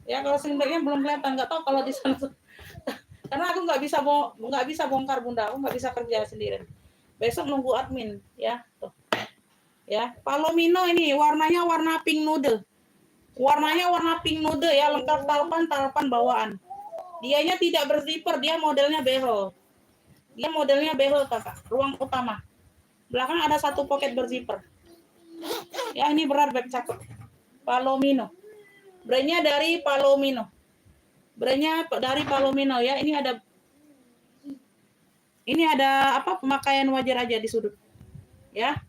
Ya, kalau sling bag-nya belum kelihatan, nggak tahu kalau di sana. Karena aku nggak bisa bongkar, Bunda. Aku nggak bisa kerja sendiri. Besok nunggu admin, ya. Tuh. Ya, Palomino ini warnanya warna pink nude. Warnanya warna pink nude ya, lengkap talpan bawaan. Dianya tidak berzipper, dia modelnya behel. Kakak. Ruang utama. Belakang ada satu pocket berzipper. Ya, ini berat, Beb, cakep. Palomino. Brandnya dari Palomino. Brandnya dari Palomino ya. Ini ada apa, pemakaian wajar aja di sudut. Ya.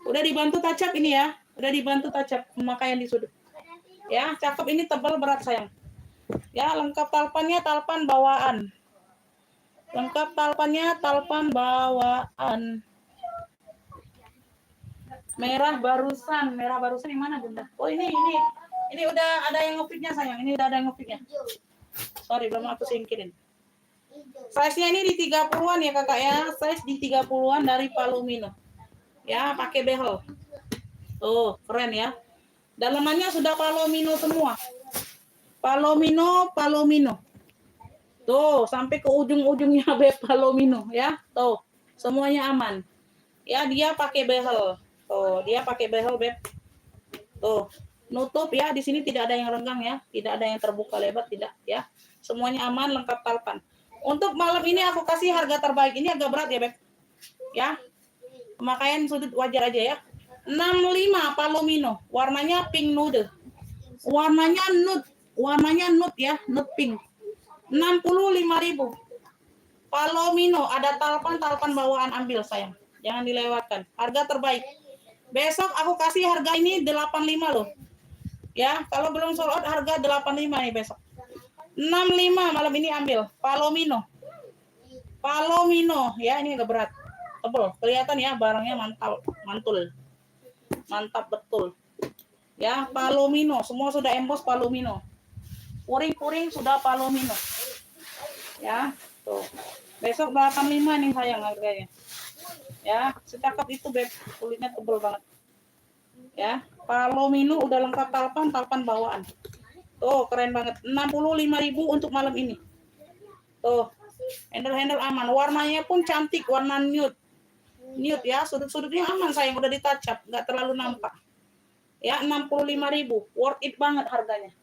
Udah dibantu touch up ini ya. Udah dibantu touch up pemakaian di sudut. Ya, cakep, ini tebal berat sayang. Ya, lengkap talpannya talpan bawaan. Lengkap talpannya talpan bawaan. Merah barusan yang mana Bunda? Oh ini udah ada yang ngefitnya sayang. Ini udah ada yang ngefitnya. Sorry, belum aku singkirin. Size-nya ini di 30-an ya kakak ya. Size di 30-an dari Palomino. Ya, pakai behel. Tuh, keren ya. Dalamannya sudah Palomino semua. Palomino. Tuh, sampai ke ujung-ujungnya Beb Palomino ya. Tuh, semuanya aman. Ya, dia pakai behel. Tuh, dia pakai behel Beb. Tuh, nutup ya. Di sini tidak ada yang renggang ya. Tidak ada yang terbuka lebar, tidak ya. Semuanya aman, lengkap talpan. Untuk malam ini aku kasih harga terbaik. Ini agak berat ya Beb. Ya. Pemakaian sudut wajar aja ya. 65 Palomino. Warnanya pink nude. Warnanya nude ya, nude pink. 65.000. Palomino, ada talpan bawaan, ambil sayang. Jangan dilewatkan. Harga terbaik. Besok aku kasih harga ini 85 loh. Ya, kalau belum sold out harga 85 nih besok. 65 malam ini ambil. Palomino ya, ini agak berat. Tebel, kelihatan ya barangnya mantap betul. Ya, Palomino, semua sudah emboss Palomino. Puring sudah Palomino. Ya, tuh. Besok 85 nih sayang harganya. Ya, secakep itu Beb, kulitnya tebel banget. Ya, Palomino udah lengkap talpan bawaan. Tuh, keren banget. 65.000 untuk malam ini. Tuh, handle aman. Warnanya pun cantik, warna nude ya, sudut-sudutnya aman sayang, udah ditacap, nggak terlalu nampak. Ya, 65.000, worth it banget harganya.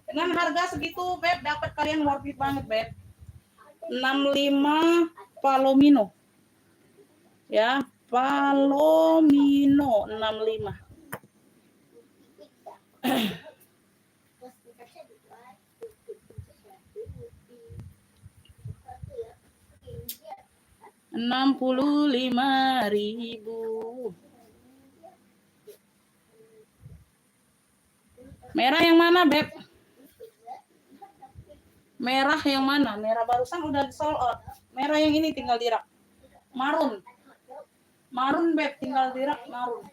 Dengan harga segitu Beb, dapat kalian worth it banget Beb. 65 Palomino. Ya, Palomino 65. Rp65.000. Merah yang mana Beb? Merah yang mana? Merah barusan udah sold out. Merah yang ini tinggal dirak. Marun Beb, tinggal dirak marun.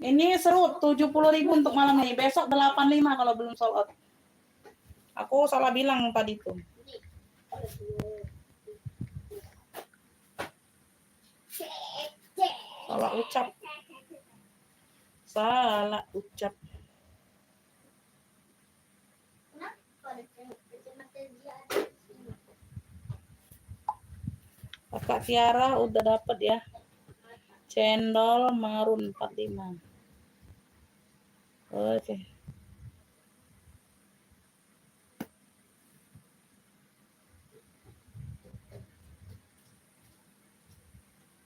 Ini seru, 70.000 untuk malam ini. Besok 85 kalau belum sold out. Aku salah bilang tadi tuh. Salah ucap. Kakak Tiara udah dapet ya. Cendol marun 45. Oke.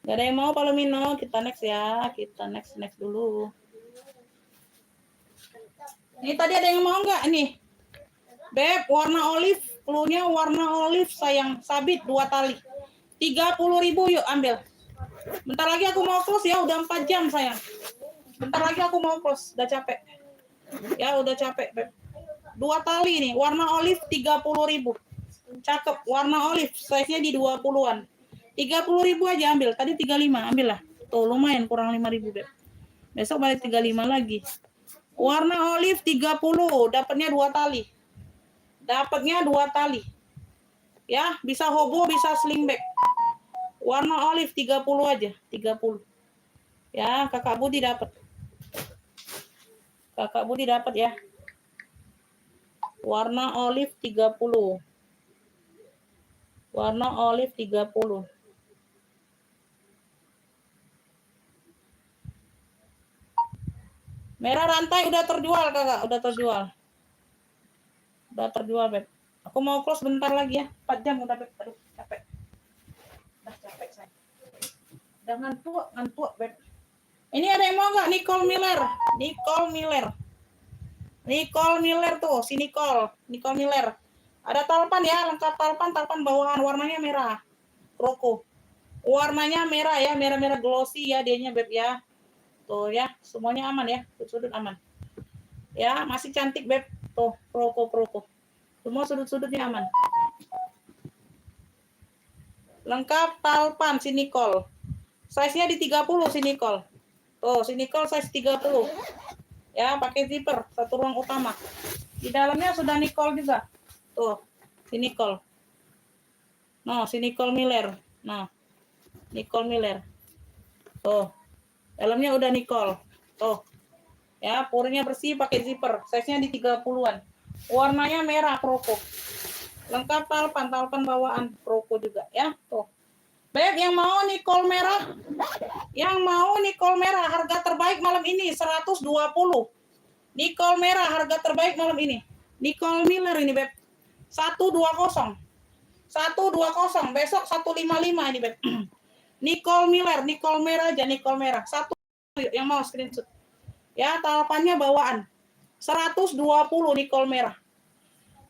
Gak ada yang mau Palomino, kita next ya. Kita next dulu. Ini tadi ada yang mau nggak nih? Beb, warna olive, cluenya warna olive sayang, sabit 2 tali. 30.000 yuk ambil. Bentar lagi aku mau close ya, udah 4 jam sayang. Bentar lagi aku mau close, udah capek. Ya udah capek Beb. 2 tali nih, warna olive 30.000. Cakep, warna olive, size-nya di 20-an. 30.000 aja ambil, tadi 35, ambil lah. Tuh lumayan, kurang 5.000 Beb. Besok balik 35 lagi. Warna olive 30, dapatnya 2 tali. Ya, bisa hobo, bisa sling bag. Warna olive 30 aja, 30. Ya, Kakak Budi dapat ya. Warna olive 30. Merah rantai udah terjual Kakak, udah terjual Beb. Aku mau close bentar lagi ya, 4 jam udah Beb. Aduh, capek. Udah capek saya. Udah ngantuk Beb. Ini ada yang mau nggak? Nicole Miller. Nicole Miller tuh, si Nicole Miller. Ada talpan ya, lengkap talpan bawahan warnanya merah. Kroko. Warnanya merah ya, merah-merah glossy ya dianya beb ya. Tuh ya, semuanya aman ya, sudut-sudut aman. Ya, masih cantik beb. Tuh, kroko. Semua sudut-sudutnya aman. Lengkap talpan si Nicole. Size-nya di 30 si Nicole. Tuh, si Nicole size 30. Ya, pakai zipper, satu ruang utama. Di dalamnya sudah Nicole juga. Tuh, si Nicole. Nah, si Nicole Miller. Nah, Nicole Miller. Tuh. Dalamnya udah Nicole. Tuh. Ya, porinya bersih pakai zipper. Size-nya di 30-an. Warnanya merah kroko. Lengkap talpan bawaan kroko juga ya. Tuh. Beb, yang mau Nicole merah? Yang mau Nicole merah harga terbaik malam ini 120. Nicole merah harga terbaik malam ini. Nicole Miller ini, Beb. 120. 120. Besok 155 ini, Beb. Nicole Miller, Nicole merah aja, Nicole merah. Satu yang mau screenshot. Ya, talpannya bawaan. 120 Nicole merah.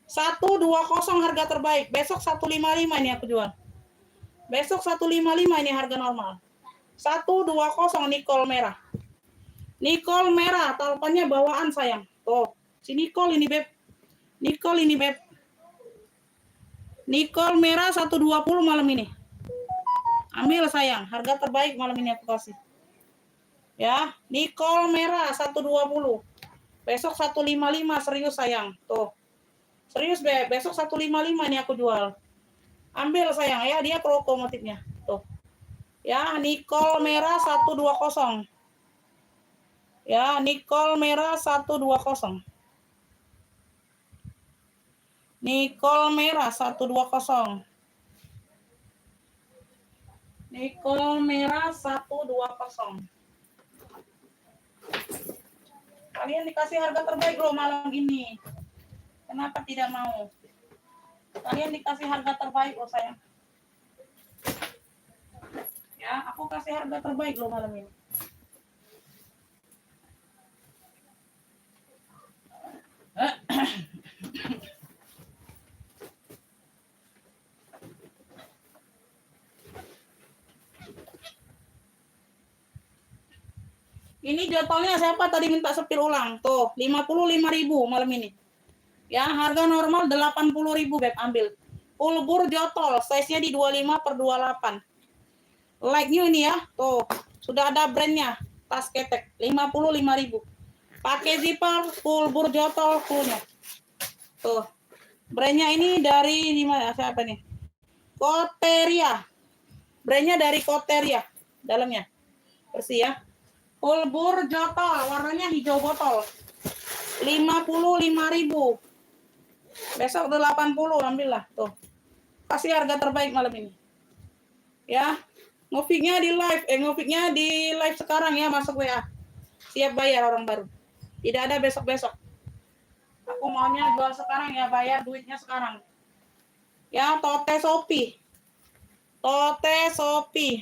120 harga terbaik. Besok 155 ini aku jual. Besok 155 ini harga normal. 120 Nicole merah. Nicole merah, talpannya bawaan sayang. Tuh, si Nicole ini beb. Nicole ini beb. Nicole merah 120 malam ini. Ambil sayang, harga terbaik malam ini aku kasih. Ya, Nicole merah 120. Besok 155 serius sayang. Tuh. Serius beb, besok 155 nih aku jual. Ambil sayang ya, dia kroko motifnya. Tuh. Ya, Nicole merah 120. Ya, Nicole merah 120. Nicole merah 120. Nicole merah 120. Kalian dikasih harga terbaik loh malam ini. Kenapa tidak mau? Kalian dikasih harga terbaik loh sayang. Ya, aku kasih harga terbaik loh malam ini. Ini jotolnya siapa tadi minta sepil ulang? Tuh, 55.000 malam ini. Ya, harga normal 80.000 beb, ambil. Pulbur jotol, size-nya di 25/28. Like new ini ya. Tuh, sudah ada brandnya. Tas ketek 55.000. Pakai zipper, pulbur jotol fullnya. Tuh. Brandnya ini dari di mana? Siapa nih? Koteria. Brandnya dari Koteria. Dalamnya. Bersih ya. Pulbur jotol, warnanya hijau botol. 55.000. Besok 80, ambillah tuh. Kasih harga terbaik malam ini. Ya. Ngofiknya di live sekarang ya, masuk WA. Siap bayar orang baru. Tidak ada besok-besok. Aku maunya jual sekarang ya, bayar duitnya sekarang. Ya, Tote Shopee. Tote Shopee.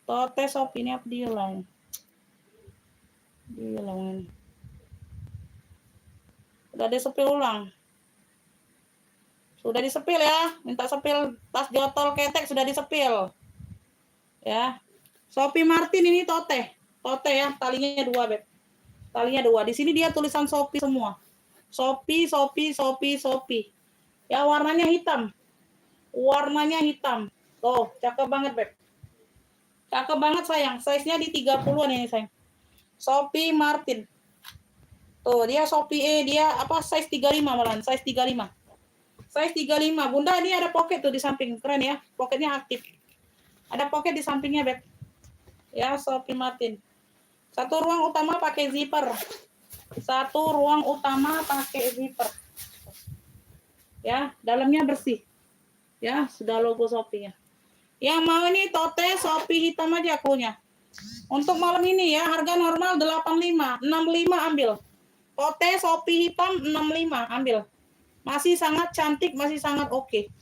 Tote Shopee ini apa diulang? Diulang. Udah disepil ulang. Sudah disepil ya. Minta sepil tas jotol ketek sudah disepil. Ya. Shopee Martin ini Tote. Tote ya, talinya 2, Beb. Talinya 2. Di sini dia tulisan Shopee semua. Shopee. Ya, warnanya hitam. Warnanya hitam. Tuh, cakep banget, Beb. Cakep banget sayang. Size-nya di 30-an ini sayang. Shopee Martin. Tuh, dia Shopee dia apa size 35 malahan, size 35. Size 35. Bunda, ini ada pocket tuh di samping. Keren ya. Pocketnya aktif. Ada pocket di sampingnya, Beb. Ya, Shopee Martin. Satu ruang utama pakai zipper. Satu ruang utama pakai zipper. Ya, dalamnya bersih. Ya, sudah logo Shopee-nya. Yang mau ini Tote Shopee hitam aja akunya. Untuk malam ini ya, harga normal 85, 65 ambil. Tote Shopee hitam 65 ambil. Masih sangat cantik, masih sangat oke.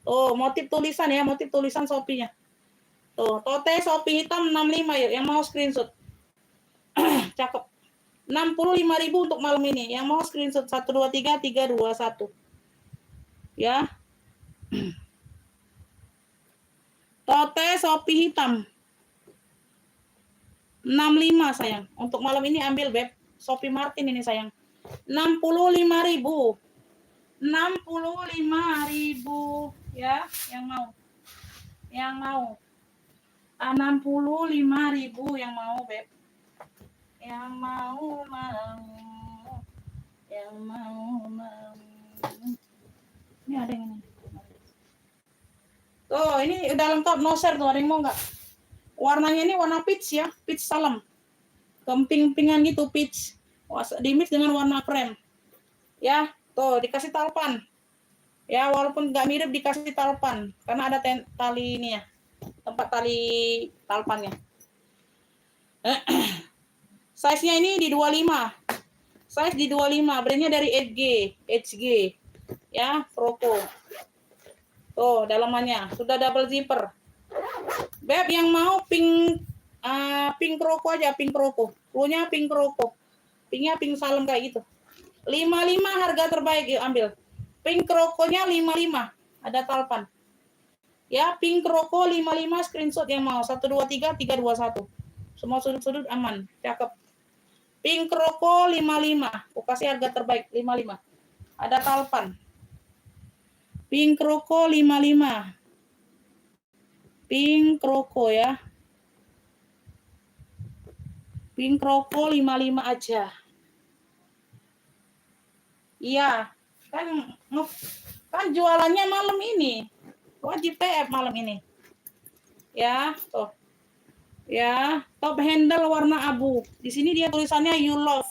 Tuh, motif tulisan ya, motif tulisan Shopee-nya. Tuh, Tote Shopee hitam 65 ya, yang mau screenshot. Cakep. 65.000 untuk malam ini. Yang mau screenshot 123321. Ya. Tote Shopee hitam. 65 sayang. Untuk malam ini ambil Beb. Shopee Martin ini sayang. 65.000. 65.000 ya, yang mau. Yang mau. 65.000 yang mau Beb. Yang mau. Yang mau. Ini ada yang ini. Tuh, ini udah lengkap no share tuh, ada yang mau nggak? Warnanya ini warna peach ya, peach salam. Kemping-pingan gitu peach. Dimix dengan warna krem. Ya, tuh dikasih talpan. Ya, walaupun nggak mirip dikasih talpan karena ada tali ini ya. Tempat tali talpannya. Size-nya ini di 25. Size di 25, brandnya dari HG. Ya, Croco. Tuh, dalamannya sudah double zipper. Beb yang mau pink Croco aja, pink Croco. Cluenya pink Croco. Pinknya pink salam kayak gitu. 55 harga terbaik, yuk ambil. Pink Croco-nya 55. Ada talpan. Ya, pink Croco 55 screenshot yang mau. 123321. Semua sudut-sudut aman. Cakep. Pink Croco 55. Aku kasih harga terbaik 55. Ada talpan. Pink Croco 55. Pink Croco ya. Pink Croco 55 aja. Iya, kan jualannya malam ini. Wajib TF malam ini. Ya, tuh. Ya, top handle warna abu. Di sini dia tulisannya you love.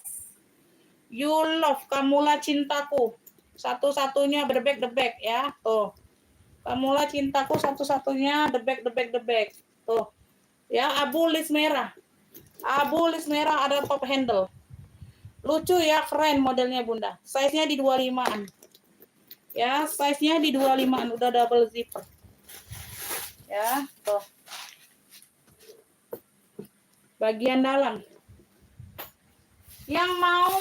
You love, kamulah cintaku. Satu-satunya debek ya, tuh. Kamulah cintaku satu-satunya debek. Tuh. Ya, abu list merah. Abu list merah ada top handle. Lucu ya, keren modelnya Bunda. Size-nya di 25-an. Ya, size-nya di 25-an, udah double zipper. Ya, tuh. Bagian dalam. Yang mau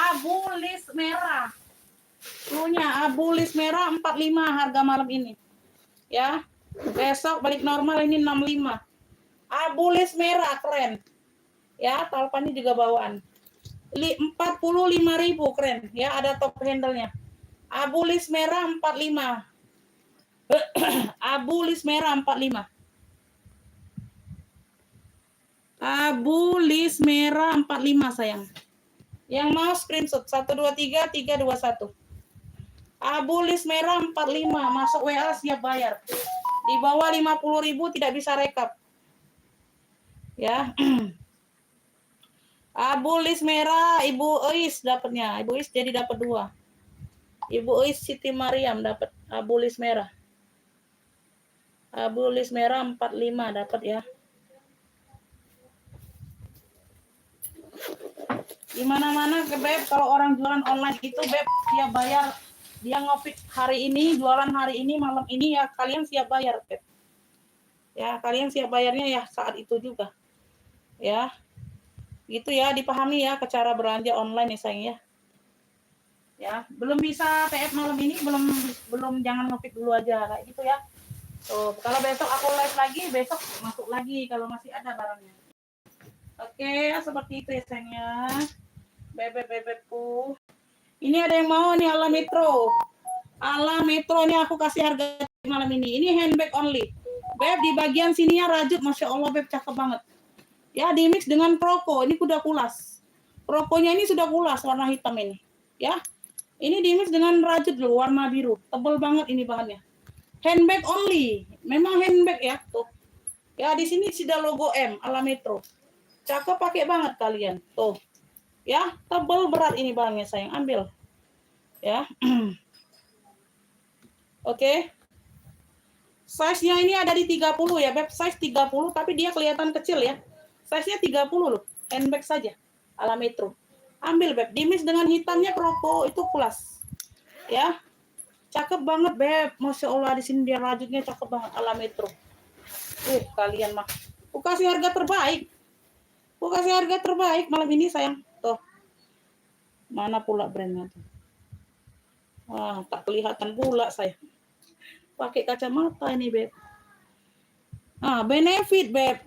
abu list merah. Cluenya abu list merah 45 harga malam ini. Ya. Besok balik normal ini 65. Abu list merah keren. Ya, talpannya juga bawaan. 45.000 keren. Ya, ada top handle-nya. Abu list merah 45. Abu list merah 45. Abu list merah 45 sayang. Yang mau screenshot 123321. Abu list merah 45, masuk WA siap bayar. Di bawah 50.000 tidak bisa rekap. Ya. Abu list merah Ibu Eis dapatnya. Ibu Eis jadi dapat 2. Ibu Eis Siti Mariam dapat abu list merah. Abu list merah 45 dapat ya. Di mana-mana ke Beb, kalau orang jualan online itu Beb dia bayar, dia ngopik hari ini, jualan hari ini, malam ini ya kalian siap bayar Beb. Ya, kalian siap bayarnya ya saat itu juga. Ya. Gitu ya, dipahami ya ke cara belanja online ya sayang ya. Ya, belum bisa TF malam ini, belum jangan ngopik dulu aja kayak gitu ya. Tuh, kalau besok aku live lagi, besok masuk lagi kalau masih ada barangnya. Oke, seperti itu ya sayangnya. Bebek-bebekku. Ini ada yang mau nih ala Metro. Ala Metro nih aku kasih harga malam ini. Ini handbag only. Beb di bagian sininya rajut, Masya Allah Beb cakep banget. Ya, di mix dengan Croco. Ini kuda kulas. Croconya ini sudah kulas warna hitam ini. Ya. Ini di mix dengan rajut loh, warna biru. Tebal banget ini bahannya. Handbag only. Memang handbag ya, tuh. Ya, di sini sudah logo M ala Metro. Cakep pakai banget kalian. Tuh. Ya, tebal berat ini bahannya sayang. Ambil. Ya. Oke. Size-nya ini ada di 30 ya, Beb. Size 30 tapi dia kelihatan kecil ya. Size-nya 30 loh. Handbag saja. Ala Metro. Ambil, Beb. Dimix dengan hitamnya Croco itu kulas. Ya. Cakep banget, Beb. Masya Allah di sini dia rajutnya cakep banget ala Metro. Kalian mah. Aku kasih harga terbaik. Aku kasih harga terbaik malam ini sayang. Tuh. Mana pula brandnya tuh? Wah, tak kelihatan pula saya. Pakai kacamata ini, Beb. Benefit, Beb.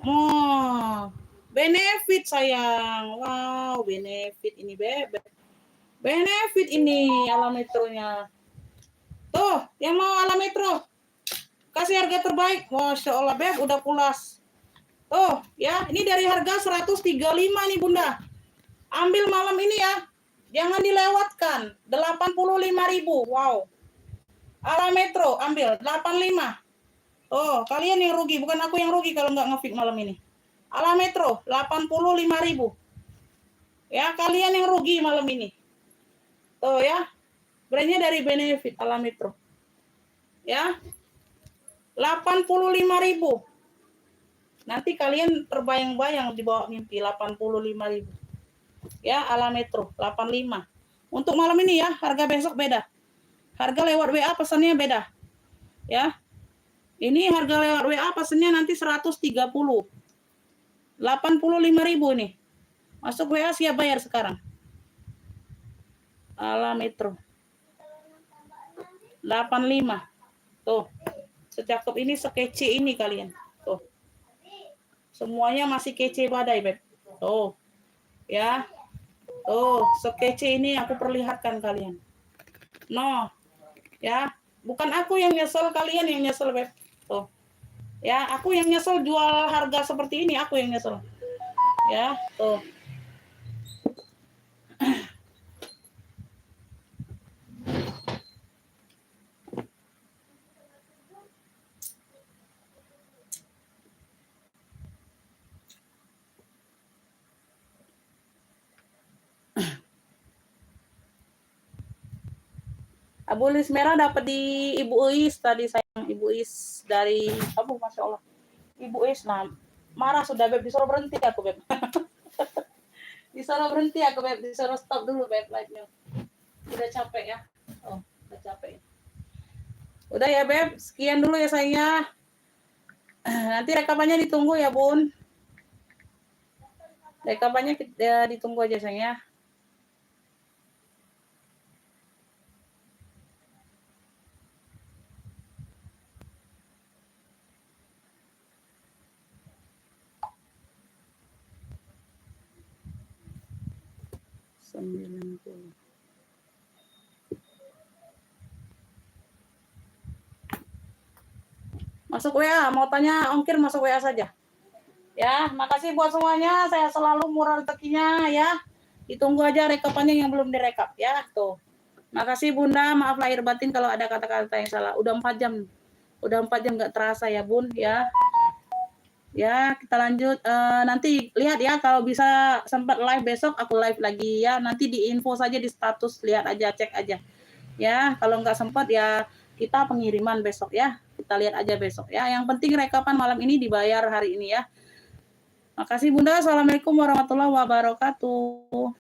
Benefit sayang. Wow, benefit ini, Beb. Benefit ini Alametronya. Tuh, yang mau Alametro. Kasih harga terbaik. Masya Allah, Beb, udah pulas. Tuh, ya, ini dari harga 135 nih, Bunda. Ambil malam ini ya. Jangan dilewatkan. 85.000. Wow. Alametro, ambil 85. Oh, kalian yang rugi, bukan aku yang rugi kalau nggak ngefit malam ini. Alametro, 85.000. Ya, kalian yang rugi malam ini. Tuh ya. Brandnya dari Benefit Alametro. Ya. 85.000. Nanti kalian terbayang-bayang di bawah mimpi 85.000. Ya, Alametro 85. Untuk malam ini ya, harga besok beda. Harga lewat WA pesannya beda. Ya. Ini harga lewat WA pesannya nanti 130. 85.000 nih. Masuk WA siap bayar sekarang. Alametro 85. Tuh. Secakep ini, sekece ini kalian. Tuh. Semuanya masih kece badai, Beb. Tuh. Ya. Tuh, sekece ini aku perlihatkan kalian. No. Ya. Bukan aku yang nyesel, kalian yang nyesel, Beb. Tuh. Ya, aku yang nyesel jual harga seperti ini, aku yang nyesel. Ya, tuh. Abulis merah dapat di Ibu Uis tadi sayang. Ibu Uis dari Masya Allah. Ibu Uis marah sudah, Beb, disuruh berhenti aku, Beb. Disuruh berhenti aku, Beb, disuruh stop dulu, Beb, live-nya. Udah capek ya. Oh, udah capek. Udah ya, Beb, sekian dulu ya sayangnya. Nanti rekapannya ditunggu ya, Bun. Rekapannya ditunggu aja sayangnya. Masuk WA, mau tanya ongkir masuk WA saja. Ya, makasih buat semuanya. Saya selalu murah rezekinya ya. Ditunggu aja rekapannya yang belum direkap ya, tuh. Makasih Bunda, maaf lahir batin kalau ada kata-kata yang salah. Udah 4 jam. Udah 4 jam nggak terasa ya, Bun, ya. Ya, kita lanjut. Nanti lihat ya, kalau bisa sempat live besok, aku live lagi ya. Nanti di info saja di status, lihat aja, cek aja. Ya, kalau nggak sempat ya kita pengiriman besok ya. Kita lihat aja besok ya. Yang penting rekapan malam ini dibayar hari ini ya. Makasih Bunda. Assalamualaikum warahmatullahi wabarakatuh.